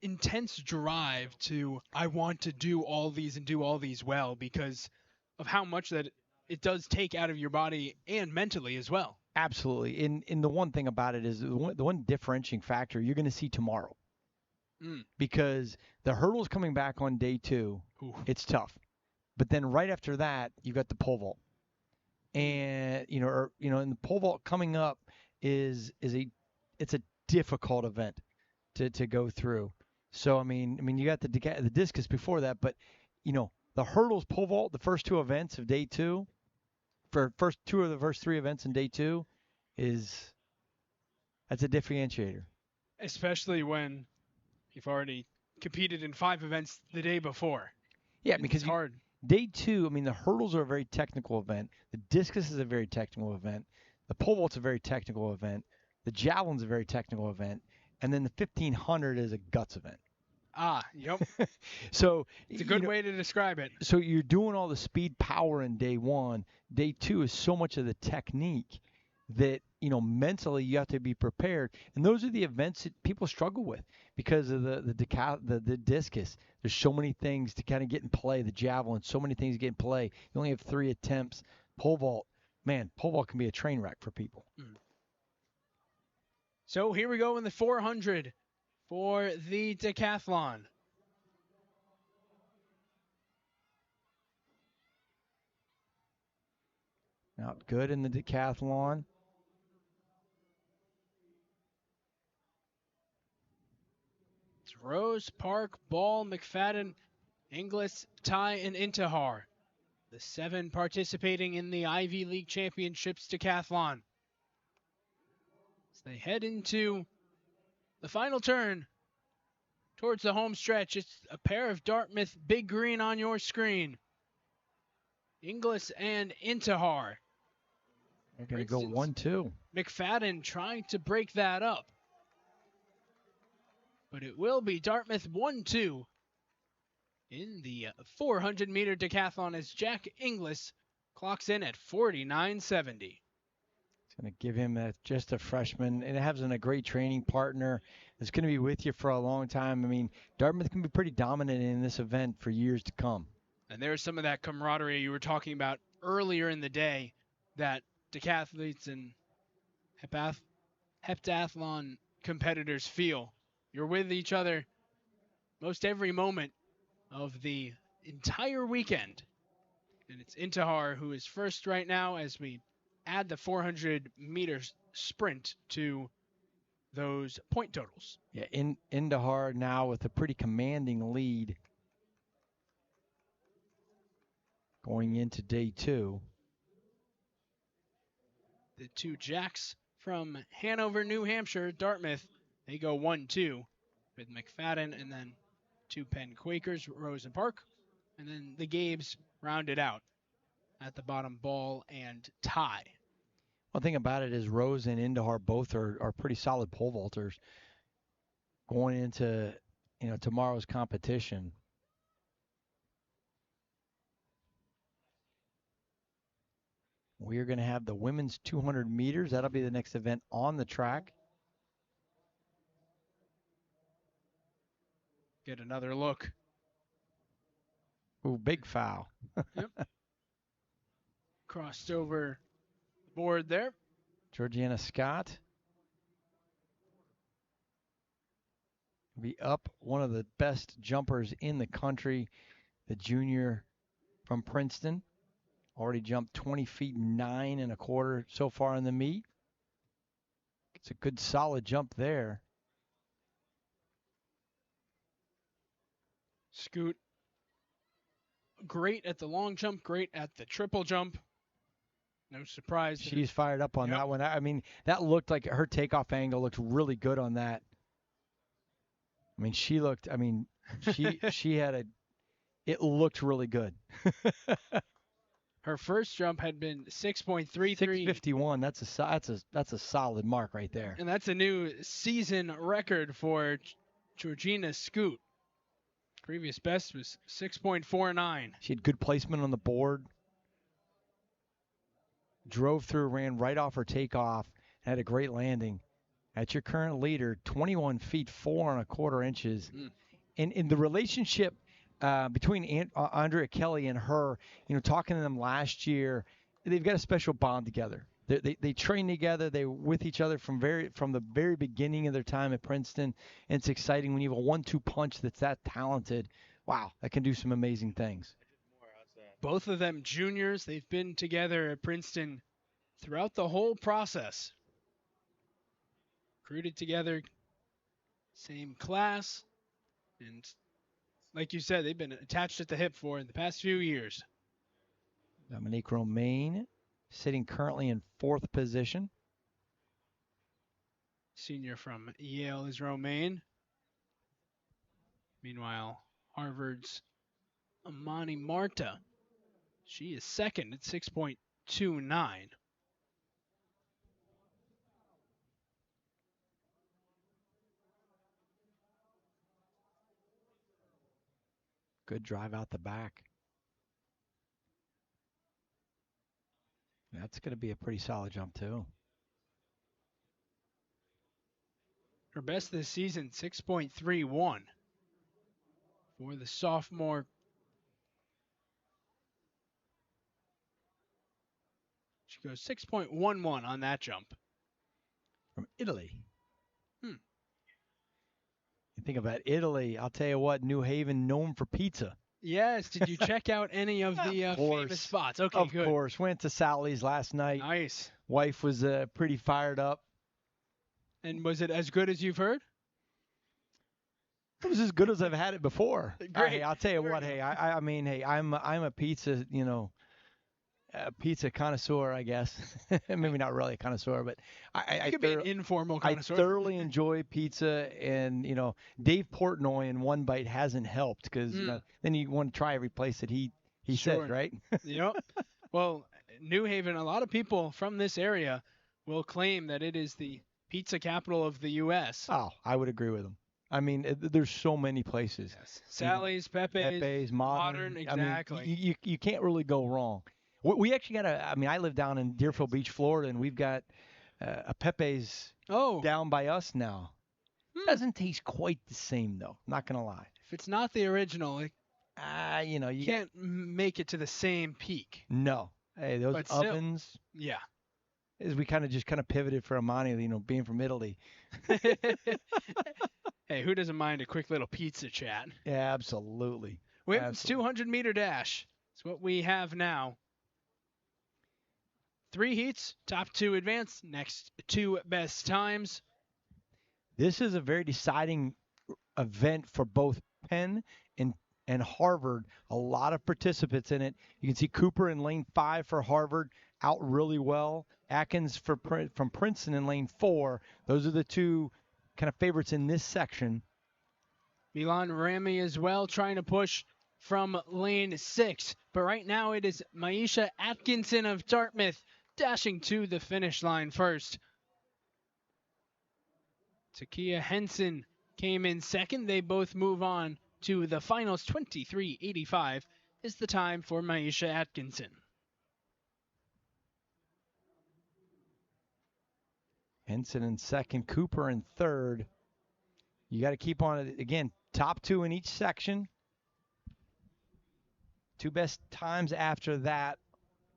intense drive to, I want to do all these and do all these well, because of how much that it does take out of your body and mentally as well. Absolutely. And the one thing about it is the one differentiating factor you're going to see tomorrow. Because the hurdle's coming back on day 2. Ooh. It's tough. But then right after that, you've got the pole vault. And and the pole vault coming up it's a difficult event to go through. So I mean you got the discus before that, but the hurdles, pole vault, the first 2 events of day 2, for first 2 of the first 3 events in day 2, that's a differentiator. Especially when you've already competed in 5 events the day before. Yeah, because it's hard. Day 2, the hurdles are a very technical event. The discus is a very technical event. The pole vault's a very technical event. The javelin's a very technical event. And then the 1500 is a guts event. Yep. So it's a good way to describe it. So you're doing all the speed power in day 1. Day 2 is so much of the technique that mentally you have to be prepared. And those are the events that people struggle with because of the discus. There's so many things to kind of get in play. The javelin, so many things to get in play. You only have 3 attempts. Pole vault can be a train wreck for people. So here we go in the 400 for the decathlon. Out good in the decathlon. It's Rose, Park, Ball, McFadden, Inglis, Ty, and Intihar. The 7 participating in the Ivy League Championships decathlon. As they head into the final turn towards the home stretch, it's a pair of Dartmouth Big Green on your screen. Inglis and Intihar. They're going to go 1-2. McFadden trying to break that up. But it will be Dartmouth 1-2 in the 400-meter decathlon as Jack Inglis clocks in at 49.70. It's going to give him just a freshman, and having a great training partner that's going to be with you for a long time. Dartmouth can be pretty dominant in this event for years to come. And there's some of that camaraderie you were talking about earlier in the day that decathletes and heptathlon competitors feel. You're with each other most every moment of the entire weekend. And it's Intihar who is first right now as we add the 400 meters sprint to those point totals. Yeah, Intihar now with a pretty commanding lead going into day 2. The 2 Jacks from Hanover, New Hampshire, Dartmouth, they go 1-2 with McFadden, and then 2 Penn Quakers, Rose and Park, and then the Gabes rounded out at the bottom, Ball and Ty. One thing about it is Rose and Intihar both are pretty solid pole vaulters going into tomorrow's competition. We are going to have the women's 200 meters. That'll be the next event on the track. Get another look. Ooh, big foul. Yep. Crossed over the board there. Georgiana Scott Be up one of the best jumpers in the country, the junior from Princeton. Already jumped 20 feet 9.25 so far in the meet. It's a good solid jump there. Scoot, great at the long jump, great at the triple jump. No surprise. She's fired up on that one. I mean, that looked like her takeoff angle looked really good on that. I mean, she it looked really good. Her first jump had been 6.33. 651. That's a solid mark right there. And that's a new season record for Georgina Scoot. Previous best was 6.49. She had good placement on the board. Drove through, ran right off her takeoff, had a great landing. At your current leader, 21 feet 4.25 inches. And in the relationship between Andrea Kelly and her, talking to them last year, they've got a special bond together. They train together. They're with each other from the very beginning of their time at Princeton. And it's exciting when you have a 1-2 punch that's that talented. Wow, that can do some amazing things. Both of them juniors. They've been together at Princeton throughout the whole process. Recruited together, same class, and like you said, they've been attached at the hip for in the past few years. Dominique Romaine sitting currently in 4th position. Senior from Yale is Romaine. Meanwhile, Harvard's Amani Marta, she is second at 6.29. Good drive out the back. That's going to be a pretty solid jump, too. Her best this season, 6.31 for the sophomore. She goes 6.11 on that jump. From Italy. You think about Italy, I'll tell you what, New Haven, known for pizza. Yes. Did you check out any of the famous spots? Okay, good. Of course. Went to Sally's last night. Nice. Wife was pretty fired up. And was it as good as you've heard? It was as good as I've had it before. Great. Hey, I'll tell you what. Hey, I mean, hey, I'm a pizza, pizza connoisseur, I guess. Maybe not really a connoisseur, but I could be an informal connoisseur. I thoroughly enjoy pizza, and Dave Portnoy in one bite hasn't helped because then you want to try every place that he Sure. said, right? Yep. Well, New Haven, a lot of people from this area will claim that it is the pizza capital of the U.S. Oh, I would agree with them. I mean, there's so many places. Yes. Sally's, Pepe's, Modern, exactly. I mean, you can't really go wrong. We actually got I live down in Deerfield Beach, Florida, and we've got a Pepe's down by us now. Doesn't taste quite the same, though. Not going to lie. If it's not the original, you can't make it to the same peak. No. Hey, those ovens. Still, yeah. As we kind of pivoted for Amani, being from Italy. Hey, who doesn't mind a quick little pizza chat? Yeah, absolutely. Women's 200-meter dash. It's what we have now. 3 heats, top 2 advance, next 2 best times. This is a very deciding event for both Penn and Harvard. A lot of participants in it. You can see Cooper in lane 5 for Harvard out really well. Atkins from Princeton in lane 4. Those are the 2 kind of favorites in this section. Milan Rami as well, trying to push from lane 6. But right now it is Maisha Atkinson of Dartmouth dashing to the finish line first. Takia Henson came in second. They both move on to the finals. 23:85 is the time for Maisha Atkinson. Henson in second, Cooper in third. You got to keep on it. Again, top 2 in each section. 2 best times after that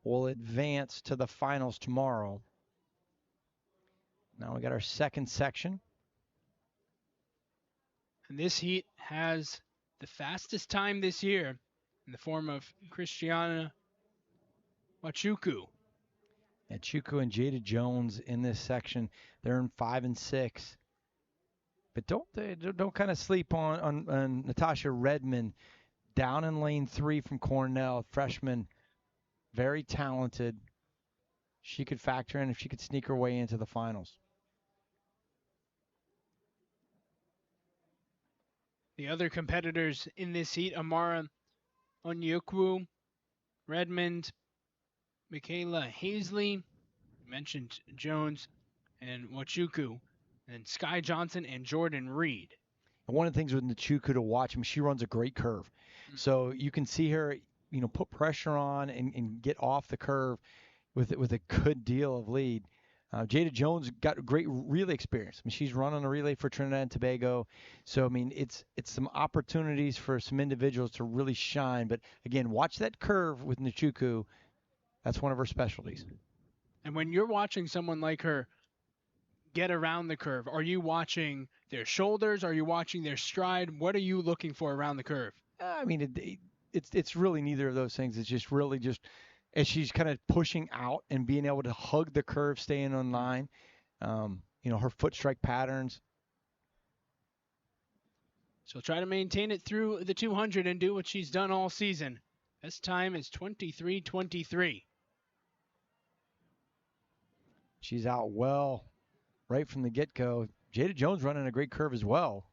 will advance to the finals tomorrow. Now we got our second section. And this heat has the fastest time this year in the form of Christiana Wachuku. And Chuku and Jada Jones in this section, they're in 5 and 6. But don't kind of sleep on Natasha Redmond down in lane 3 from Cornell, freshman, very talented. She could factor in if she could sneak her way into the finals. The other competitors in this heat, Amara Onyekwu, Redmond, Michaela Hazley, mentioned Jones and Wachuku, and Sky Johnson and Jordan Reed. And one of the things with Nachuku to watch, I mean, she runs a great curve. So you can see her, put pressure on and get off the curve with a good deal of lead. Jada Jones got great relay experience. I mean, she's run on a relay for Trinidad and Tobago. So, I mean, it's some opportunities for some individuals to really shine. But, again, watch that curve with Nachuku. That's one of her specialties. And when you're watching someone like her get around the curve, are you watching their shoulders? Are you watching their stride? What are you looking for around the curve? I mean, it's really neither of those things. It's just really just as she's kind of pushing out and being able to hug the curve, staying on line. Her foot strike patterns. She'll try to maintain it through the 200 and do what she's done all season. Best time is 23:23. She's out well right from the get-go. Jada Jones running a great curve as well.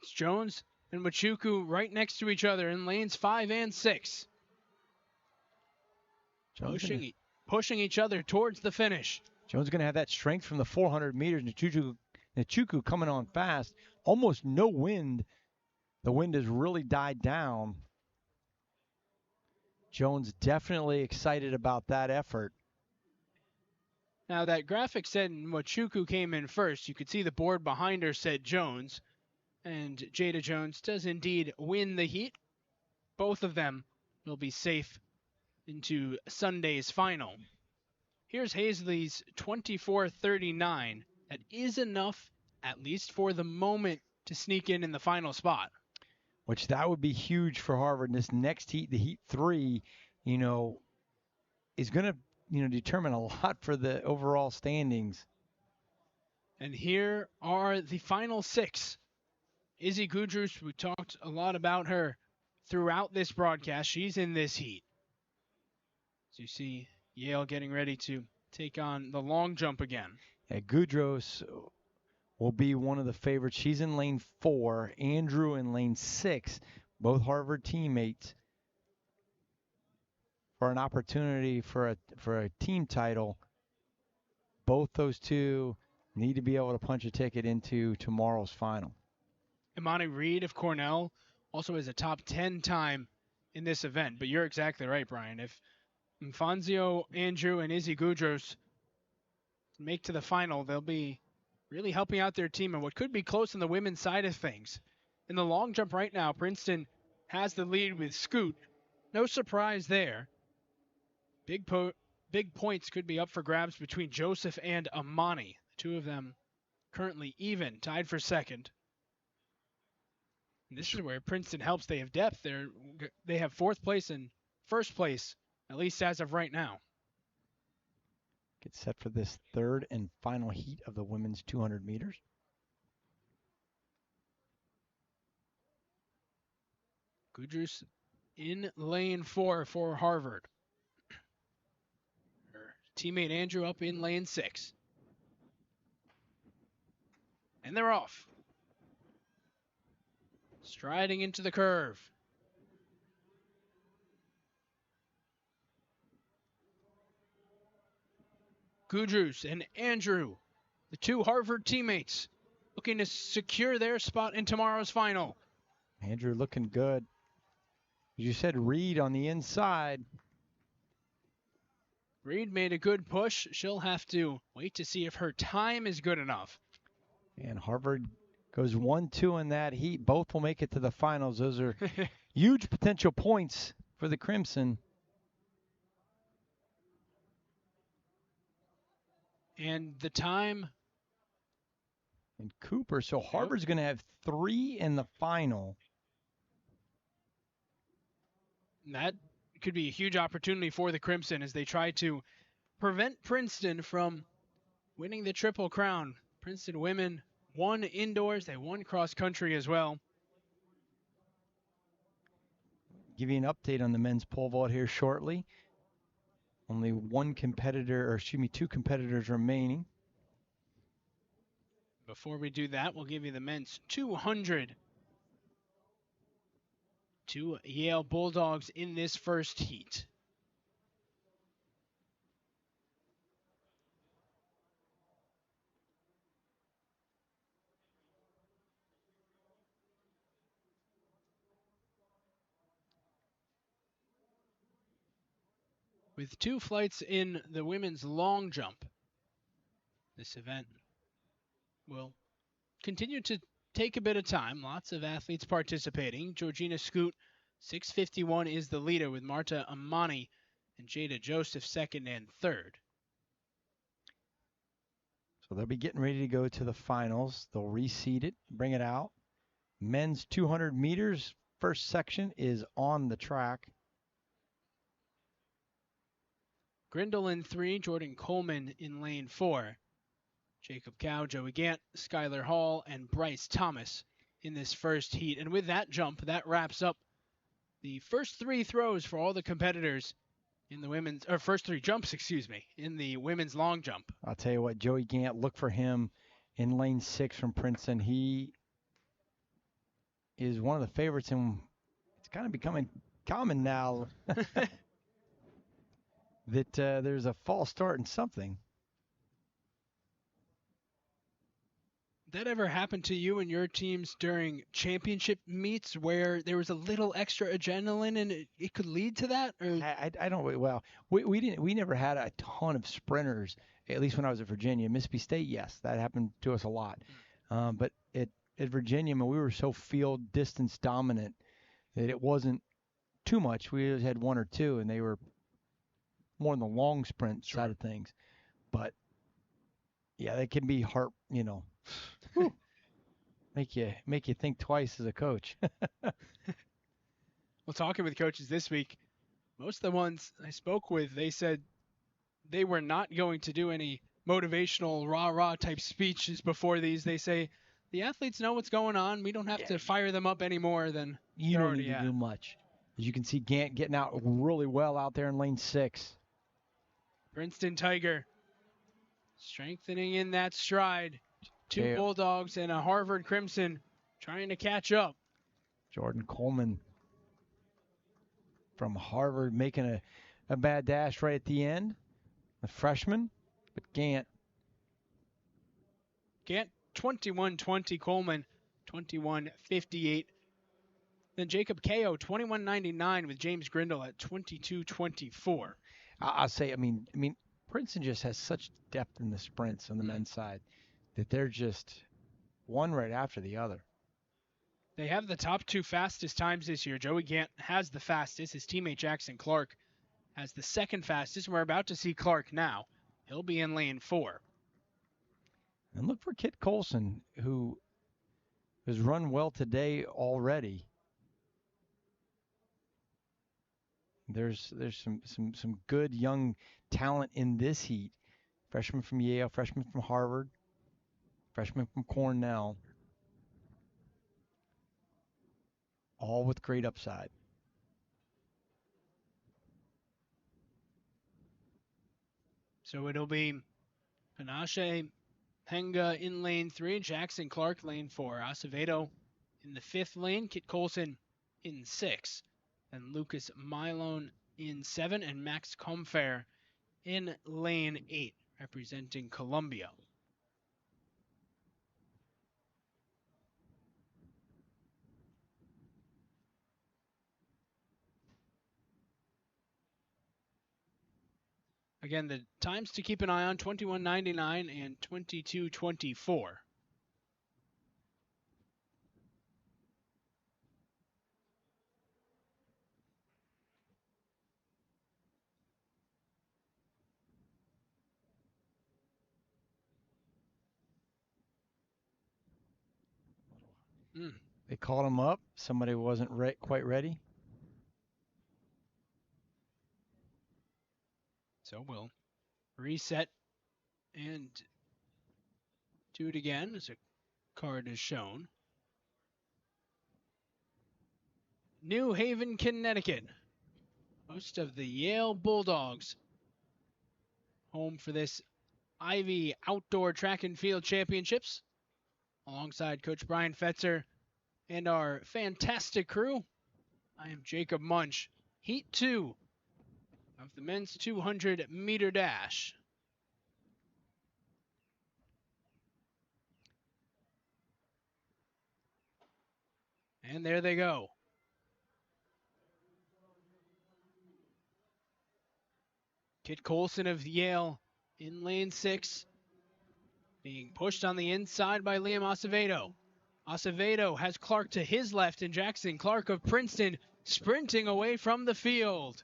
It's Jones and Wachuku right next to each other in lanes 5 and 6. Pushing each other towards the finish. Jones going to have that strength from the 400 meters. Nachuku coming on fast. Almost no wind. The wind has really died down. Jones definitely excited about that effort. Now that graphic said Wachuku came in first. You could see the board behind her said Jones. And Jada Jones does indeed win the heat. Both of them will be safe into Sunday's final. Here's Hazley's 24:39. That is enough, at least for the moment, to sneak in the final spot. Which that would be huge for Harvard. And this next heat, the Heat 3, is going to, determine a lot for the overall standings. And here are the final 6. Izzy Gudrus, we talked a lot about her throughout this broadcast. She's in this heat. So you see Yale getting ready to take on the long jump again. Yeah, Gudrus will be one of the favorites. She's in lane 4. Andrew in lane 6. Both Harvard teammates for an opportunity for a team title. Both those two need to be able to punch a ticket into tomorrow's final. Imani Reed of Cornell also has a top 10 time in this event. But you're exactly right, Brian. If Mfanzio, Andrew, and Izzy Gudrus make to the final, they'll be really helping out their team in what could be close on the women's side of things. In the long jump right now, Princeton has the lead with Scoot. No surprise there. Big points could be up for grabs between Joseph and Amani. The two of them currently even, tied for second. And this is where Princeton helps. They have depth. They have 4th place and 1st place, at least as of right now. Get set for this 3rd and final heat of the women's 200 meters. Gudrus in lane 4 for Harvard. Her teammate Andrew up in lane 6. And they're off. Striding into the curve. Gudrus and Andrew, the two Harvard teammates, looking to secure their spot in tomorrow's final. Andrew looking good. As you said, Reed on the inside. Reed made a good push. She'll have to wait to see if her time is good enough. And Harvard goes 1-2 in that heat. Both will make it to the finals. Those are huge potential points for the Crimson. And the time and Cooper. So Harvard's going to have 3 in the final. That could be a huge opportunity for the Crimson as they try to prevent Princeton from winning the Triple Crown. Princeton women won indoors. They won cross country as well. Give you an update on the men's pole vault here shortly. Only 2 competitors remaining. Before we do that, we'll give you the men's 200. 2 Yale Bulldogs in this first heat. With 2 flights in the women's long jump, this event will continue to take a bit of time. Lots of athletes participating. Georgina Scoot, 6:51 is the leader with Marta Amani and Jada Joseph second and third. So they'll be getting ready to go to the finals. They'll reseed it, bring it out. Men's 200 meters, first section is on the track. Grindle in 3, Jordan Coleman in lane 4. Jacob Cow, Joey Gant, Skylar Hall, and Bryce Thomas in this first heat. And with that jump, that wraps up the first 3 throws for all the competitors in the women's, or first 3 jumps, in the women's long jump. I'll tell you what, Joey Gant, look for him in lane 6 from Princeton. He is one of the favorites, and it's kind of becoming common now that there's a false start in something. That ever happened to you and your teams during championship meets where there was a little extra adrenaline and it could lead to that? Or I don't. Well, we never had a ton of sprinters. At least when I was at Virginia, Mississippi State, yes, that happened to us a lot. But at Virginia, we were so field distance dominant that it wasn't too much. We always had 1 or 2, and they were more on the long sprint side of things. But yeah, they can be make you think twice as a coach. Well, talking with coaches this week, most of the ones I spoke with, they said they were not going to do any motivational rah-rah type speeches before these. They say the athletes know what's going on. We don't have to fire them up any more than you don't need to do much. As you can see, Gant getting out really well out there in lane 6. Princeton Tiger strengthening in that stride. 2 Bulldogs and a Harvard Crimson trying to catch up. Jordan Coleman from Harvard making a bad dash right at the end. The freshman, but Gant 21:20, Coleman 21:58. Then Jacob Ko 21:99 with James Grindle at 22:24. I'll say, I mean, Princeton just has such depth in the sprints on the men's side that they're just one right after the other. They have the top 2 fastest times this year. Joey Gant has the fastest. His teammate Jackson Clark has the second fastest. We're about to see Clark now. He'll be in lane 4. And look for Kit Colson, who has run well today already. There's some good young talent in this heat. Freshman from Yale, freshman from Harvard, freshman from Cornell. All with great upside. So it'll be Panache Henga in lane 3, Jackson Clark lane 4, Acevedo in the 5th lane, Kit Colson in 6, and Lucas Milone in 7, and Max Comfair in lane 8, representing Columbia. Again, the times to keep an eye on, 21:99 and 22:24. They called him up. Somebody wasn't quite ready. So we'll reset and do it again as a card is shown. New Haven, Connecticut. Host of the Yale Bulldogs. Home for this Ivy Outdoor Track and Field Championships. Alongside Coach Brian Fetzer and our fantastic crew, I am Jacob Munch. Heat 2 of the men's 200-meter dash. And there they go. Kit Colson of Yale in lane 6, being pushed on the inside by Liam Acevedo. Acevedo has Clark to his left, and Jackson Clark of Princeton sprinting away from the field.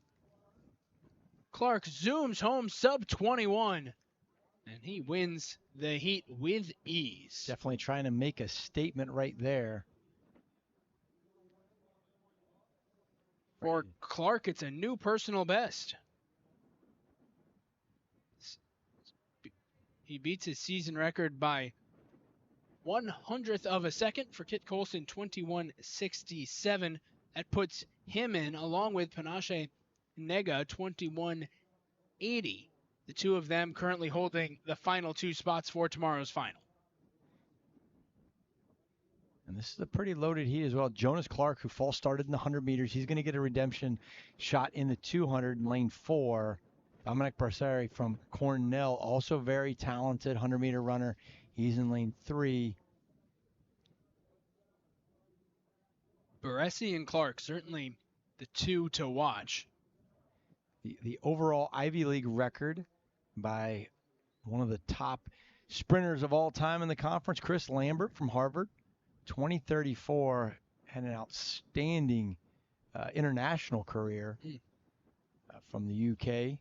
Clark zooms home sub 21, and he wins the heat with ease. Definitely trying to make a statement right there. For Clark, it's a new personal best. He beats his season record by 1/100th of a second for Kit Colson, 21:67. That puts him in, along with Panache Nega, 21:80. The two of them currently holding the final 2 spots for tomorrow's final. And this is a pretty loaded heat as well. Jonas Clark, who false started in the 100 meters, he's going to get a redemption shot in the 200 in lane 4. Dominic Barceri from Cornell, also very talented 100-meter runner. He's in lane 3. Baresi and Clark, certainly the two to watch. The overall Ivy League record by one of the top sprinters of all time in the conference, Chris Lambert from Harvard, 2034, had an outstanding international career from the UK.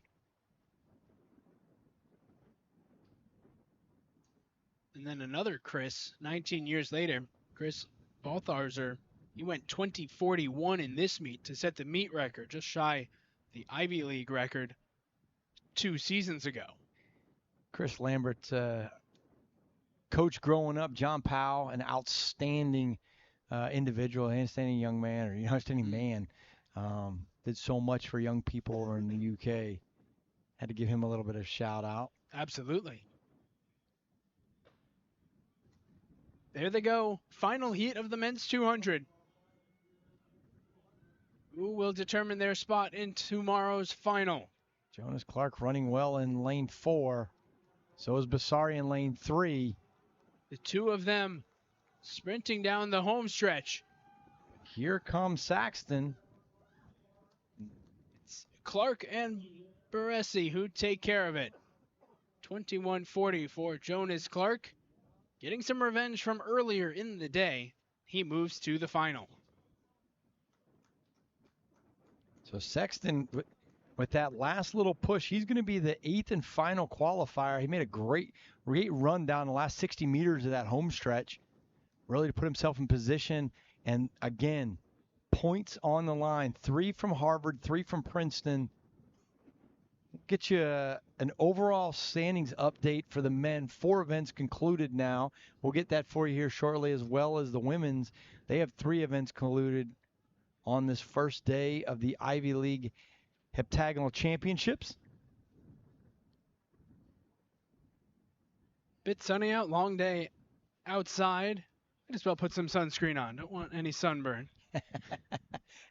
And then another Chris, 19 years later, Chris Baltharzer, he went 20:41 in this meet to set the meet record, just shy the Ivy League record 2 seasons ago. Chris Lambert, coach growing up, John Powell, an outstanding individual, an outstanding young man, or outstanding man. Did so much for young people over in the UK. Had to give him a little bit of shout out. Absolutely. There they go. Final heat of the men's 200. Who will determine their spot in tomorrow's final? Jonas Clark running well in lane 4. So is Basari in lane 3. The two of them sprinting down the home stretch. Here comes Saxton. It's Clark and Baresi who take care of it. 21:40 for Jonas Clark. Getting some revenge from earlier in the day. He moves to the final. So Sexton, with that last little push, he's going to be the 8th and final qualifier. He made a great run down the last 60 meters of that home stretch, really to put himself in position. And again, points on the line. 3 from Harvard, 3 from Princeton. Get you an overall standings update for the men. 4 events concluded now. We'll get that for you here shortly, as well as the women's. They have 3 events concluded on this first day of the Ivy League Heptagonal Championships. Bit sunny out, long day outside. Might as well put some sunscreen on. Don't want any sunburn.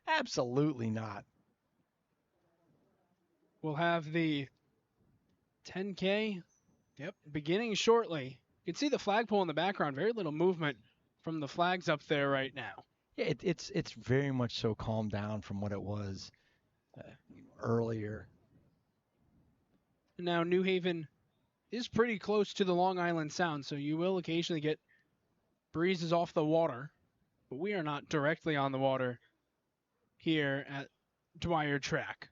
Absolutely not. We'll have the 10K, beginning shortly. You can see the flagpole in the background. Very little movement from the flags up there right now. Yeah, it's very much so calmed down from what it was earlier. Now, New Haven is pretty close to the Long Island Sound, so you will occasionally get breezes off the water, but we are not directly on the water here at Dwyer Track.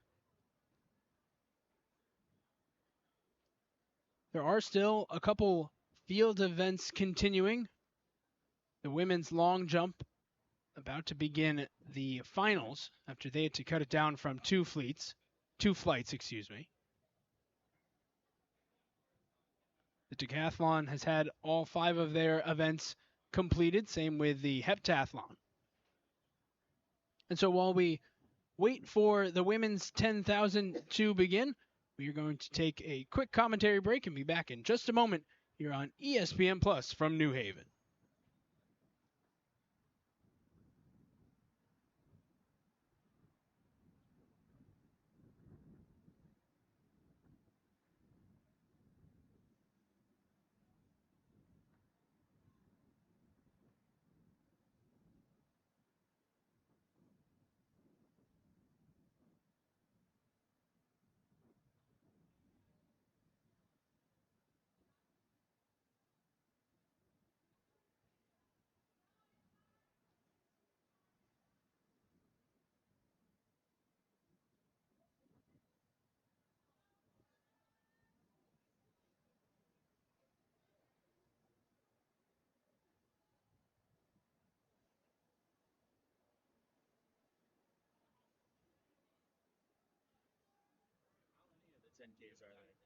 There are still a couple field events continuing. The women's long jump about to begin the finals after they had to cut it down from two flights, excuse me. The decathlon has had all 5 of their events completed, same with the heptathlon. And so while we wait for the women's 10,000 to begin, we are going to take a quick commentary break and be back in just a moment here on ESPN Plus from New Haven. The 10Ks are there?